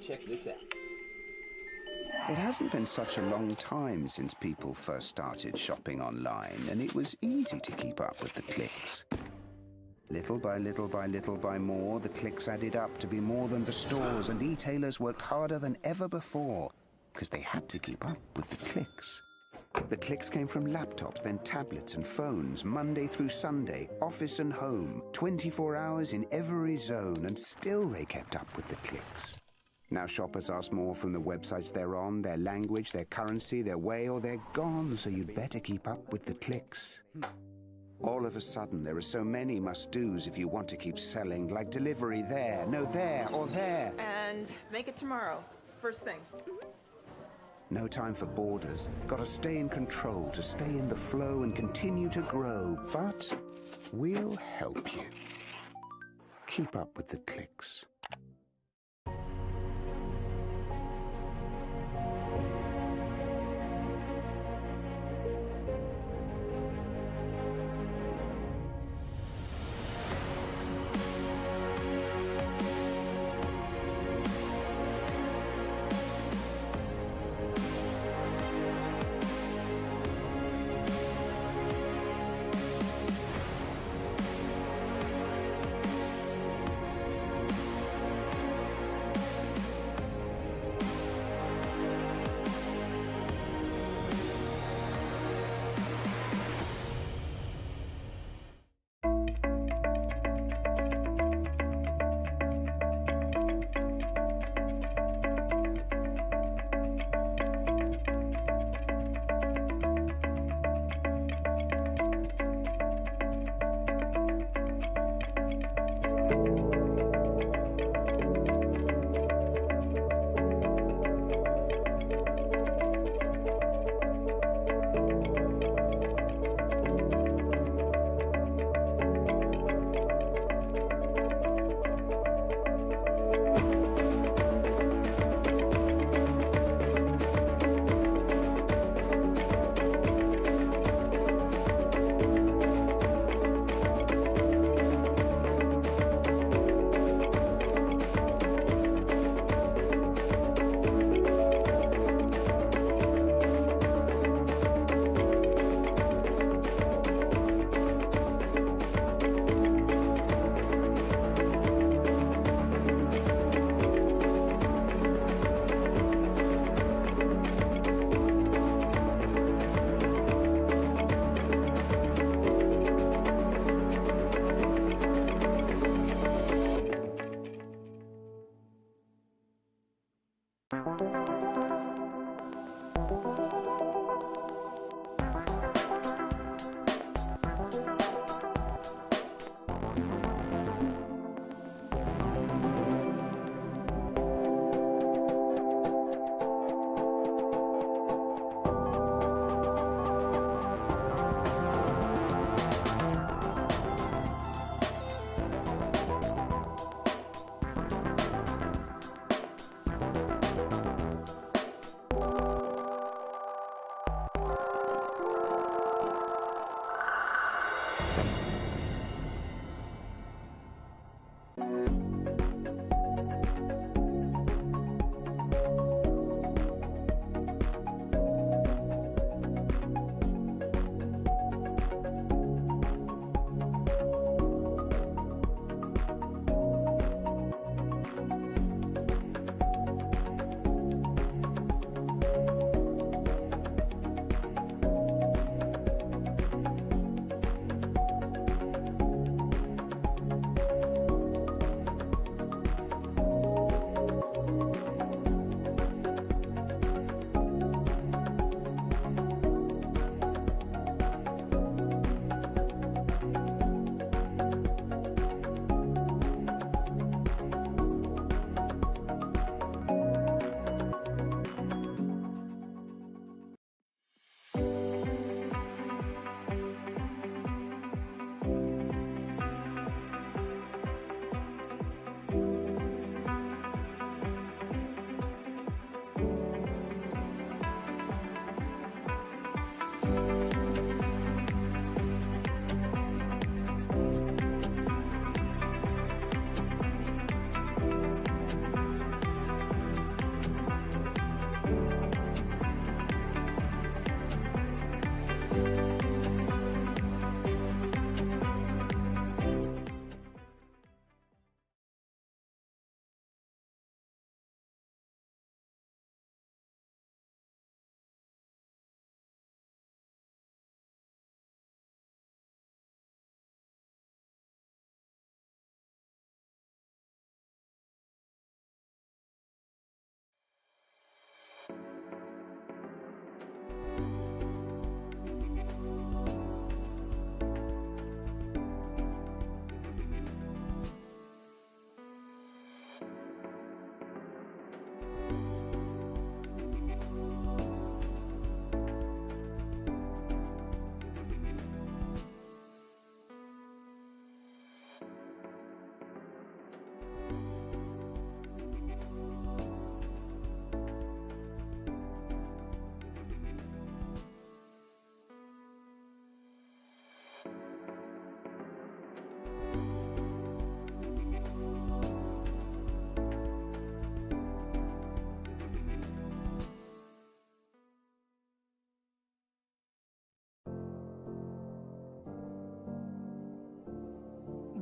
Check this out. It hasn't been such a long time since people first started shopping online, and it was easy to keep up with the clicks. Little by little by little by more, the clicks added up to be more than the stores, and e-tailers worked harder than ever before because they had to keep up with the clicks. The clicks came from laptops, then tablets and phones, Monday through Sunday, office and home, 24 hours in every zone, and still they kept up with the clicks. Now shoppers ask more from the websites they're on, their language, their currency, their way, or they're gone, so you'd better keep up with the clicks. All of a sudden, there are so many must-dos if you want to keep selling, like delivery there, no there, or there. And make it tomorrow, first thing. No time for borders. Gotta stay in control, to stay in the flow and continue to grow. But we'll help you. Keep up with the clicks.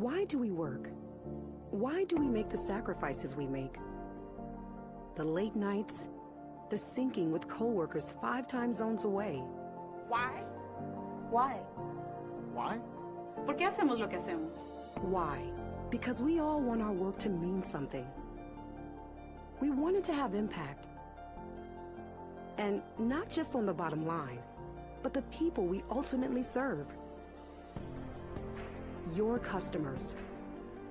Why do we work? Why do we make the sacrifices we make? The late nights, the syncing with coworkers 5 time zones away. Why? Why? Why? ¿Por qué hacemos lo que hacemos? Why? Because we all want our work to mean something. We want it to have impact. And not just on the bottom line, but the people we ultimately serve. Your customers.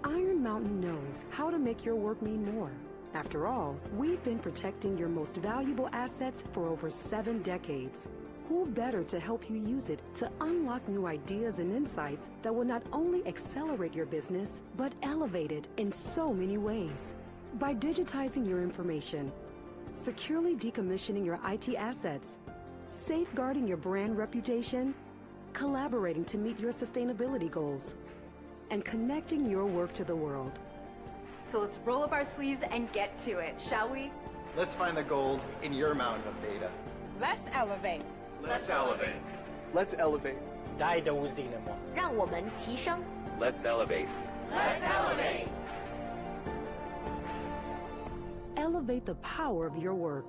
Iron Mountain knows how to make your work mean more. After all, we've been protecting your most valuable assets for over 7 decades. Who better to help you use it to unlock new ideas and insights that will not only accelerate your business, but elevate it in so many ways. By digitizing your information, securely decommissioning your IT assets, safeguarding your brand reputation, collaborating to meet your sustainability goals, and connecting your work to the world. So let's roll up our sleeves and get to it, shall we? Let's find the gold in your mountain of data. Let's elevate. Let's elevate. Let's elevate. 大的无敌的梦。让我们提升。 Let's elevate. Let's elevate. Elevate the power of your work.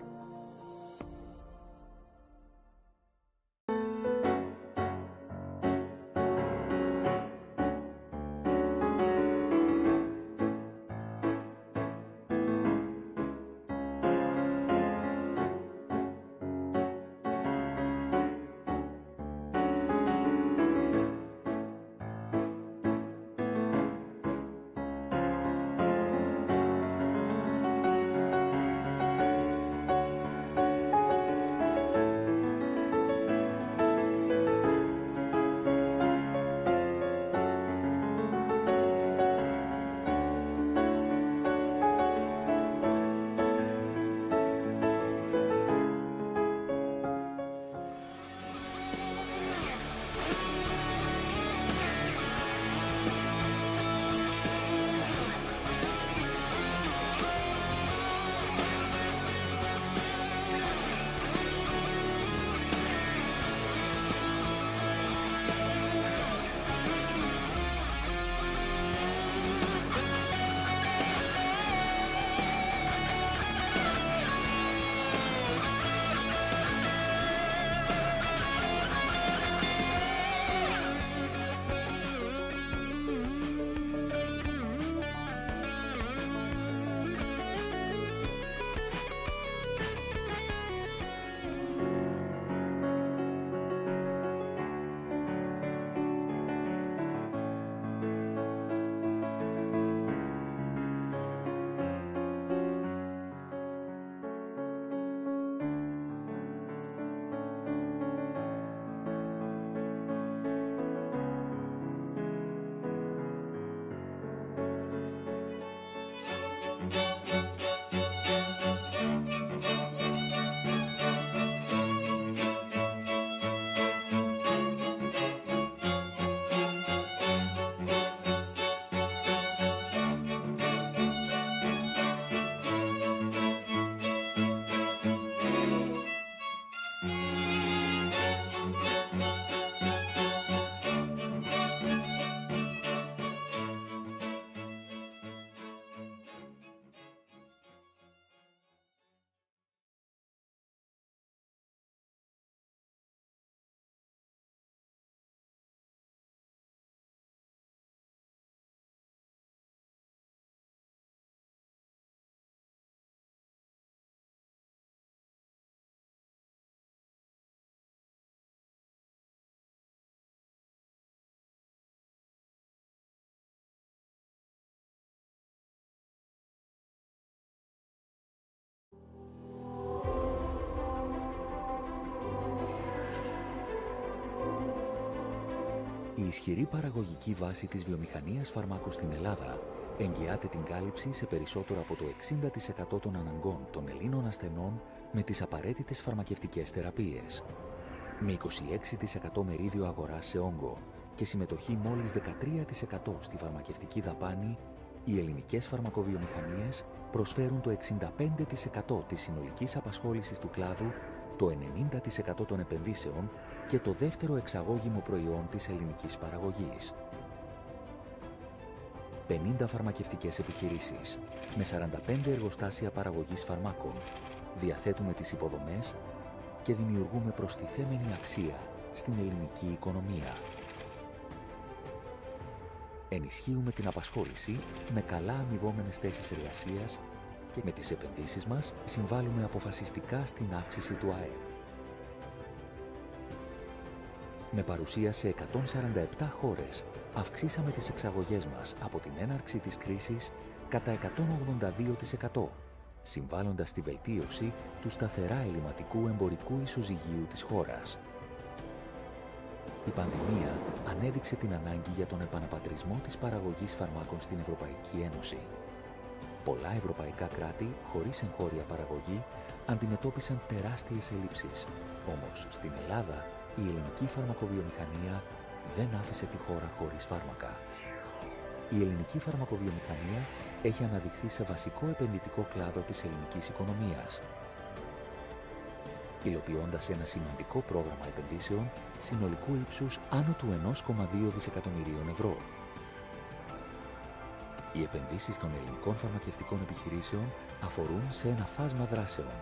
Η ισχυρή παραγωγική βάση της βιομηχανίας φαρμάκων στην Ελλάδα εγγυάται την κάλυψη σε περισσότερο από το 60% των αναγκών των Ελλήνων ασθενών με τις απαραίτητες φαρμακευτικές θεραπείες. Με 26% μερίδιο αγοράς σε όγκο και συμμετοχή μόλις 13% στη φαρμακευτική δαπάνη, οι ελληνικές φαρμακοβιομηχανίες προσφέρουν το 65% της συνολικής απασχόλησης του κλάδου, το 90% των επενδύσεων και το δεύτερο εξαγώγημο προϊόν της ελληνικής παραγωγής. 50 φαρμακευτικές επιχειρήσεις με 45 εργοστάσια παραγωγής φαρμάκων, διαθέτουμε τις υποδομές και δημιουργούμε προστιθέμενη αξία στην ελληνική οικονομία. Ενισχύουμε την απασχόληση με καλά αμοιβόμενες θέσεις εργασίας και με τις επενδύσεις μας συμβάλλουμε αποφασιστικά στην αύξηση του ΑΕΠ. Με παρουσία σε 147 χώρες, αυξήσαμε τις εξαγωγές μας από την έναρξη της κρίσης κατά 182%, συμβάλλοντας στη βελτίωση του σταθερά ελληματικού εμπορικού ισοζυγίου της χώρας. Η πανδημία ανέδειξε την ανάγκη για τον επαναπατρισμό της παραγωγής φαρμάκων στην Ευρωπαϊκή Ένωση. Πολλά ευρωπαϊκά κράτη, χωρίς εγχώρια παραγωγή, αντιμετώπισαν τεράστιες ελλείψεις. Όμως, στην Ελλάδα, η ελληνική φαρμακοβιομηχανία δεν άφησε τη χώρα χωρίς φάρμακα. Η ελληνική φαρμακοβιομηχανία έχει αναδειχθεί σε βασικό επενδυτικό κλάδο της ελληνικής οικονομίας, υλοποιώντας ένα σημαντικό πρόγραμμα επενδύσεων συνολικού ύψους άνω του 1,2 δισεκατομμυρίων ευρώ. Οι επενδύσεις των ελληνικών φαρμακευτικών επιχειρήσεων αφορούν σε ένα φάσμα δράσεων,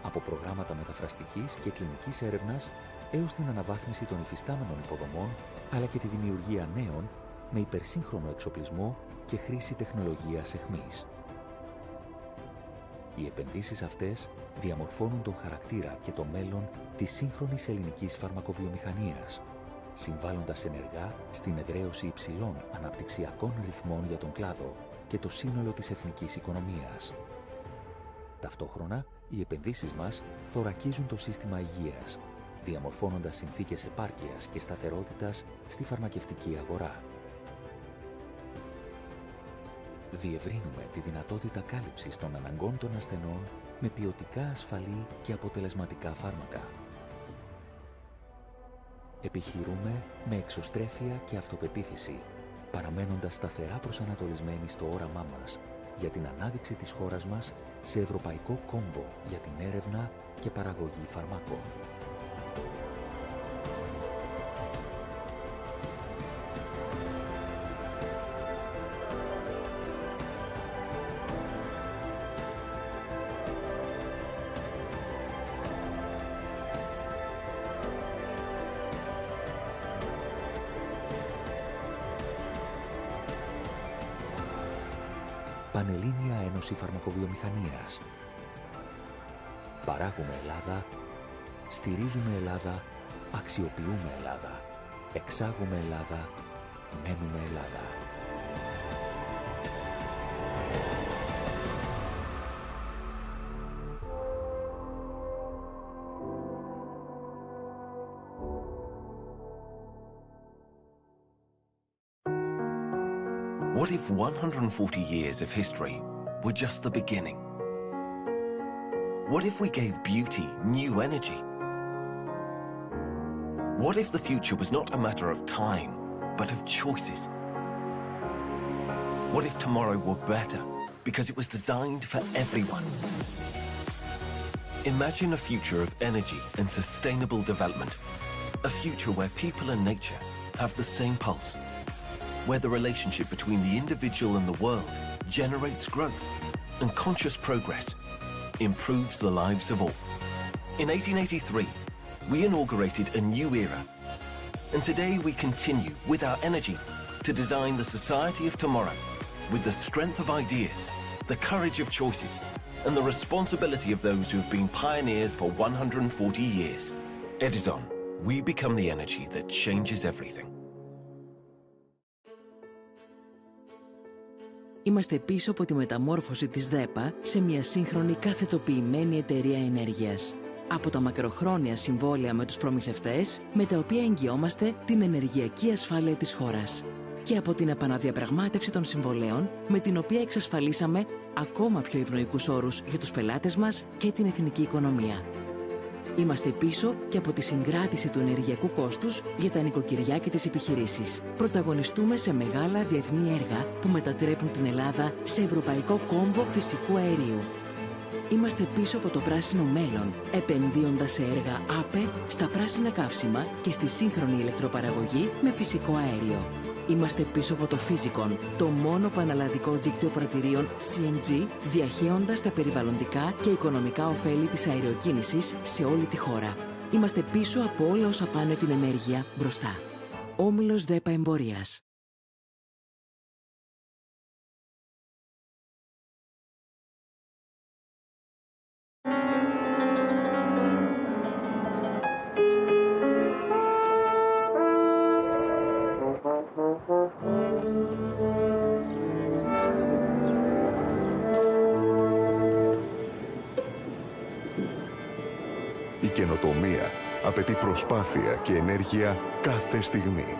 από προγράμματα μεταφραστικής και κλινικής έρευνας έως την αναβάθμιση των υφιστάμενων υποδομών, αλλά και τη δημιουργία νέων με υπερσύγχρονο εξοπλισμό και χρήση τεχνολογίας εχμής. Οι επενδύσεις αυτές διαμορφώνουν τον χαρακτήρα και το μέλλον της σύγχρονης ελληνικής φαρμακοβιομηχανίας, συμβάλλοντας ενεργά στην εδραίωση υψηλών αναπτυξιακών ρυθμών για τον κλάδο και το σύνολο της εθνικής οικονομίας. Ταυτόχρονα, οι επενδύσεις μας θωρακίζουν το σύστημα υγείας, διαμορφώνοντας συνθήκες επάρκειας και σταθερότητας στη φαρμακευτική αγορά. Διευρύνουμε τη δυνατότητα κάλυψης των αναγκών των ασθενών με ποιοτικά ασφαλή και αποτελεσματικά φάρμακα. Επιχειρούμε με εξωστρέφεια και αυτοπεποίθηση, παραμένοντας σταθερά προσανατολισμένοι στο όραμά μας για την ανάδειξη της χώρας μας σε ευρωπαϊκό κόμβο για την έρευνα και παραγωγή φαρμάκων. Πανελλήνια Ένωση Φαρμακοβιομηχανίας. Παράγουμε Ελλάδα, στηρίζουμε Ελλάδα, αξιοποιούμε Ελλάδα, εξάγουμε Ελλάδα, μένουμε Ελλάδα. What if 140 years of history were just the beginning? What if we gave beauty new energy? What if the future was not a matter of time, but of choices? What if tomorrow were better because it was designed for everyone? Imagine a future of energy and sustainable development. A future where people and nature have the same pulse. Where the relationship between the individual and the world generates growth, and conscious progress improves the lives of all. In 1883, we inaugurated a new era, and today we continue with our energy to design the society of tomorrow with the strength of ideas, the courage of choices, and the responsibility of those who have been pioneers for 140 years. Edison, we become the energy that changes everything. Είμαστε πίσω από τη μεταμόρφωση της ΔΕΠΑ σε μια σύγχρονη καθετοποιημένη εταιρεία ενέργειας. Από τα μακροχρόνια συμβόλαια με τους προμηθευτές, με τα οποία εγγυόμαστε την ενεργειακή ασφάλεια της χώρας. Και από την επαναδιαπραγμάτευση των συμβολέων, με την οποία εξασφαλίσαμε ακόμα πιο ευνοϊκούς όρους για τους πελάτες μας και την εθνική οικονομία. Είμαστε πίσω και από τη συγκράτηση του ενεργειακού κόστους για τα νοικοκυριά και τις επιχειρήσεις. Πρωταγωνιστούμε σε μεγάλα διεθνή έργα που μετατρέπουν την Ελλάδα σε ευρωπαϊκό κόμβο φυσικού αερίου. Είμαστε πίσω από το πράσινο μέλλον, επενδύοντας σε έργα ΑΠΕ, στα πράσινα καύσιμα και στη σύγχρονη ηλεκτροπαραγωγή με φυσικό αέριο. Είμαστε πίσω από το Φίζικον, το μόνο πανελλαδικό δίκτυο πρατηρίων CNG, διαχέοντας τα περιβαλλοντικά και οικονομικά ωφέλη της αεροκίνησης σε όλη τη χώρα. Είμαστε πίσω από όλα όσα πάνε την ενέργεια μπροστά. Όμιλος ΔΕΠΑ Εμπορίας. Η καινοτομία απαιτεί προσπάθεια και ενέργεια κάθε στιγμή.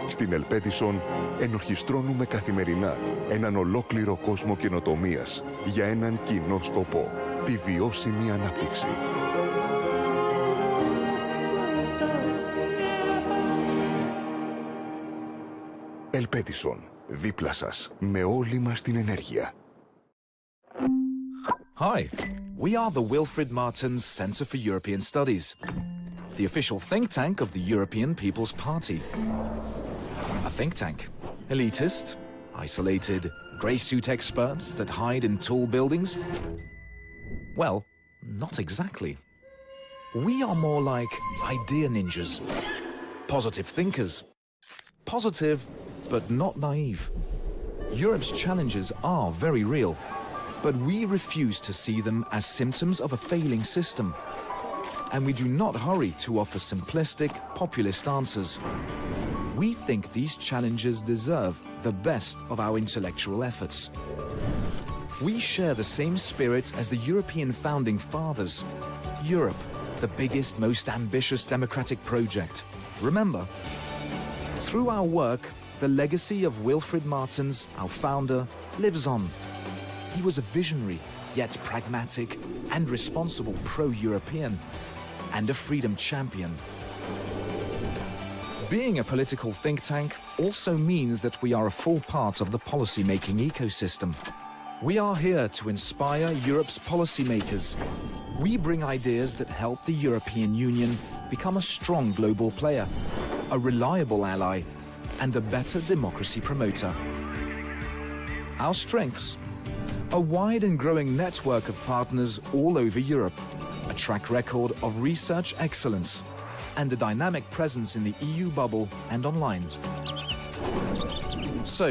Στην Edison ενορχιστρώνουμε καθημερινά έναν ολόκληρο κόσμο καινοτομίας για έναν κοινό σκοπό, τη βιώσιμη ανάπτυξη. Edison, δίπλα σας, με όλη μας την ενέργεια. Hi, we are the Wilfred Martens Centre for European Studies, the official think tank of the European People's Party. A think tank, elitist, isolated, grey suit experts that hide in tall buildings? Well, not exactly. We are more like idea ninjas, positive thinkers, positive but not naive. Europe's challenges are very real, but we refuse to see them as symptoms of a failing system. And we do not hurry to offer simplistic, populist answers. We think these challenges deserve the best of our intellectual efforts. We share the same spirit as the European founding fathers. Europe, the biggest, most ambitious democratic project. Remember, through our work, the legacy of Wilfred Martens, our founder, lives on. He was a visionary, yet pragmatic and responsible pro-European, and a freedom champion. Being a political think tank also means that we are a full part of the policy-making ecosystem. We are here to inspire Europe's policymakers. We bring ideas that help the European Union become a strong global player, a reliable ally, and a better democracy promoter. Our strengths: a wide and growing network of partners all over Europe, a track record of research excellence, and a dynamic presence in the EU bubble and online. So,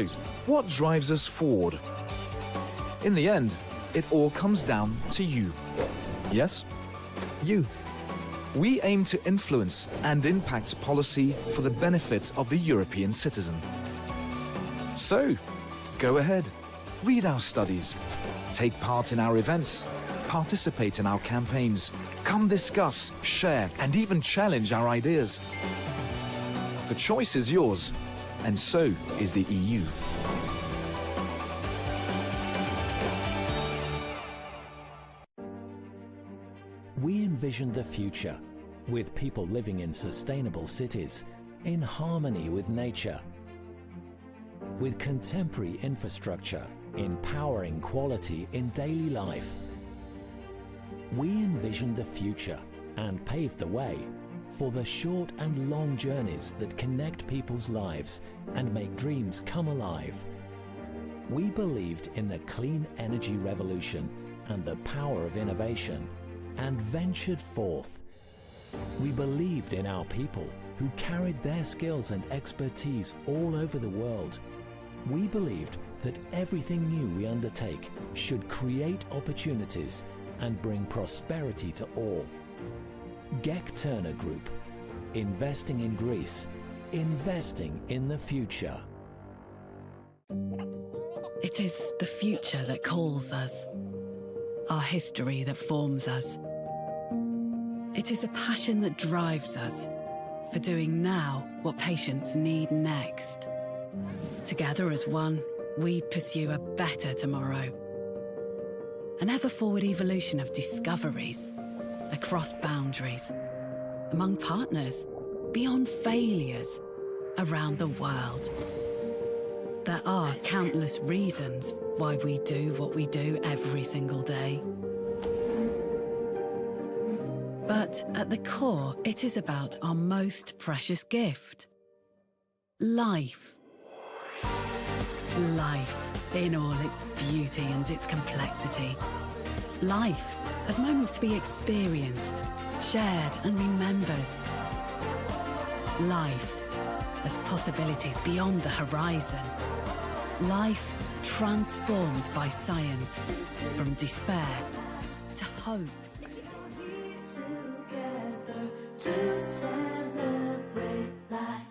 what drives us forward? In the end, it all comes down to you. Yes? You. We aim to influence and impact policy for the benefit of the European citizen. So, go ahead, read our studies, take part in our events, participate in our campaigns, come discuss, share, and even challenge our ideas. The choice is yours, and so is the EU. We envision the future, with people living in sustainable cities, in harmony with nature, with contemporary infrastructure, empowering quality in daily life. We envision the future and pave the way for the short and long journeys that connect people's lives and make dreams come alive. We believed in the clean energy revolution and the power of innovation, and ventured forth. We believed in our people who carried their skills and expertise all over the world. We believed that everything new we undertake should create opportunities and bring prosperity to all. Gek Terna Group, investing in Greece, investing in the future. It is the future that calls us, our history that forms us. It is a passion that drives us for doing now what patients need next. Together as one, we pursue a better tomorrow. An ever-forward evolution of discoveries across boundaries, among partners, beyond failures, around the world. There are countless reasons why we do what we do every single day. But at the core, it is about our most precious gift: life. Life in all its beauty and its complexity. Life as moments to be experienced, shared and remembered. Life as possibilities beyond the horizon. Life transformed by science, from despair to hope. Together to celebrate life.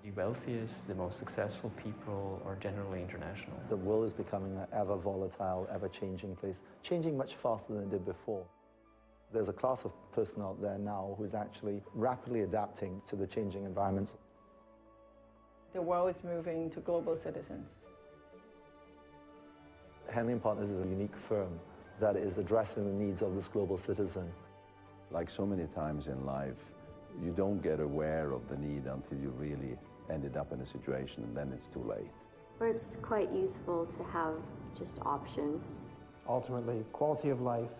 The wealthiest, the most successful people are generally international. The world is becoming an ever volatile, ever changing place, changing much faster than it did before. There's a class of person out there now who's actually rapidly adapting to the changing environments. The world is moving to global citizens. Henley & Partners is a unique firm that is addressing the needs of this global citizen. Like so many times in life, you don't get aware of the need until you really ended up in a situation, and then it's too late. Or it's quite useful to have just options. Ultimately, quality of life,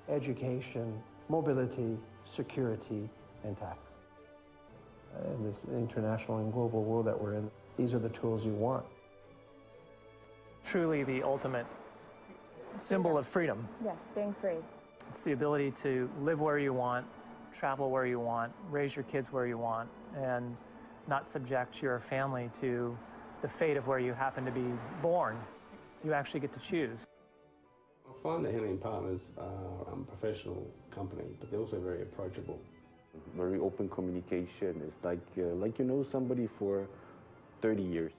education, mobility, security, and tax. In this international and global world that we're in, these are the tools you want. Truly the ultimate symbol of freedom. Yes, being free. It's the ability to live where you want, travel where you want, raise your kids where you want, and not subject your family to the fate of where you happen to be born. You actually get to choose. I find that Henley & Partners are a professional company, but they're also very approachable. Very open communication. It's like you know somebody for 30 years.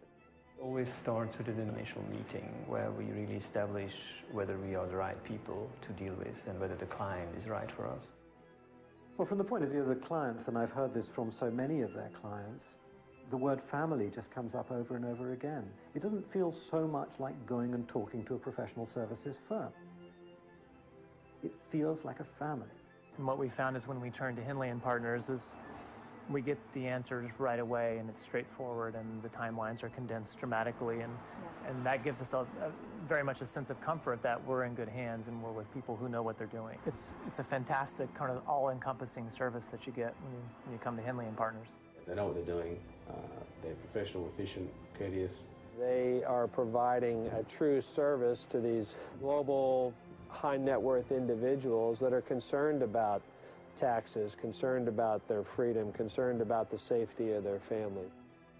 Always starts with an initial meeting where we really establish whether we are the right people to deal with and whether the client is right for us. Well, from the point of view of the clients, and I've heard this from so many of their clients, the word family just comes up over and over again. It doesn't feel so much like going and talking to a professional services firm. It feels like a family. And what we found is when we turn to Henley & Partners is we get the answers right away, and it's straightforward, and the timelines are condensed dramatically, and that gives us very much a sense of comfort that we're in good hands and we're with people who know what they're doing. It's a fantastic kind of all-encompassing service that you get when you come to Henley & Partners. They know what they're doing. They're professional, efficient, courteous. They are providing a true service to these global high net worth individuals that are concerned about taxes, concerned about their freedom, concerned about the safety of their family.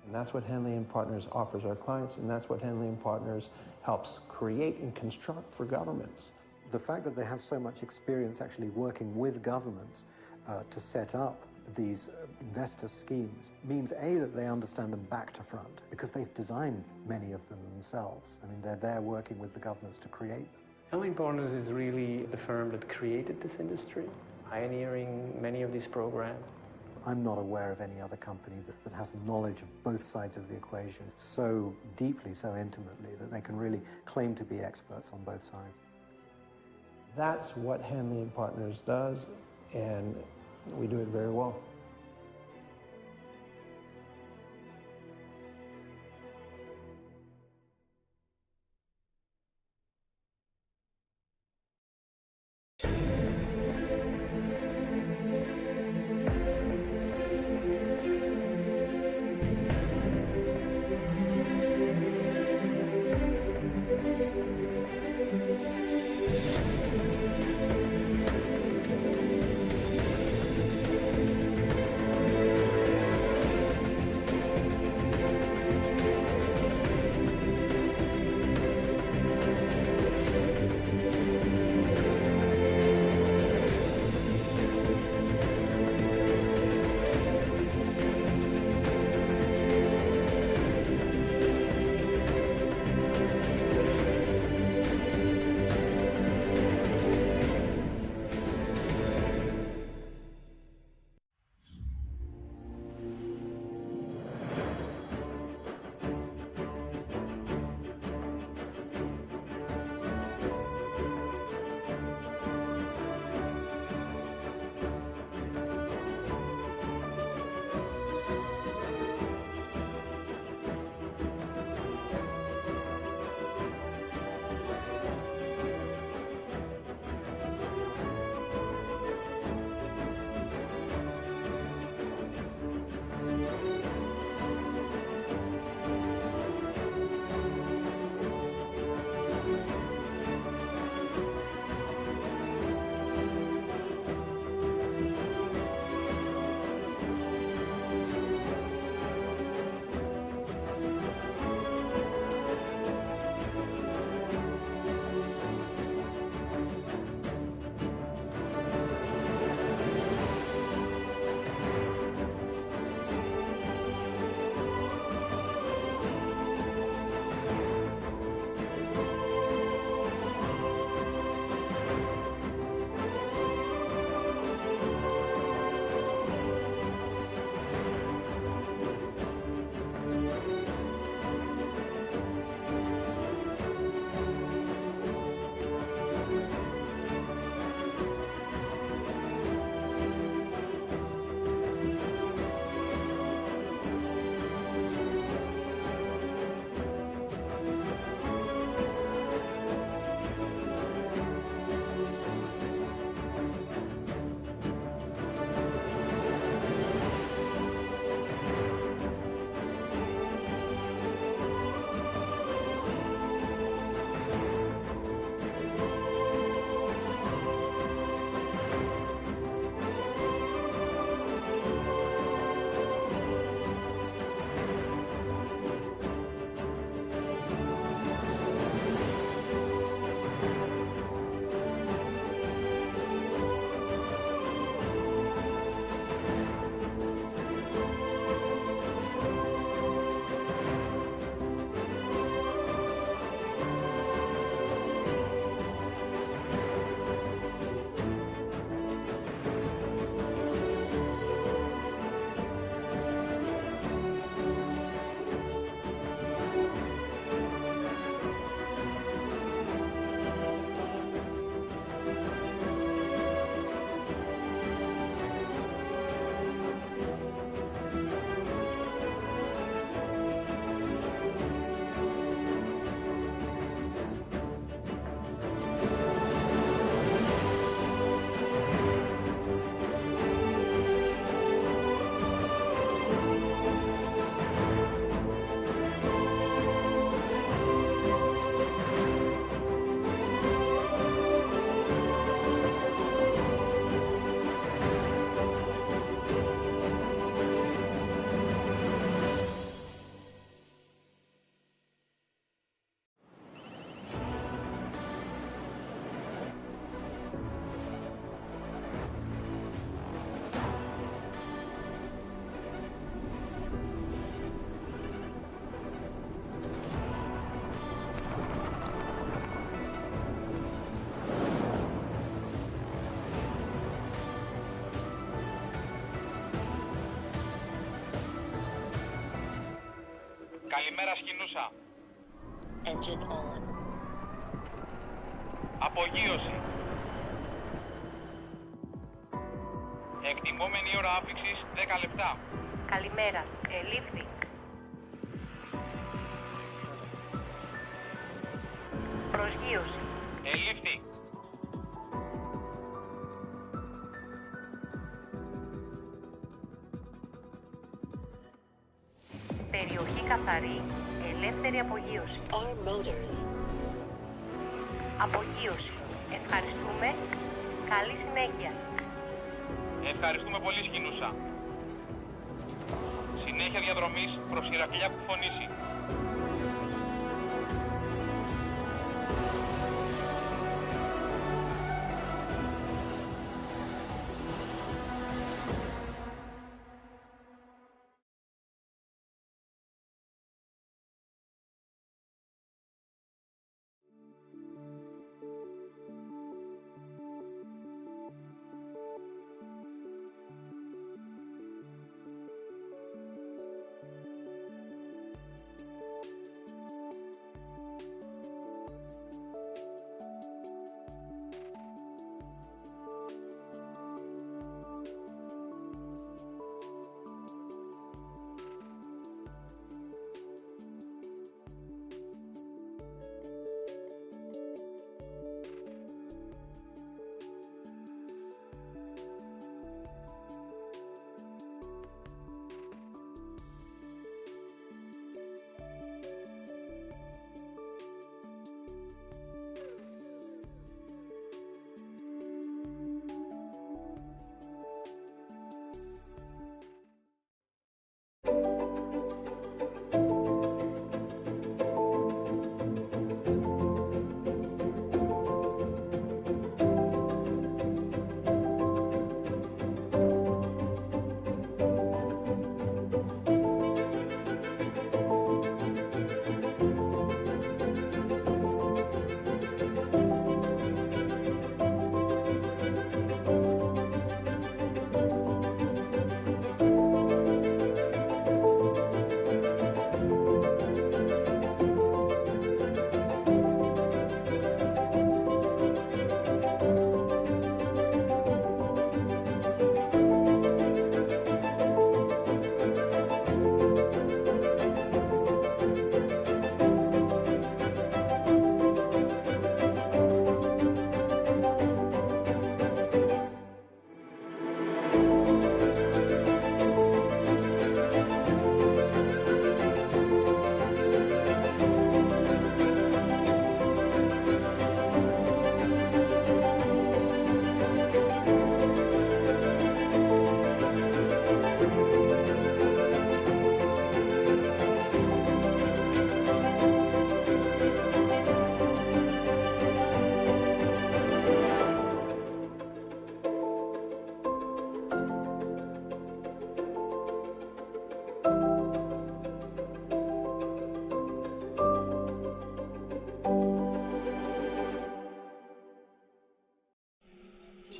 And that's what Henley & Partners offers our clients, and that's what Henley & Partners helps create and construct for governments. The fact that they have so much experience actually working with governments to set up these investor schemes means, A, that they understand them back to front, because they've designed many of them themselves. I mean, they're there working with the governments to create them. Henley & Partners is really the firm that created this industry. pioneering many of these programs. I'm not aware of any other company that has knowledge of both sides of the equation so deeply, so intimately, that they can really claim to be experts on both sides. That's what Henley and Partners does, and we do it very well. Καλημέρα σκηνούσα. Engine on. Απογείωση. Εκτιμόμενη ώρα άφηξης 10 λεπτά. Καλημέρα. Ελήφθη. Προσγείωση. Ελήφθη. Περιοχή καθαρή. Ελεύθερη απογείωση. Our motors. Απογείωση. Ευχαριστούμε. Καλή συνέχεια. Ευχαριστούμε πολύ σκηνούσα. Συνέχεια διαδρομής προς Ηρακλιά Κουφονήσι.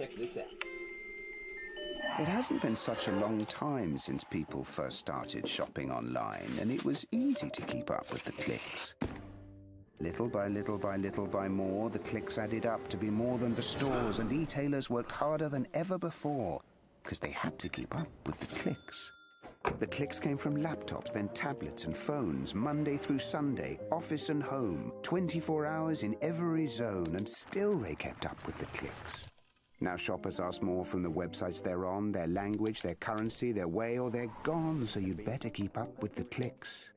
Check this out. It hasn't been such a long time since people first started shopping online, and it was easy to keep up with the clicks. Little by little by little by more, the clicks added up to be more than the stores, and e-tailers worked harder than ever before, because they had to keep up with the clicks. The clicks came from laptops, then tablets and phones, Monday through Sunday, office and home, 24 hours in every zone, and still they kept up with the clicks. Now shoppers ask more from the websites they're on, their language, their currency, their way, or they're gone, so you'd better keep up with the clicks.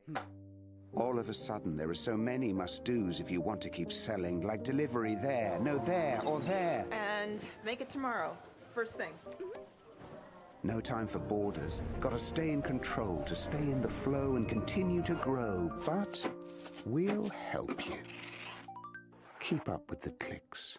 All of a sudden, there are so many must-dos if you want to keep selling, like delivery there, no there, or there. And make it tomorrow, first thing. No time for borders. Gotta stay in control, to stay in the flow and continue to grow. But we'll help you. Keep up with the clicks.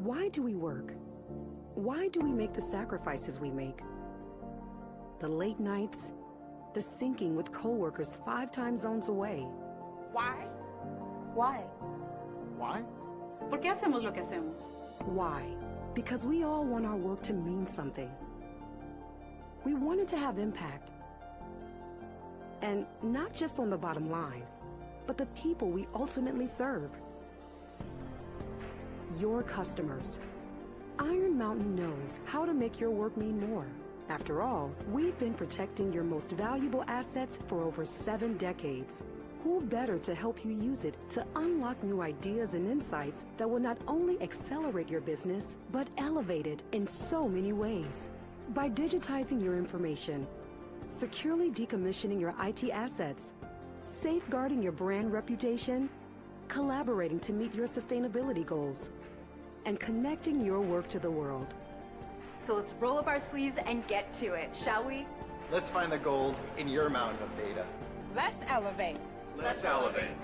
Why do we work? Why do we make the sacrifices we make? The late nights, the sinking with coworkers 5 time zones away. Why? Why? Why? ¿Por qué hacemos lo que hacemos? Why? Because we all want our work to mean something. We want it to have impact. And not just on the bottom line, but the people we ultimately serve. Your customers. Iron Mountain knows how to make your work mean more. After all, we've been protecting your most valuable assets for over 7 decades. Who better to help you use it to unlock new ideas and insights that will not only accelerate your business, but elevate it in so many ways. By digitizing your information, securely decommissioning your IT assets, safeguarding your brand reputation, collaborating to meet your sustainability goals, and connecting your work to the world. So let's roll up our sleeves and get to it, shall we? Let's find the gold in your mountain of data. Let's elevate. Let's elevate.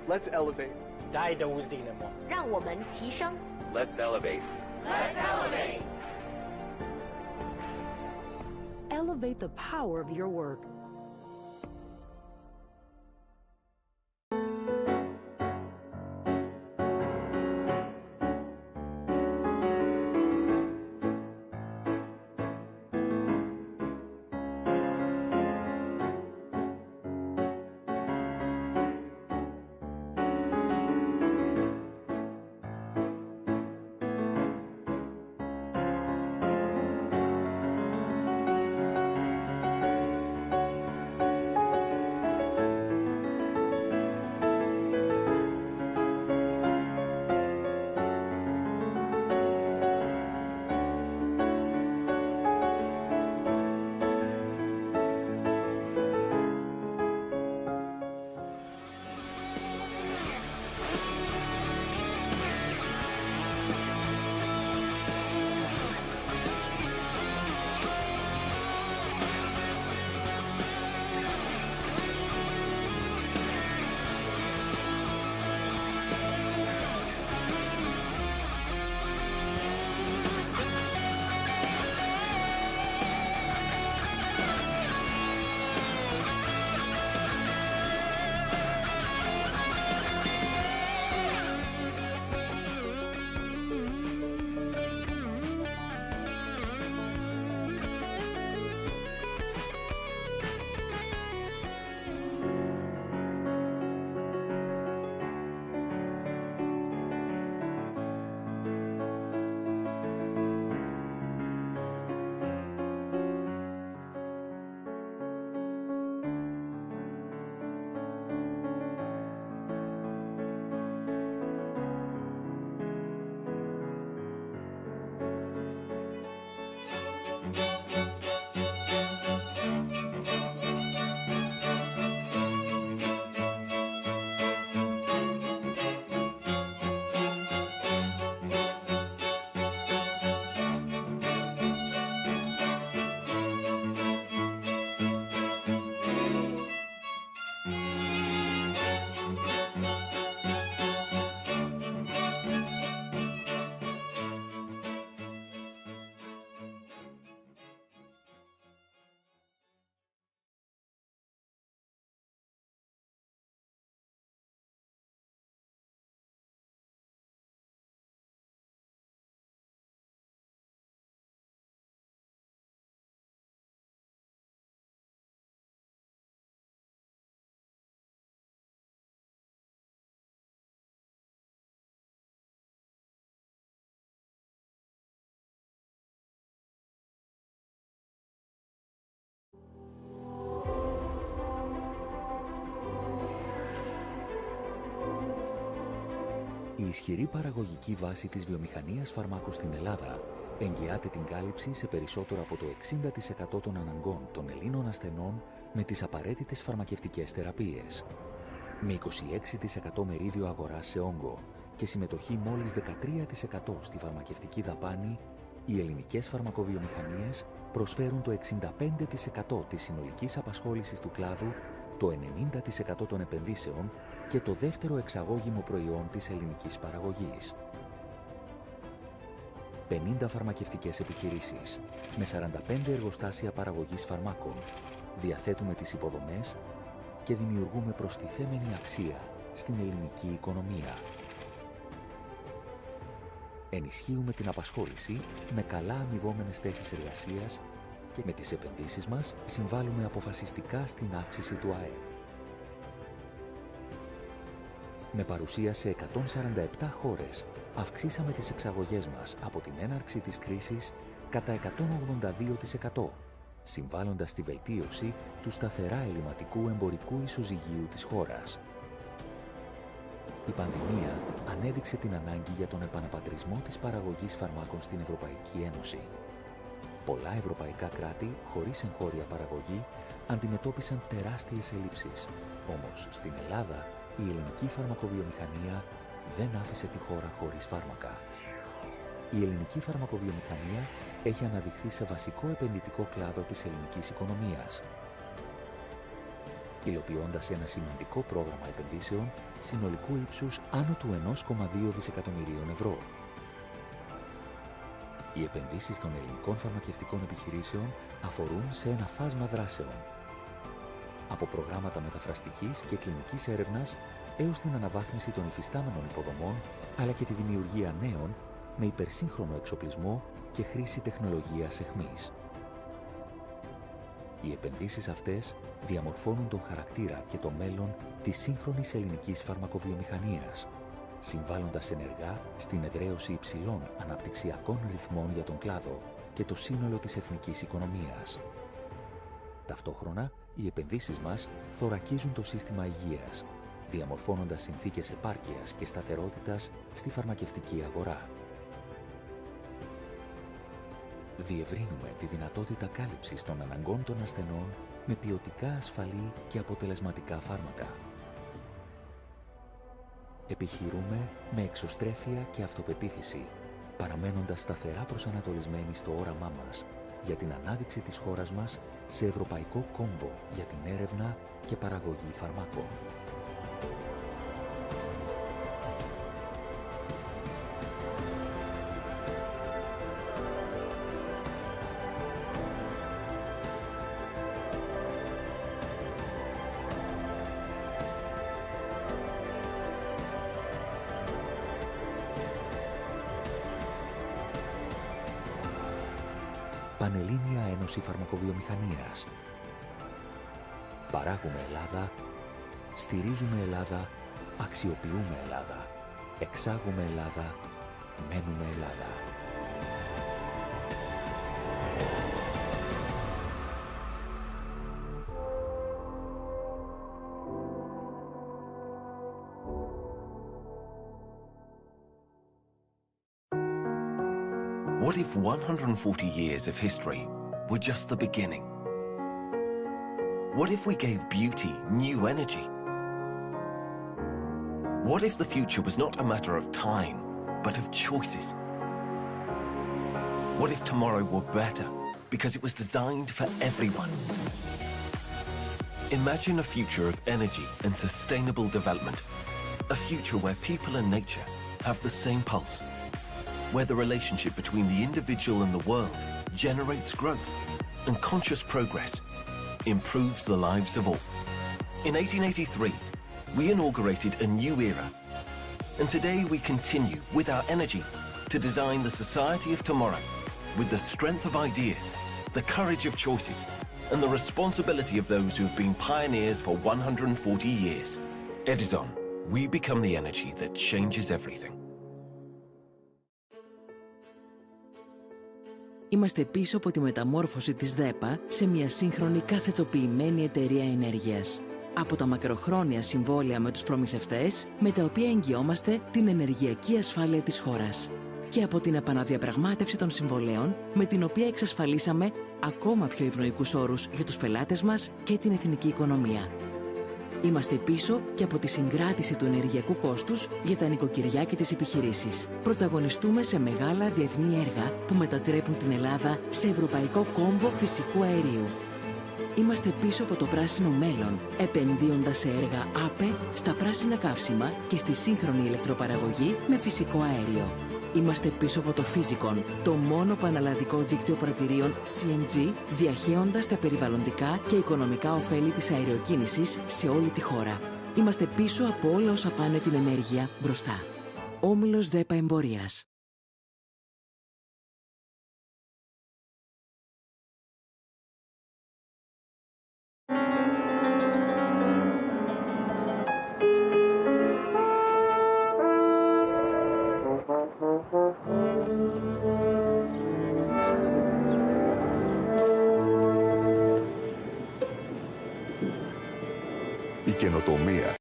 Let's elevate. 大的无敌的梦。让我们提升。 Let's elevate. Let's elevate. Elevate the power of your work. η ισχυρή παραγωγική βάση της βιομηχανίας φαρμάκων στην Ελλάδα εγγυάται την κάλυψη σε περισσότερο από το 60% των αναγκών των Ελλήνων ασθενών με τις απαραίτητες φαρμακευτικές θεραπείες. Με 26% μερίδιο αγοράς σε όγκο και συμμετοχή μόλις 13% στη φαρμακευτική δαπάνη, οι ελληνικές φαρμακοβιομηχανίες προσφέρουν το 65% της συνολικής απασχόλησης του κλάδου, το 90% των επενδύσεων και το δεύτερο εξαγώγημο προϊόν της ελληνικής παραγωγής. 50 φαρμακευτικές επιχειρήσεις με 45 εργοστάσια παραγωγής φαρμάκων, διαθέτουμε τις υποδομές και δημιουργούμε προστιθέμενη αξία στην ελληνική οικονομία. Ενισχύουμε την απασχόληση με καλά αμοιβόμενες θέσεις εργασίας και με τις επενδύσεις μας συμβάλλουμε αποφασιστικά στην αύξηση του ΑΕΠ. Με παρουσία σε 147 χώρες, αυξήσαμε τις εξαγωγές μας από την έναρξη της κρίσης κατά 182%, συμβάλλοντας στη βελτίωση του σταθερά ελληματικού εμπορικού ισοζυγίου της χώρας. Η πανδημία ανέδειξε την ανάγκη για τον επαναπατρισμό της παραγωγής φαρμάκων στην Ευρωπαϊκή Ένωση. Πολλά ευρωπαϊκά κράτη, χωρίς εγχώρια παραγωγή, αντιμετώπισαν τεράστιες ελλείψεις. Όμως, στην Ελλάδα, η ελληνική φαρμακοβιομηχανία δεν άφησε τη χώρα χωρίς φάρμακα. Η ελληνική φαρμακοβιομηχανία έχει αναδειχθεί σε βασικό επενδυτικό κλάδο της ελληνικής οικονομίας, υλοποιώντας ένα σημαντικό πρόγραμμα επενδύσεων συνολικού ύψους άνω του 1,2 δισεκατομμυρίων ευρώ. Οι επενδύσεις των ελληνικών φαρμακευτικών επιχειρήσεων αφορούν σε ένα φάσμα δράσεων, από προγράμματα μεταφραστικής και κλινικής έρευνας έως την αναβάθμιση των υφιστάμενων υποδομών, αλλά και τη δημιουργία νέων με υπερσύγχρονο εξοπλισμό και χρήση τεχνολογίας εχμής. Οι επενδύσεις αυτές διαμορφώνουν τον χαρακτήρα και το μέλλον της σύγχρονης ελληνικής φαρμακοβιομηχανίας, συμβάλλοντας ενεργά στην εδραίωση υψηλών αναπτυξιακών ρυθμών για τον κλάδο και το σύνολο της εθνικής οικονομίας. Ταυτόχρονα, οι επενδύσεις μας θωρακίζουν το σύστημα υγείας, διαμορφώνοντας συνθήκες επάρκειας και σταθερότητας στη φαρμακευτική αγορά. Διευρύνουμε τη δυνατότητα κάλυψης των αναγκών των ασθενών με ποιοτικά ασφαλή και αποτελεσματικά φάρμακα. Επιχειρούμε με εξωστρέφεια και αυτοπεποίθηση, παραμένοντας σταθερά προσανατολισμένοι στο όραμά μας για την ανάδειξη της χώρας μας σε ευρωπαϊκό κόμβο για την έρευνα και παραγωγή φαρμάκων. Πανελλήνια Ένωση Φαρμακοβιομηχανίας. Παράγουμε Ελλάδα, στηρίζουμε Ελλάδα, αξιοποιούμε Ελλάδα, εξάγουμε Ελλάδα, μένουμε Ελλάδα. What if 140 years of history were just the beginning? What if we gave beauty new energy? What if the future was not a matter of time, but of choices? What if tomorrow were better because it was designed for everyone? Imagine a future of energy and sustainable development, a future where people and nature have the same pulse, where the relationship between the individual and the world generates growth, and conscious progress improves the lives of all. In 1883, we inaugurated a new era, and today we continue with our energy to design the society of tomorrow with the strength of ideas, the courage of choices, and the responsibility of those who have been pioneers for 140 years. Edison, we become the energy that changes everything. Είμαστε πίσω από τη μεταμόρφωση της ΔΕΠΑ σε μια σύγχρονη καθετοποιημένη εταιρεία ενέργειας. από τα μακροχρόνια συμβόλαια με τους προμηθευτές, με τα οποία εγγυόμαστε την ενεργειακή ασφάλεια της χώρας, και από την επαναδιαπραγμάτευση των συμβολέων, με την οποία εξασφαλίσαμε ακόμα πιο ευνοϊκούς όρους για τους πελάτες μας και την εθνική οικονομία. Είμαστε πίσω και από τη συγκράτηση του ενεργειακού κόστους για τα νοικοκυριά και τις επιχειρήσεις. Πρωταγωνιστούμε σε μεγάλα διεθνή έργα που μετατρέπουν την Ελλάδα σε ευρωπαϊκό κόμβο φυσικού αερίου. Είμαστε πίσω από το πράσινο μέλλον, επενδύοντας σε έργα ΑΠΕ, στα πράσινα καύσιμα και στη σύγχρονη ηλεκτροπαραγωγή με φυσικό αέριο. Είμαστε πίσω από το Φύζικον, το μόνο πανελλαδικό δίκτυο πρατηρίων CNG, διαχέοντας τα περιβαλλοντικά και οικονομικά ωφέλη της αεροκίνησης σε όλη τη χώρα. Είμαστε πίσω από όλα όσα πάνε την ενέργεια μπροστά. Όμιλος ΔΕΠΑ Εμπορίας. Η καινοτομία.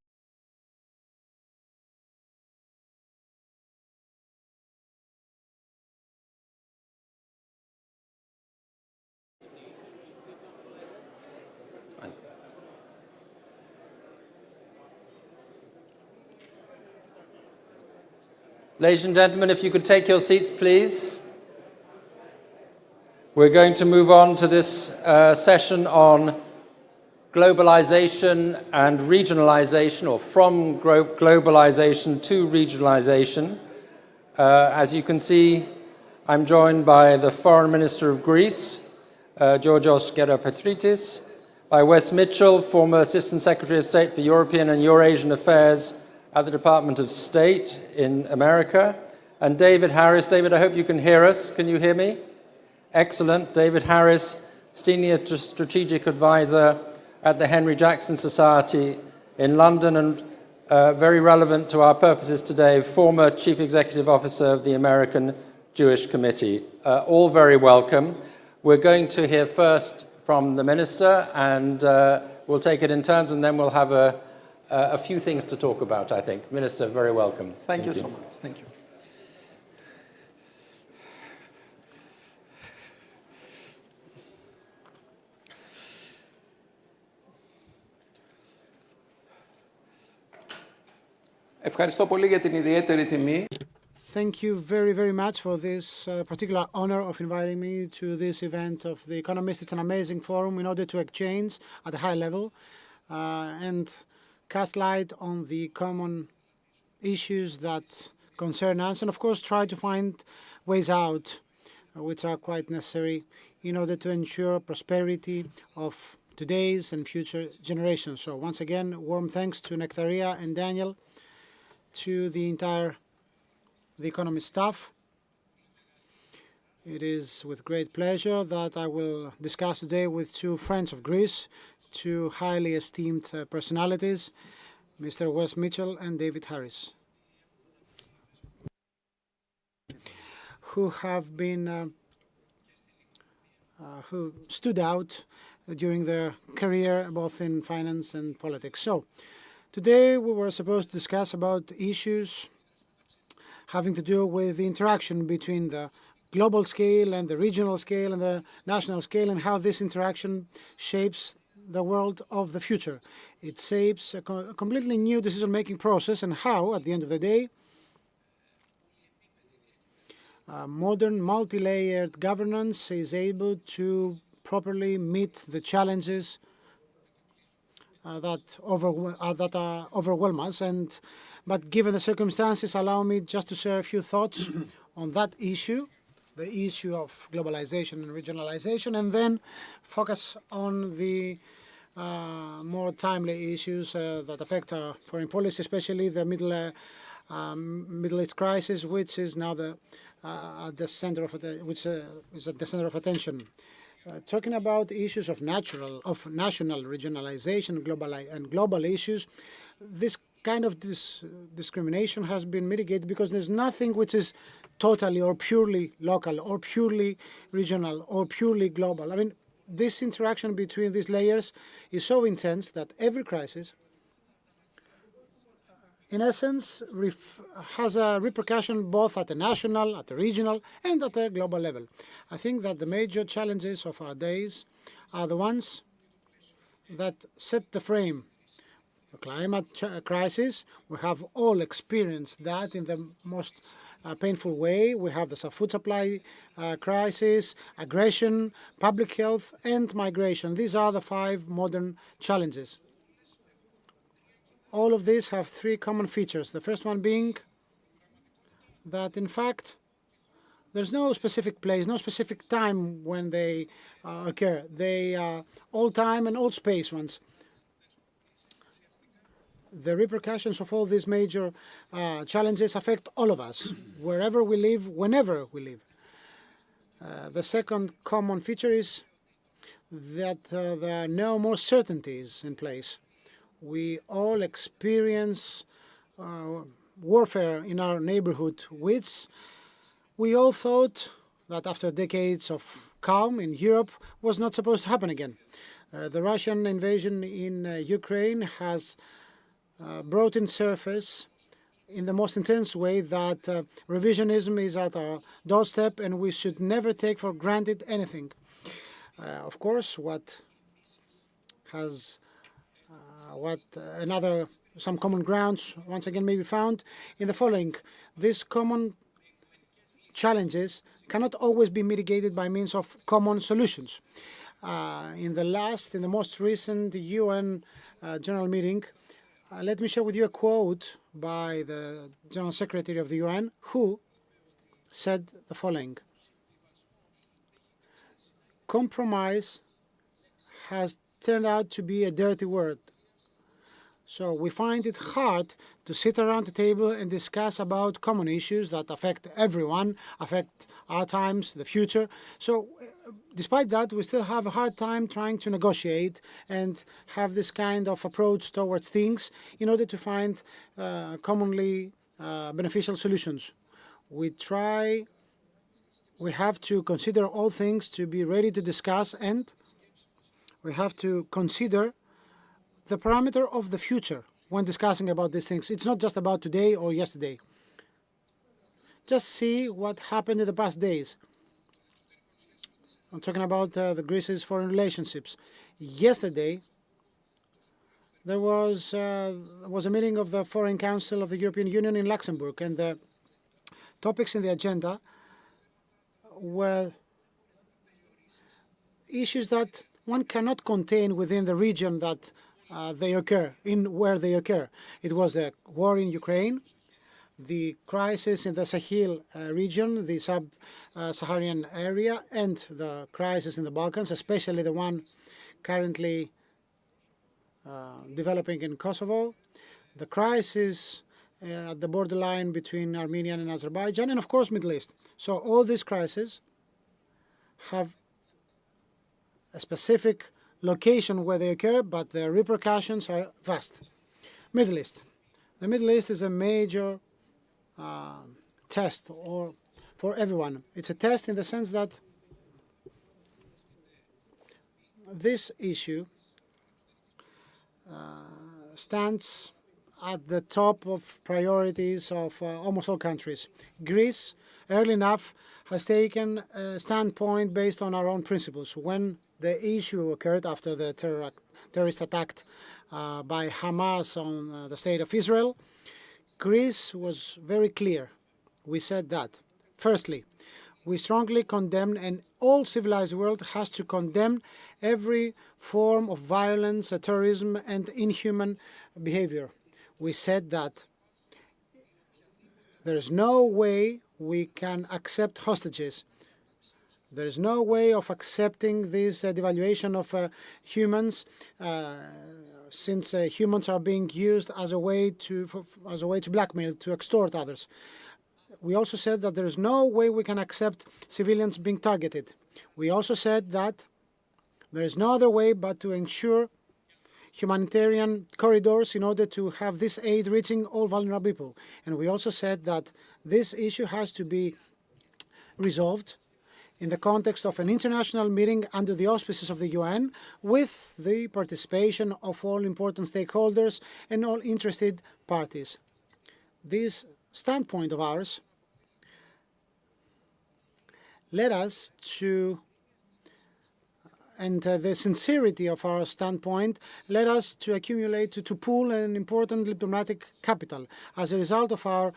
Ladies and gentlemen, if you could take your seats, please. We're going to move on to this session on globalization and regionalization, or from globalization to regionalization. As you can see, I'm joined by the Foreign Minister of Greece, Georgios Geropetritis, by Wes Mitchell, former Assistant Secretary of State for European and Eurasian Affairs at the Department of State in America, and David Harris. David, I hope you can hear us. Can you hear me? Excellent. David Harris, Senior Strategic Advisor at the Henry Jackson Society in London, and very relevant to our purposes today, former Chief Executive Officer of the American Jewish Committee. All very welcome. We're going to hear first from the Minister, and we'll take it in turns, and then we'll have a few things to talk about, I think. Minister, very welcome. Thank you so much. Thank you. Ευχαριστώ πολύ για την ιδιαίτερη τιμή. Thank you very, very much for this particular honor of inviting me to this event of The Economist. It's an amazing forum in order to exchange at a high level and cast light on the common issues that concern us, and of course try to find ways out which are quite necessary in order to ensure prosperity of today's and future generations. So once again, warm thanks to Nectaria and Daniel, to the entire The Economist staff. It is with great pleasure that I will discuss today with two friends of Greece, two highly esteemed personalities, Mr. Wes Mitchell and David Harris, who have been who stood out during their career both in finance and politics. So today we were supposed to discuss about issues having to do with the interaction between the global scale and the regional scale and the national scale, and how this interaction shapes the world of the future. It shapes a completely new decision-making process, and how, at the end of the day, modern multi-layered governance is able to properly meet the challenges that overwhelm us. But given the circumstances, allow me just to share a few thoughts on that issue, the issue of globalization and regionalization, and then focus on the more timely issues that affect our foreign policy, especially the Middle East crisis, which is now at the center of attention. Talking about issues of national regionalization and global issues, this kind of discrimination has been mitigated because there's nothing which is totally or purely local or purely regional or purely global. I mean, this interaction between these layers is so intense that every crisis, in essence, has a repercussion both at a national, at a regional, and at a global level. I think that the major challenges of our days are the ones that set the frame. The climate crisis, we have all experienced that in the most painful way. We have the food supply crisis, aggression, public health, and migration. These are the 5 modern challenges. All of these have 3 common features. The first one being that, in fact, there's no specific place, no specific time when they occur. They are all time and all space ones. The repercussions of all these major challenges affect all of us, wherever we live, whenever we live. The second common feature is that there are no more certainties in place. We all experience warfare in our neighborhood, which we all thought that after decades of calm in Europe was not supposed to happen again. The Russian invasion in Ukraine has brought in surface in the most intense way that revisionism is at our doorstep and we should never take for granted anything. Of course, some common grounds once again may be found in the following. These common challenges cannot always be mitigated by means of common solutions. In the most recent UN General Meeting, let me share with you a quote by the General Secretary of the UN, who said the following: "Compromise has turned out to be a dirty word. So we find it hard to sit around the table and discuss about common issues that affect everyone, affect our times, the future. So despite that, we still have a hard time trying to negotiate and have this kind of approach towards things in order to find commonly beneficial solutions. We have to consider all things to be ready to discuss, and we have to consider the parameter of the future when discussing about these things. It's not just about today or yesterday. Just see what happened in the past days. I'm talking about the Greece's foreign relationships. Yesterday, there was a meeting of the Foreign Council of the European Union in Luxembourg, and the topics in the agenda were issues that one cannot contain within the region that they occur, where they occur. It was the war in Ukraine, the crisis in the Sahel region, the sub-Saharan area, and the crisis in the Balkans, especially the one currently developing in Kosovo, the crisis at the borderline between Armenia and Azerbaijan, and of course Middle East. So all these crises have a specific location where they occur, but the repercussions are vast. Middle East. The Middle East is a major test for everyone. It's a test in the sense that this issue stands at the top of priorities of almost all countries. Greece, early enough, has taken a standpoint based on our own principles. When the issue occurred after the terrorist attack by Hamas on the state of Israel, Greece was very clear. We said that, firstly, we strongly condemn, and all civilized world has to condemn every form of violence, terrorism, and inhuman behavior. We said that there is no way we can accept hostages. There is no way of accepting this devaluation of humans, since humans are being used as a way to blackmail, to extort others. We also said that there is no way we can accept civilians being targeted. We also said that there is no other way but to ensure humanitarian corridors in order to have this aid reaching all vulnerable people. And we also said that this issue has to be resolved in the context of an international meeting under the auspices of the UN with the participation of all important stakeholders and all interested parties. This standpoint of ours led us to, and the sincerity of our standpoint led us to accumulate, to pool an important diplomatic capital. As a result of our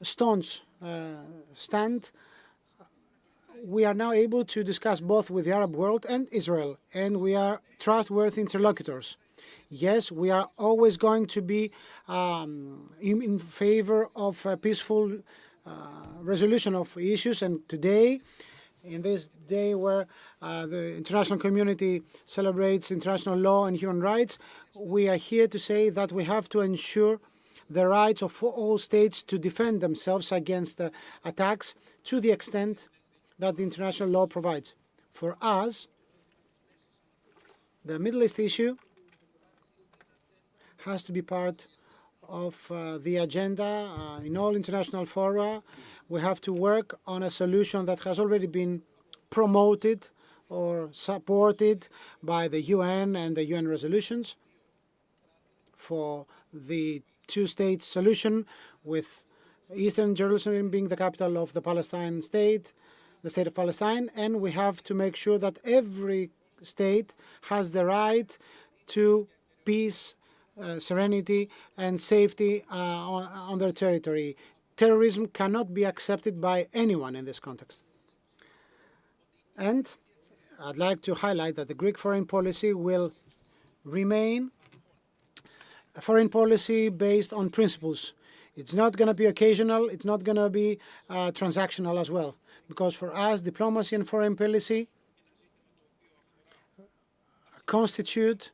staunch stand, we are now able to discuss both with the Arab world and Israel, and we are trustworthy interlocutors. Yes, we are always going to be in favor of a peaceful resolution of issues, and today, in this day where the international community celebrates international law and human rights, we are here to say that we have to ensure the rights of all states to defend themselves against attacks to the extent that the international law provides. For us, the Middle East issue has to be part of the agenda in all international fora. We have to work on a solution that has already been promoted or supported by the UN and the UN resolutions for the two-state solution, with Eastern Jerusalem being the capital of the Palestine state, the state of Palestine, and we have to make sure that every state has the right to peace, serenity, and safety on their territory. Terrorism cannot be accepted by anyone in this context. And I'd like to highlight that the Greek foreign policy will remain a foreign policy based on principles. It's not going to be occasional. It's not going to be transactional as well. Because for us, diplomacy and foreign policy constitute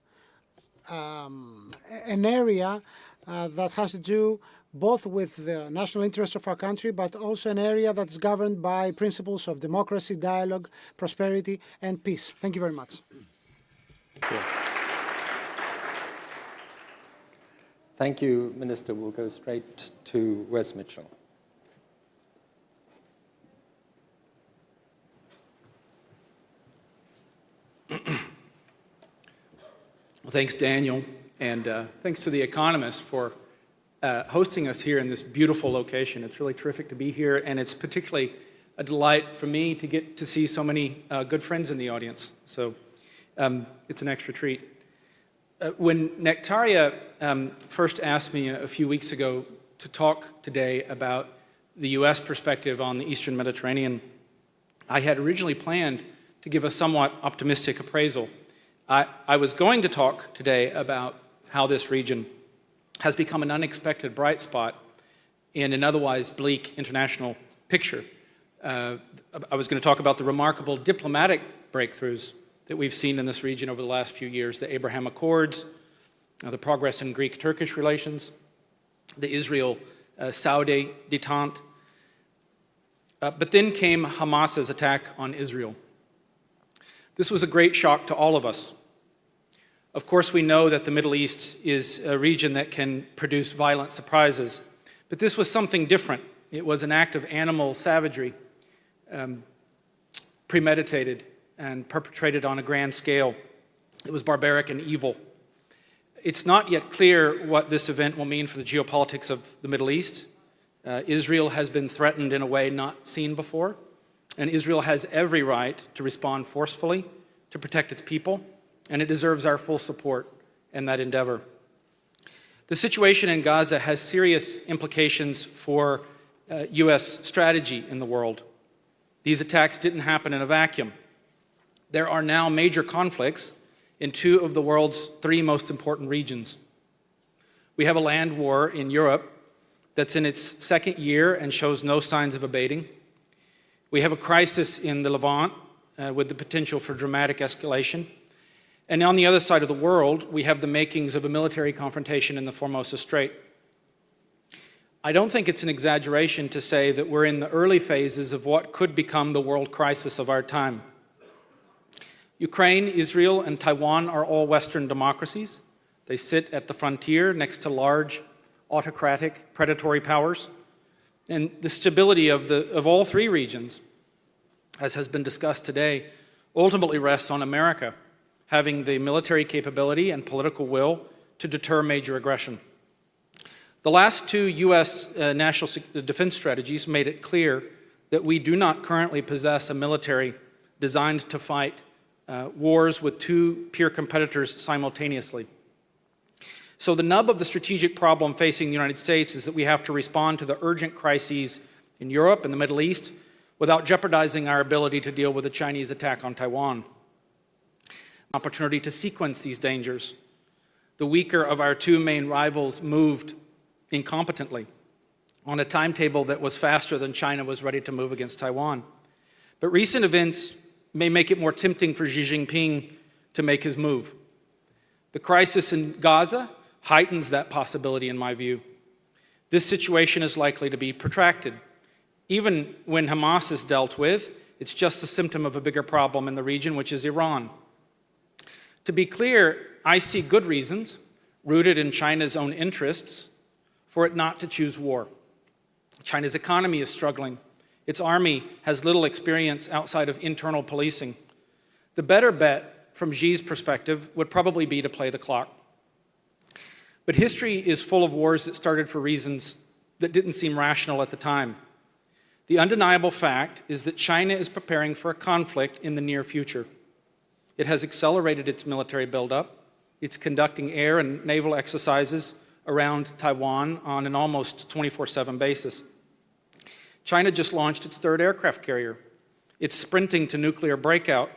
an area that has to do both with the national interests of our country, but also an area that's governed by principles of democracy, dialogue, prosperity, and peace. Thank you very much. Thank you. Thank you, Minister. We'll go straight to Wes Mitchell. Well, thanks, Daniel, and thanks to The Economist for hosting us here in this beautiful location. It's really terrific to be here, and it's particularly a delight for me to get to see so many good friends in the audience. So it's an extra treat. When Nectaria first asked me a few weeks ago to talk today about the U.S. perspective on the Eastern Mediterranean, I had originally planned to give a somewhat optimistic appraisal. I was going to talk today about how this region has become an unexpected bright spot in an otherwise bleak international picture. I was going to talk about the remarkable diplomatic breakthroughs that we've seen in this region over the last few years, the Abraham Accords, the progress in Greek-Turkish relations, the Israel-Saudi detente. But then came Hamas's attack on Israel. This was a great shock to all of us. Of course, we know that the Middle East is a region that can produce violent surprises, but this was something different. It was an act of animal savagery, premeditated and perpetrated on a grand scale. It was barbaric and evil. It's not yet clear what this event will mean for the geopolitics of the Middle East. Israel has been threatened in a way not seen before, and Israel has every right to respond forcefully to protect its people, and it deserves our full support in that endeavor. The situation in Gaza has serious implications for U.S. strategy in the world. These attacks didn't happen in a vacuum. There are now major conflicts in two of the world's three most important regions. We have a land war in Europe that's in its second year and shows no signs of abating. We have a crisis in the Levant with the potential for dramatic escalation. And on the other side of the world, we have the makings of a military confrontation in the Formosa Strait. I don't think it's an exaggeration to say that we're in the early phases of what could become the world crisis of our time. Ukraine, Israel, and Taiwan are all Western democracies. They sit at the frontier next to large, autocratic, predatory powers. And the stability of all three regions as has been discussed today, ultimately rests on America having the military capability and political will to deter major aggression. The last two U.S. national defense strategies made it clear that we do not currently possess a military designed to fight wars with two peer competitors simultaneously. So the nub of the strategic problem facing the United States is that we have to respond to the urgent crises in Europe and the Middle East without jeopardizing our ability to deal with the Chinese attack on Taiwan. Opportunity to sequence these dangers. The weaker of our two main rivals moved incompetently on a timetable that was faster than China was ready to move against Taiwan. But recent events may make it more tempting for Xi Jinping to make his move. The crisis in Gaza heightens that possibility, in my view. This situation is likely to be protracted. Even when Hamas is dealt with, it's just a symptom of a bigger problem in the region, which is Iran. To be clear, I see good reasons, rooted in China's own interests, for it not to choose war. China's economy is struggling. Its army has little experience outside of internal policing. The better bet, from Xi's perspective, would probably be to play the clock. But history is full of wars that started for reasons that didn't seem rational at the time. The undeniable fact is that China is preparing for a conflict in the near future. It has accelerated its military buildup. It's conducting air and naval exercises around Taiwan on an almost 24/7 basis. China just launched its third aircraft carrier. It's sprinting to nuclear breakout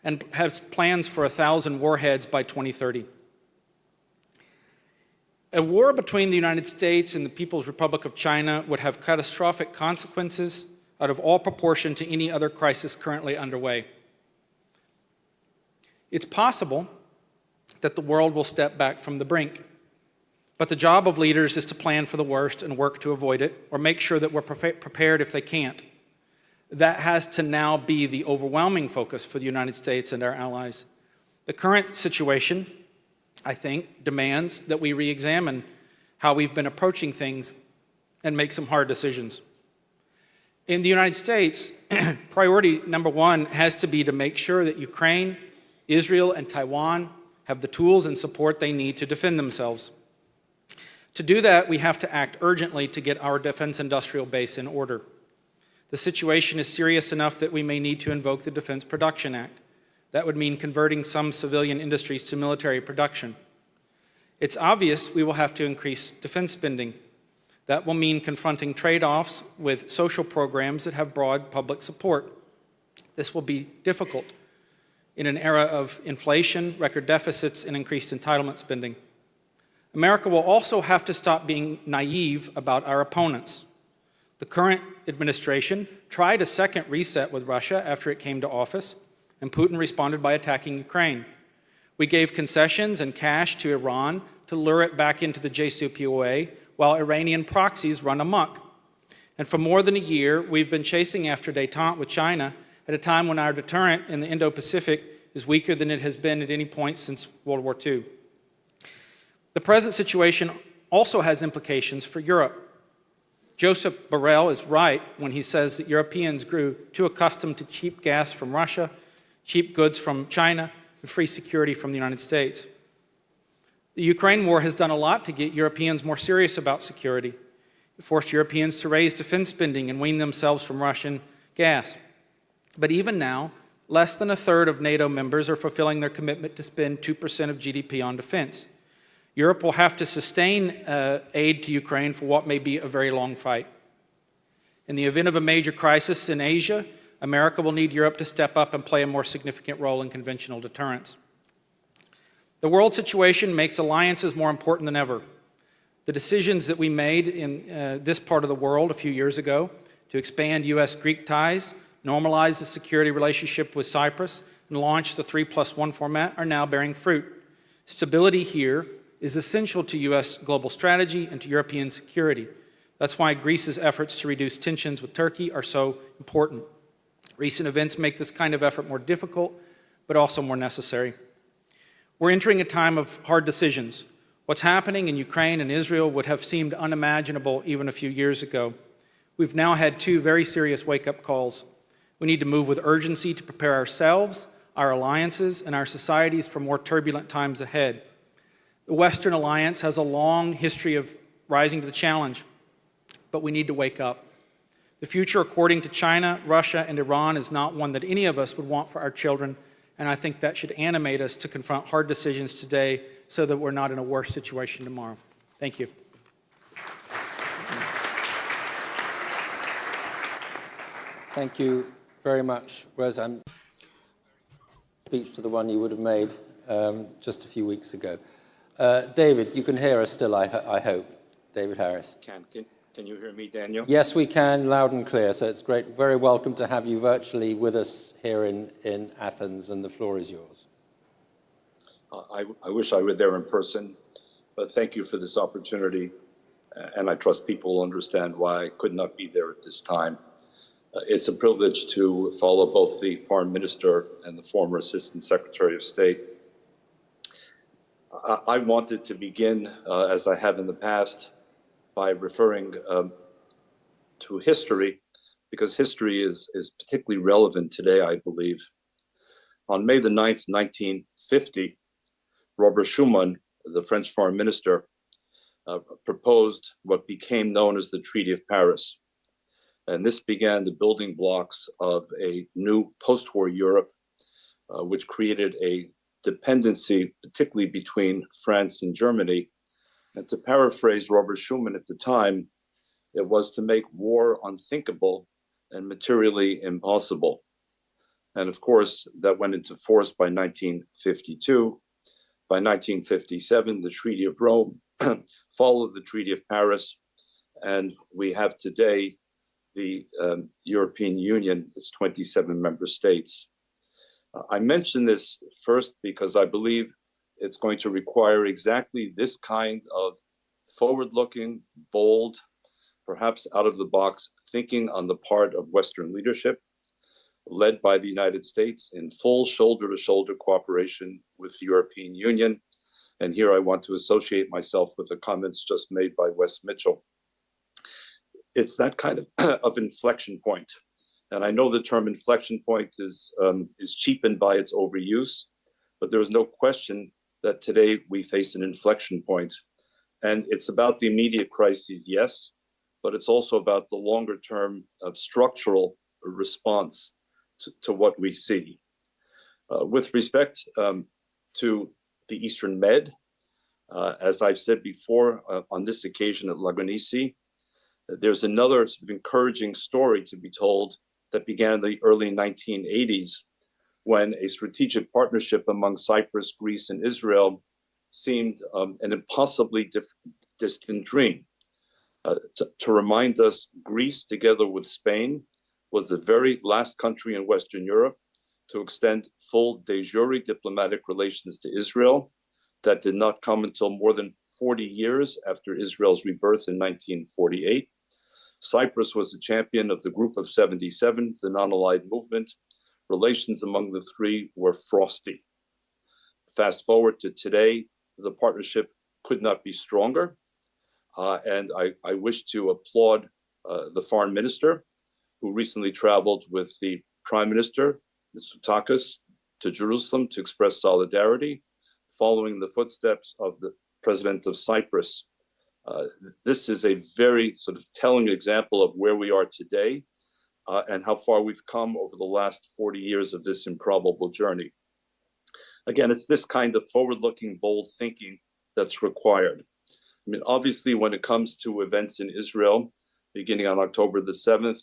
and has plans for 1,000 warheads by 2030. A war between the United States and the People's Republic of China would have catastrophic consequences out of all proportion to any other crisis currently underway. It's possible that the world will step back from the brink, but the job of leaders is to plan for the worst and work to avoid it, or make sure that we're prepared if they can't. That has to now be the overwhelming focus for the United States and our allies. The current situation, I think, demands that we re-examine how we've been approaching things and make some hard decisions. In the United States, priority number one has to be to make sure that Ukraine, Israel, and Taiwan have the tools and support they need to defend themselves. To do that, we have to act urgently to get our defense industrial base in order. The situation is serious enough that we may need to invoke the Defense Production Act. That would mean converting some civilian industries to military production. It's obvious we will have to increase defense spending. That will mean confronting trade-offs with social programs that have broad public support. This will be difficult in an era of inflation, record deficits, and increased entitlement spending. America will also have to stop being naive about our opponents. The current administration tried a second reset with Russia after it came to office, and Putin responded by attacking Ukraine. We gave concessions and cash to Iran to lure it back into the JCPOA, while Iranian proxies run amok. And for more than a year, we've been chasing after détente with China at a time when our deterrent in the Indo-Pacific is weaker than it has been at any point since World War II. The present situation also has implications for Europe. Joseph Borrell is right when he says that Europeans grew too accustomed to cheap gas from Russia, cheap goods from China, and free security from the United States. The Ukraine war has done a lot to get Europeans more serious about security. It forced Europeans to raise defense spending and wean themselves from Russian gas. But even now, less than a third of NATO members are fulfilling their commitment to spend 2% of GDP on defense. Europe will have to sustain aid to Ukraine for what may be a very long fight. In the event of a major crisis in Asia, America will need Europe to step up and play a more significant role in conventional deterrence. The world situation makes alliances more important than ever. The decisions that we made in this part of the world a few years ago to expand U.S.-Greek ties, normalize the security relationship with Cyprus, and launch the 3+1 format are now bearing fruit. Stability here is essential to U.S. global strategy and to European security. That's why Greece's efforts to reduce tensions with Turkey are so important. Recent events make this kind of effort more difficult, but also more necessary. We're entering a time of hard decisions. What's happening in Ukraine and Israel would have seemed unimaginable even a few years ago. We've now had two very serious wake-up calls. We need to move with urgency to prepare ourselves, our alliances, and our societies for more turbulent times ahead. The Western alliance has a long history of rising to the challenge, but we need to wake up. The future, according to China, Russia, and Iran, is not one that any of us would want for our children, and I think that should animate us to confront hard decisions today so that we're not in a worse situation tomorrow. Thank you. Thank you very much, Wes. Speech to the one you would have made just a few weeks ago. David, you can hear us still, I hope. David Harris. Can you hear me, Daniel? Yes, we can, loud and clear. So it's great. Very welcome to have you virtually with us here in Athens, and the floor is yours. I wish I were there in person, but thank you for this opportunity. And I trust people will understand why I could not be there at this time. It's a privilege to follow both the Foreign Minister and the former Assistant Secretary of State. I wanted to begin, as I have in the past, by referring to history, because history is particularly relevant today, I believe. On May the 9th, 1950, Robert Schuman, the French Foreign Minister, proposed what became known as the Treaty of Paris. And this began the building blocks of a new post-war Europe, which created a dependency, particularly between France and Germany. And to paraphrase Robert Schuman at the time, it was to make war unthinkable and materially impossible. And of course, that went into force by 1952. By 1957, the Treaty of Rome followed the Treaty of Paris, and we have today the European Union, its 27 member states. I mention this first because I believe it's going to require exactly this kind of forward-looking, bold, perhaps out-of-the-box thinking on the part of Western leadership, led by the United States in full shoulder-to-shoulder cooperation with the European Union. And here I want to associate myself with the comments just made by Wes Mitchell. It's that kind of inflection point. And I know the term inflection point is cheapened by its overuse, but there is no question that today we face an inflection point. And it's about the immediate crises, yes, but it's also about the longer term structural response to what we see. With respect to the Eastern Med, as I've said before, on this occasion at Lagonisi, there's another sort of encouraging story to be told that began in the early 1980s, when a strategic partnership among Cyprus, Greece, and Israel seemed an impossibly distant dream. To remind us, Greece, together with Spain, was the very last country in Western Europe to extend full de jure diplomatic relations to Israel. That did not come until more than 40 years after Israel's rebirth in 1948. Cyprus was a champion of the Group of 77, the non-aligned movement. Relations among the three were frosty. Fast forward to today, the partnership could not be stronger. And I wish to applaud the foreign minister, who recently traveled with the prime minister, Mitsotakis, to Jerusalem to express solidarity, following the footsteps of the president of Cyprus. This is a very sort of telling example of where we are today and how far we've come over the last 40 years of this improbable journey. Again, it's this kind of forward-looking, bold thinking that's required. I mean, obviously, when it comes to events in Israel, beginning on October the 7th,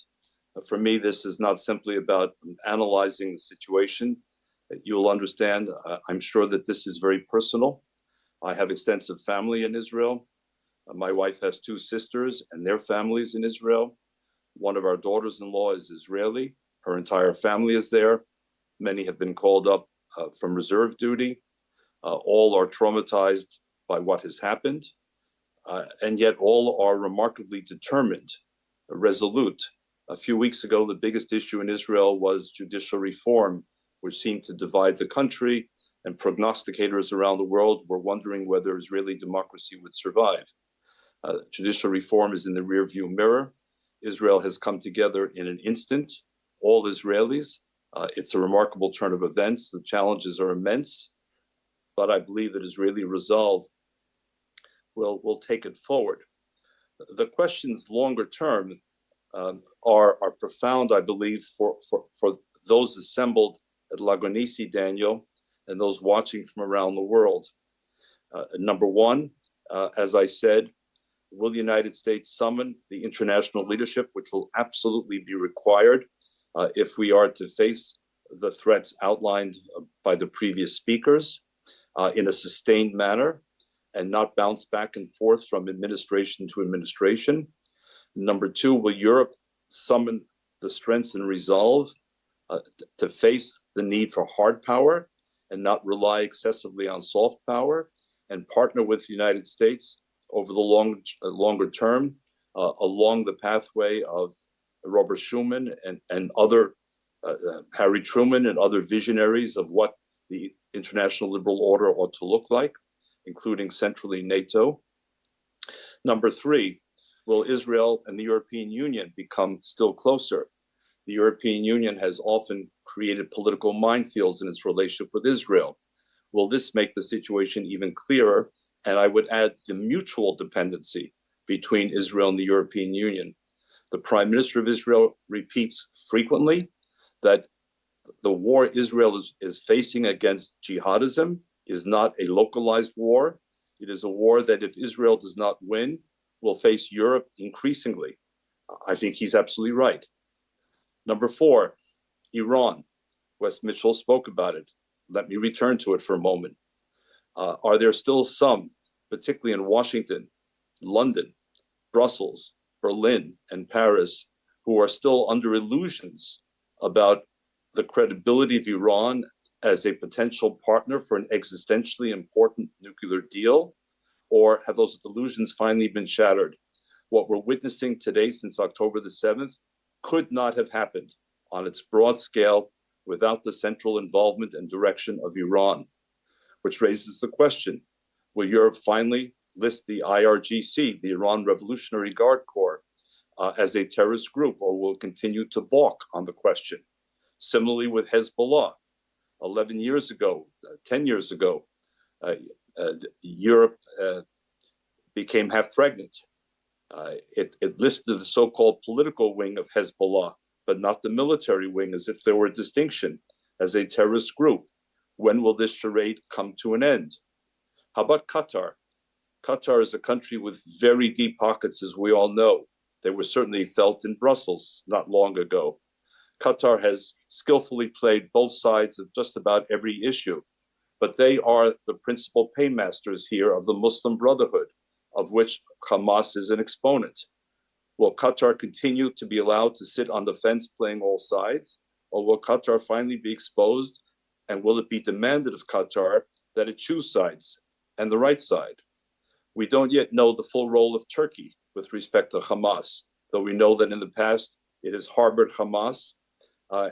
for me, this is not simply about analyzing the situation. You'll understand, I'm sure that this is very personal. I have extensive family in Israel. My wife has two sisters and their families in Israel. One of our daughters-in-law is Israeli. Her entire family is there. Many have been called up from reserve duty. All are traumatized by what has happened. And yet all are remarkably determined, resolute. A few weeks ago, the biggest issue in Israel was judicial reform, which seemed to divide the country, and prognosticators around the world were wondering whether Israeli democracy would survive. Judicial reform is in the rearview mirror. Israel has come together in an instant. all Israelis. It's a remarkable turn of events. The challenges are immense, but I believe that Israeli resolve will take it forward. The questions longer term are profound, I believe, for those assembled at Lagonisi, Daniel, and those watching from around the world. Number one, as I said, will the United States summon the international leadership, which will absolutely be required if we are to face the threats outlined by the previous speakers in a sustained manner and not bounce back and forth from administration to administration? Number two, will Europe summon the strength and resolve to face the need for hard power and not rely excessively on soft power, and partner with the United States over the longer term along the pathway of Robert Schuman and other Harry Truman and other visionaries of what the international liberal order ought to look like, including centrally NATO? Number three, will Israel and the European Union become still closer? The European Union has often created political minefields in its relationship with Israel. Will this make the situation even clearer? And I would add the mutual dependency between Israel and the European Union. The Prime Minister of Israel repeats frequently that the war Israel is facing against jihadism is not a localized war. It is a war that if Israel does not win, will face Europe increasingly. I think he's absolutely right. Number four, Iran. Wes Mitchell spoke about it. Let me return to it for a moment. Are there still some, particularly in Washington, London, Brussels, Berlin, and Paris, who are still under illusions about the credibility of Iran as a potential partner for an existentially important nuclear deal? Or have those illusions finally been shattered? What we're witnessing today since October the 7th could not have happened on its broad scale without the central involvement and direction of Iran, which raises the question, will Europe finally list the IRGC, the Iran Revolutionary Guard Corps, as a terrorist group, or will continue to balk on the question? Similarly with Hezbollah, 11 years ago, 10 years ago, Europe became half pregnant. It listed the so-called political wing of Hezbollah, but not the military wing, as if there were a distinction, as a terrorist group. When will this charade come to an end? How about Qatar? Qatar is a country with very deep pockets, as we all know. They were certainly felt in Brussels not long ago. Qatar has skillfully played both sides of just about every issue, but they are the principal paymasters here of the Muslim Brotherhood, of which Hamas is an exponent. Will Qatar continue to be allowed to sit on the fence playing all sides, or will Qatar finally be exposed, and will it be demanded of Qatar that it choose sides and the right side? We don't yet know the full role of Turkey with respect to Hamas, though we know that in the past it has harbored Hamas,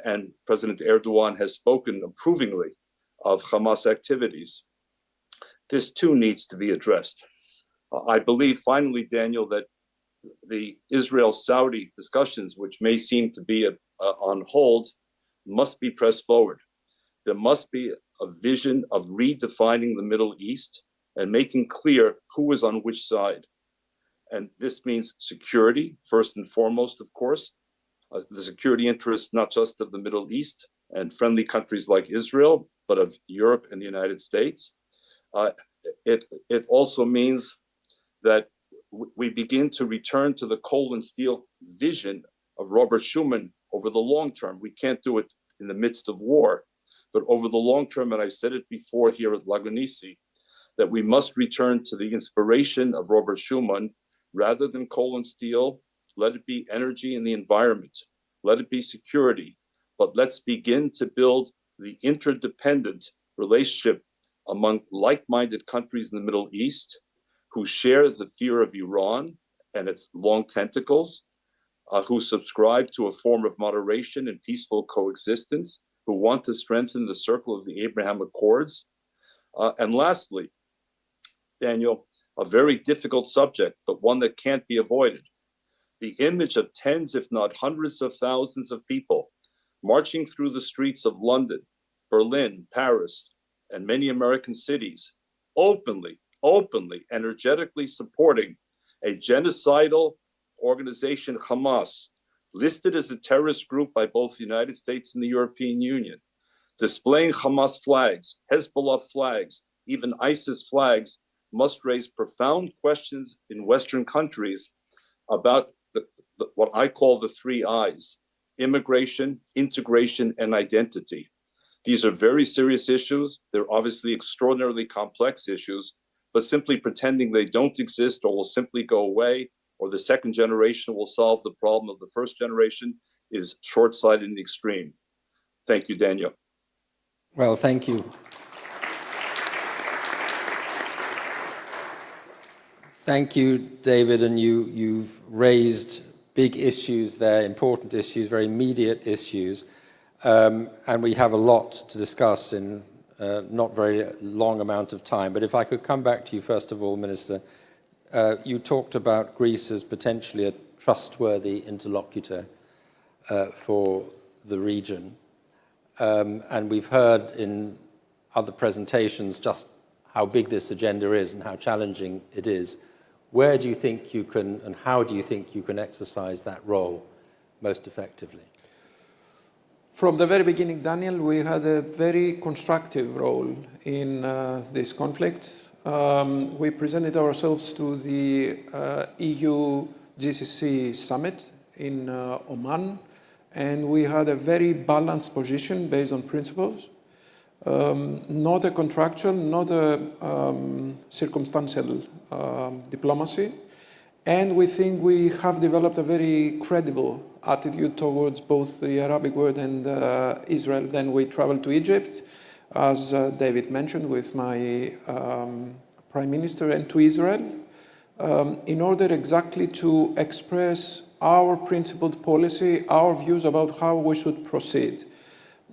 and President Erdogan has spoken approvingly of Hamas activities. This too needs to be addressed. I believe finally, Daniel, that the Israel-Saudi discussions, which may seem to be on hold, must be pressed forward. There must be a vision of redefining the Middle East and making clear who is on which side. And this means security, first and foremost, of course, the security interests not just of the Middle East and friendly countries like Israel, but of Europe and the United States. It also means that we begin to return to the coal and steel vision of Robert Schuman over the long term. We can't do it in the midst of war, but over the long term, and I've said it before here at Lagonisi, that we must return to the inspiration of Robert Schuman. Rather than coal and steel, let it be energy and the environment. Let it be security. But let's begin to build the interdependent relationship among like-minded countries in the Middle East who share the fear of Iran and its long tentacles, who subscribe to a form of moderation and peaceful coexistence, who want to strengthen the circle of the Abraham Accords. And lastly, Daniel, a very difficult subject, but one that can't be avoided. The image of tens, if not hundreds of thousands of people marching through the streets of London, Berlin, Paris, and many American cities, openly, energetically supporting a genocidal organization, Hamas, listed as a terrorist group by both the United States and the European Union, displaying Hamas flags, Hezbollah flags, even ISIS flags, must raise profound questions in Western countries about what I call the three I's: immigration, integration, and identity. These are very serious issues. They're obviously extraordinarily complex issues, but simply pretending they don't exist or will simply go away, or the second generation will solve the problem of the first generation, is short-sighted in the extreme. Thank you, Daniel. Well, thank you. Thank you, David, and you've raised big issues there, important issues, very immediate issues, and we have a lot to discuss in not very long amount of time. But if I could come back to you first of all, Minister, you talked about Greece as potentially a trustworthy interlocutor for the region, and we've heard in other presentations just how big this agenda is and how challenging it is. Where do you think you can, and how do you think you can exercise that role most effectively? From the very beginning, Daniel, we had a very constructive role in this conflict. We presented ourselves to the EU GCC summit in Oman, and we had a very balanced position based on principles. Not a contractual, not a circumstantial diplomacy. And we think we have developed a very credible attitude towards both the Arabic world and Israel. Then we traveled to Egypt, as David mentioned, with my Prime Minister, and to Israel, in order exactly to express our principled policy, our views about how we should proceed.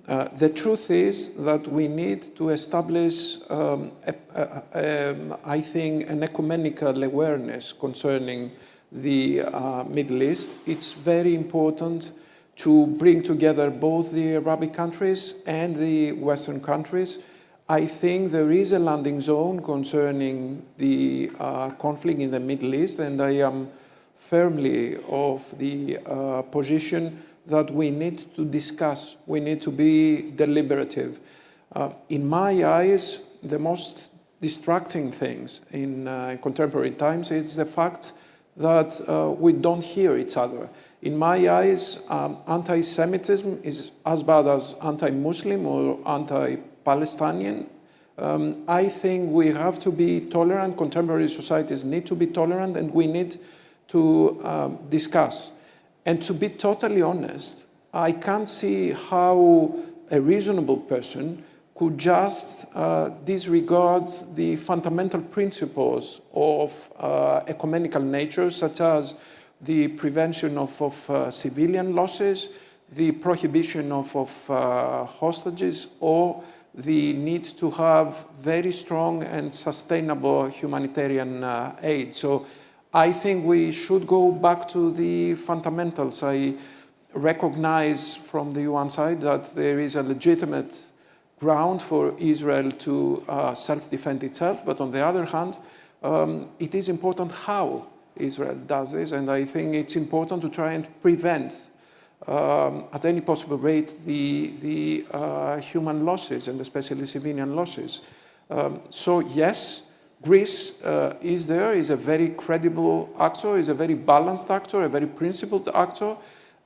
The truth is that we need to establish, I think, an ecumenical awareness concerning the Middle East. It's very important to bring together both the Arabic countries and the Western countries. I think there is a landing zone concerning the conflict in the Middle East, and I am firmly of the position that we need to discuss, we need to be deliberative. In my eyes, the most distracting things in contemporary times is the fact that we don't hear each other. In my eyes, anti-Semitism is as bad as anti-Muslim or anti-Palestinian. I think we have to be tolerant, contemporary societies need to be tolerant, and we need to discuss. And to be totally honest, I can't see how a reasonable person could just disregard the fundamental principles of ecumenical nature, such as the prevention of civilian losses, the prohibition of hostages, or the need to have very strong and sustainable humanitarian aid. So I think we should go back to the fundamentals. I recognize from the UN side that there is a legitimate ground for Israel to self-defend itself, but on the other hand, it is important how Israel does this, and I think it's important to try and prevent at any possible rate the human losses, and especially civilian losses. So yes, Greece is a very credible actor, is a very balanced actor, a very principled actor,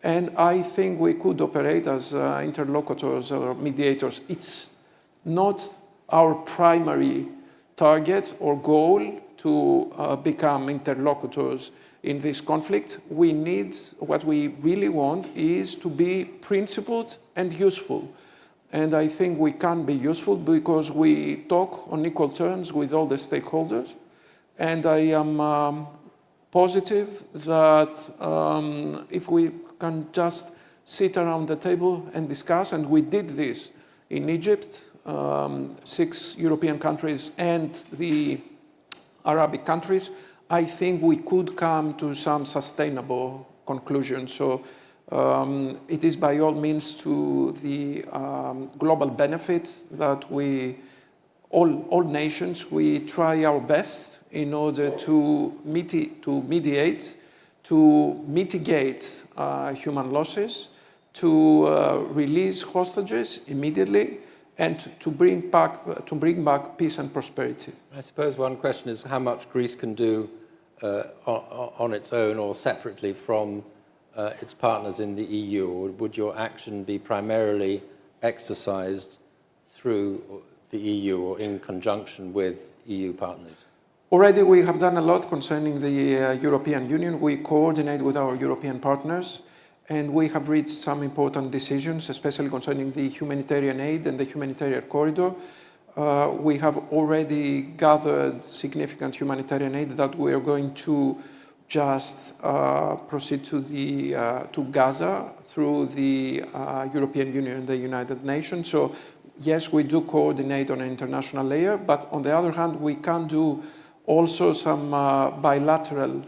and I think we could operate as interlocutors or mediators. It's not our primary target or goal to become interlocutors in this conflict. What we really want is to be principled and useful. And I think we can be useful because we talk on equal terms with all the stakeholders. And I am positive that if we can just sit around the table and discuss, and we did this in Egypt, 6 European countries and the Arabic countries, I think we could come to some sustainable conclusions. So It is by all means to the global benefit that all nations, we try our best in order to mediate, to mitigate human losses, to release hostages immediately, and to bring back peace and prosperity. I suppose one question is how much Greece can do on its own or separately from its partners in the EU, or would your action be primarily exercised through the EU or in conjunction with EU partners? Already we have done a lot concerning the European Union. We coordinate with our European partners, and we have reached some important decisions, especially concerning the humanitarian aid and the humanitarian corridor. We have already gathered significant humanitarian aid that we are going to just proceed to Gaza through the European Union and the United Nations. So yes, we do coordinate on an international layer, but on the other hand, we can do also some bilateral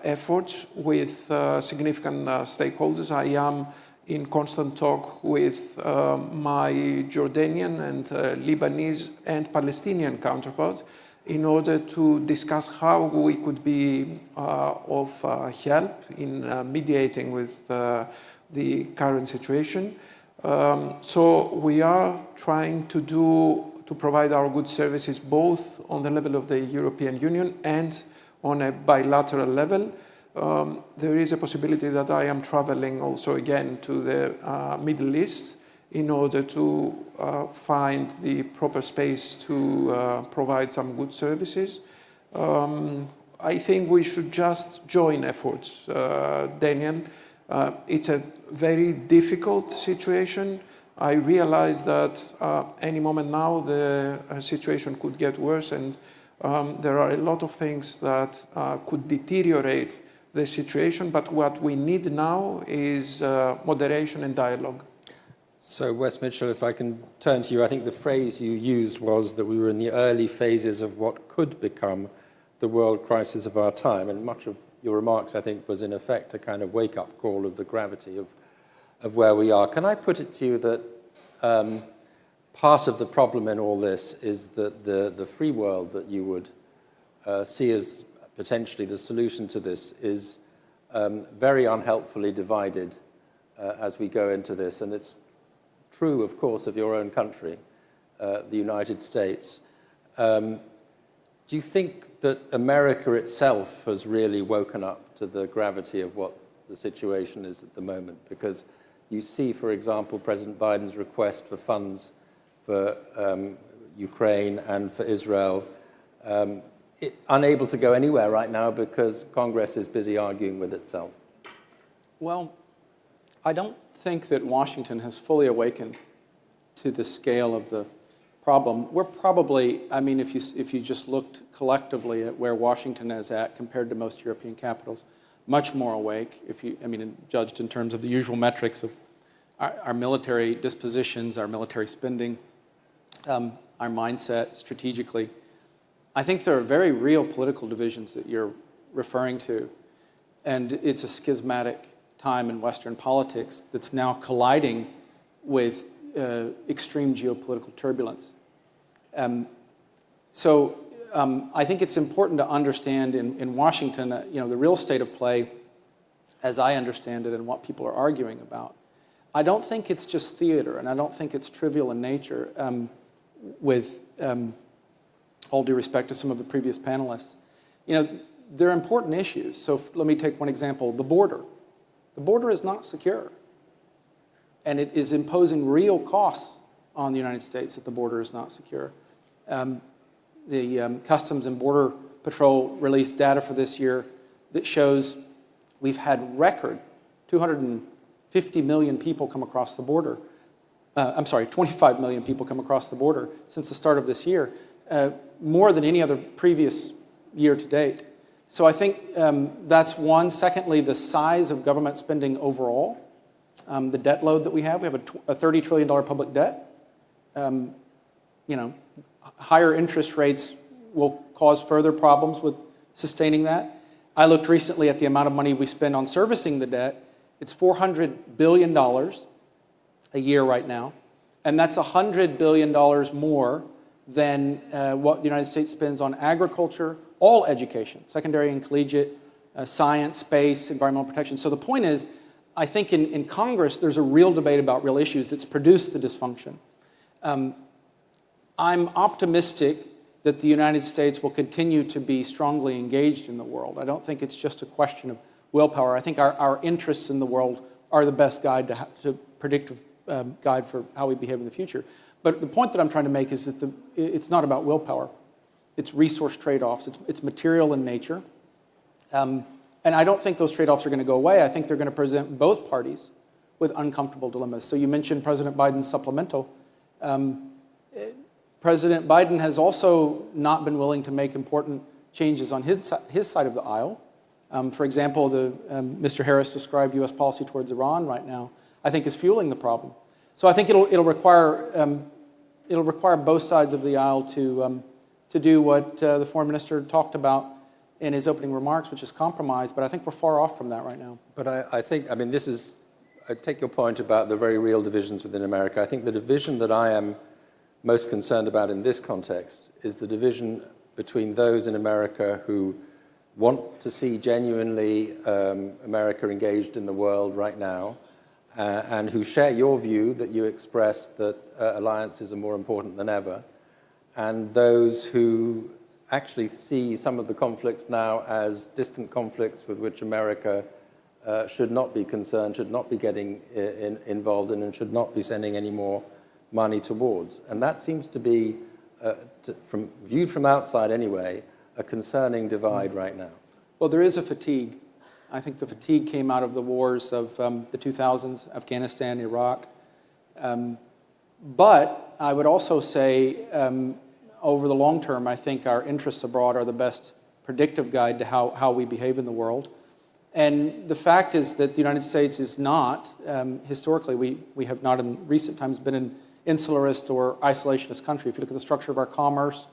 efforts with significant stakeholders. I am in constant talk with my Jordanian and Lebanese and Palestinian counterparts in order to discuss how we could be of help in mediating with the current situation. So we are trying to provide our good services both on the level of the European Union and on a bilateral level. There is a possibility that I am traveling also again to the Middle East in order to find the proper space to provide some good services. I think we should just join efforts, Daniel. It's a very difficult situation. I realize that any moment now the situation could get worse, and there are a lot of things that could deteriorate the situation, but what we need now is moderation and dialogue. So, Wes Mitchell, if I can turn to you, I think the phrase you used was that we were in the early phases of what could become the world crisis of our time, and much of your remarks, I think, was in effect a kind of wake-up call of the gravity of where we are. Can I put it to you that part of the problem in all this is that the free world that you would see as potentially the solution to this is very unhelpfully divided as we go into this, and it's true, of course, of your own country, the United States. Do you think that America itself has really woken up to the gravity of what the situation is at the moment? Because you see, for example, President Biden's request for funds for Ukraine and for Israel, unable to go anywhere right now because Congress is busy arguing with itself. Well, I don't think that Washington has fully awakened to the scale of the problem. We're probably, I mean, if you just looked collectively at where Washington is at compared to most European capitals, much more awake, judged in terms of the usual metrics of our military dispositions, our military spending, our mindset strategically. I think there are very real political divisions that you're referring to, and it's a schismatic time in Western politics that's now colliding with extreme geopolitical turbulence. So I think it's important to understand in Washington, the real state of play, as I understand it, and what people are arguing about. I don't think it's just theater, and I don't think it's trivial in nature. With all due respect to some of the previous panelists, there are important issues. So let me take one example: the border. The border is not secure, and it is imposing real costs on the United States that the border is not secure. The Customs and Border Patrol released data for this year that shows we've had record 250 million people come across the border. 25 million people come across the border since the start of this year, more than any other previous year to date. So I think that's one. Secondly, the size of government spending overall, the debt load that we have a $30 trillion public debt. Higher interest rates will cause further problems with sustaining that. I looked recently at the amount of money we spend on servicing the debt, It's $400 billion a year right now, and that's $100 billion more than what the United States spends on agriculture, all education, secondary and collegiate, science, space, environmental protection. So the point is, I think in Congress, there's a real debate about real issues that's produced the dysfunction. I'm optimistic that the United States will continue to be strongly engaged in the world. I don't think it's just a question of willpower. I think our interests in the world are the best guide to predictive guide for how we behave in the future. But the point that I'm trying to make is that it's not about willpower. It's resource trade-offs. It's material in nature. And I don't think those trade-offs are going to go away. I think they're going to present both parties with uncomfortable dilemmas. So you mentioned President Biden's supplemental. President Biden has also not been willing to make important changes on his side of the aisle. For example, Mr. Harris described U.S. policy towards Iran right now, I think is fueling the problem. So I think it'll require both sides of the aisle to do what the foreign minister talked about in his opening remarks, which is compromise. But I think we're far off from that right now. But I think, I mean, I take your point about the very real divisions within America. I think the division that I am most concerned about in this context is the division between those in America who want to see genuinely America engaged in the world right now, and who share your view that you express that alliances are more important than ever, and those who actually see some of the conflicts now as distant conflicts with which America should not be concerned, should not be getting involved in, and should not be sending any more money towards. And that seems to be, viewed from outside anyway, a concerning divide right now. Well, there is a fatigue. I think the fatigue came out of the wars of the 2000s, Afghanistan, Iraq. But I would also say, over the long term, I think our interests abroad are the best predictive guide to how we behave in the world. And the fact is that the United States is not, historically, we have not in recent times been an insularist or isolationist country. If you look at the structure of our commerce,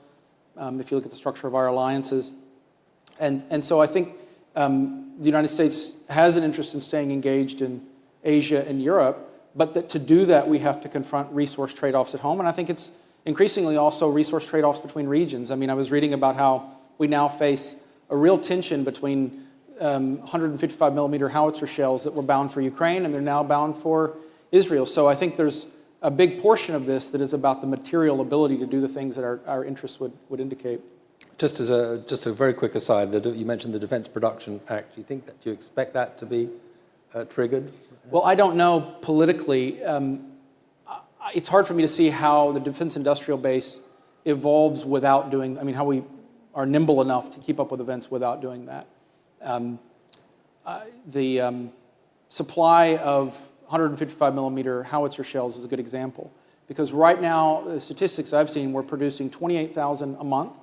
if you look at the structure of our alliances. And so I think the United States has an interest in staying engaged in Asia and Europe, but that to do that, we have to confront resource trade-offs at home. And I think it's increasingly also resource trade-offs between regions. I mean, I was reading about how we now face a real tension between 155 millimeter howitzer shells that were bound for Ukraine, and they're now bound for Israel. So I think there's a big portion of this that is about the material ability to do the things that our interests would indicate. Just a very quick aside, you mentioned the Defense Production Act. Do you expect that to be triggered? Well, I don't know politically. It's hard for me to see how the defense industrial base evolves without doing, how we are nimble enough to keep up with events without doing that. The supply of 155 millimeter howitzer shells is a good example, because right now, the statistics I've seen, we're producing 28,000 a month.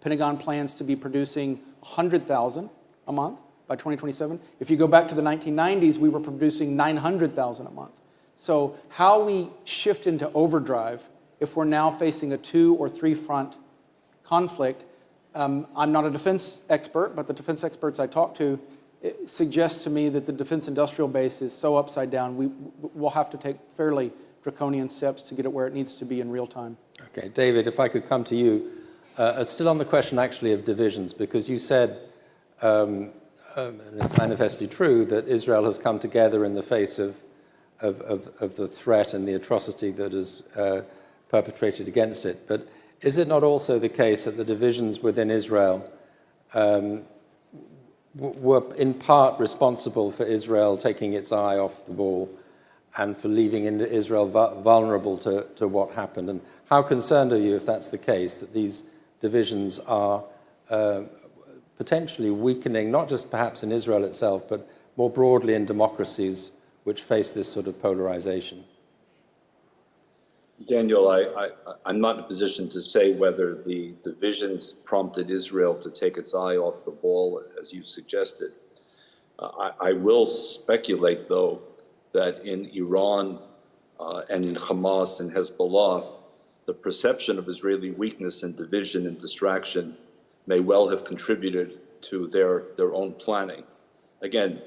Pentagon plans to be producing 100,000 a month by 2027. If you go back to the 1990s, we were producing 900,000 a month. So how we shift into overdrive if we're now facing a 2 or 3 front conflict, I'm not a defense expert, but the defense experts I talk to suggest to me that the defense industrial base is so upside down, we'll have to take fairly draconian steps to get it where it needs to be in real time. Okay, David, if I could come to you, still on the question actually of divisions, because you said, and it's manifestly true, that Israel has come together in the face of the threat and the atrocity that is perpetrated against it. But is it not also the case that the divisions within Israel were in part responsible for Israel taking its eye off the ball and for leaving Israel vulnerable to what happened? And how concerned are you, if that's the case, that these divisions are potentially weakening, not just perhaps in Israel itself, but more broadly in democracies which face this sort of polarization? Daniel, I'm not in a position to say whether the divisions prompted Israel to take its eye off the ball, as you suggested. I will speculate, though, that in Iran and in Hamas and Hezbollah, the perception of Israeli weakness and division and distraction may well have contributed to their own planning. Again,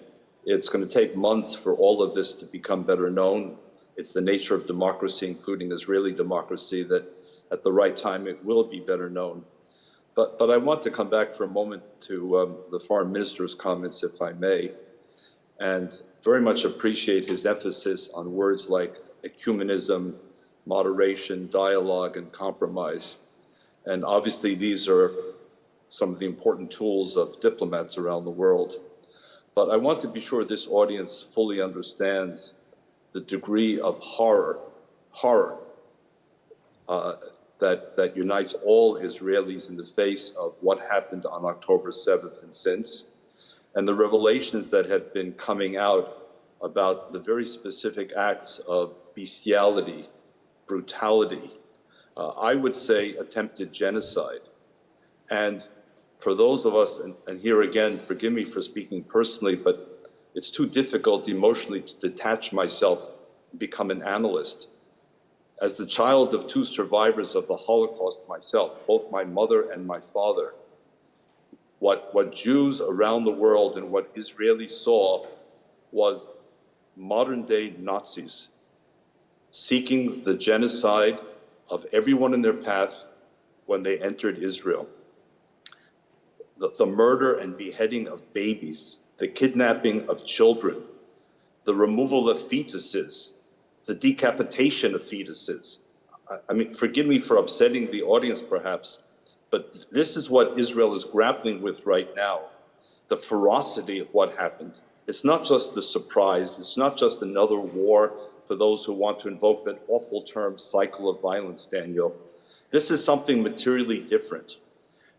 It's going to take months for all of this to become better known. It's the nature of democracy, including Israeli democracy, that at the right time it will be better known. But I want to come back for a moment to the foreign minister's comments, if I may, and very much appreciate his emphasis on words like ecumenism, moderation, dialogue, and compromise. And obviously these are some of the important tools of diplomats around the world. But I want to be sure this audience fully understands the degree of horror that unites all Israelis in the face of what happened on October 7th and since, and the revelations that have been coming out about the very specific acts of bestiality, brutality, I would say attempted genocide. And for those of us, and here again, forgive me for speaking personally, but it's too difficult emotionally to detach myself and become an analyst. As the child of two survivors of the Holocaust myself, both my mother and my father, what Jews around the world and what Israelis saw was modern-day Nazis seeking the genocide of everyone in their path when they entered Israel. The murder and beheading of babies, the kidnapping of children, the removal of fetuses, the decapitation of fetuses. I mean, forgive me for upsetting the audience perhaps, but this is what Israel is grappling with right now, the ferocity of what happened. It's not just the surprise, it's not just another war for those who want to invoke that awful term, cycle of violence, Daniel. This is something materially different.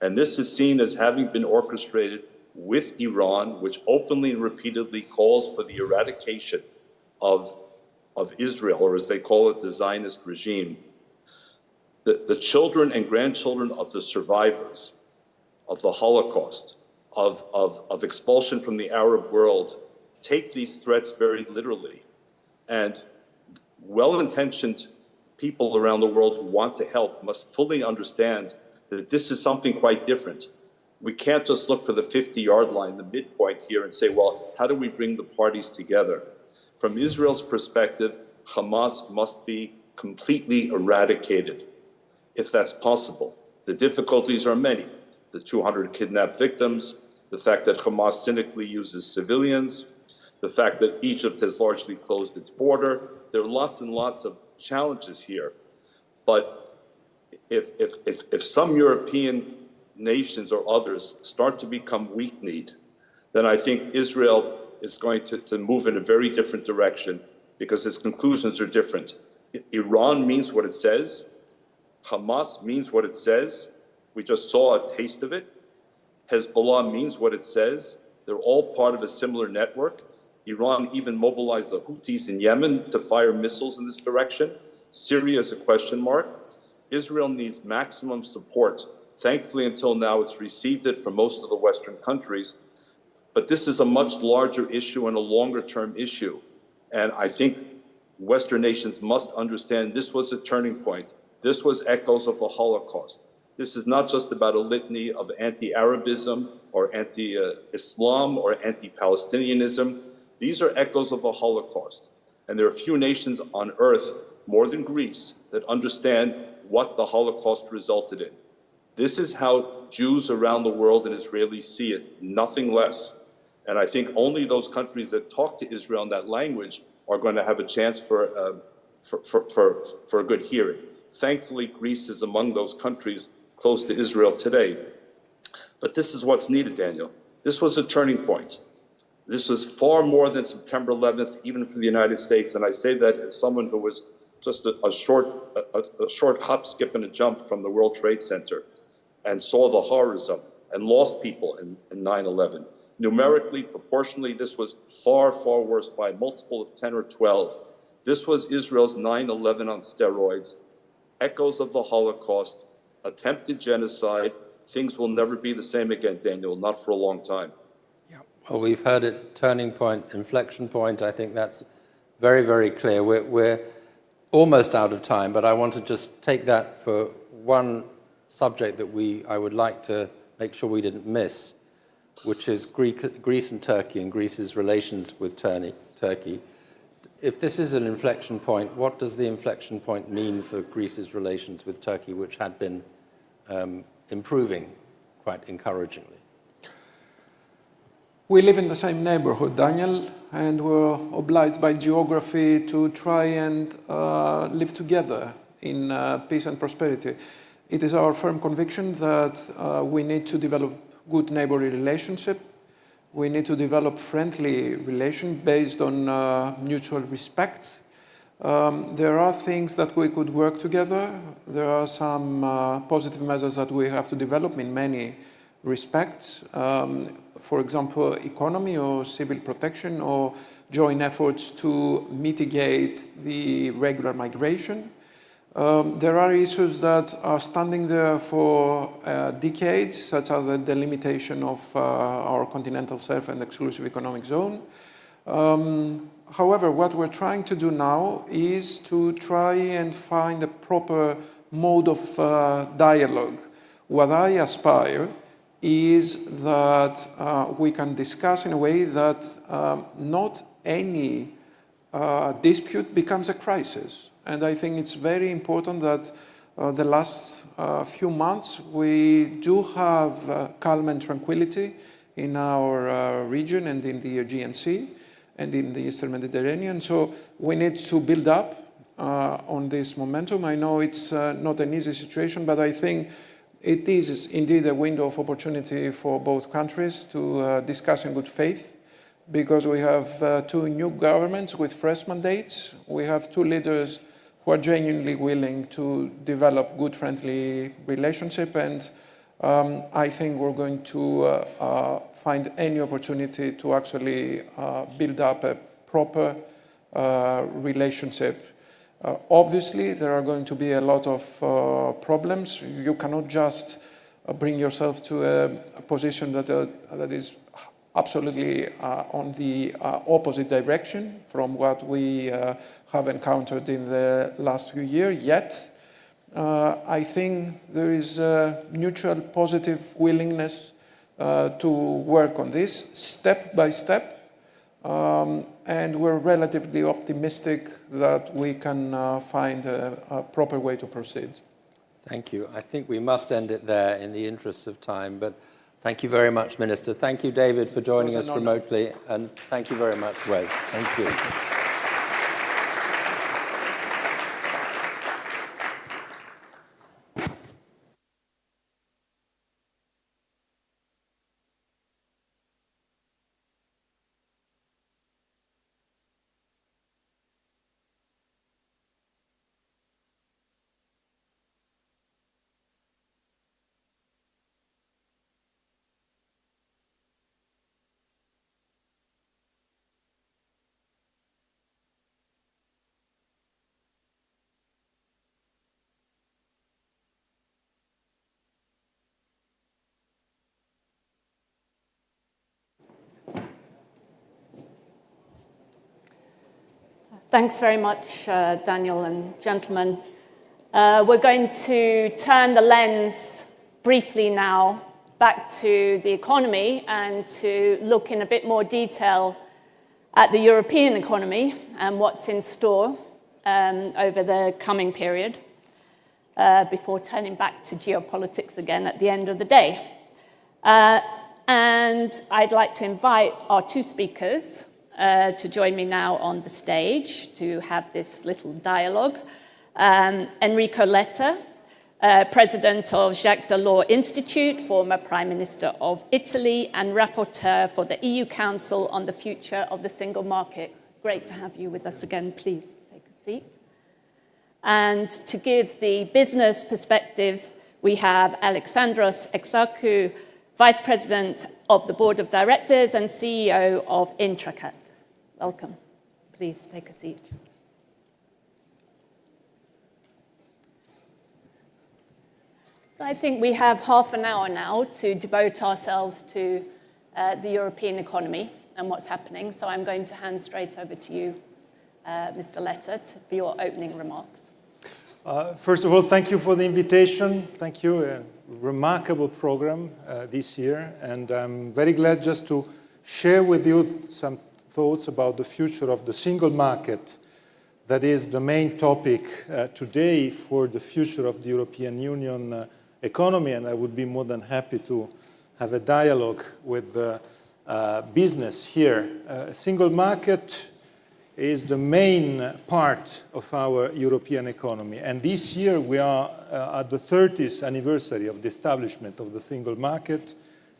And this is seen as having been orchestrated with Iran, which openly and repeatedly calls for the eradication of Israel, or as they call it, the Zionist regime. The children and grandchildren of the survivors of the Holocaust, of expulsion from the Arab world, take these threats very literally. And well-intentioned people around the world who want to help must fully understand that this is something quite different. We can't just look for the 50-yard line, the midpoint here, and say, well, how do we bring the parties together? From Israel's perspective, Hamas must be completely eradicated, if that's possible. The difficulties are many. The 200 kidnapped victims, the fact that Hamas cynically uses civilians, the fact that Egypt has largely closed its border. There are lots and lots of challenges here. But if some European nations or others start to become weak-kneed, then I think Israel is going to move in a very different direction because its conclusions are different. Iran means what it says. Hamas means what it says. We just saw a taste of it. Hezbollah means what it says. They're all part of a similar network. Iran even mobilized the Houthis in Yemen to fire missiles in this direction. Syria is a question mark. Israel needs maximum support. Thankfully, until now, it's received it from most of the Western countries. But this is a much larger issue and a longer-term issue. And I think Western nations must understand this was a turning point. This was echoes of the Holocaust. This is not just about a litany of anti-Arabism or anti-Islam or anti-Palestinianism. These are echoes of the Holocaust. And there are few nations on earth, more than Greece, that understand what the Holocaust resulted in. This is how Jews around the world and Israelis see it, nothing less. And I think only those countries that talk to Israel in that language are going to have a chance for a good hearing. Thankfully, Greece is among those countries close to Israel today. But this is what's needed, Daniel. This was a turning point. This was far more than September 11th, even for the United States. And I say that as someone who was just a short hop, skip, and a jump from the World Trade Center and saw the horrors of it and lost people in 9/11. Numerically, proportionally, this was far, far worse by a multiple of 10 or 12. This was Israel's 9/11 on steroids, echoes of the Holocaust, attempted genocide. Things will never be the same again, Daniel, not for a long time. Well, we've heard it, turning point, inflection point. I think that's very, very clear. We're almost out of time, but I want to just take that for one subject that I would like to make sure we didn't miss. which is Greece and Turkey and Greece's relations with Turkey. If this is an inflection point, what does the inflection point mean for Greece's relations with Turkey, which had been improving quite encouragingly? We live in the same neighborhood, Daniel, and we're obliged by geography to try and live together in peace and prosperity. It is our firm conviction that we need to develop good neighborly relationship. We need to develop friendly relations based on mutual respect. There are things that we could work together. There are some positive measures that we have to develop in many respects. For example, economy or civil protection or joint efforts to mitigate the regular migration. There are issues that are standing there for decades, such as the delimitation of our continental self and exclusive economic zone. However, what we're trying to do now is to try and find a proper mode of dialogue. What I aspire is that we can discuss in a way that not any dispute becomes a crisis. And I think it's very important that the last few months we do have calm and tranquility in our region and in the Aegean Sea and in the Eastern Mediterranean. So we need to build up on this momentum. I know it's not an easy situation, but I think it is indeed a window of opportunity for both countries to discuss in good faith, because we have two new governments with fresh mandates. We have two leaders who are genuinely willing to develop good, friendly relationship, and I think we're going to find any opportunity to actually build up a proper relationship. Obviously, there are going to be a lot of problems. You cannot just bring yourself to a position that is absolutely on the opposite direction from what we have encountered in the last few years yet. I think there is a mutual positive willingness to work on this step by step. And we're relatively optimistic that we can find a proper way to proceed. Thank you. I think we must end it there in the interests of time, but thank you very much, Minister. Thank you, David, for joining us remotely, and thank you very much, Wes. Thank you. Thanks very much, Daniel and gentlemen. We're going to turn the lens briefly now back to the economy and to look in a bit more detail at the European economy and what's in store over the coming period before turning back to geopolitics again at the end of the day. And I'd like to invite our two speakers to join me now on the stage to have this little dialogue. Enrico Letta, President of Gek Terna Institute, former Prime Minister of Italy, and Rapporteur for the EU Council on the Future of the Single Market. Great to have you with us again. Please take a seat. And to give the business perspective, we have Alexandros Exarchou, Vice President of the Board of Directors and CEO of Intracat. Welcome. Please take a seat. So I think we have half an hour now to devote ourselves to the European economy and what's happening. So I'm going to hand straight over to you, Mr. Letta, for your opening remarks. First of all, thank you for the invitation. Thank you. remarkable program this year, and I'm very glad just to share with you some thoughts about the future of the single market. That is the main topic today for the future of the European Union economy, and I would be more than happy to have a dialogue with the business here. Single market is the main part of our European economy, and this year we are at the 30th anniversary of the establishment of the single market.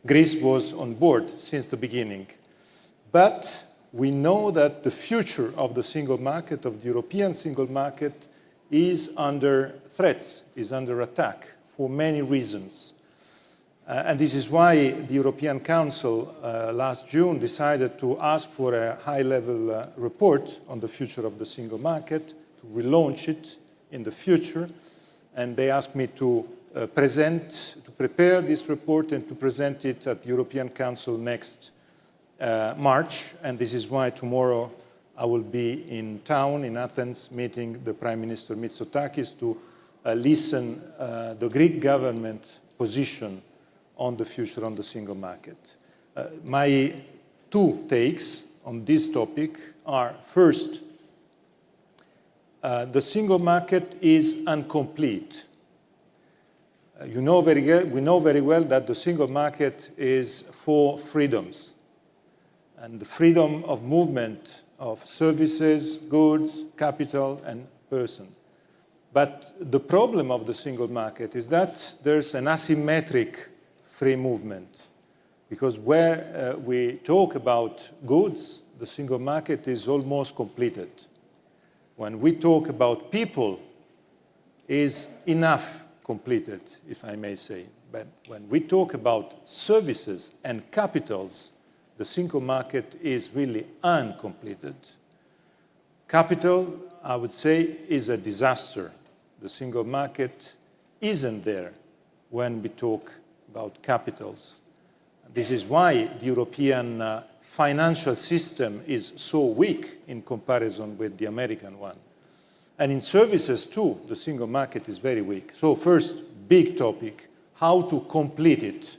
Greece was on board since the beginning, but we know that the future of the single market, of the European single market, is under threats, is under attack for many reasons. And this is why the European Council last June decided to ask for a high-level report on the future of the single market, to relaunch it in the future. And they asked me to prepare this report and to present it at the European Council next March, and this is why tomorrow I will be in town, in Athens, meeting the Prime Minister Mitsotakis to listen the Greek government position on the future on the single market. My two takes on this topic are, first, the single market is incomplete. We know very well that the single market is for freedoms, and the freedom of movement of services, goods, capital, and person. But the problem of the single market is that there's an asymmetric free movement, because where we talk about goods, the single market is almost completed. When we talk about people, is enough completed, if I may say. But when we talk about services and capitals, the single market is really uncompleted. Capital, I would say, is a disaster. The single market isn't there when we talk about capitals. This is why the European financial system is so weak in comparison with the American one. And in services, too, the single market is very weak. So first, big topic, how to complete it.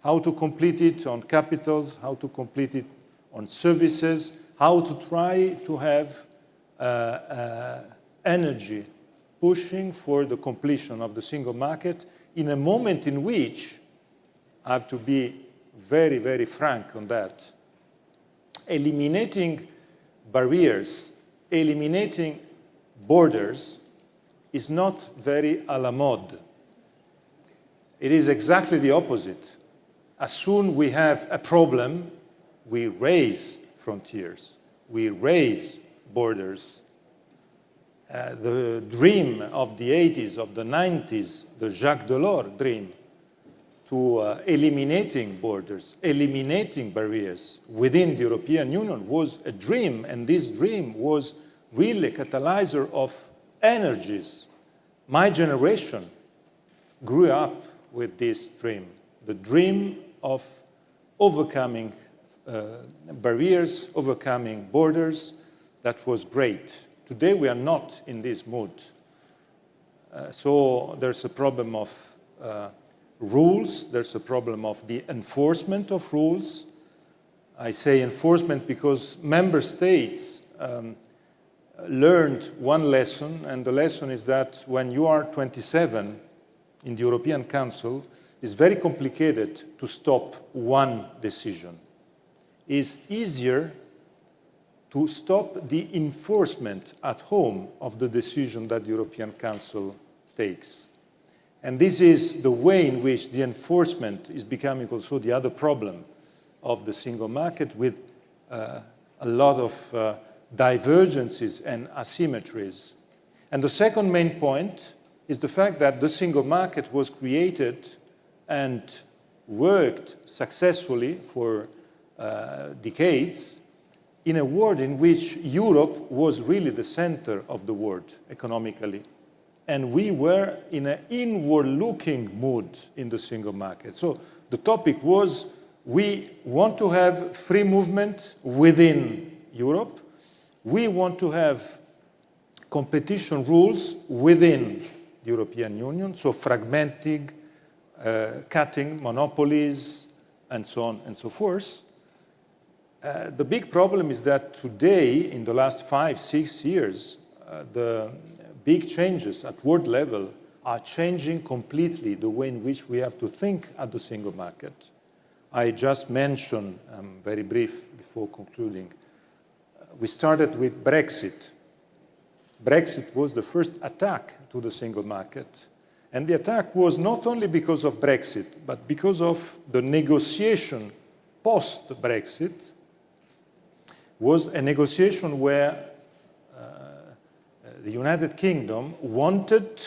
How to complete it on capitals, how to complete it on services, how to try to have energy pushing for the completion of the single market in a moment in which, I have to be very, very frank on that, eliminating barriers, eliminating borders is not very à la mode. It is exactly the opposite. As soon we have a problem, we raise frontiers, we raise borders. The dream of the 80s, of the 90s, the Jacques Delors dream, to eliminating borders, eliminating barriers within the European Union was a dream, and this dream was really a catalyzer of energies. My generation grew up with this dream, the dream of overcoming barriers, overcoming borders. That was great. Today we are not in this mood. So there's a problem of rules, there's a problem of the enforcement of rules. I say enforcement because member states learned one lesson, and the lesson is that when you are 27 in the European Council, it's very complicated to stop one decision. It's easier to stop the enforcement at home of the decision that the European Council takes. And this is the way in which the enforcement is becoming also the other problem of the single market, with a lot of divergences and asymmetries. And the second main point is the fact that the single market was created and worked successfully for decades in a world in which Europe was really the center of the world economically. And we were in an inward-looking mood in the single market. So the topic was, we want to have free movement within Europe. We want to have competition rules within the European Union, so fragmenting cutting monopolies, and so on and so forth. The big problem is that today, in the last 5-6 years, the big changes at world level are changing completely the way in which we have to think at the single market. I just mentioned, very brief before concluding, we started with Brexit. Brexit was the first attack to the single market. And the attack was not only because of Brexit, but because of the negotiation post-Brexit was a negotiation where the United Kingdom wanted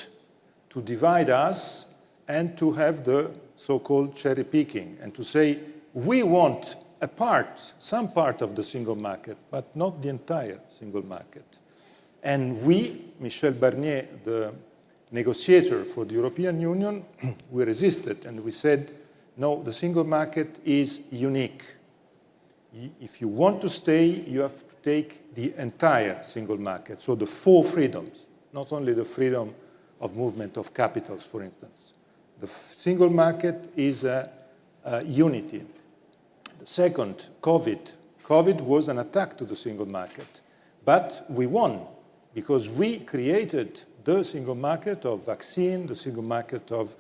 to divide us and to have the so-called cherry picking and to say, we want a part, some part of the single market, but not the entire single market. And we, Michel Barnier, the negotiator for the European Union, we resisted and we said, no, the single market is unique. If you want to stay, you have to take the entire single market. So the 4 freedoms, not only the freedom of movement of capitals, for instance. The single market is a unity. The second, COVID. COVID was an attack to the single market. But we won because we created the single market of vaccine, the single market of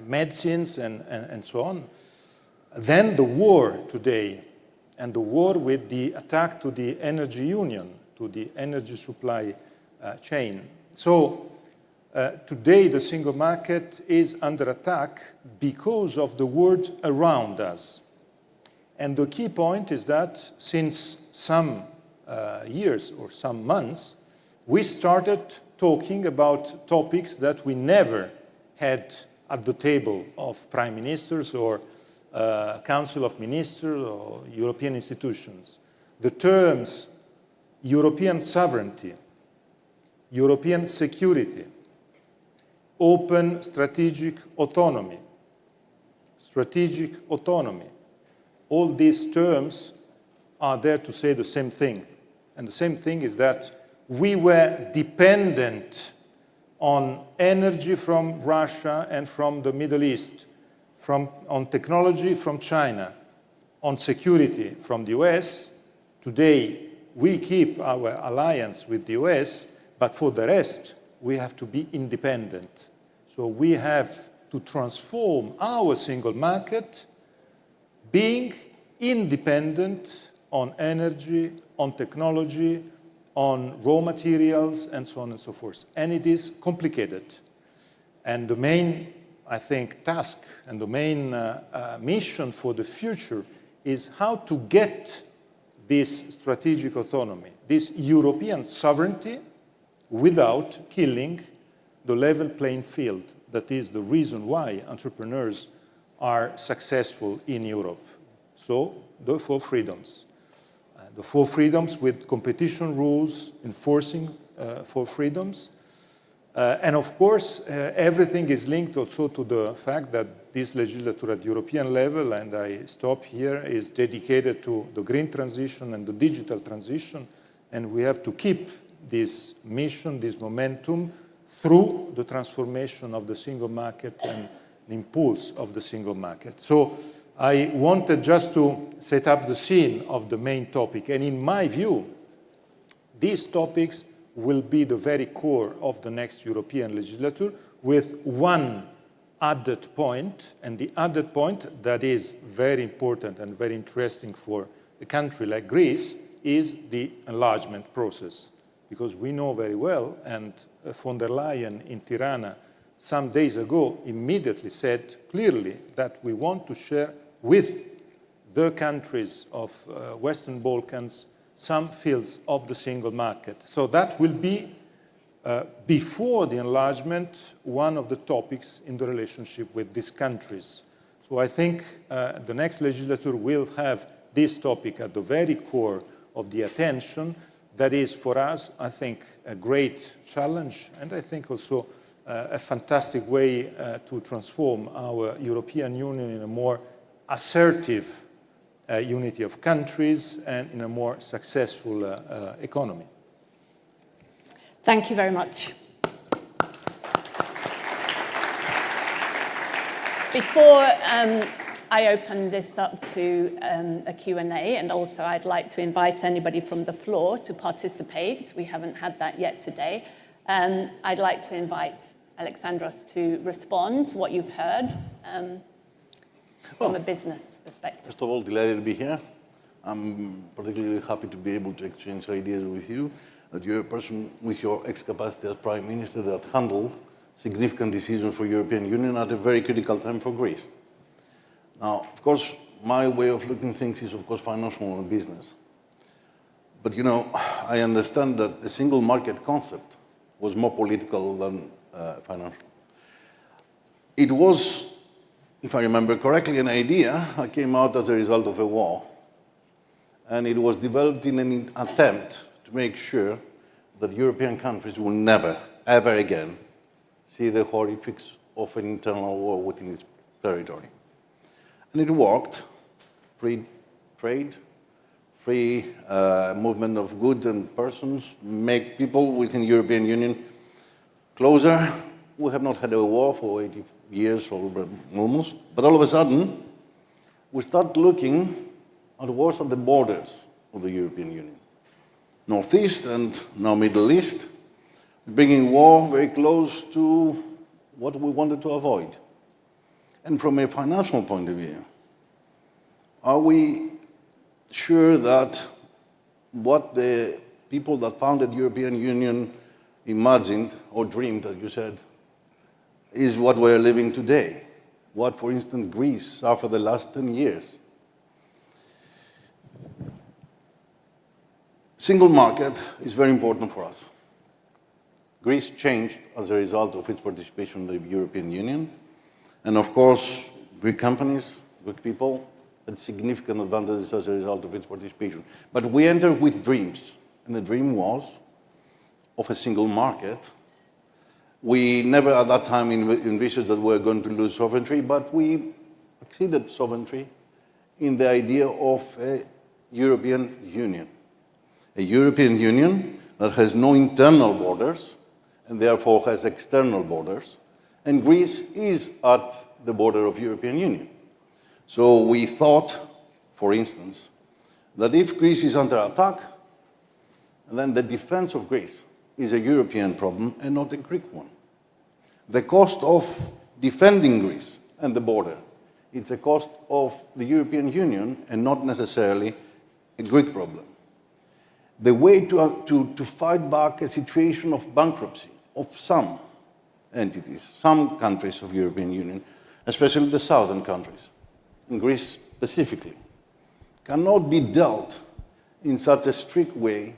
medicines, and so on. Then the war today, and the war with the attack to the energy union, to the energy supply chain. So today the single market is under attack because of the world around us. And the key point is that since some years or some months, we started talking about topics that we never had at the table of prime ministers or Council of Ministers or European institutions. The terms European sovereignty, European security, open strategic autonomy, all these terms are there to say the same thing. And the same thing is that we were dependent on energy from Russia and from the Middle East, on technology from China, on security from the US. Today, we keep our alliance with the US, but for the rest, we have to be independent. So we have to transform our single market being independent on energy, on technology, on raw materials, and so on and so forth. And it is complicated. And the main, I think, task and the main mission for the future is how to get this strategic autonomy, this European sovereignty, without killing the level playing field. That is the reason why entrepreneurs are successful in Europe. So, the 4 freedoms. The 4 freedoms with competition rules, enforcing 4 freedoms. And of course, everything is linked also to the fact that this legislature at European level, and I stop here, is dedicated to the green transition and the digital transition. And we have to keep this mission, this momentum, through the transformation of the single market and the impulse of the single market. So I wanted just to set up the scene of the main topic. And in my view, these topics will be the very core of the next European legislature, with one added point, and the added point that is very important and very interesting for a country like Greece is the enlargement process. Because we know very well, and von der Leyen in Tirana some days ago immediately said clearly that we want to share with the countries of Western Balkans some fields of the single market. So that will be, before the enlargement, one of the topics in the relationship with these countries. So I think the next legislature will have this topic at the very core of the attention. That is, for us, I think, a great challenge, and I think also a fantastic way to transform our European Union in a more assertive unity of countries and in a more successful economy. Thank you very much. Before I open this up to a Q&A, and also I'd like to invite anybody from the floor to participate. We haven't had that yet today. I'd like to invite Alexandros to respond to what you've heard from a business perspective. First of all, delighted to be here. I'm particularly happy to be able to exchange ideas with you, that you're a person with your ex-capacity as Prime Minister that handled significant decisions for European Union at a very critical time for Greece. Now, of course, my way of looking at things is, of course, financial and business. But, you know, I understand that the single market concept was more political than financial. It was, if I remember correctly, an idea that came out as a result of a war. And it was developed in an attempt to make sure that European countries will never, ever again see the horrifics of an internal war within its territory. And it worked. Free trade, free movement of goods and persons, make people within the European Union closer. We have not had a war for 80 years or almost, but all of a sudden, we start looking at wars at the borders of the European Union. Northeast and now Middle East, bringing war very close to what we wanted to avoid. And from a financial point of view, are we sure that what the people that founded the European Union imagined or dreamed, as you said, is what we're living today? What, for instance, Greece suffered the last 10 years? Single market is very important for us. Greece changed as a result of its participation in the European Union. And of course, Greek companies, Greek people, had significant advantages as a result of its participation. But we entered with dreams. And the dream was of a single market. We never at that time envisaged that we were going to lose sovereignty, but we exceeded sovereignty in the idea of a European Union. A European Union that has no internal borders and therefore has external borders. And Greece is at the border of the European Union. So we thought, for instance, that if Greece is under attack, then the defense of Greece is a European problem and not a Greek one. The cost of defending Greece and the border, it's a cost of the European Union and not necessarily a Greek problem. The way to fight back a situation of bankruptcy of some entities, some countries of the European Union, especially the southern countries, in Greece specifically, cannot be dealt in such a strict way,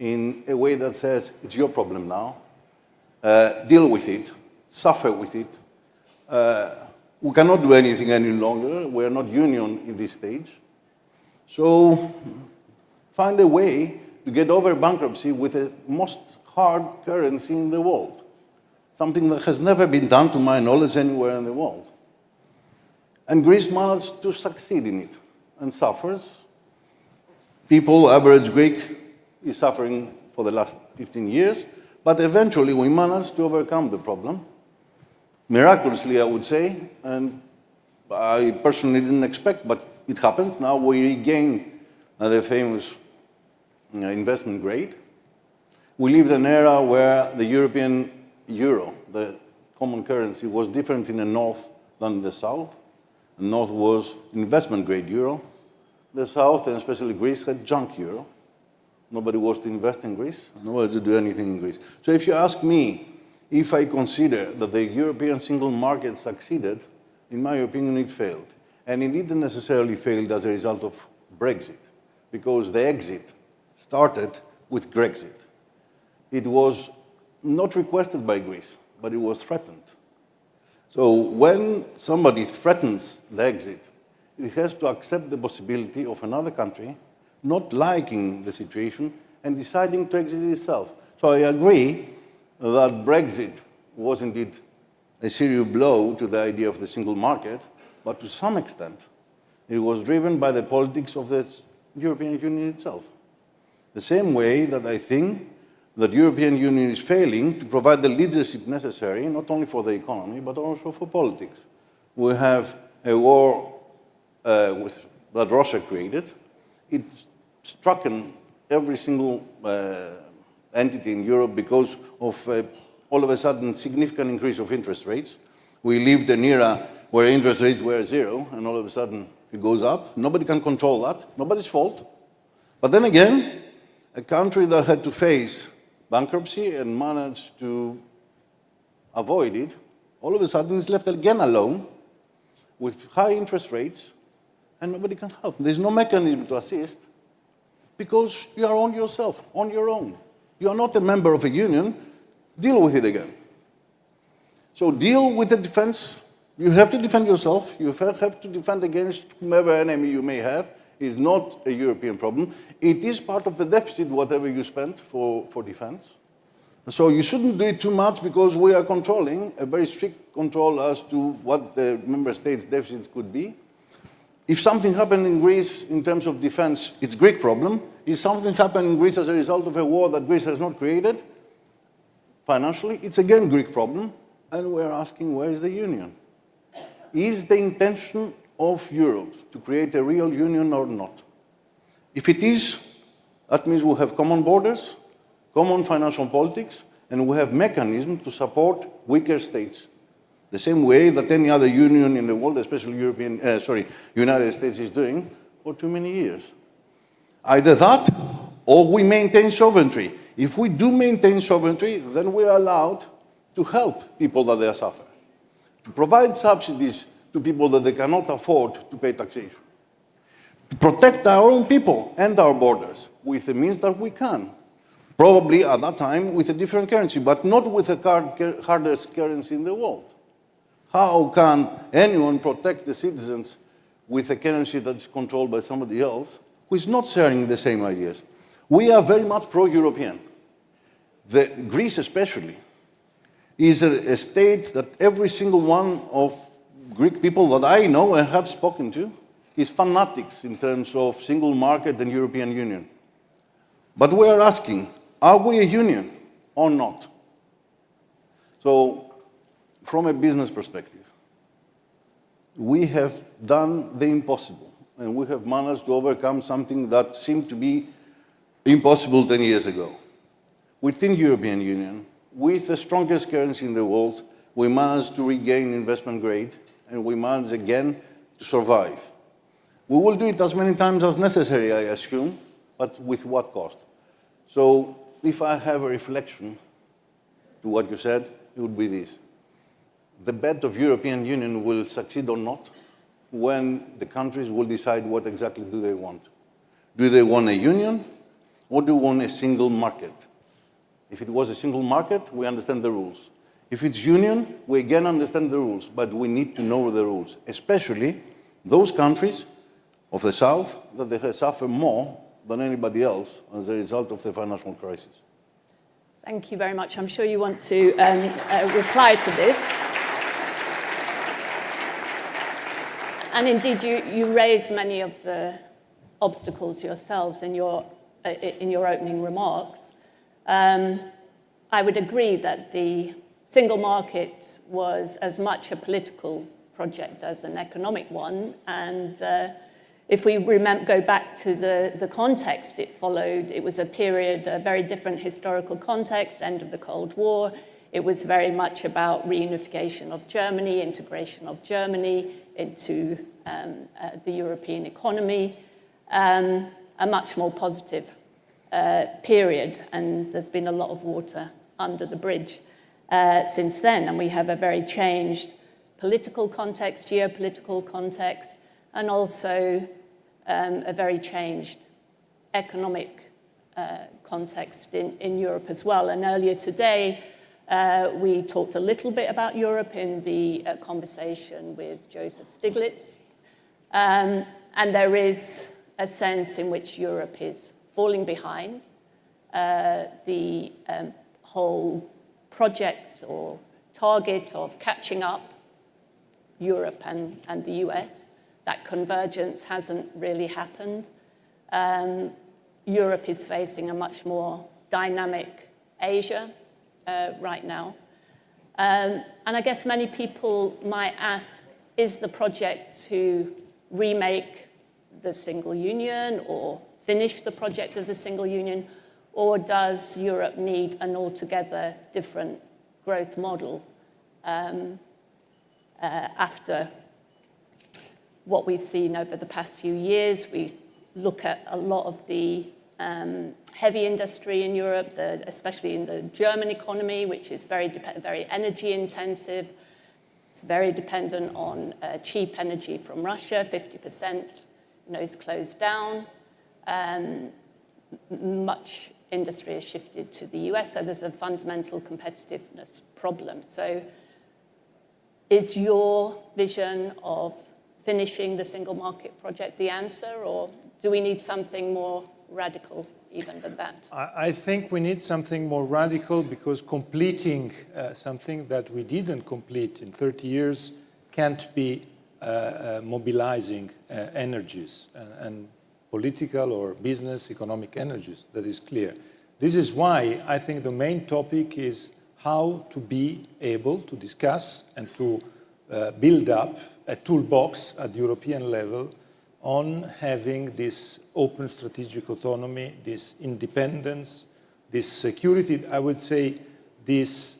in a way that says, it's your problem now, deal with it, suffer with it. We cannot do anything any longer. We're not union in this stage. So find a way to get over bankruptcy with the most hard currency in the world, something that has never been done, to my knowledge, anywhere in the world. And Greece managed to succeed in it and suffers. People, average Greek, is suffering for the last 15 years, but eventually we managed to overcome the problem. Miraculously, I would say, and I personally didn't expect, but it happens. Now we regain the famous investment grade. We lived an era where the European euro, the common currency, was different in the north than in the south. The north was investment grade euro. The south, and especially Greece, had junk euro. Nobody was to invest in Greece, nobody to do anything in Greece. So if you ask me if I consider that the European single market succeeded, in my opinion, it failed. And it didn't necessarily fail as a result of Brexit, because the exit started with Grexit. It was not requested by Greece, but it was threatened. So when somebody threatens the exit, it has to accept the possibility of another country not liking the situation and deciding to exit itself. So I agree that Brexit was indeed a serious blow to the idea of the single market, but to some extent, it was driven by the politics of the European Union itself. The same way that I think that the European Union is failing to provide the leadership necessary, not only for the economy, but also for politics. We have a war that Russia created. It struck every single entity in Europe because of all of a sudden significant increase of interest rates. We lived an era where interest rates were zero, and all of a sudden it goes up. Nobody can control that. Nobody's fault. But then again, a country that had to face bankruptcy and managed to avoid it, all of a sudden is left again alone with high interest rates, and nobody can help. There's no mechanism to assist because you are on yourself, on your own. You are not a member of a union. Deal with it again. So deal with the defense. You have to defend yourself. You have to defend against whomever enemy you may have. It's not a European problem. It is part of the deficit, whatever you spend for defense. So you shouldn't do it too much because we are controlling, a very strict control as to what the member states' deficits could be. If something happened in Greece in terms of defense, it's a Greek problem. If something happened in Greece as a result of a war that Greece has not created, financially, it's again a Greek problem. And we're asking, where is the union? Is the intention of Europe to create a real union or not? If it is, that means we have common borders, common financial politics, and we have mechanisms to support weaker states. The same way that any other union in the world, especially United States, is doing for too many years. Either that, or we maintain sovereignty. If we do maintain sovereignty, then we are allowed to help people that they suffer, to provide subsidies to people that they cannot afford to pay taxation, to protect our own people and our borders with the means that we can. Probably at that time with a different currency, but not with the hardest currency in the world. How can anyone protect the citizens with a currency that is controlled by somebody else who is not sharing the same ideas? We are very much pro-European. Greece especially is a state that every single one of Greek people that I know and have spoken to is fanatics in terms of single market and European Union. But we are asking, are we a union or not? So, from a business perspective, we have done the impossible, and we have managed to overcome something that seemed to be impossible 10 years ago. Within the European Union, with the strongest currency in the world, we managed to regain investment grade, and we managed again to survive. We will do it as many times as necessary, I assume, but with what cost? So, if I have a reflection to what you said, it would be this. The bet of European Union will succeed or not when the countries will decide what exactly do they want. Do they want a union or do they want a single market? If it was a single market, we understand the rules. If it's union, we again understand the rules, but we need to know the rules, especially those countries of the South that they suffer more than anybody else as a result of the financial crisis. Thank you very much. I'm sure you want to reply to this. And indeed, you raised many of the obstacles yourselves in your opening remarks. I would agree that the single market was as much a political project as an economic one. And if we go back to the context it followed, it was a period, a very different historical context, end of the Cold War. It was very much about reunification of Germany, integration of Germany into the European economy, a much more positive period. And there's been a lot of water under the bridge since then. And we have a very changed political context, geopolitical context, and also a very changed economic context in Europe as well. And earlier today, we talked a little bit about Europe in the conversation with Joseph Stiglitz. And there is a sense in which Europe is falling behind. The whole project or target of catching up Europe and the US, that convergence hasn't really happened. Europe is facing a much more dynamic Asia right now. And I guess many people might ask, is the project to remake the single union or finish the project of the single union, or does Europe need an altogether different growth model after what we've seen over the past few years? We look at a lot of the heavy industry in Europe, especially in the German economy, which is very energy intensive. It's very dependent on cheap energy from Russia. 50% is closed down. Much industry has shifted to the US, so there's a fundamental competitiveness problem. So is your vision of finishing the single market project the answer, or do we need something more radical even than that? I think we need something more radical, because completing something that we didn't complete in 30 years can't be mobilizing energies and political or business economic energies. That is clear. This is why I think the main topic is how to be able to discuss and to build up a toolbox at the European level on having this open strategic autonomy, this independence, this security, I would say this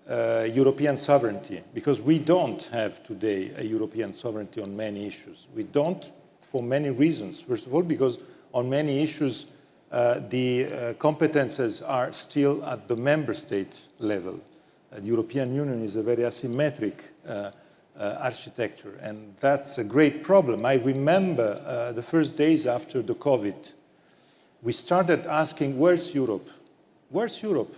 European sovereignty, because we don't have today a European sovereignty on many issues. We don't, for many reasons. First of all, because on many issues, the competences are still at the member state level. The European Union is a very asymmetric architecture, and that's a great problem. I remember the first days after the COVID, we started asking, where's Europe? Where's Europe?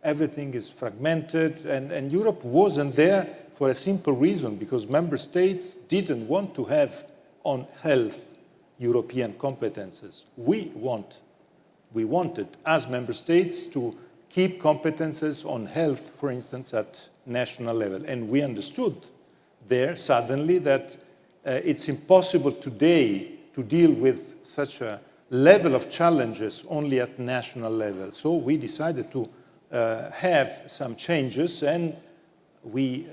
Everything is fragmented, and Europe wasn't there for a simple reason, because member states didn't want to have on health European competences. We wanted, as member states, to keep competences on health, for instance, at national level. And we understood there suddenly that it's impossible today to deal with such a level of challenges only at national level. So we decided to have some changes, and we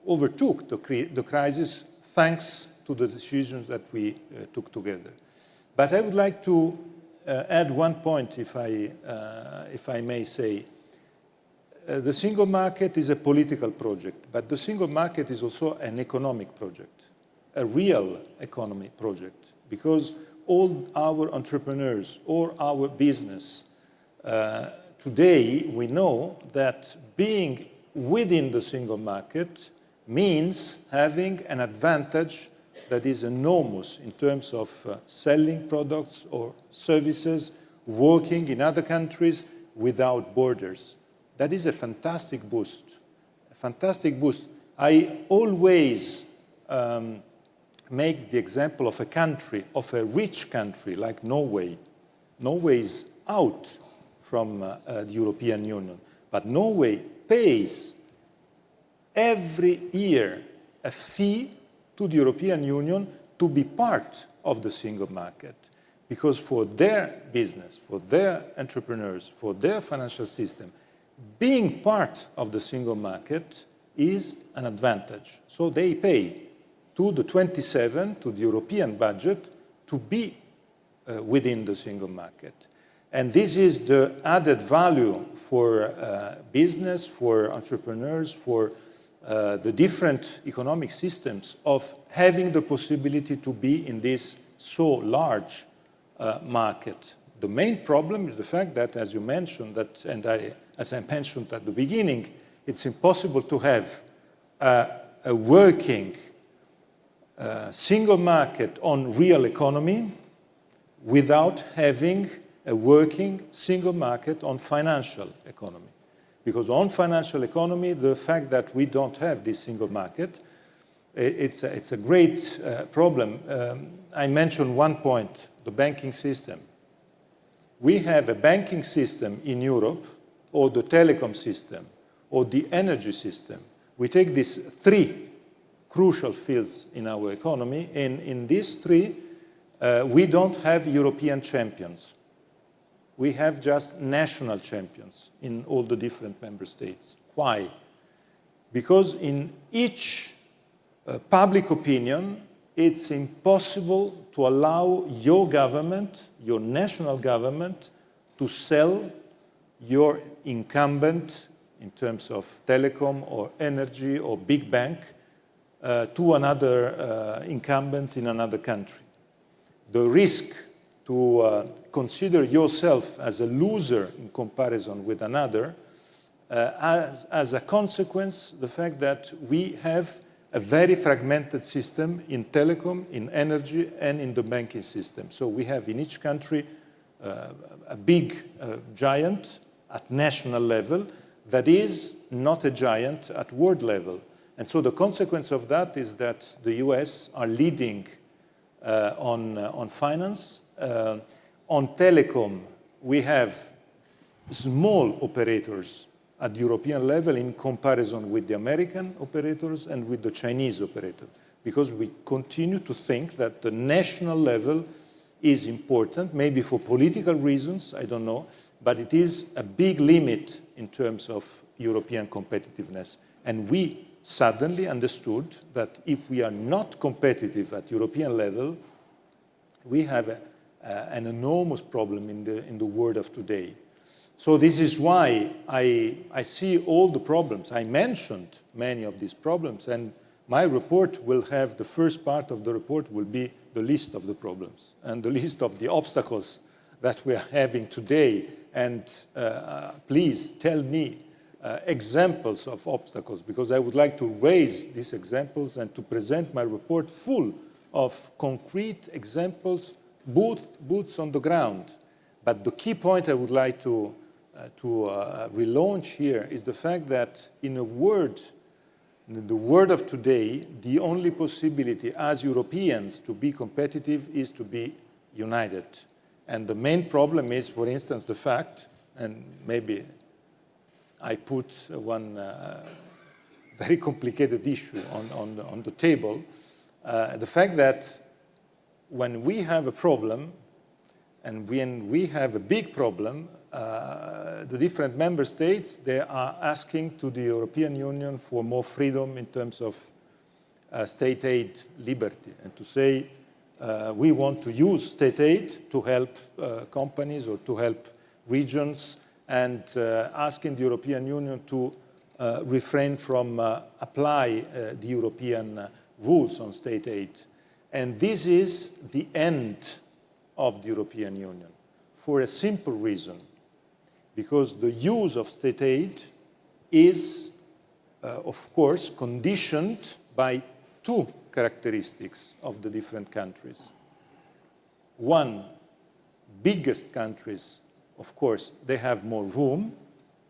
overtook the crisis thanks to the decisions that we took together. But I would like to add one point, if I may say. The single market is a political project, but the single market is also an economic project, a real economy project, because all our entrepreneurs, all our business, today we know that being within the single market means having an advantage that is enormous in terms of selling products or services, working in other countries without borders. That is a fantastic boost, a fantastic boost. I always make the example of a country, of a rich country like Norway. Norway is out from the European Union, but Norway pays every year a fee to the European Union to be part of the single market, because for their business, for their entrepreneurs, for their financial system, being part of the single market is an advantage. So they pay to the 27, to the European budget, to be within the single market. And this is the added value for business, for entrepreneurs, for the different economic systems of having the possibility to be in this so large market. The main problem is the fact that, as you mentioned, as I mentioned at the beginning, it's impossible to have a working single market on real economy without having a working single market on financial economy. Because on financial economy, the fact that we don't have this single market, it's a great problem. I mentioned one point, the banking system. We have a banking system in Europe, or the telecom system, or the energy system. We take these three crucial fields in our economy, and in these three, we don't have European champions. We have just national champions in all the different member states. Why? Because in each public opinion, it's impossible to allow your government, your national government, to sell your incumbent in terms of telecom or energy or big bank to another incumbent in another country. The risk to consider yourself as a loser in comparison with another has as a consequence the fact that we have a very fragmented system in telecom, in energy, and in the banking system. So we have in each country a big giant at national level that is not a giant at world level. And so the consequence of that is that the US are leading on finance. On telecom, we have small operators at European level in comparison with the American operators and with the Chinese operator, because we continue to think that the national level is important, maybe for political reasons, I don't know, but it is a big limit in terms of European competitiveness. And we suddenly understood that if we are not competitive at European level, we have an enormous problem in the world of today. So this is why I see all the problems. I mentioned many of these problems, and my report will have, the first part of the report will be the list of the problems and the list of the obstacles that we are having today. And please tell me examples of obstacles, because I would like to raise these examples and to present my report full of concrete examples, boots on the ground. But the key point I would like to relaunch here is the fact that in the world of today, the only possibility as Europeans to be competitive is to be united. And the main problem is, for instance, the fact, and maybe I put one very complicated issue on the table, the fact that when we have a problem, and when we have a big problem, the different member states, they are asking to the European Union for more freedom in terms of state aid liberty, and to say we want to use state aid to help companies or to help regions, and asking the European Union to refrain from apply the European rules on state aid. And this is the end of the European Union for a simple reason, because the use of state aid is, of course, conditioned by two characteristics of the different countries. One, biggest countries, of course, they have more room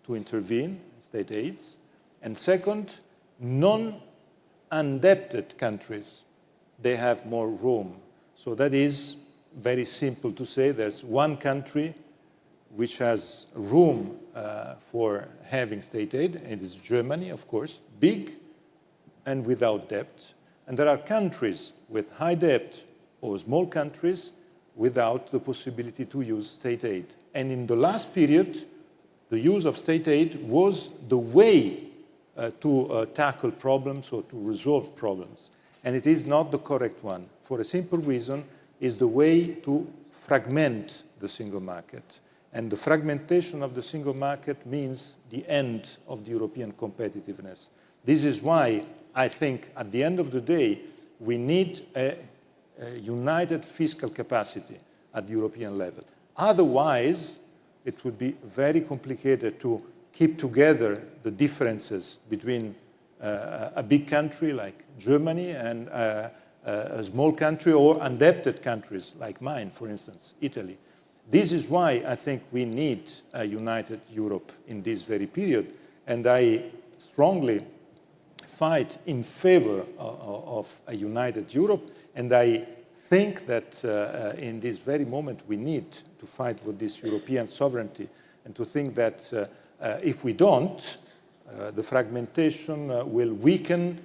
to intervene in state aids. And second, non-indebted countries, they have more room. So that is very simple to say. There's one country which has room for having state aid, and it is Germany, of course, big and without debt. And there are countries with high debt or small countries without the possibility to use state aid. And in the last period, the use of state aid was the way to tackle problems or to resolve problems. And it is not the correct one. For a simple reason, is the way to fragment the single market. And the fragmentation of the single market means the end of the European competitiveness. This is why I think at the end of the day, we need a united fiscal capacity at the European level. Otherwise, it would be very complicated to keep together the differences between a big country like Germany and a small country or indebted countries like mine, for instance, Italy. This is why I think we need a united Europe in this very period. And I strongly fight in favor of a united Europe. And I think that in this very moment we need to fight for this European sovereignty, and to think that if we don't, the fragmentation will weaken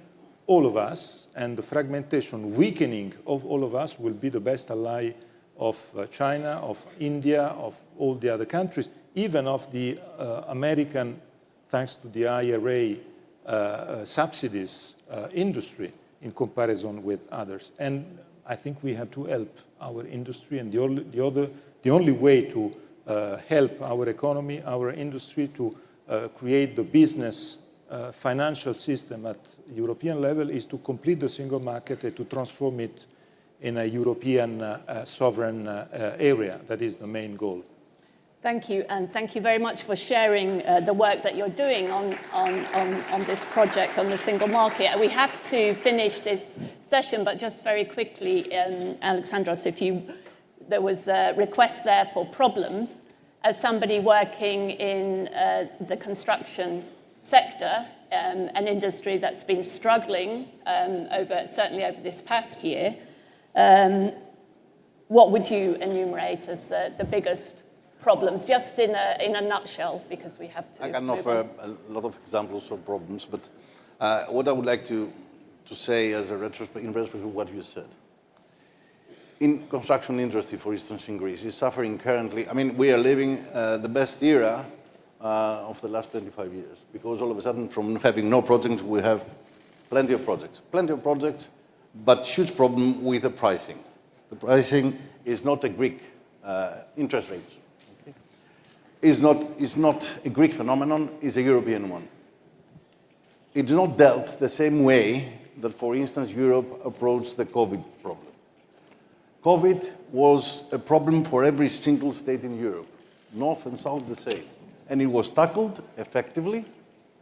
all of us, and the fragmentation weakening of all of us will be the best ally of China, of India, of all the other countries, even of the American, thanks to the IRA subsidies industry. in comparison with others. And I think we have to help our industry, and the only way to help our economy, our industry, to create the business financial system at European level is to complete the single market and to transform it in a European sovereign area. That is the main goal. Thank you, and thank you very much for sharing the work that you're doing on this project, on the single market. We have to finish this session, but just very quickly, Alexandros, there was a request there for problems. As somebody working in the construction sector, an industry that's been struggling certainly over this past year, what would you enumerate as the biggest problems, just in a nutshell, because we have to. I can offer a lot of examples of problems, but what I would like to say as a retrospect, in retrospect of what you said. In construction industry, for instance, in Greece, is suffering currently. I mean, we are living the best era of the last 25 years, because all of a sudden, from having no projects, we have plenty of projects, but huge problem with the pricing. The pricing is not a Greek interest rates. Is not a Greek phenomenon, is a European one. It's not dealt the same way that, for instance, Europe approached the COVID problem. COVID was a problem for every single state in Europe, north and south the same. And it was tackled effectively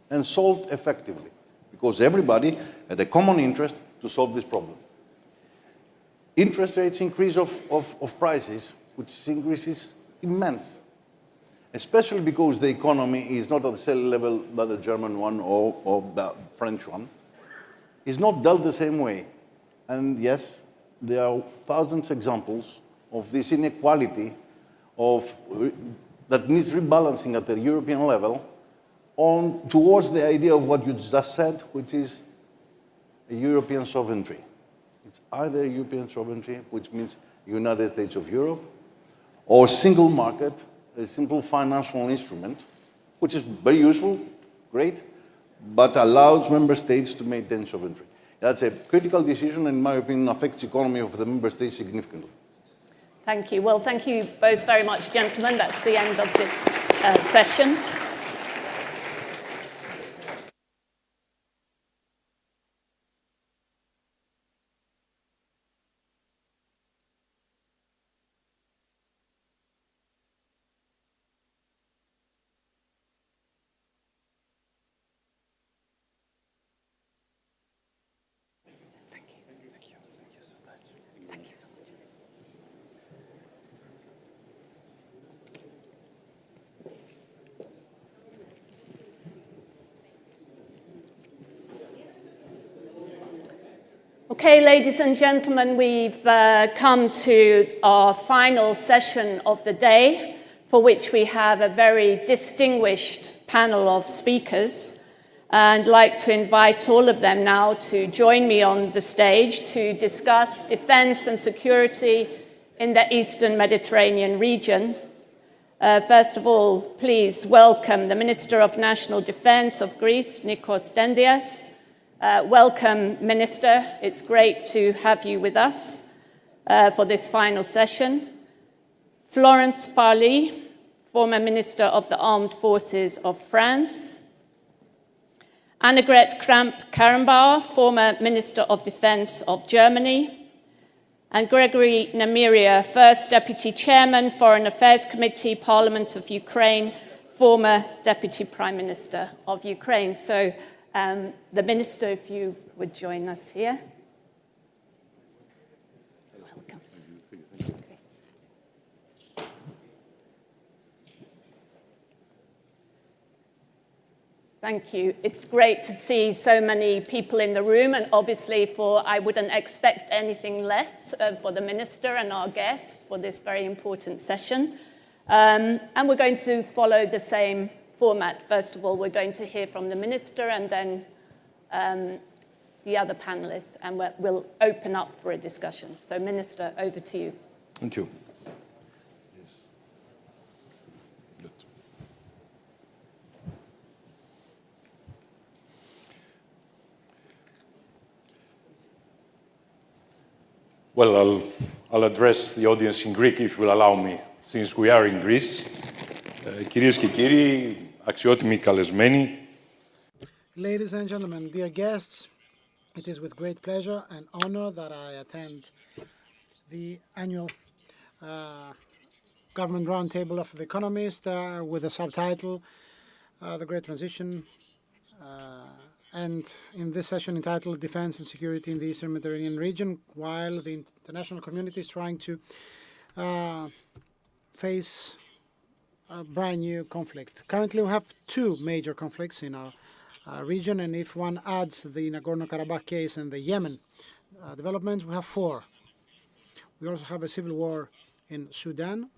and solved effectively, because everybody had a common interest to solve this problem. Interest rates increase of prices, which increases immense. Especially because the economy is not at the same level by the German one or the French one, is not dealt the same way. And yes, there are thousands of examples of this inequality that needs rebalancing at the European level towards the idea of what you just said, which is a European sovereignty. It's either European sovereignty, which means United States of Europe, or single market, a simple financial instrument, which is very useful, great, but allows member states to maintain sovereignty. That's a critical decision, and in my opinion, affects the economy of the member states significantly. Thank you. Well, thank you both very much, gentlemen. That's the end of this session. Okay, ladies and gentlemen, we've come to our final session of the day, for which we have a very distinguished panel of speakers. And I'd like to invite all of them now to join me on the stage to discuss defense and security in the Eastern Mediterranean region. First of all, please welcome the Minister of National Defense of Greece, Nikos Dendias. Welcome, Minister. It's great to have you with us for this final session. Florence Parly, former Minister of the Armed Forces of France. Annegret Kramp-Karrenbauer, former Minister of Defense of Germany. And Gregory Nemiria, First Deputy Chairman, Foreign Affairs Committee, Parliament of Ukraine, former Deputy Prime Minister of Ukraine. So, the Minister, if you would join us here. Welcome. Thank you. It's great to see so many people in the room, and obviously I wouldn't expect anything less for the Minister and our guests for this very important session. And we're going to follow the same format. First of all, we're going to hear from the Minister and then the other panelists, and we'll open up for a discussion. So, Minister, over to you. Thank you. Well, I'll address the audience in Greek, if you'll allow me, since we are in Greece. Κυρίες και κύριοι, αξιότιμοι καλεσμένοι. Ladies and gentlemen, dear guests, it is with great pleasure and honor that I attend the annual Government Roundtable of the Economist with the subtitle The Great Transition, and in this session entitled Defense and Security in the Eastern Mediterranean Region, while the international community is trying to face a brand new conflict. Currently we have two major conflicts in our region, and if one adds the Nagorno-Karabakh case and the Yemen developments, we have four. We also have a civil war in Sudan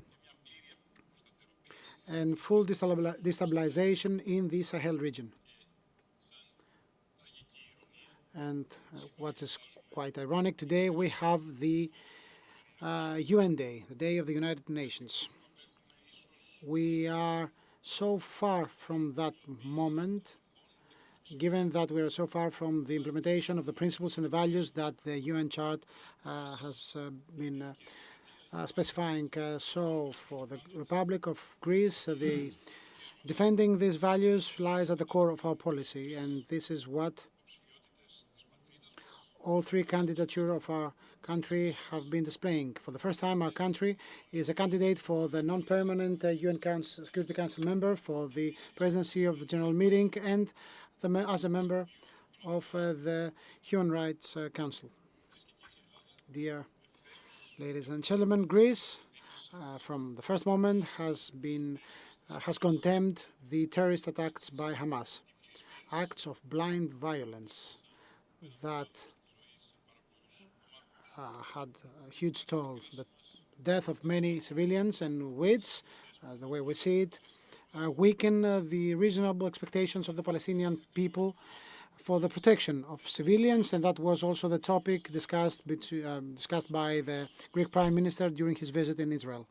and full destabilization in the Sahel region. And what is quite ironic, today we have the UN Day, the Day of the United Nations. We are so far from that moment, given that we are so far from the implementation of the principles and the values that the UN Chart has been specifying. So for the Republic of Greece, defending these values lies at the core of our policy, and this is what all three candidatures of our country have been displaying. For the first time, our country is a candidate for the non-permanent UN Security Council member, for the presidency of the General Meeting, and as a member of the Human Rights Council. Dear ladies and gentlemen, Greece, from the first moment, has condemned the terrorist attacks by Hamas, acts of blind violence that had a huge toll, the death of many civilians, and which, the way we see it, weaken the reasonable expectations of the Palestinian people for the protection of civilians, and that was also the topic discussed by the Greek Prime Minister during his visit in Israel.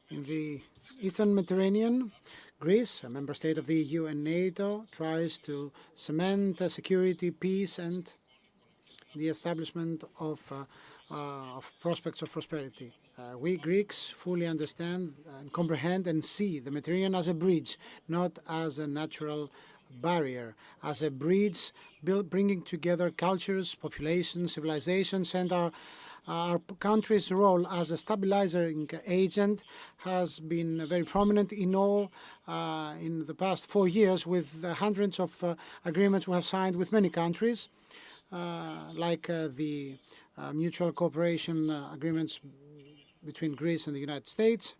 In the Eastern Mediterranean, Greece, a member state of the EU and NATO, tries to cement security, peace, and the establishment of prospects of prosperity. We Greeks fully understand and comprehend and see the Mediterranean as a bridge, not as a natural barrier, as a bridge bringing together cultures, populations, civilizations, and our country's role as a stabilizing agent has been very prominent in the past 4 years, with hundreds of agreements we have signed with many countries, like the mutual cooperation agreements between Greece and the United States,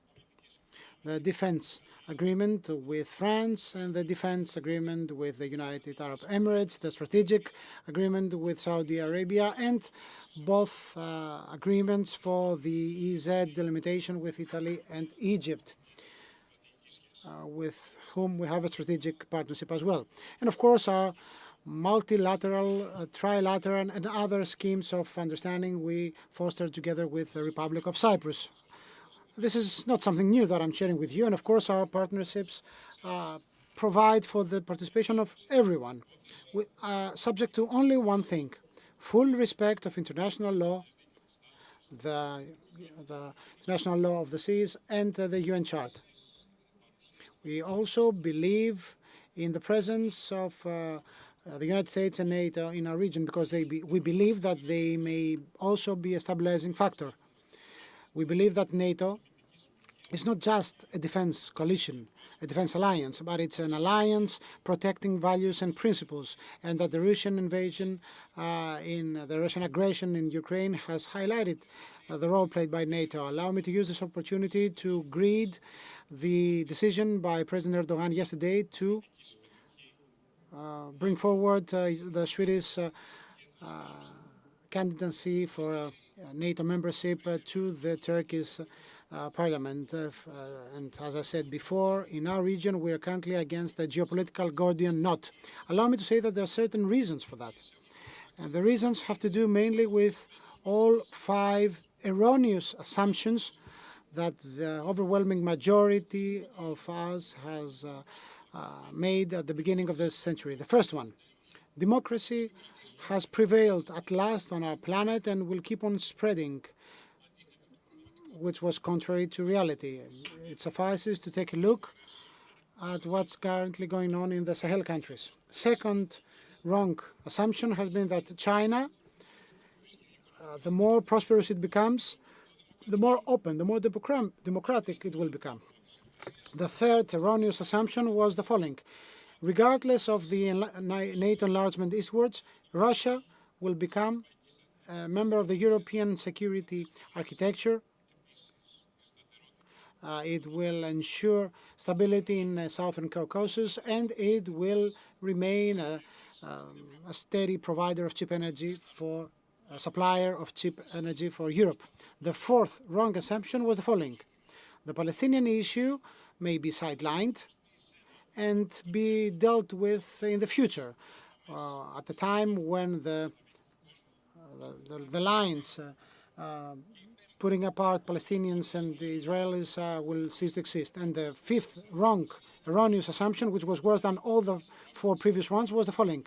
the defense agreement with France, and the defense agreement with the United Arab Emirates, the strategic agreement with Saudi Arabia, and both agreements for the EZ delimitation with Italy and Egypt, with whom we have a strategic partnership as well. And of course, our multilateral, trilateral, and other schemes of understanding we fostered together with the Republic of Cyprus. This is not something new that I'm sharing with you, and of course our partnerships provide for the participation of everyone, subject to only one thing: full respect of international law, the international law of the seas, and the UN Chart. We also believe in the presence of the United States and NATO in our region, because we believe that they may also be a stabilizing factor. We believe that NATO is not just a defense coalition, a defense alliance, but it's an alliance protecting values and principles, and that the Russian invasion, the Russian aggression in Ukraine has highlighted the role played by NATO. Allow me to use this opportunity to greet the decision by President Erdogan yesterday to bring forward the Swedish candidacy for NATO membership to the Turkish parliament. And as I said before, in our region, we are currently against the geopolitical Gordian knot. Allow me to say that there are certain reasons for that. And the reasons have to do mainly with all 5 erroneous assumptions that the overwhelming majority of us has made at the beginning of this century. The first one, Democracy has prevailed at last on our planet and will keep on spreading, which was contrary to reality. It suffices to take a look at what's currently going on in the Sahel countries. Second wrong assumption has been that China, the more prosperous it becomes, the more open, the more democratic it will become. The third erroneous assumption was the following. Regardless of the NATO enlargement eastwards, Russia will become a member of the European security architecture. It will ensure stability in southern Caucasus, and it will remain a steady provider of cheap energy for a supplier of cheap energy for Europe. The fourth wrong assumption was the following. The Palestinian issue may be sidelined and be dealt with in the future, at the time when the lines putting apart Palestinians and the Israelis will cease to exist. And the fifth wrong, erroneous assumption, which was worse than all the four previous ones, was the following.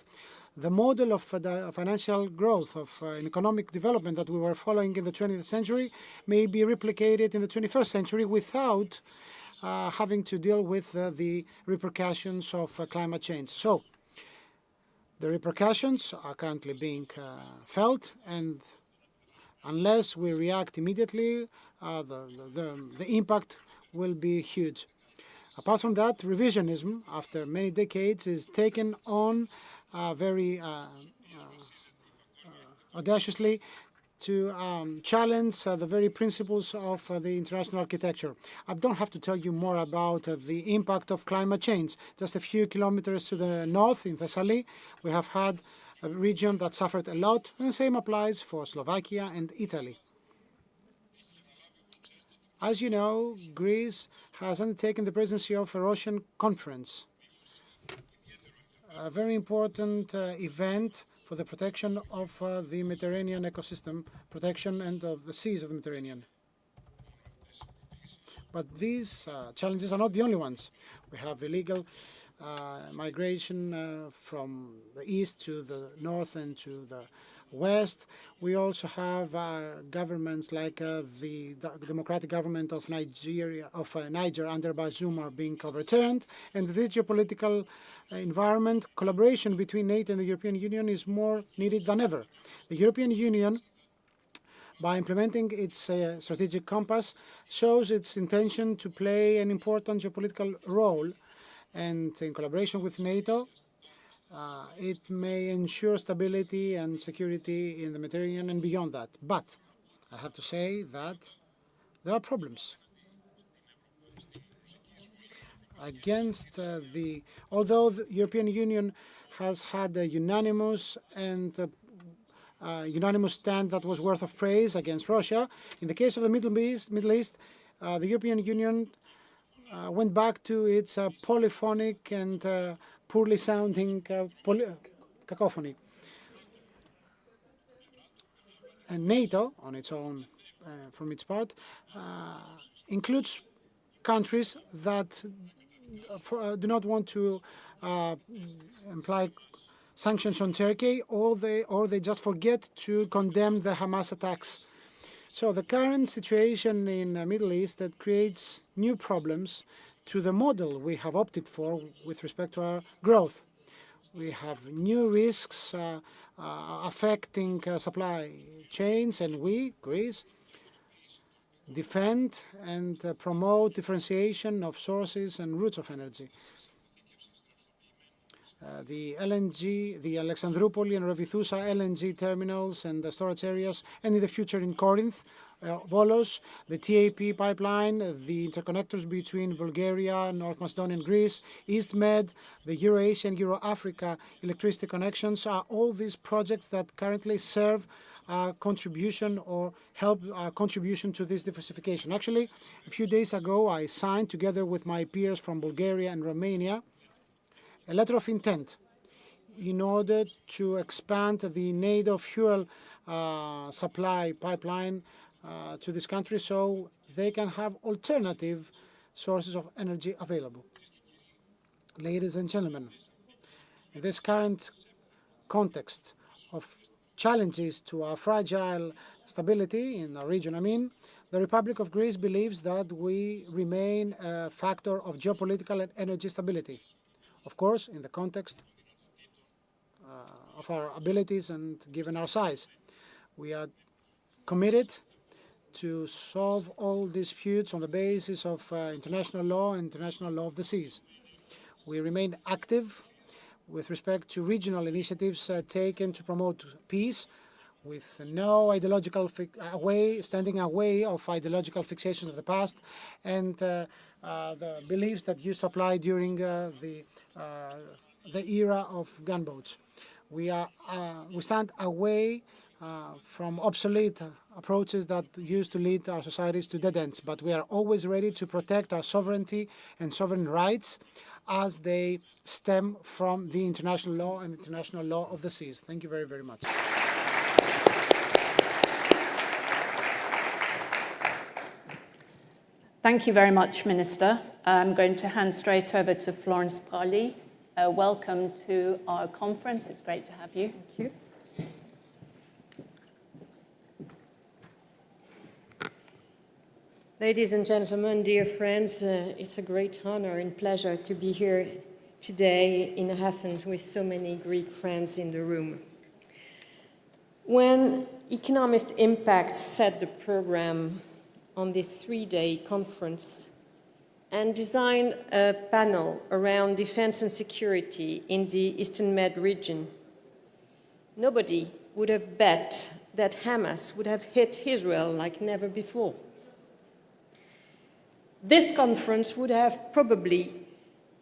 The model of financial growth, of economic development that we were following in the 20th century may be replicated in the 21st century without having to deal with the repercussions of climate change. So, the repercussions are currently being felt, and unless we react immediately, the impact will be huge. Apart from that, revisionism, after many decades, is taken on very audaciously to challenge the very principles of the international architecture. I don't have to tell you more about the impact of climate change. Just a few kilometers to the north, in Thessaly, we have had a region that suffered a lot, and the same applies for Slovakia and Italy. As you know, Greece has undertaken the presidency of a Russian conference, a very important event for the protection of the Mediterranean ecosystem, protection and of the seas of the Mediterranean. But these challenges are not the only ones. We have illegal migration from the east to the north and to the west. We also have governments like the democratic government of Niger under Bazoum are being overturned, and the geopolitical environment, collaboration between NATO and the European Union is more needed than ever. The European Union, by implementing its strategic compass, shows its intention to play an important geopolitical role, and in collaboration with NATO, it may ensure stability and security in the Mediterranean and beyond that. But I have to say that there are problems. Although the European Union has had a unanimous stand that was worth of praise against Russia, in the case of the Middle East, the European Union went back to its polyphonic and poorly sounding cacophony. And NATO, on its own, from its part, includes countries that do not want to imply sanctions on Turkey, or they just forget to condemn the Hamas attacks. So the current situation in the Middle East that creates new problems to the model we have opted for with respect to our growth. We have new risks affecting supply chains, and we, Greece, defend and promote differentiation of sources and routes of energy. The LNG, the Alexandroupoli and Revithousa LNG terminals and the storage areas, and in the future in Corinth, Volos, the TAP pipeline, the interconnectors between Bulgaria, North Macedonia and Greece, EastMed, the Euro-Asia and Euro-Africa electricity connections are all these projects that currently serve our contribution or help our contribution to this diversification. Actually, a few days ago, I signed, together with my peers from Bulgaria and Romania, a letter of intent in order to expand the NATO fuel supply pipeline to this country so they can have alternative sources of energy available. Ladies and gentlemen, in this current context of challenges to our fragile stability in our region, the Republic of Greece believes that we remain a factor of geopolitical and energy stability. Of course, in the context of our abilities and given our size. We are committed to solve all disputes on the basis of international law and international law of the seas. We remain active with respect to regional initiatives taken to promote peace, with no ideological standing away of ideological fixations of the past and the beliefs that used to apply during the era of gunboats. We stand away from obsolete approaches that used to lead our societies to dead ends, but we are always ready to protect our sovereignty and sovereign rights as they stem from the international law and international law of the seas. Thank you very, very much. Thank you very much, Minister. I'm going to hand straight over to Florence Parly. Welcome to our conference. It's great to have you. Thank you. Ladies and gentlemen, dear friends, it's a great honor and pleasure to be here today in Athens with so many Greek friends in the room. When Economist Impact set the program on the three-day conference and designed a panel around defense and security in the Eastern Med region, nobody would have bet that Hamas would have hit Israel like never before. This conference would have probably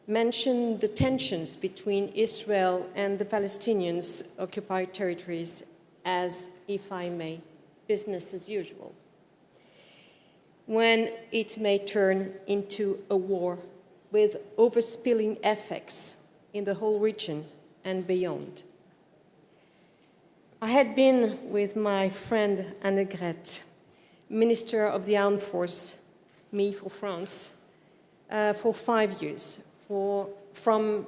mentioned the tensions between Israel and the Palestinians' occupied territories as, if I may, business as usual, when it may turn into a war with overspilling effects in the whole region and beyond. I had been with my friend Annegret, Minister of the Armed Forces, me for France, for 5 years, from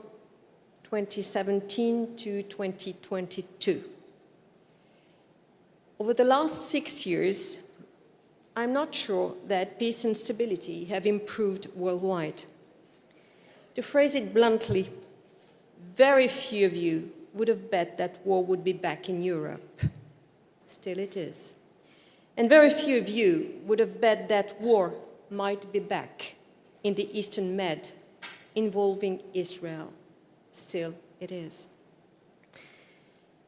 2017 to 2022. Over the last 6 years, I'm not sure that peace and stability have improved worldwide. To phrase it bluntly, very few of you would have bet that war would be back in Europe. Still it is. And very few of you would have bet that war might be back in the Eastern Med involving Israel. Still it is.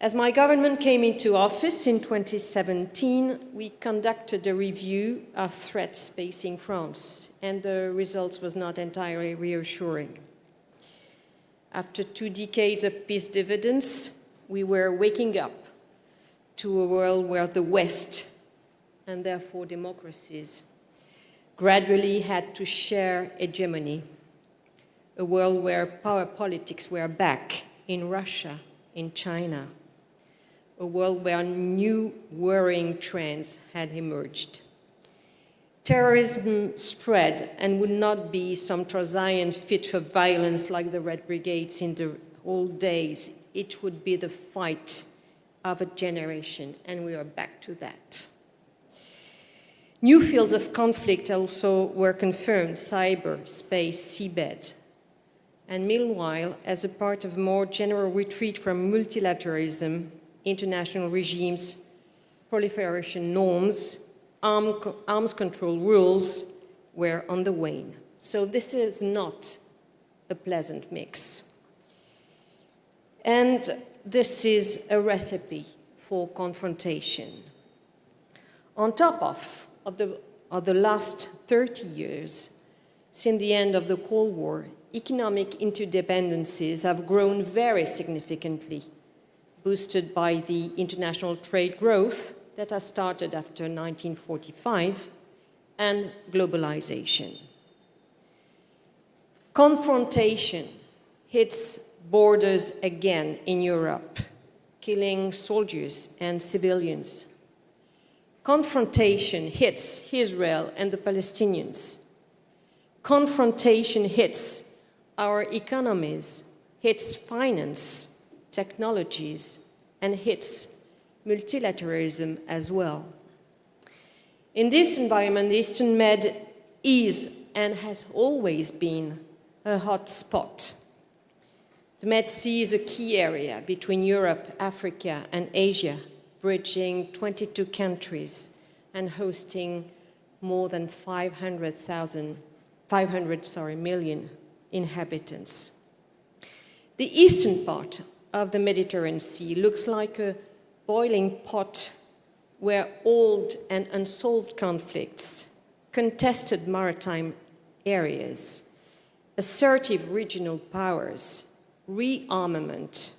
As my government came into office in 2017, we conducted a review of threats facing France, and the results was not entirely reassuring. After 2 decades of peace dividends, we were waking up to a world where the West, and therefore democracies, gradually had to share hegemony, a world where power politics were back in Russia, in China, a world where new worrying trends had emerged. Terrorism spread and would not be some Trojan fit for violence like the Red Brigades in the old days. It would be the fight of a generation, and we are back to that. New fields of conflict also were confirmed: cyber, space, seabed. And meanwhile, as a part of a more general retreat from multilateralism, international regimes, proliferation norms, arms control rules were on the wane. So this is not a pleasant mix. And this is a recipe for confrontation. On top of the last 30 years, since the end of the Cold War, economic interdependencies have grown very significantly, boosted by the international trade growth that has started after 1945 and globalization. Confrontation hits borders again in Europe, killing soldiers and civilians. Confrontation hits Israel and the Palestinians. Confrontation hits our economies, hits finance, technologies, and hits multilateralism as well. In this environment, the Eastern Med is and has always been a hot spot. The Med Sea is a key area between Europe, Africa, and Asia, bridging 22 countries and hosting more than 500 million inhabitants. The eastern part of the Mediterranean Sea looks like a boiling pot where old and unsolved conflicts, contested maritime areas, assertive regional powers, rearmament,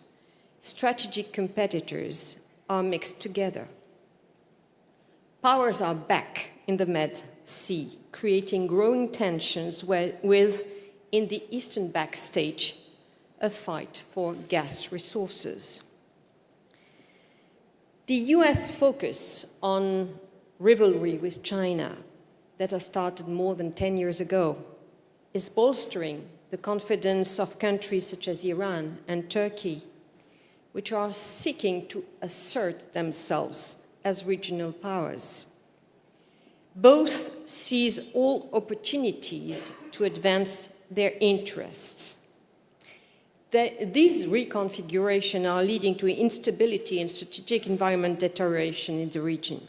strategic competitors are mixed together. Powers are back in the Med Sea, creating growing tensions with, in the eastern backstage, a fight for gas resources. The US focus on rivalry with China that has started more than 10 years ago is bolstering the confidence of countries such as Iran and Turkey, which are seeking to assert themselves as regional powers. Both seize all opportunities to advance their interests. These reconfigurations are leading to instability and strategic environment deterioration in the region.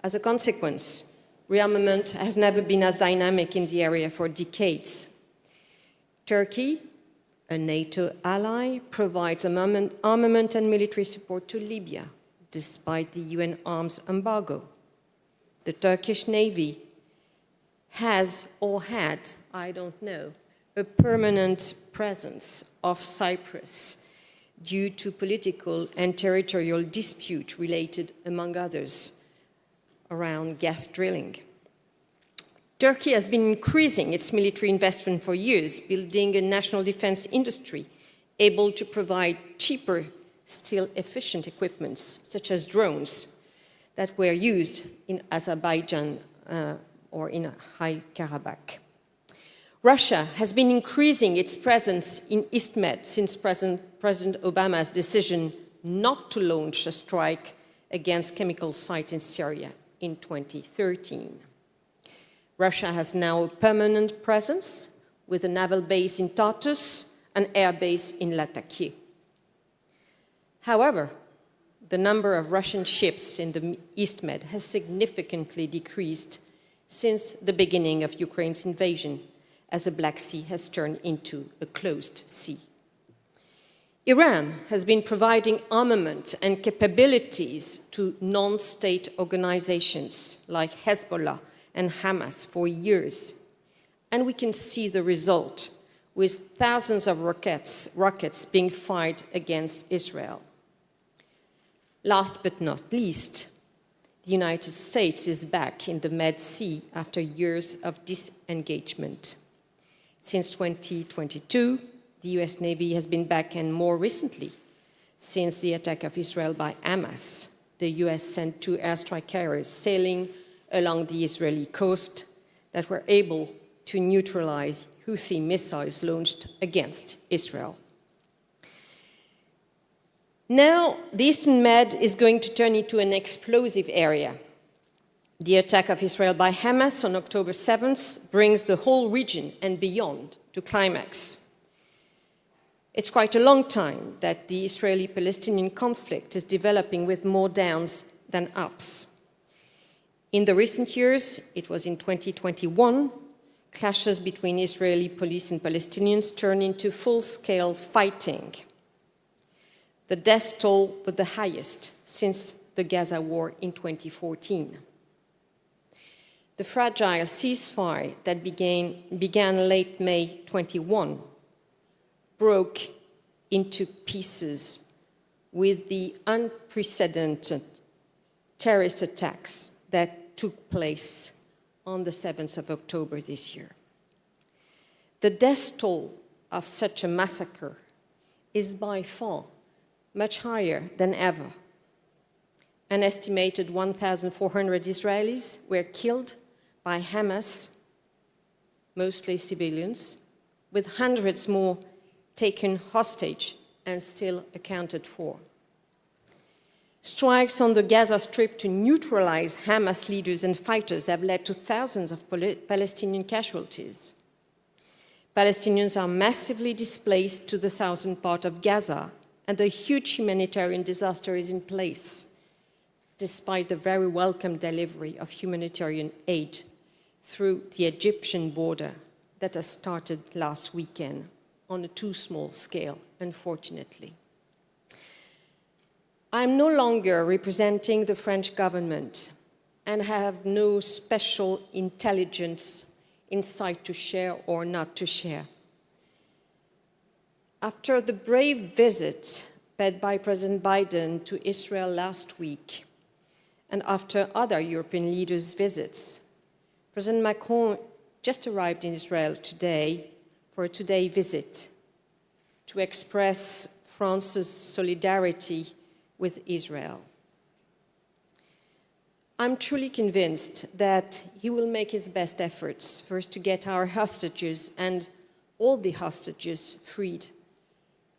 As a consequence, rearmament has never been as dynamic in the area for decades. Turkey, a NATO ally, provides armament and military support to Libya, despite the UN arms embargo. The Turkish Navy has or had, I don't know, a permanent presence off Cyprus due to political and territorial dispute related, among others, around gas drilling. Turkey has been increasing its military investment for years, building a national defense industry able to provide cheaper, still efficient equipments, such as drones, that were used in Azerbaijan or in High Karabakh. Russia has been increasing its presence in East Med since President Obama's decision not to launch a strike against chemical sites in Syria in 2013. Russia has now a permanent presence with a naval base in Tartus, an air base in Latakia. However, the number of Russian ships in the East Med has significantly decreased since the beginning of Ukraine's invasion, as the Black Sea has turned into a closed sea. Iran has been providing armament and capabilities to non-state organizations like Hezbollah and Hamas for years, and we can see the result with thousands of rockets being fired against Israel. Last but not least, the United States is back in the Med Sea after years of disengagement. Since 2022, the US Navy has been back, and more recently, since the attack of Israel by Hamas, the US sent 2 airstrike carriers sailing along the Israeli coast that were able to neutralize Houthi missiles launched against Israel. Now, the Eastern Med is going to turn into an explosive area. The attack of Israel by Hamas on October 7th brings the whole region and beyond to climax. It's quite a long time that the Israeli-Palestinian conflict is developing with more downs than ups. In the recent years, it was in 2021, clashes between Israeli police and Palestinians turned into full-scale fighting. The death toll was the highest since the Gaza war in 2014. The fragile ceasefire that began late May 21 broke into pieces with the unprecedented terrorist attacks that took place on the 7th of October this year. The death toll of such a massacre is by far much higher than ever. An estimated 1,400 Israelis were killed by Hamas, mostly civilians, with hundreds more taken hostage and still accounted for. Strikes on the Gaza Strip to neutralize Hamas leaders and fighters have led to thousands of Palestinian casualties. Palestinians are massively displaced to the southern part of Gaza, and a huge humanitarian disaster is in place, despite the very welcome delivery of humanitarian aid through the Egyptian border that has started last weekend on a too small scale, unfortunately. I'm no longer representing the French government and have no special intelligence insight to share or not to share. After the brave visit paid by President Biden to Israel last week, and after other European leaders' visits, President Macron just arrived in Israel today for a two-day visit to express France's solidarity with Israel. I'm truly convinced that he will make his best efforts first to get our hostages and all the hostages freed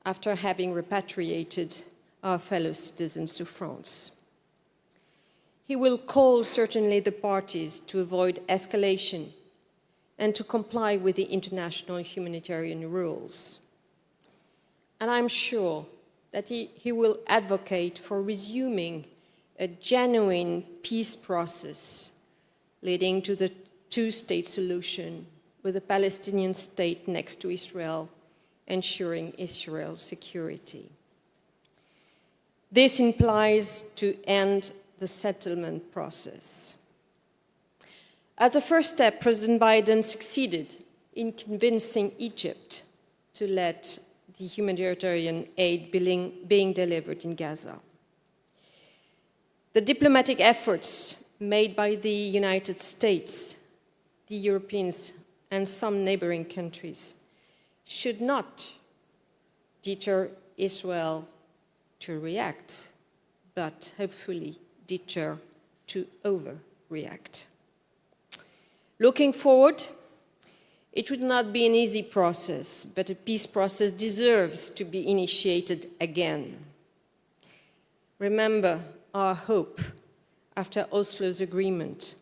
after having repatriated our fellow citizens to France. He will call certainly the parties to avoid escalation and to comply with the international humanitarian rules. And I'm sure that he will advocate for resuming a genuine peace process leading to the two-state solution with a Palestinian state next to Israel, ensuring Israel's security. This implies to end the settlement process. As a first step, President Biden succeeded in convincing Egypt to let the humanitarian aid being delivered in Gaza. The diplomatic efforts made by the United States, the Europeans, and some neighboring countries should not deter Israel to react, but hopefully deter to overreact. Looking forward, it would not be an easy process, but a peace process deserves to be initiated again. Remember our hope after Oslo's agreement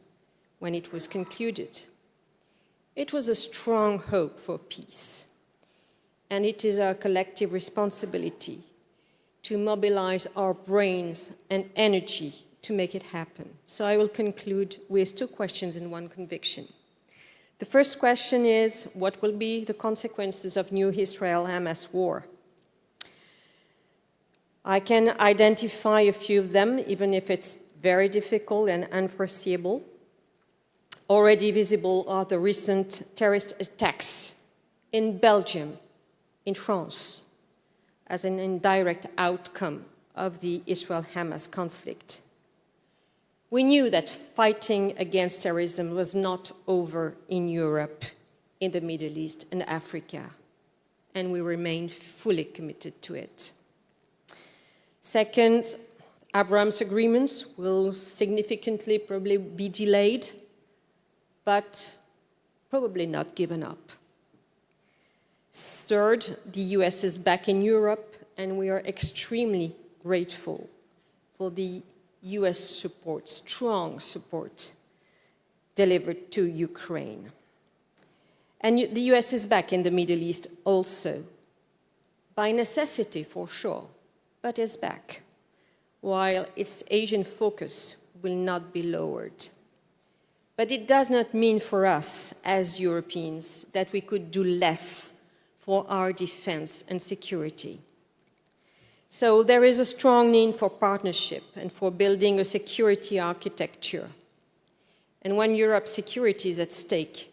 when it was concluded. It was a strong hope for peace, and it is our collective responsibility to mobilize our brains and energy to make it happen. So I will conclude with two questions and one conviction. The first question is, what will be the consequences of new Israel-Hamas war? I can identify a few of them, even if it's very difficult and unforeseeable. Already visible are the recent terrorist attacks in Belgium, in France, as an indirect outcome of the Israel-Hamas conflict. We knew that fighting against terrorism was not over in Europe, in the Middle East, and Africa, and we remain fully committed to it. Second, Abraham's agreements will significantly probably be delayed, but probably not given up. Third, the US is back in Europe, and we are extremely grateful for the US support, strong support, delivered to Ukraine. And the US is back in the Middle East also, by necessity for sure, but is back, while its Asian focus will not be lowered. But it does not mean for us as Europeans that we could do less for our defense and security. So there is a strong need for partnership and for building a security architecture. And when Europe's security is at stake,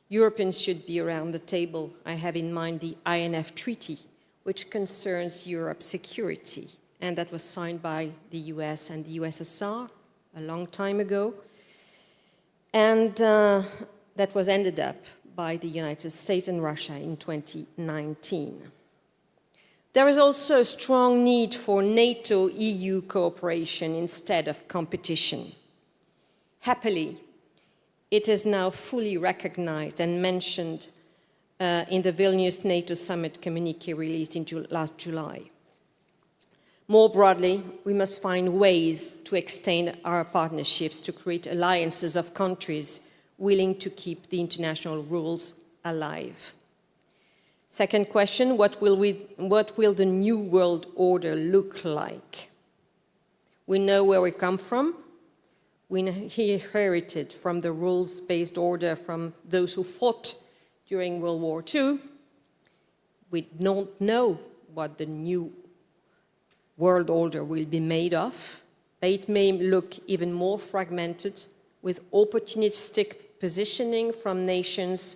Europeans should be around the table. I have in mind the INF Treaty, which concerns Europe's security, and that was signed by the US and the USSR a long time ago, and that was ended up by the United States and Russia in 2019. There is also a strong need for NATO-EU cooperation instead of competition. Happily, it is now fully recognized and mentioned in the Vilnius NATO summit communique released in last July. More broadly, we must find ways to extend our partnerships to create alliances of countries willing to keep the international rules alive. Second question, what will the new world order look like? We know where we come from. We inherited from the rules-based order from those who fought during World War II. We don't know what the new world order will be made of, but it may look even more fragmented, with opportunistic positioning from nations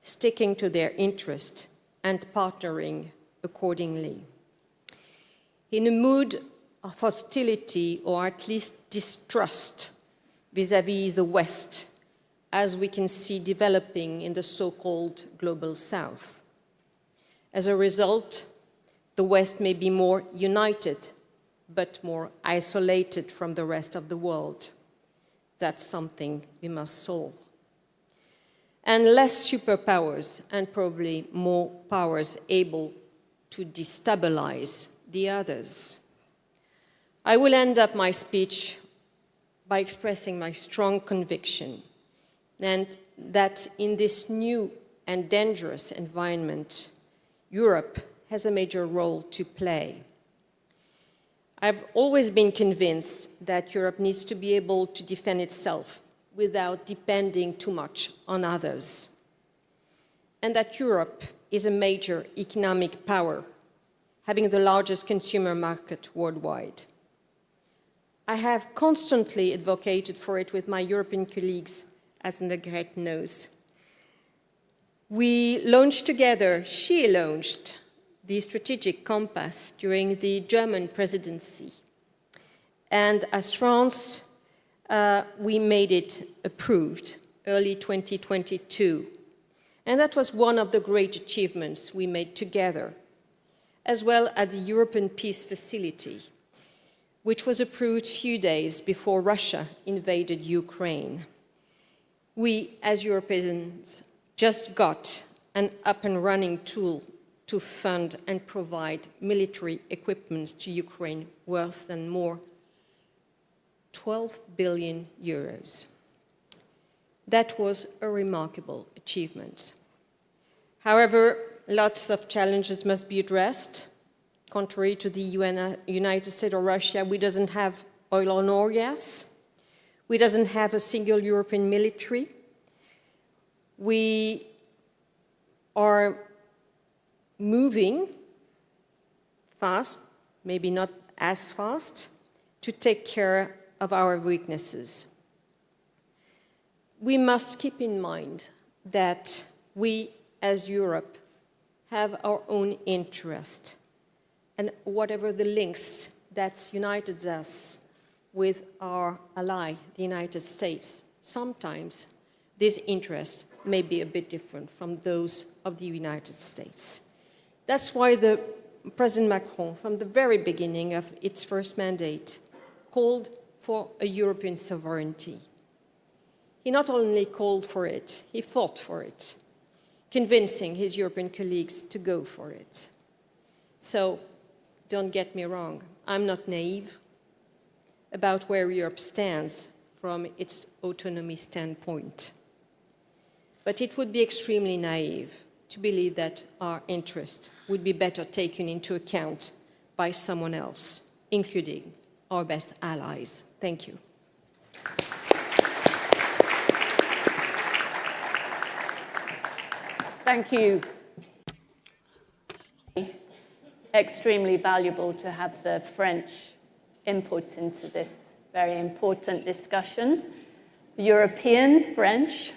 sticking to their interest and partnering accordingly. In a mood of hostility, or at least distrust vis-à-vis the West, as we can see developing in the so-called Global South. As a result, the West may be more united, but more isolated from the rest of the world. That's something we must solve. And less superpowers, and probably more powers able to destabilize the others. I will end up my speech by expressing my strong conviction and that in this new and dangerous environment, Europe has a major role to play. I've always been convinced that Europe needs to be able to defend itself without depending too much on others, and that Europe is a major economic power, having the largest consumer market worldwide. I have constantly advocated for it with my European colleagues, as Gek knows. We launched together, she launched the strategic compass during the German presidency. And as France, we made it approved early 2022. And that was one of the great achievements we made together, as well as the European Peace Facility, which was approved a few days before Russia invaded Ukraine. We, as Europeans, just got an up-and-running tool to fund and provide military equipment to Ukraine worth than more 12 billion euros. That was a remarkable achievement. However, lots of challenges must be addressed. Contrary to the United States or Russia, we doesn't have oil or gas. We doesn't have a single European military. We are moving fast, maybe not as fast, to take care of our weaknesses. We must keep in mind that we, as Europe, have our own interest, and whatever the links that united us with our ally, the United States, sometimes this interest may be a bit different from those of the United States. That's why President Macron, from the very beginning of its first mandate, called for a European sovereignty. He not only called for it, he fought for it, convincing his European colleagues to go for it. So, don't get me wrong, I'm not naive about where Europe stands from its autonomy standpoint. But it would be extremely naive to believe that our interests would be better taken into account by someone else, including our best allies. Thank you. Thank you. Extremely valuable to have the French input into this very important discussion. European French,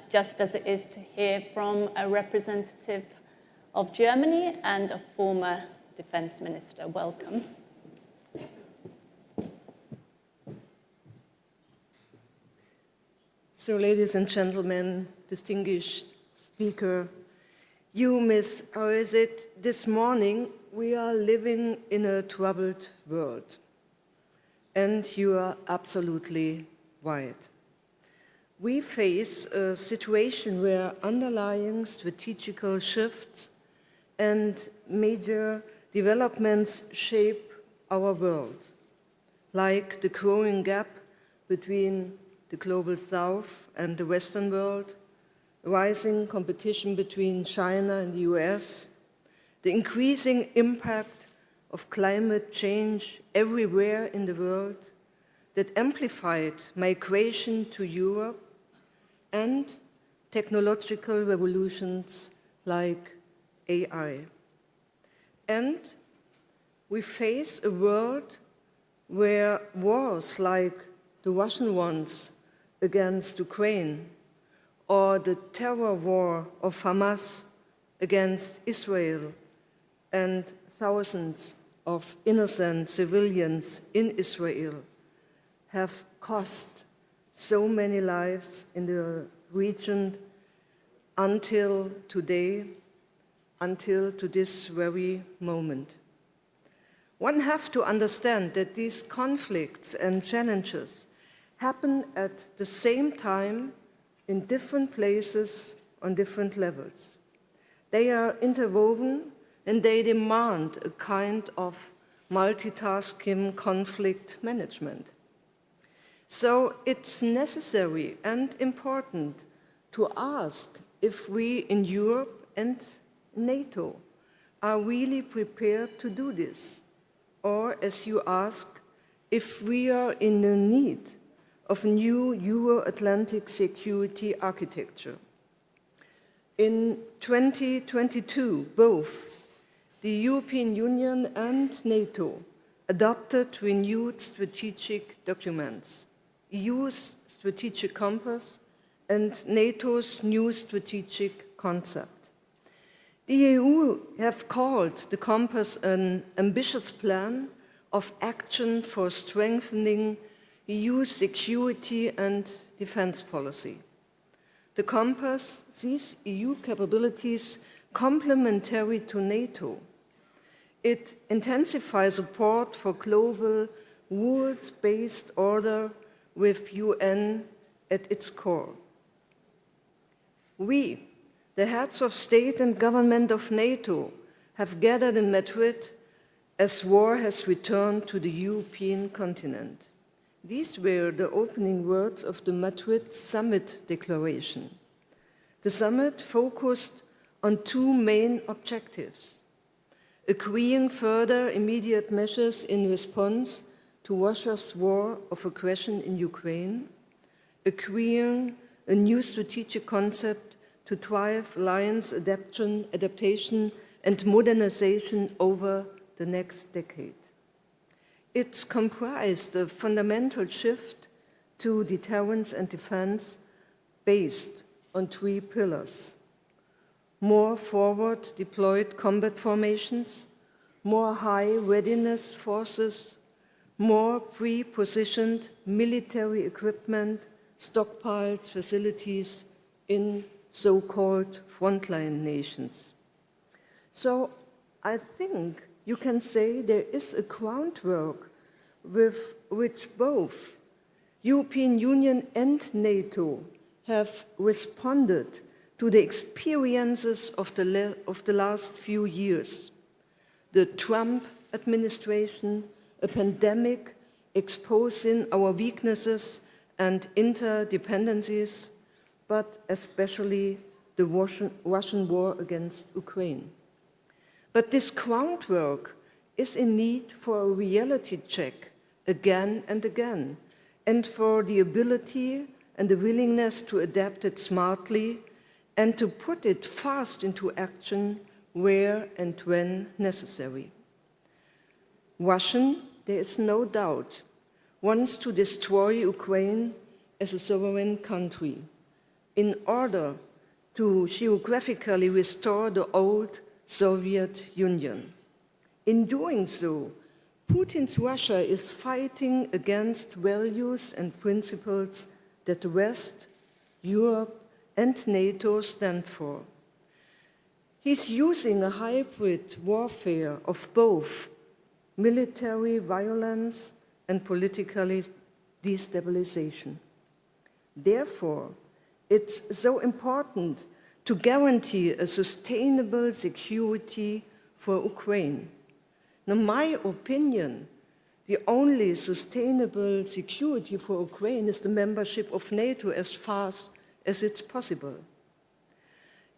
just as it is to hear from a representative of Germany and a former defense minister. Welcome. So, ladies and gentlemen, distinguished speaker, you, Ms. Oesit, this morning we are living in a troubled world. And you are absolutely right. We face a situation where underlying strategical shifts and major developments shape our world, like the growing gap between the global south and the Western world, rising competition between China and the US, the increasing impact of climate change everywhere in the world that amplified migration to Europe, and technological revolutions like AI. And we face a world where wars like the Russian ones against Ukraine or the terror war of Hamas against Israel and thousands of innocent civilians in Israel have cost so many lives in the region until today, until to this very moment. One has to understand that these conflicts and challenges happen at the same time in different places on different levels. They are interwoven and they demand a kind of multitasking conflict management. So it's necessary and important to ask if we in Europe and NATO are really prepared to do this, or as you ask, if we are in the need of a new Euro-Atlantic security architecture. In 2022, both the European Union and NATO adopted renewed strategic documents, EU's strategic compass and NATO's new strategic concept. The EU have called the compass an ambitious plan of action for strengthening EU security and defense policy. The compass sees EU capabilities complementary to NATO. It intensifies support for global rules-based order with UN at its core. We, the heads of state and government of NATO, have gathered in Madrid as war has returned to the European continent. These were the opening words of the Madrid Summit Declaration. The summit focused on two main objectives: agreeing further immediate measures in response to Russia's war of aggression in Ukraine, agreeing a new strategic concept to drive alliance adaptation and modernization over the next decade. It's comprised a fundamental shift to deterrence and defense based on three pillars: more forward deployed combat formations, more high readiness forces, more pre-positioned military equipment, stockpiles, facilities in so-called frontline nations. So I think you can say there is a groundwork with which both European Union and NATO have responded to the experiences of the last few years. The Trump administration, a pandemic exposing our weaknesses and interdependencies, but especially the Russian war against Ukraine. But this groundwork is in need for a reality check again and again, and for the ability and the willingness to adapt it smartly and to put it fast into action where and when necessary. Russia, there is no doubt, wants to destroy Ukraine as a sovereign country in order to geographically restore the old Soviet Union. In doing so, Putin's Russia is fighting against values and principles that the West, Europe, and NATO stand for. He's using a hybrid warfare of both military violence and political destabilization. Therefore, it's so important to guarantee a sustainable security for Ukraine. In my opinion, the only sustainable security for Ukraine is the membership of NATO as fast as it's possible,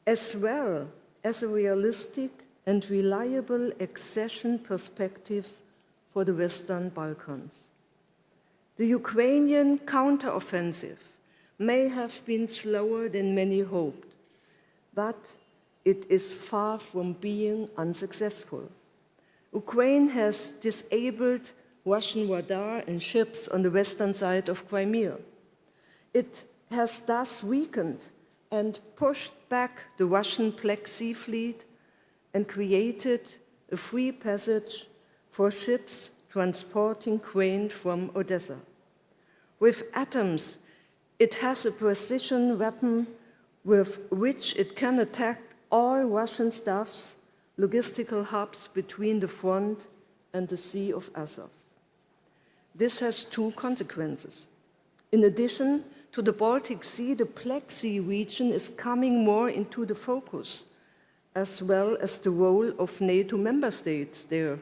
as well as a realistic and reliable accession perspective for the Western Balkans. The Ukrainian counteroffensive may have been slower than many hoped, but it is far from being unsuccessful. Ukraine has disabled Russian radar and ships on the western side of Crimea. It has thus weakened and pushed back the Russian Black Sea Fleet and created a free passage for ships transporting grain from Odessa. With atoms, it has a precision weapon with which it can attack all Russian staff's logistical hubs between the front and the Sea of Azov. This has two consequences. In addition to the Baltic Sea, the Black Sea region is coming more into the focus, as well as the role of NATO member states there,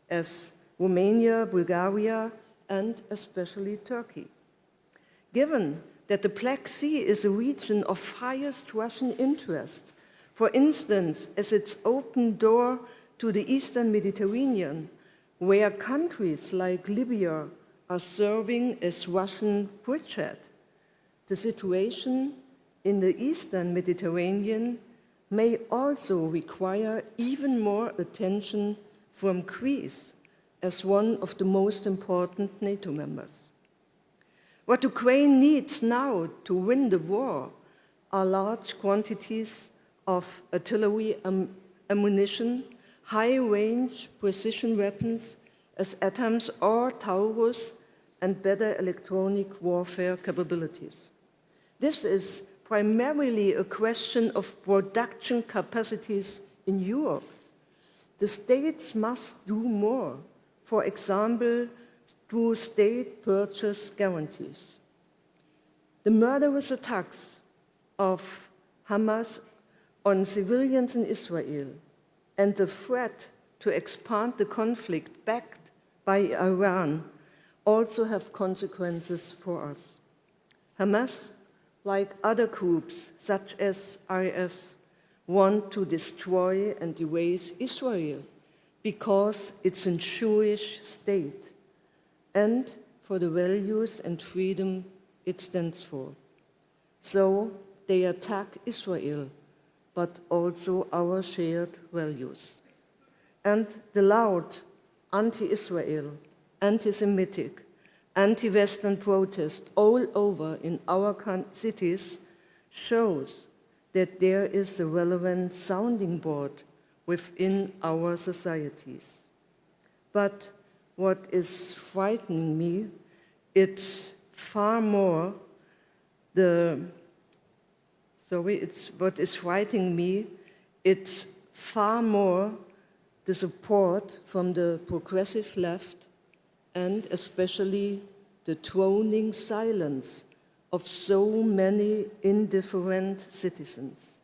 as Romania, Bulgaria, and especially Turkey. Given that the Black Sea is a region of highest Russian interest, for instance, as its open door to the Eastern Mediterranean, where countries like Libya are serving as Russian bridgehead, the situation in the Eastern Mediterranean may also require even more attention from Greece as one of the most important NATO members. What Ukraine needs now to win the war are large quantities of artillery ammunition, high-range precision weapons as ATACMS or Taurus, and better electronic warfare capabilities. This is primarily a question of production capacities in Europe. The states must do more, for example, through state purchase guarantees. The murderous attacks of Hamas on civilians in Israel and the threat to expand the conflict backed by Iran also have consequences for us. Hamas, like other groups such as IS, want to destroy and erase Israel because it's a Jewish state and for the values and freedom it stands for. So they attack Israel, but also our shared values. And the loud anti-Israel, anti-Semitic, anti-Western protest all over in our cities shows that there is a relevant sounding board within our societies. But what is frightening me, it's far more what is frightening me, it's far more the support from the progressive left and especially the droning silence of so many indifferent citizens.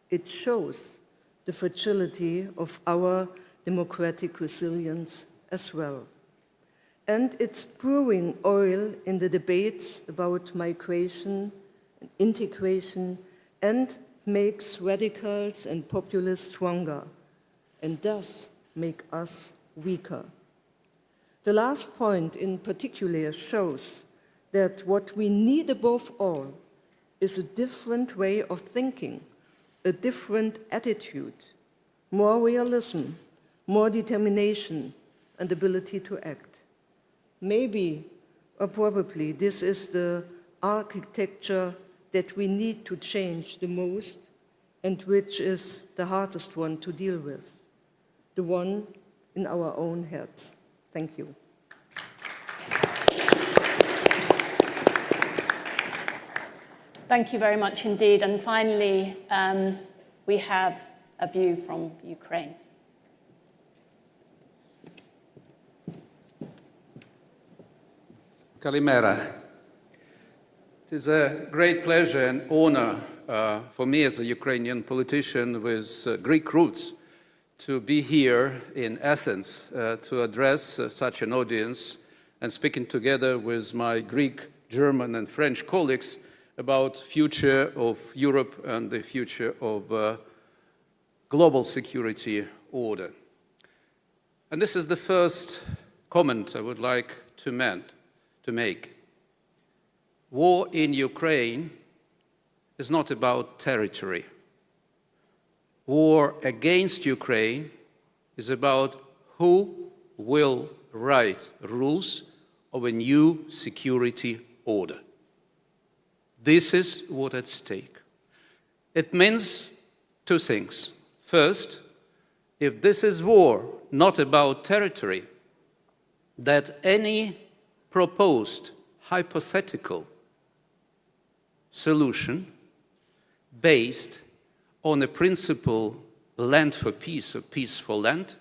It shows the fragility of our democratic resilience as well. And it's pouring oil in the debates about migration and integration and makes radicals and populists stronger and thus make us weaker. The last point in particular shows that what we need above all is a different way of thinking, a different attitude, more realism, more determination, and ability to act. Maybe, or probably, this is the architecture that we need to change the most and which is the hardest one to deal with, the one in our own heads. Thank you. Thank you very much indeed. And finally, we have a view from Ukraine. Kalimera. It is a great pleasure and honor for me as a Ukrainian politician with Greek roots to be here in Athens to address such an audience and speaking together with my Greek, German and French colleagues about future of Europe and the future of global security order. And this is the first comment I would like to make. War in Ukraine is not about territory. War against Ukraine is about who will write rules of a new security order. This is what's at stake. It means two things. First, if this is war not about territory, that any proposed hypothetical solution based on the principle land for peace or peace for land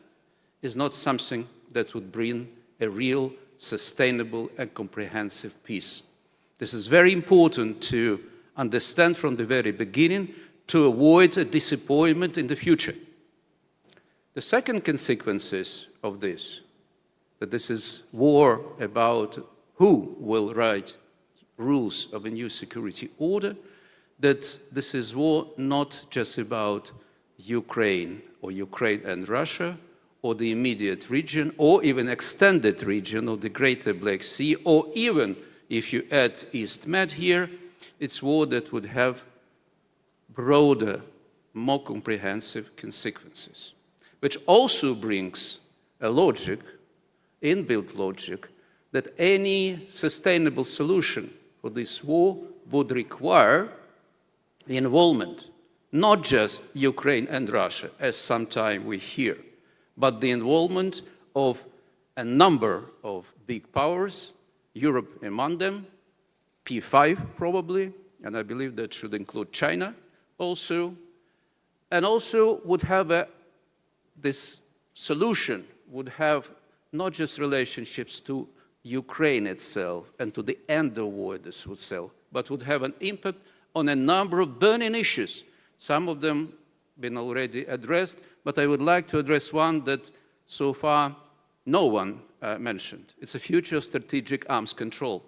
is not something that would bring a real, sustainable and comprehensive peace. This is very important to understand from the very beginning to avoid a disappointment in the future. The second consequences of this, that this is war about who will write rules of a new security order, that this is war not just about Ukraine or Ukraine and Russia or the immediate region or even extended region of the Greater Black Sea, or even if you add East Med here, it's war that would have broader, more comprehensive consequences, which also brings a logic, inbuilt logic, that any sustainable solution for this war would require involvement, not just Ukraine and Russia, as sometimes we hear, but the involvement of a number of big powers, Europe among them, P5 probably, and I believe that should include China also, and also would have this solution would have not just relationships to Ukraine itself and to the end of war this would sell, but would have an impact on a number of burning issues. Some of them been already addressed, but I would like to address one that so far no one mentioned. It's the future of strategic arms control.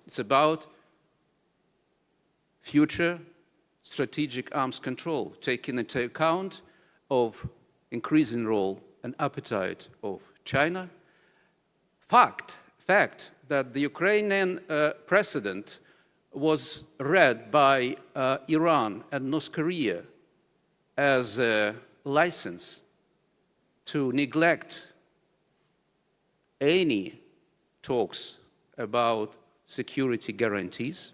It's about future strategic arms control, taking into account of increasing role and appetite of China. Fact that the Ukrainian precedent was read by Iran and North Korea as a license to neglect any talks about security guarantees,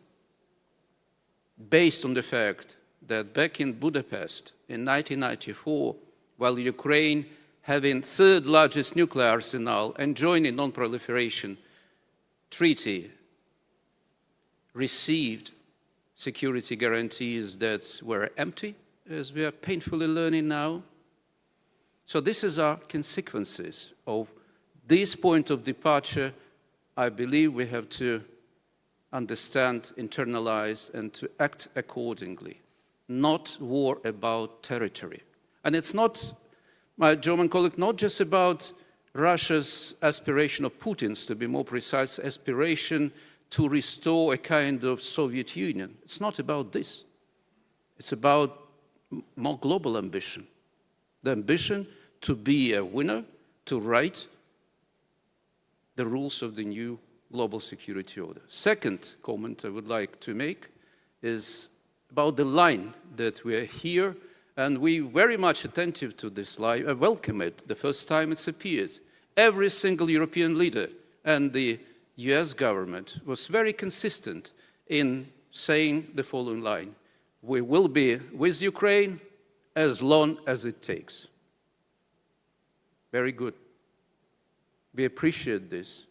based on the fact that back in Budapest in 1994, while Ukraine having third largest nuclear arsenal and joining non-proliferation treaty, received security guarantees that were empty, as we are painfully learning now. So this is our consequences of this point of departure. I believe we have to understand, internalize, and to act accordingly. Not war about territory. And it's not, my German colleague, not just about Russia's aspiration, of Putin's, to be more precise, aspiration to restore a kind of Soviet Union. It's not about this. It's about more global ambition. The ambition to be a winner, to write the rules of the new global security order. Second comment I would like to make is about the line that we are here, and we very much attentive to this line. I welcome it the first time it's appeared. Every single European leader and the US government was very consistent in saying the following line: we will be with Ukraine as long as it takes. Very good. We appreciate this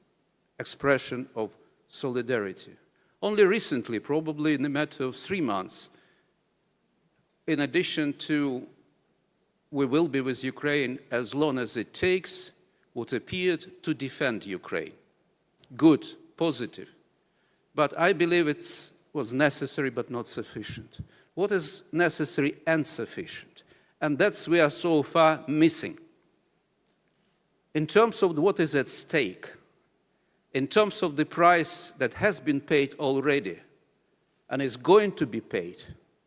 expression of solidarity. Only recently, probably in a matter of 3 months, in addition to we will be with Ukraine as long as it takes, what appeared to defend Ukraine. Good, positive. But I believe it's was necessary but not sufficient. What is necessary and sufficient? And that's we are so far missing. In terms of what is at stake, in terms of the price that has been paid already and is going to be paid,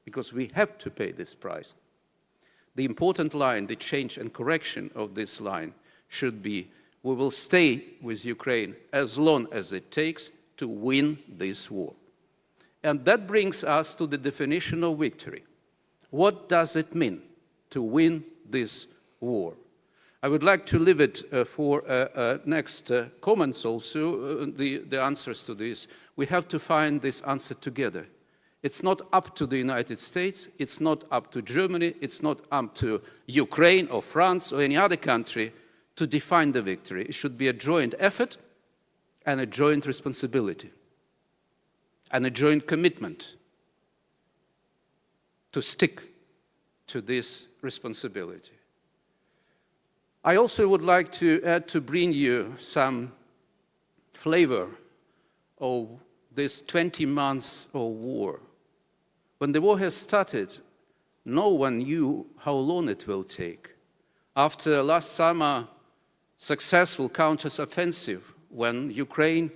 because we have to pay this price, the important line, the change and correction of this line should be, we will stay with Ukraine as long as it takes to win this war. And that brings us to the definition of victory. What does it mean to win this war? I would like to leave it for next comments also, the answers to this. We have to find this answer together. It's not up to the United States, it's not up to Germany, it's not up to Ukraine or France or any other country to define the victory. It should be a joint effort and a joint responsibility and a joint commitment to stick to this responsibility. I also would like to bring you some flavor of this 20 months of war. When the war has started, no one knew how long it will take. After last summer successful counteroffensive, when Ukraine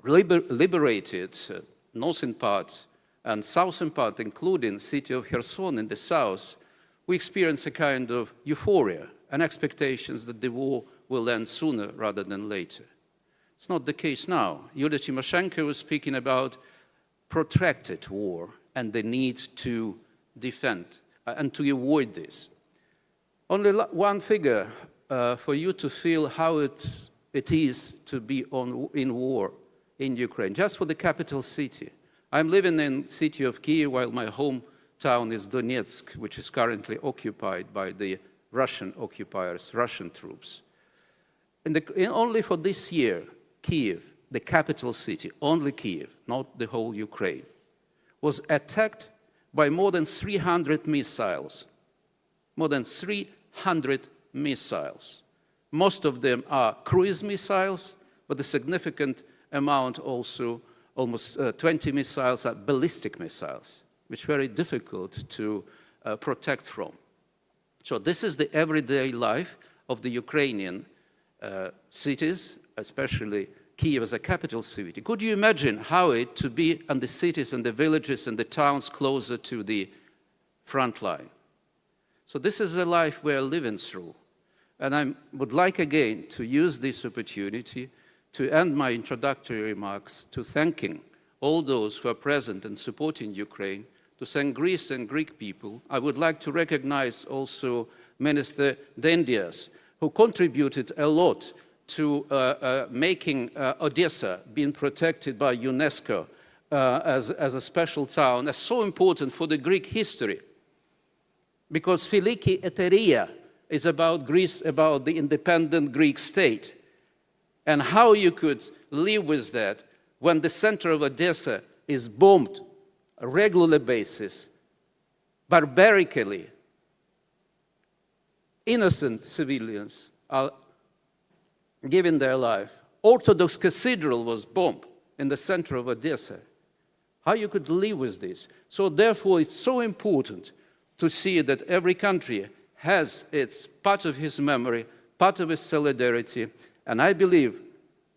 liberated northern part and southern part, including the city of Kherson in the south, we experienced a kind of euphoria and expectations that the war will end sooner rather than later. It's not the case now. Yulia Tymoshenko was speaking about protracted war and the need to defend and to avoid this. Only one figure for you to feel how it is to be in war in Ukraine, just for the capital city. I'm living in the city of Kyiv while my hometown is Donetsk, which is currently occupied by the Russian occupiers, Russian troops. Only for this year, Kyiv, the capital city, only Kyiv, not the whole Ukraine, was attacked by more than 300 missiles. More than 300 missiles. Most of them are cruise missiles, but a significant amount also, almost 20 missiles, are ballistic missiles, which are very difficult to protect from. So this is the everyday life of the Ukrainian cities, especially Kyiv as a capital city. Could you imagine how it to be in the cities and the villages and the towns closer to the front line? So this is the life we are living through. And I would like again to use this opportunity to end my introductory remarks to thanking all those who are present and supporting Ukraine, to thank Greece and Greek people. I would like to recognize also Minister Dendias, who contributed a lot to making Odessa being protected by UNESCO as a special town. That's so important for the Greek history. Because Filiki Eteria is about Greece, about the independent Greek state. And how you could live with that when the center of Odessa is bombed on a regular basis, barbarically. Innocent civilians are giving their life. Orthodox cathedral was bombed in the center of Odessa. How you could live with this? So therefore, it's so important to see that every country has its part of his memory, part of his solidarity, and I believe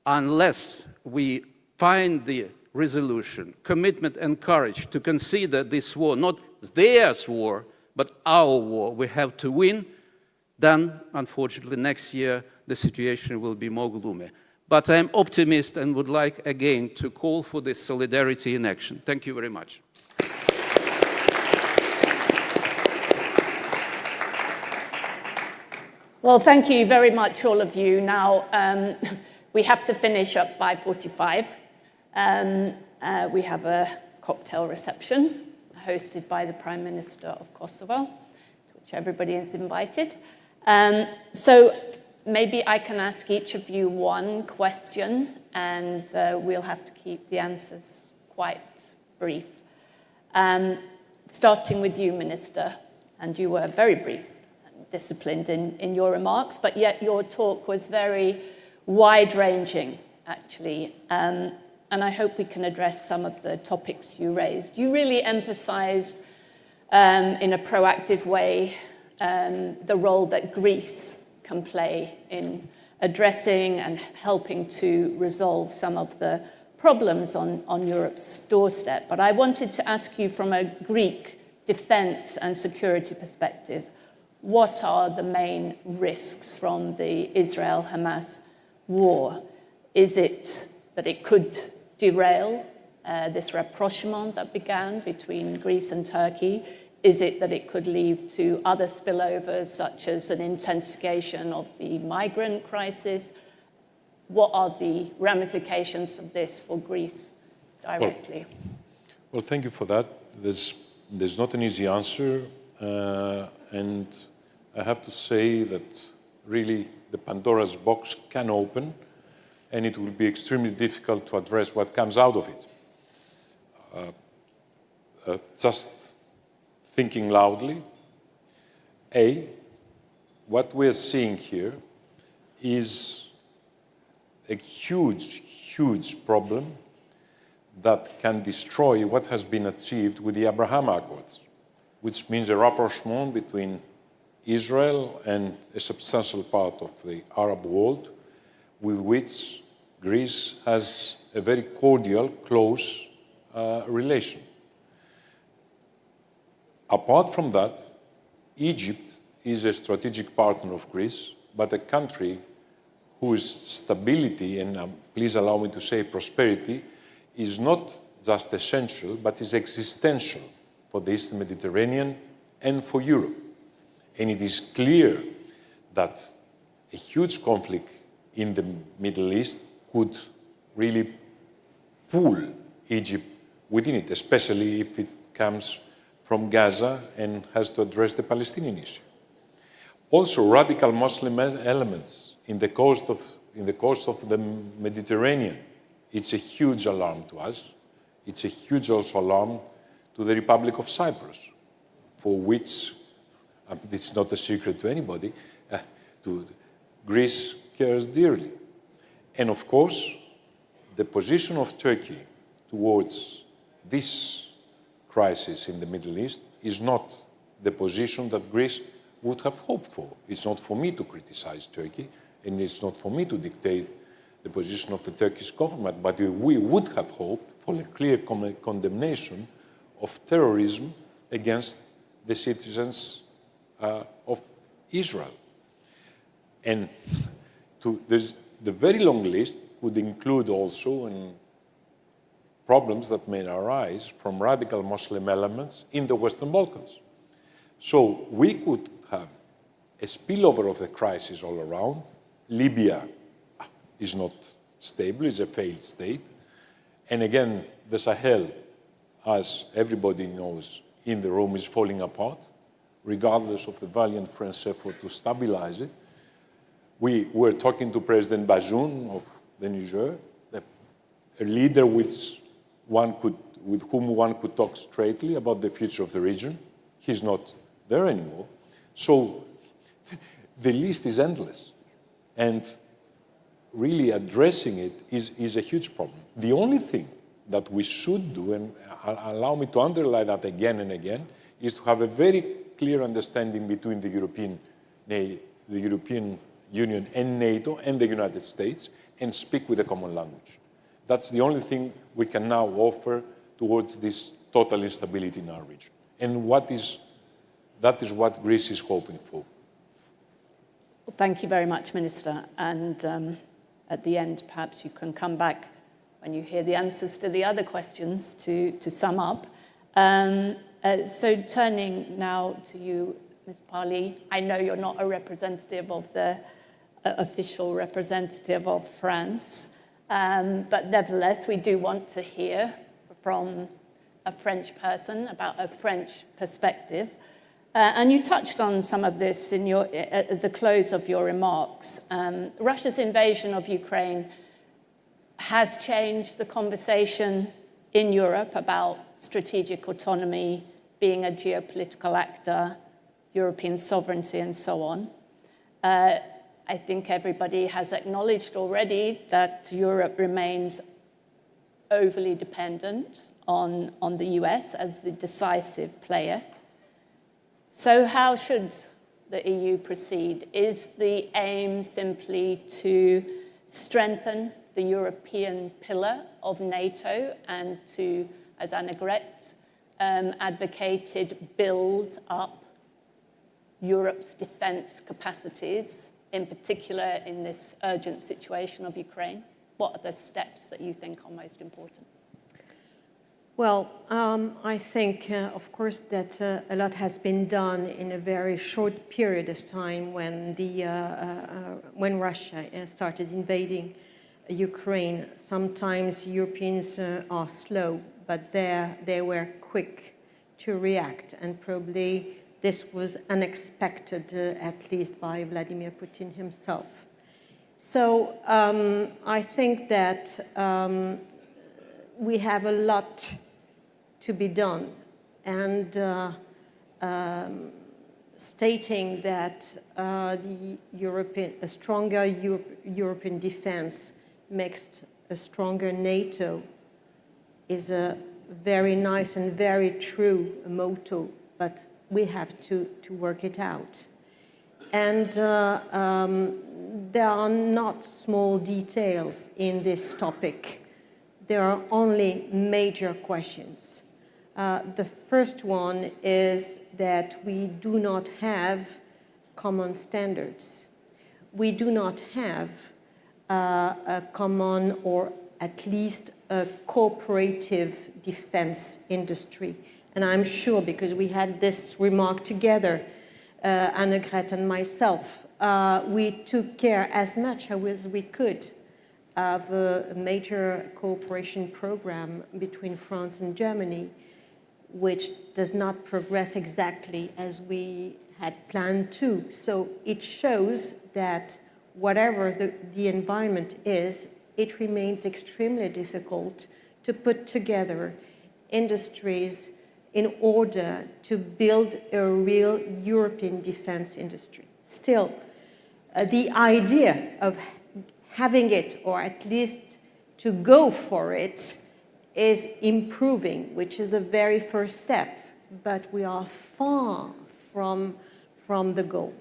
unless we find the resolution, commitment and courage to consider this war, not theirs war, but our war, we have to win, then unfortunately next year the situation will be more gloomy. But I'm optimist and would like again to call for this solidarity in action. Thank you very much. Well, thank you very much, all of you. Now, we have to finish at 5:45. We have a cocktail reception hosted by the Prime Minister of Kosovo, to which everybody is invited. So maybe I can ask each of you one question, and we'll have to keep the answers quite brief. Starting with you, Minister, and you were very brief. Disciplined in your remarks, but yet your talk was very wide-ranging, actually. and I hope we can address some of the topics you raised. You really emphasized in a proactive way the role that Greece can play in addressing and helping to resolve some of the problems on Europe's doorstep. But I wanted to ask you from a Greek defense and security perspective, what are the main risks from the Israel-Hamas war? Is it that it could derail this rapprochement that began between Greece and Turkey? Is it that it could lead to other spillovers, such as an intensification of the migrant crisis? What are the ramifications of this for Greece directly? Well, thank you for that. There's not an easy answer, and I have to say that really the Pandora's box can open, and it will be extremely difficult to address what comes out of it. Just thinking loudly, what we are seeing here is a huge, huge problem that can destroy what has been achieved with the Abraham Accords, which means a rapprochement between Israel and a substantial part of the Arab world, with which Greece has a very cordial, close relation. Apart from that, Egypt is a strategic partner of Greece, but a country whose stability, and please allow me to say prosperity, is not just essential, but is existential for the Eastern Mediterranean and for Europe. And it is clear that a huge conflict in the Middle East could really pull Egypt within it, especially if it comes from Gaza and has to address the Palestinian issue. Also, radical Muslim elements in the coast of the Mediterranean. It's a huge alarm to us. It's a huge also alarm to the Republic of Cyprus, for which it's not a secret to anybody, Greece cares dearly. And of course, the position of Turkey towards this crisis in the Middle East is not the position that Greece would have hoped for. It's not for me to criticize Turkey, and it's not for me to dictate the position of the Turkish government, but we would have hoped for a clear condemnation of terrorism against the citizens of Israel. And there's the very long list would include also problems that may arise from radical Muslim elements in the Western Balkans. So we could have a spillover of the crisis all around. Libya is not stable, is a failed state. And again, the Sahel, as everybody knows in the room, is falling apart, regardless of the valiant French effort to stabilize it. We were talking to President Bazoum of the Niger, a leader with whom one could talk straightly about the future of the region. He's not there anymore. So the list is endless. And really addressing it is a huge problem. The only thing that we should do, and allow me to underline that again and again, is to have a very clear understanding between the European Union and NATO and the United States, and speak with a common language. That's the only thing we can now offer towards this total instability in our region. And that is what Greece is hoping for. Well, thank you very much, Minister. And at the end, perhaps you can come back when you hear the answers to the other questions to sum up. So turning now to you, Ms. Parly, I know you're not a representative of the official representative of France, but nevertheless, we do want to hear from a French person about a French perspective. And you touched on some of this at the close of your remarks. Russia's invasion of Ukraine has changed the conversation in Europe about strategic autonomy, being a geopolitical actor, European sovereignty, and so on. I think everybody has acknowledged already that Europe remains overly dependent on the US as the decisive player. So how should the EU proceed? Is the aim simply to strengthen the European pillar of NATO and to, as Annegret advocated, build up Europe's defense capacities, in particular in this urgent situation of Ukraine? What are the steps that you think are most important? Well, I think, of course, that a lot has been done in a very short period of time when Russia started invading Ukraine. Sometimes Europeans are slow, but they were quick to react, and probably this was unexpected, at least by Vladimir Putin himself. So I think that we have a lot to be done, and stating that a stronger European defense makes a stronger NATO is a very nice and very true motto, but we have to work it out. And there are not small details in this topic. There are only major questions. The first one is that we do not have common standards. We do not have a common, or at least a cooperative defense industry. And I'm sure, because we had this remark together, Annegret and myself, we took care as much as we could of a major cooperation program between France and Germany, which does not progress exactly as we had planned to. So it shows that whatever the environment is, it remains extremely difficult to put together industries in order to build a real European defense industry. Still, the idea of having it, or at least to go for it, is improving, which is a very first step, but we are far from the goal.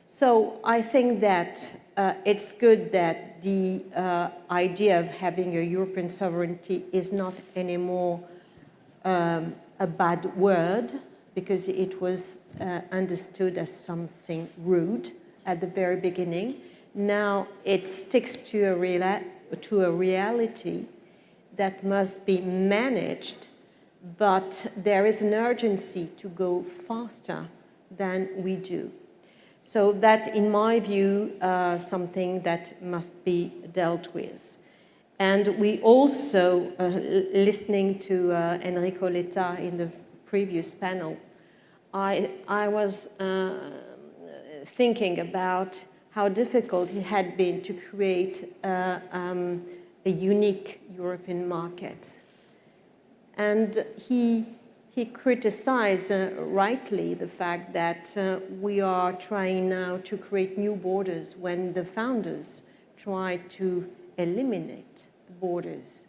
So I think that it's good that the idea of having a European sovereignty is not anymore a bad word, because it was understood as something rude at the very beginning. Now it sticks to a reality that must be managed, but there is an urgency to go faster than we do. So that, in my view, something that must be dealt with. And we also, listening to Enrico Letta in the previous panel, I was thinking about how difficult it had been to create a unique European market. And he criticized rightly the fact that we are trying now to create new borders when the founders tried to eliminate the borders.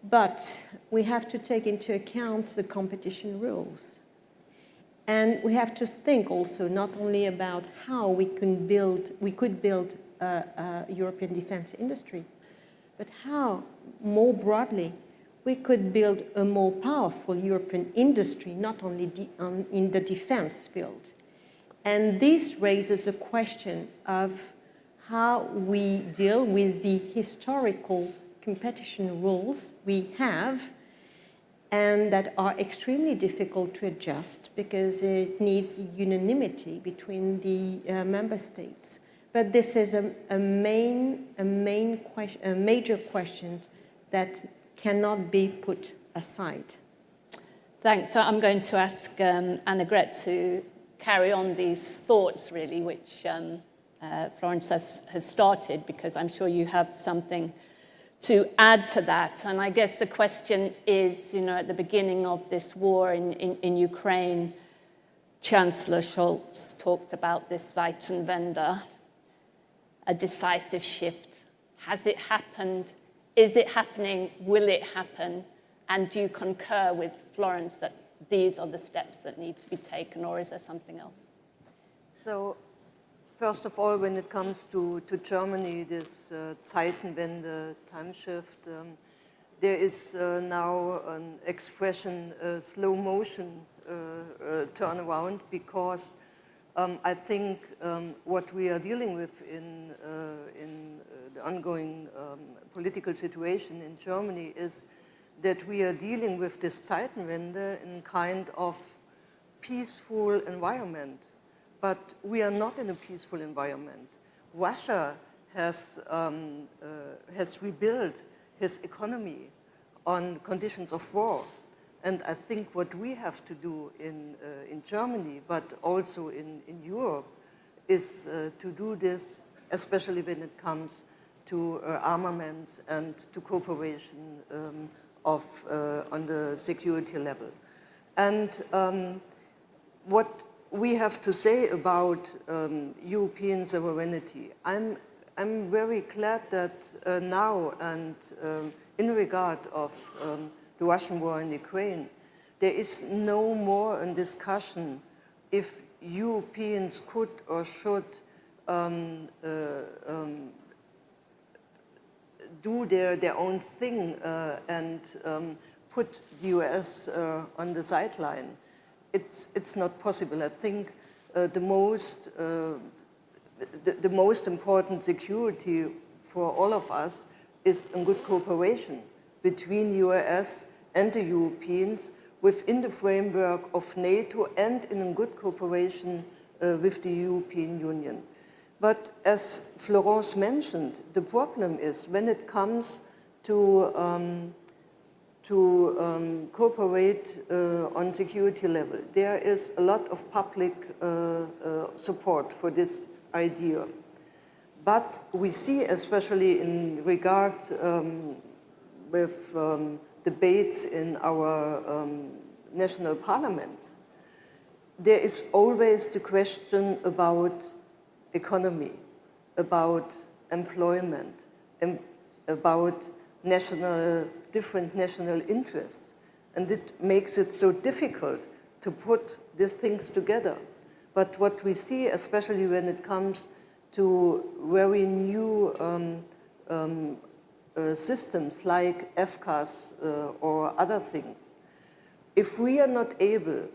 But we have to take into account the competition rules. And we have to think also not only about how we could build a European defense industry, but how, more broadly, we could build a more powerful European industry, not only in the defense field. And this raises a question of how we deal with the historical competition rules we have, and that are extremely difficult to adjust because it needs the unanimity between the member states. But this is a major question that cannot be put aside. Thanks. So I'm going to ask Annegret to carry on these thoughts, really, which Florence has started, because I'm sure you have something to add to that. And I guess the question is, at the beginning of this war in Ukraine, Chancellor Scholz talked about this Zeitenwende, a decisive shift. Has it happened Is it happening? Will it happen? And do you concur with Florence that these are the steps that need to be taken, or is there something else? So, first of all, when it comes to Germany, this Zeitenwende, time shift, there is now an expression, slow motion turnaround, because I think what we are dealing with in the ongoing political situation in Germany is that we are dealing with this Zeitenwende in kind of peaceful environment. But we are not in a peaceful environment. Russia has rebuilt his economy on conditions of war. And I think what we have to do in Germany, but also in Europe, is to do this, especially when it comes to armaments and to cooperation on the security level. And what we have to say about European sovereignty, I'm very glad that now, and in regard of the Russian war in Ukraine, there is no more a discussion if Europeans could or should do their own thing and put the US on the sideline. It's not possible. I think the most important security for all of us is a good cooperation between US and the Europeans within the framework of NATO and in a good cooperation with the European Union. But as Florence mentioned, the problem is when it comes to cooperate on security level, there is a lot of public support for this idea. But we see, especially in regard with debates in our national parliaments, there is always the question about economy, about employment, and about different national interests. And it makes it so difficult to put these things together. But what we see, especially when it comes to very new systems like FCAS or other things, if we are not able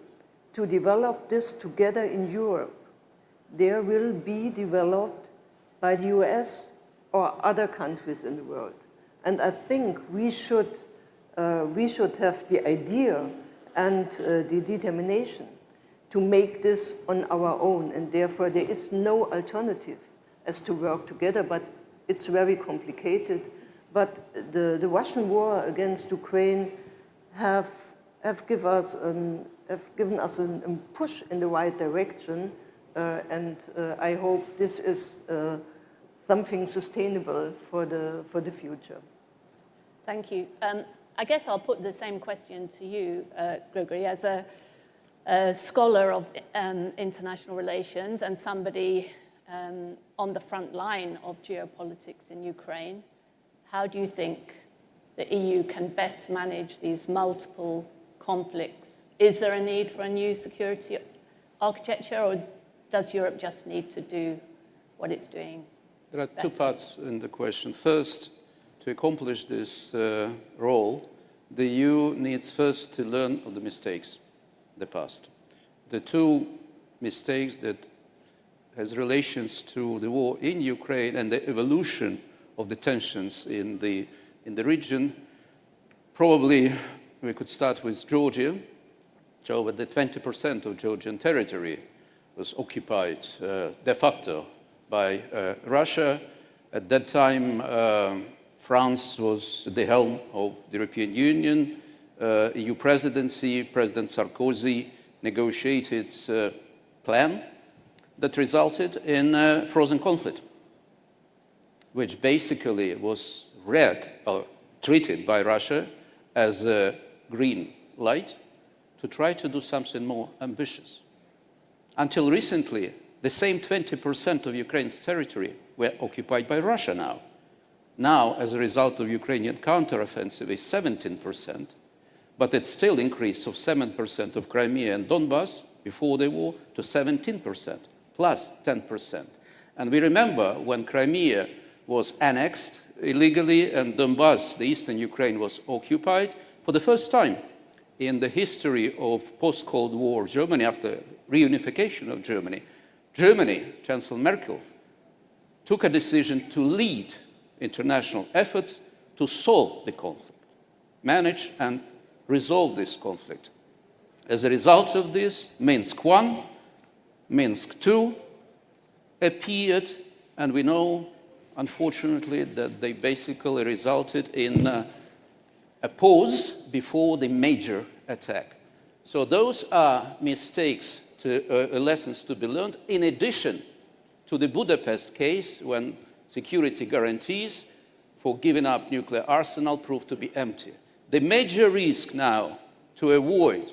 to develop this together in Europe, there will be developed by the US or other countries in the world. And I think we should have the idea and the determination to make this on our own, and therefore there is no alternative as to work together, but it's very complicated. But the Russian war against Ukraine have given us a push in the right direction, and I hope this is something sustainable for the future. Thank you. I guess I'll put the same question to you, Gregory, as a scholar of international relations and somebody on the front line of geopolitics in Ukraine. How do you think the EU can best manage these multiple conflicts? Is there a need for a new security architecture, or does Europe just need to do what it's doing? There are two parts in the question. First, to accomplish this role, the EU needs first to learn of the mistakes of the past. The two mistakes that has relations to the war in Ukraine and the evolution of the tensions in the region. Probably we could start with Georgia. So the 20% of Georgian territory was occupied de facto by Russia. At that time, France was at the helm of the European Union. EU presidency, President Sarkozy negotiated a plan that resulted in a frozen conflict, which basically was read or treated by Russia as a green light to try to do something more ambitious. Until recently, the same 20% of Ukraine's territory were occupied by Russia now. now as a result of Ukrainian counteroffensive is 17%, but it's still increase of 7% of Crimea and Donbass before the war to 17%, plus 10%. And we remember when Crimea was annexed illegally and Donbass, the eastern Ukraine, was occupied, for the first time in the history of post-Cold War Germany, after reunification of Germany, Chancellor Merkel, took a decision to lead international efforts to solve the conflict, manage and resolve this conflict. As a result of this, Minsk I, Minsk II appeared, and we know, unfortunately, that they basically resulted in a pause before the major attack. So those are mistakes, lessons to be learned, in addition to the Budapest case, when security guarantees for giving up nuclear arsenal proved to be empty. The major risk now to avoid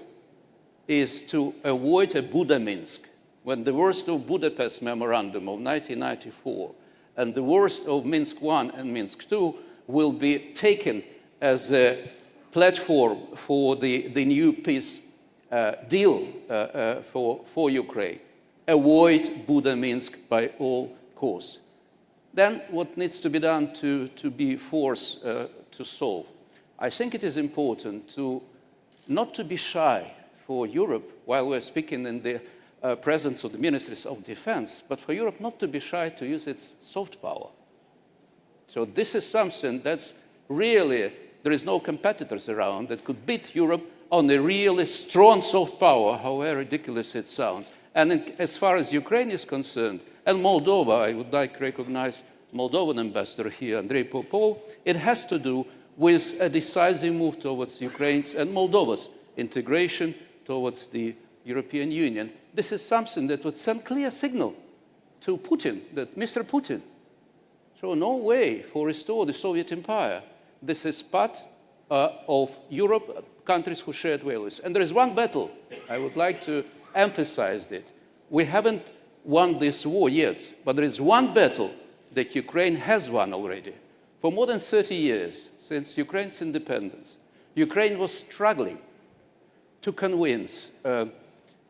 is to avoid a Buda-Minsk, when the worst of Budapest Memorandum of 1994 and the worst of Minsk I and Minsk II will be taken as a platform for the new peace deal for Ukraine. Avoid Buda-Minsk by all costs. Then what needs to be done to be forced to solve? I think it is important not to be shy for Europe while we're speaking in the presence of the ministries of defense, but for Europe not to be shy to use its soft power. So this is something that's really, there is no competitors around that could beat Europe on a really strong soft power, however ridiculous it sounds. And as far as Ukraine is concerned, and Moldova, I would like to recognize Moldovan ambassador here, Andrei Popov, it has to do with a decisive move towards Ukraine's and Moldova's integration towards the European Union. This is something that would send clear signal to Putin, that Mr. Putin, so no way for restore the Soviet Empire. This is part of Europe, countries who shared values. And there is one battle, I would like to emphasize it. We haven't won this war yet, but there is one battle that Ukraine has won already. For more than 30 years, since Ukraine's independence, Ukraine was struggling to convince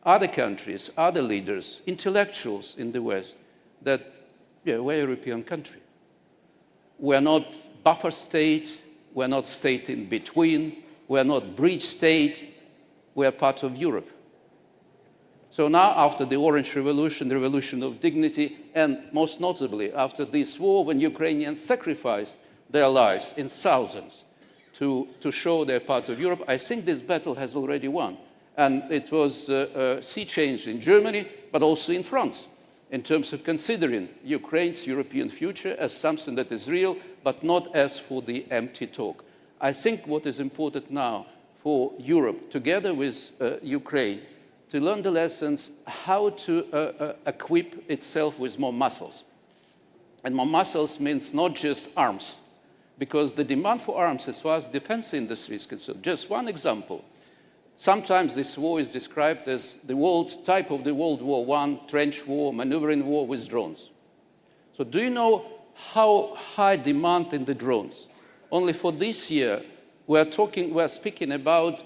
other countries, other leaders, intellectuals in the West, that we're a European country. We're not buffer state, we're not state in between, we're not bridge state, we're part of Europe. So now, after the Orange Revolution, the Revolution of Dignity, and most notably after this war, when Ukrainians sacrificed their lives in thousands to show they're part of Europe, I think this battle has already won. And it was a sea change in Germany, but also in France, in terms of considering Ukraine's European future as something that is real, but not as for the empty talk. I think what is important now for Europe, together with Ukraine, to learn the lessons how to equip itself with more muscles. And more muscles means not just arms, because the demand for arms as far as defense industry is concerned. Just one example. Sometimes this war is described as the type of the World War I, trench war, maneuvering war with drones. So do you know how high demand in the drones? Only for this year, we're speaking about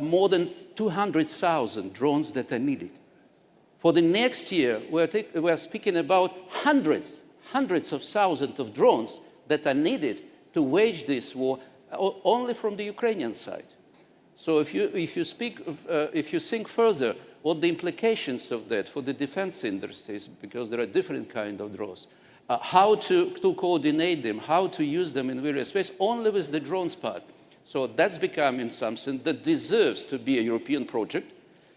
more than 200,000 drones that are needed. For the next year, we're speaking about hundreds of thousands of drones that are needed to wage this war only from the Ukrainian side. So if you think further, what the implications of that for the defense industries, because there are different kinds of drones, how to coordinate them, how to use them in various ways, only with the drones part. So that's becoming something that deserves to be a European project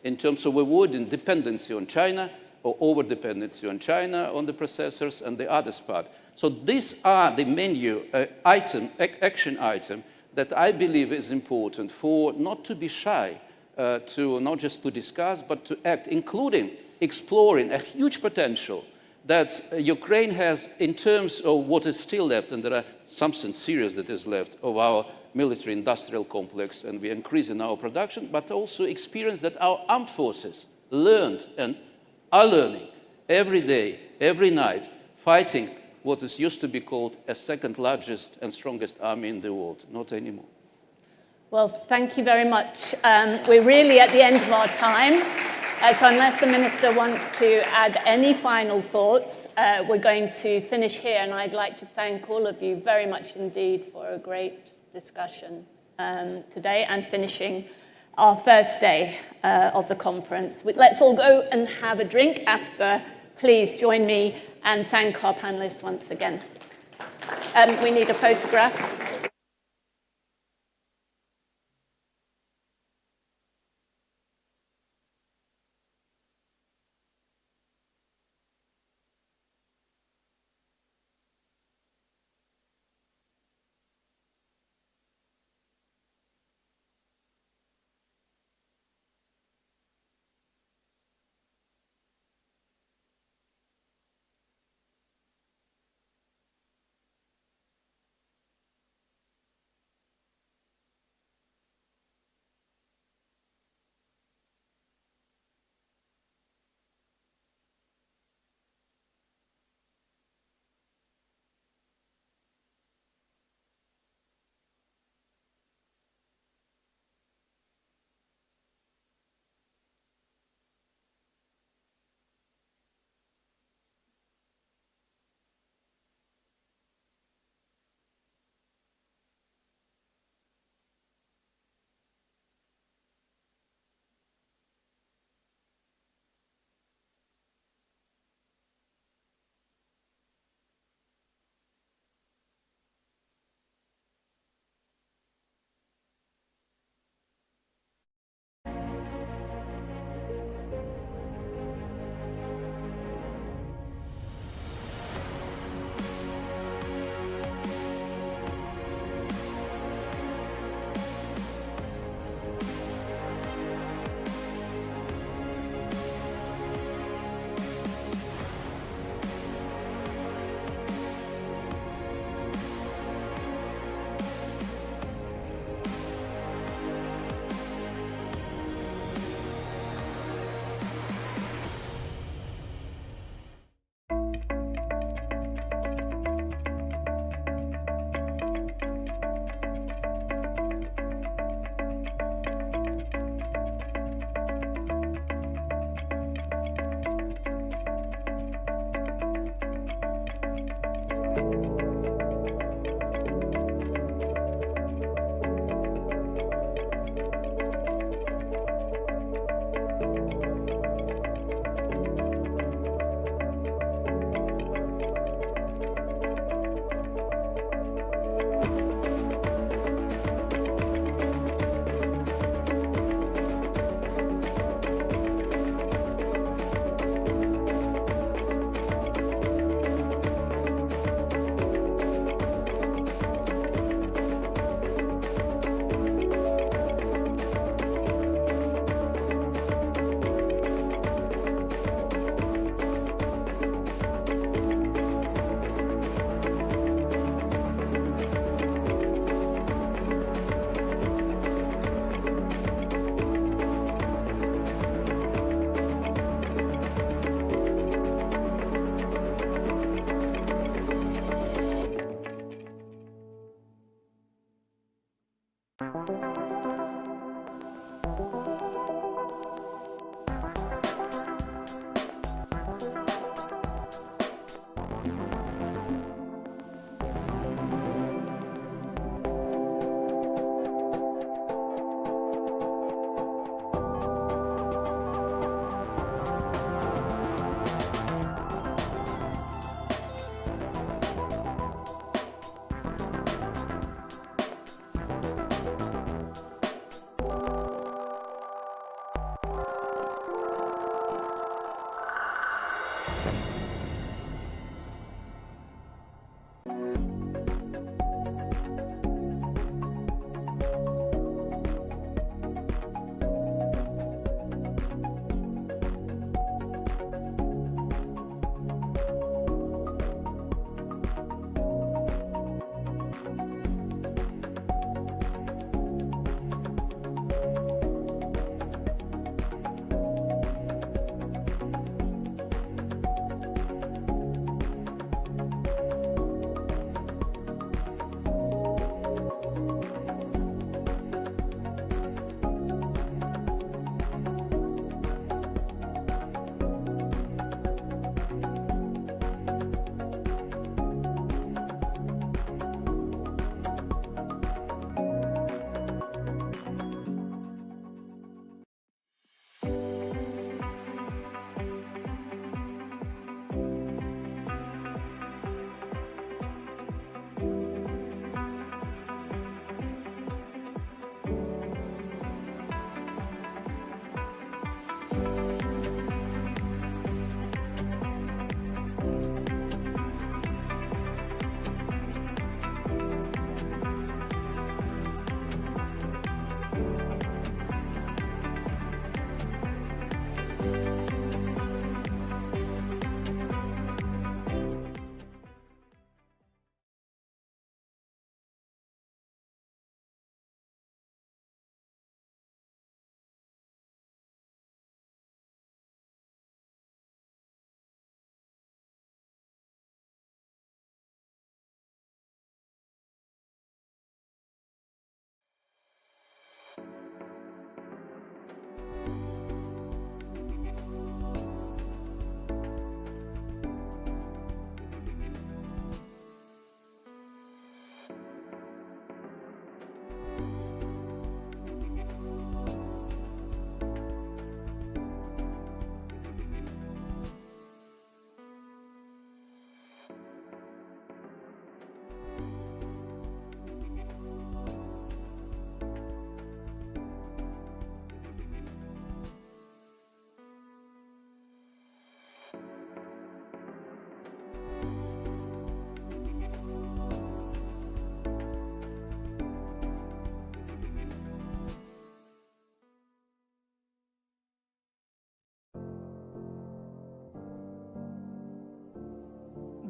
in terms of avoiding dependency on China or over-dependency on China on the processors and the others part. So these are the menu action item that I believe is important for not to be shy, not just to discuss, but to act, including exploring a huge potential that Ukraine has in terms of what is still left, and there are something serious that is left of our military-industrial complex, and we're increasing our production, but also experience that our armed forces learned and are learning every day, every night, fighting what is used to be called a second largest and strongest army in the world. Not anymore. Well, thank you very much. We're really at the end of our time. So unless the Minister wants to add any final thoughts, we're going to finish here. And I'd like to thank all of you very much indeed for a great discussion today and finishing our first day of the conference. Let's all go and have a drink after. Please join me and thank our panelists once again. We need a photograph.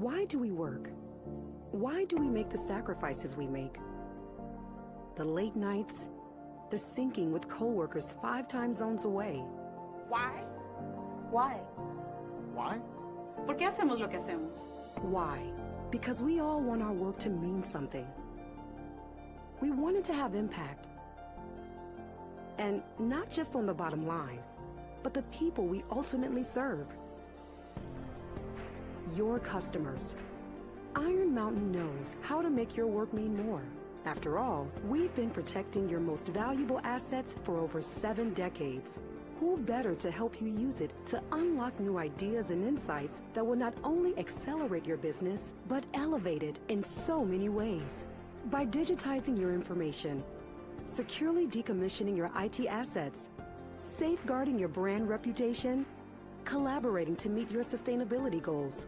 Why do we work? Why do we make the sacrifices we make? The late nights, the sinking with coworkers 5 time zones away. Why? Why? Why? ¿Por qué hacemos lo que hacemos? Why? Because we all want our work to mean something. We want it to have impact. And not just on the bottom line, but the people we ultimately serve. Your customers. Iron Mountain knows how to make your work mean more. After all, we've been protecting your most valuable assets for over 7 decades. Who better to help you use it to unlock new ideas and insights that will not only accelerate your business, but elevate it in so many ways. By digitizing your information, securely decommissioning your IT assets, safeguarding your brand reputation, collaborating to meet your sustainability goals,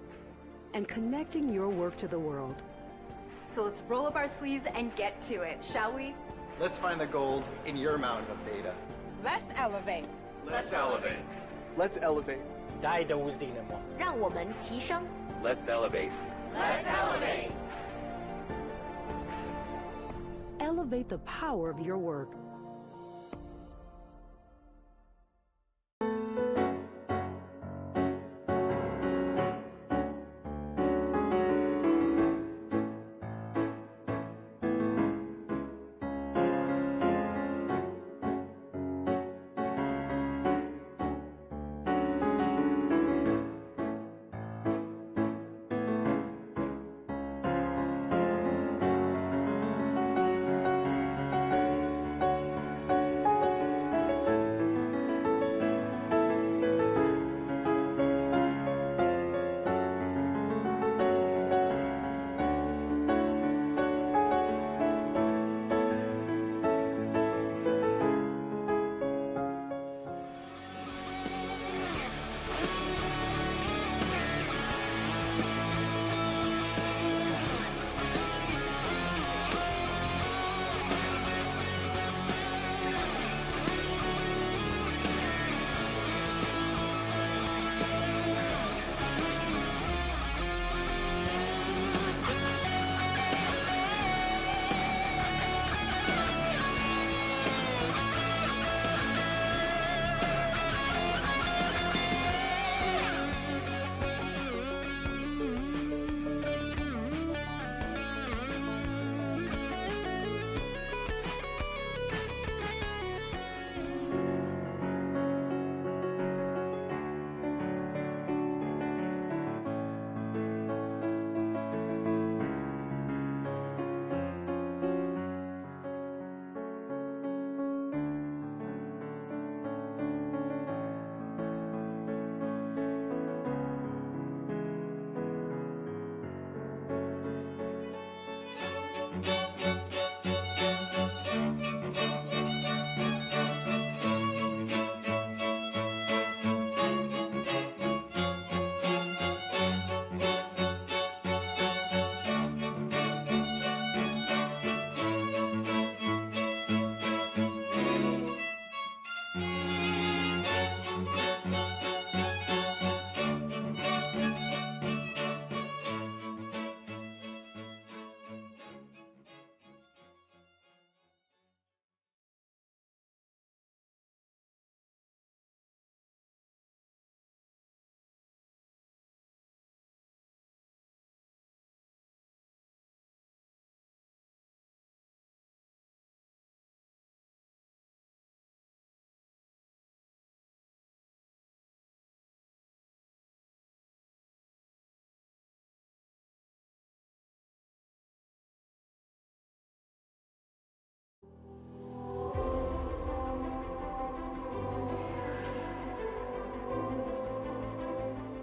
and connecting your work to the world. So let's roll up our sleeves and get to it, shall we? Let's find the gold in your mountain of data. Let's elevate. Let's elevate. Let's elevate. 带着无敌的梦。让我们提升。 Let's elevate. Let's elevate. Elevate the power of your work.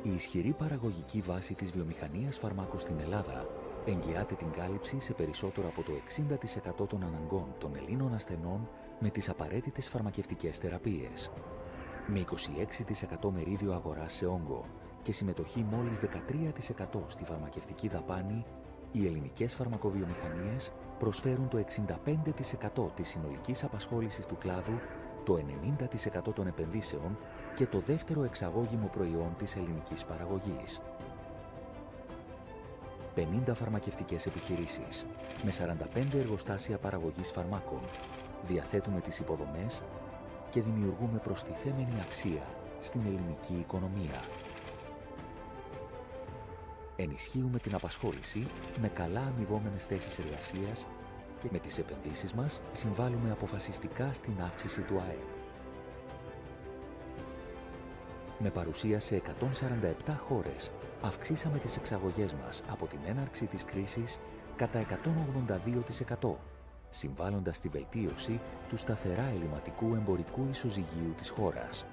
Η ισχυρή παραγωγική βάση της βιομηχανίας φαρμάκων στην Ελλάδα εγγυάται την κάλυψη σε περισσότερο από το 60% των αναγκών των Ελλήνων ασθενών με τις απαραίτητες φαρμακευτικές θεραπείες. Με 26% μερίδιο αγοράς σε όγκο και συμμετοχή μόλις 13% στη φαρμακευτική δαπάνη, οι ελληνικές φαρμακοβιομηχανίες προσφέρουν το 65% της συνολικής απασχόλησης του κλάδου, το 90% των επενδύσεων και το δεύτερο εξαγώγημο προϊόν της ελληνικής παραγωγής. 50 φαρμακευτικές επιχειρήσεις με 45 εργοστάσια παραγωγής φαρμάκων, διαθέτουμε τις υποδομές και δημιουργούμε προστιθέμενη αξία στην ελληνική οικονομία. Ενισχύουμε την απασχόληση με καλά αμοιβόμενες θέσεις εργασίας και με τις επενδύσεις μας συμβάλλουμε αποφασιστικά στην αύξηση του ΑΕΠ. Με παρουσία σε 147 χώρες, αυξήσαμε τις εξαγωγές μας από την έναρξη της κρίσης κατά 182%, συμβάλλοντας στη βελτίωση του σταθερά ελληματικού εμπορικού ισοζυγίου της χώρας.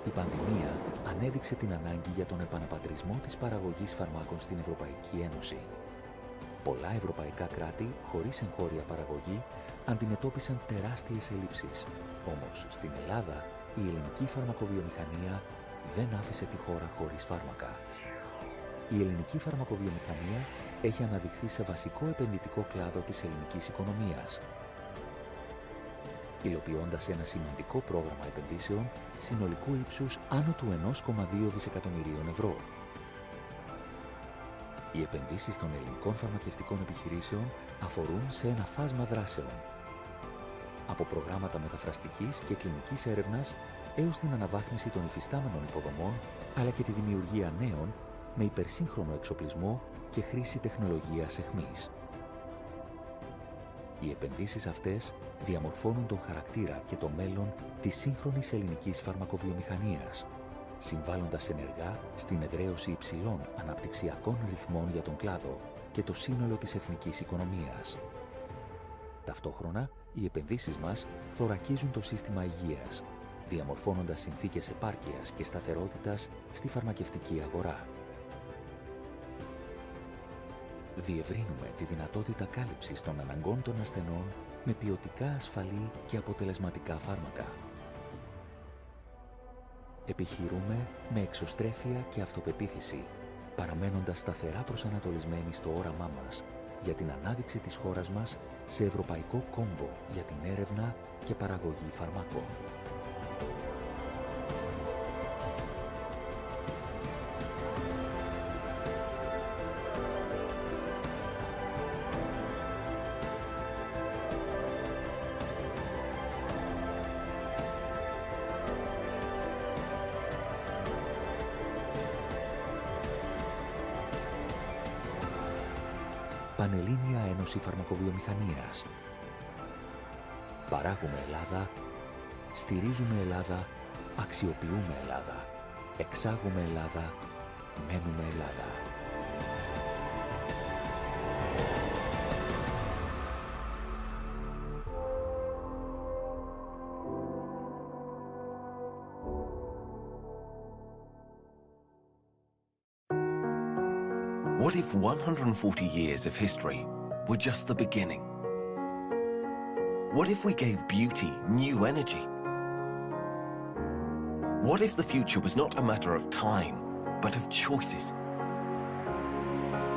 Η πανδημία ανέδειξε την ανάγκη για τον επαναπατρισμό της παραγωγής φαρμάκων στην Ευρωπαϊκή Ένωση. Πολλά ευρωπαϊκά κράτη, χωρίς εγχώρια παραγωγή, αντιμετώπισαν τεράστιες ελλείψεις. Όμως, στην Ελλάδα, η ελληνική φαρμακοβιομηχανία δεν άφησε τη χώρα χωρίς φάρμακα. Η ελληνική φαρμακοβιομηχανία έχει αναδειχθεί σε βασικό επενδυτικό κλάδο της ελληνικής οικονομίας, υλοποιώντας ένα σημαντικό πρόγραμμα επενδύσεων συνολικού ύψους άνω του 1,2 δισεκατομμυρίων ευρώ. Οι επενδύσεις των ελληνικών φαρμακευτικών επιχειρήσεων αφορούν σε ένα φάσμα δράσεων, από προγράμματα μεταφραστικής και κλινικής έρευνας έως την αναβάθμιση των υφιστάμενων υποδομών, αλλά και τη δημιουργία νέων με υπερσύγχρονο εξοπλισμό και χρήση τεχνολογίας εχμής. Οι επενδύσεις αυτές διαμορφώνουν τον χαρακτήρα και το μέλλον της σύγχρονης ελληνικής φαρμακοβιομηχανίας, συμβάλλοντας ενεργά στην εδραίωση υψηλών αναπτυξιακών ρυθμών για τον κλάδο και το σύνολο της εθνικής οικονομίας. Ταυτόχρονα, οι επενδύσεις μας θωρακίζουν το σύστημα υγείας, διαμορφώνοντας συνθήκες επάρκειας και σταθερότητας στη φαρμακευτική αγορά. Διευρύνουμε τη δυνατότητα κάλυψης των αναγκών των ασθενών με ποιοτικά ασφαλή και αποτελεσματικά φάρμακα. Επιχειρούμε με εξωστρέφεια και αυτοπεποίθηση, παραμένοντας σταθερά προσανατολισμένοι στο όραμά μας για την ανάδειξη της χώρας μας σε ευρωπαϊκό κόμβο για την έρευνα και παραγωγή φαρμάκων. Πανελλήνια Ένωση Φαρμακοβιομηχανίας. Παράγουμε Ελλάδα, στηρίζουμε Ελλάδα, αξιοποιούμε Ελλάδα, εξάγουμε Ελλάδα, μένουμε Ελλάδα. What if 140 years of history were just the beginning? What if we gave beauty new energy? What if the future was not a matter of time, but of choices?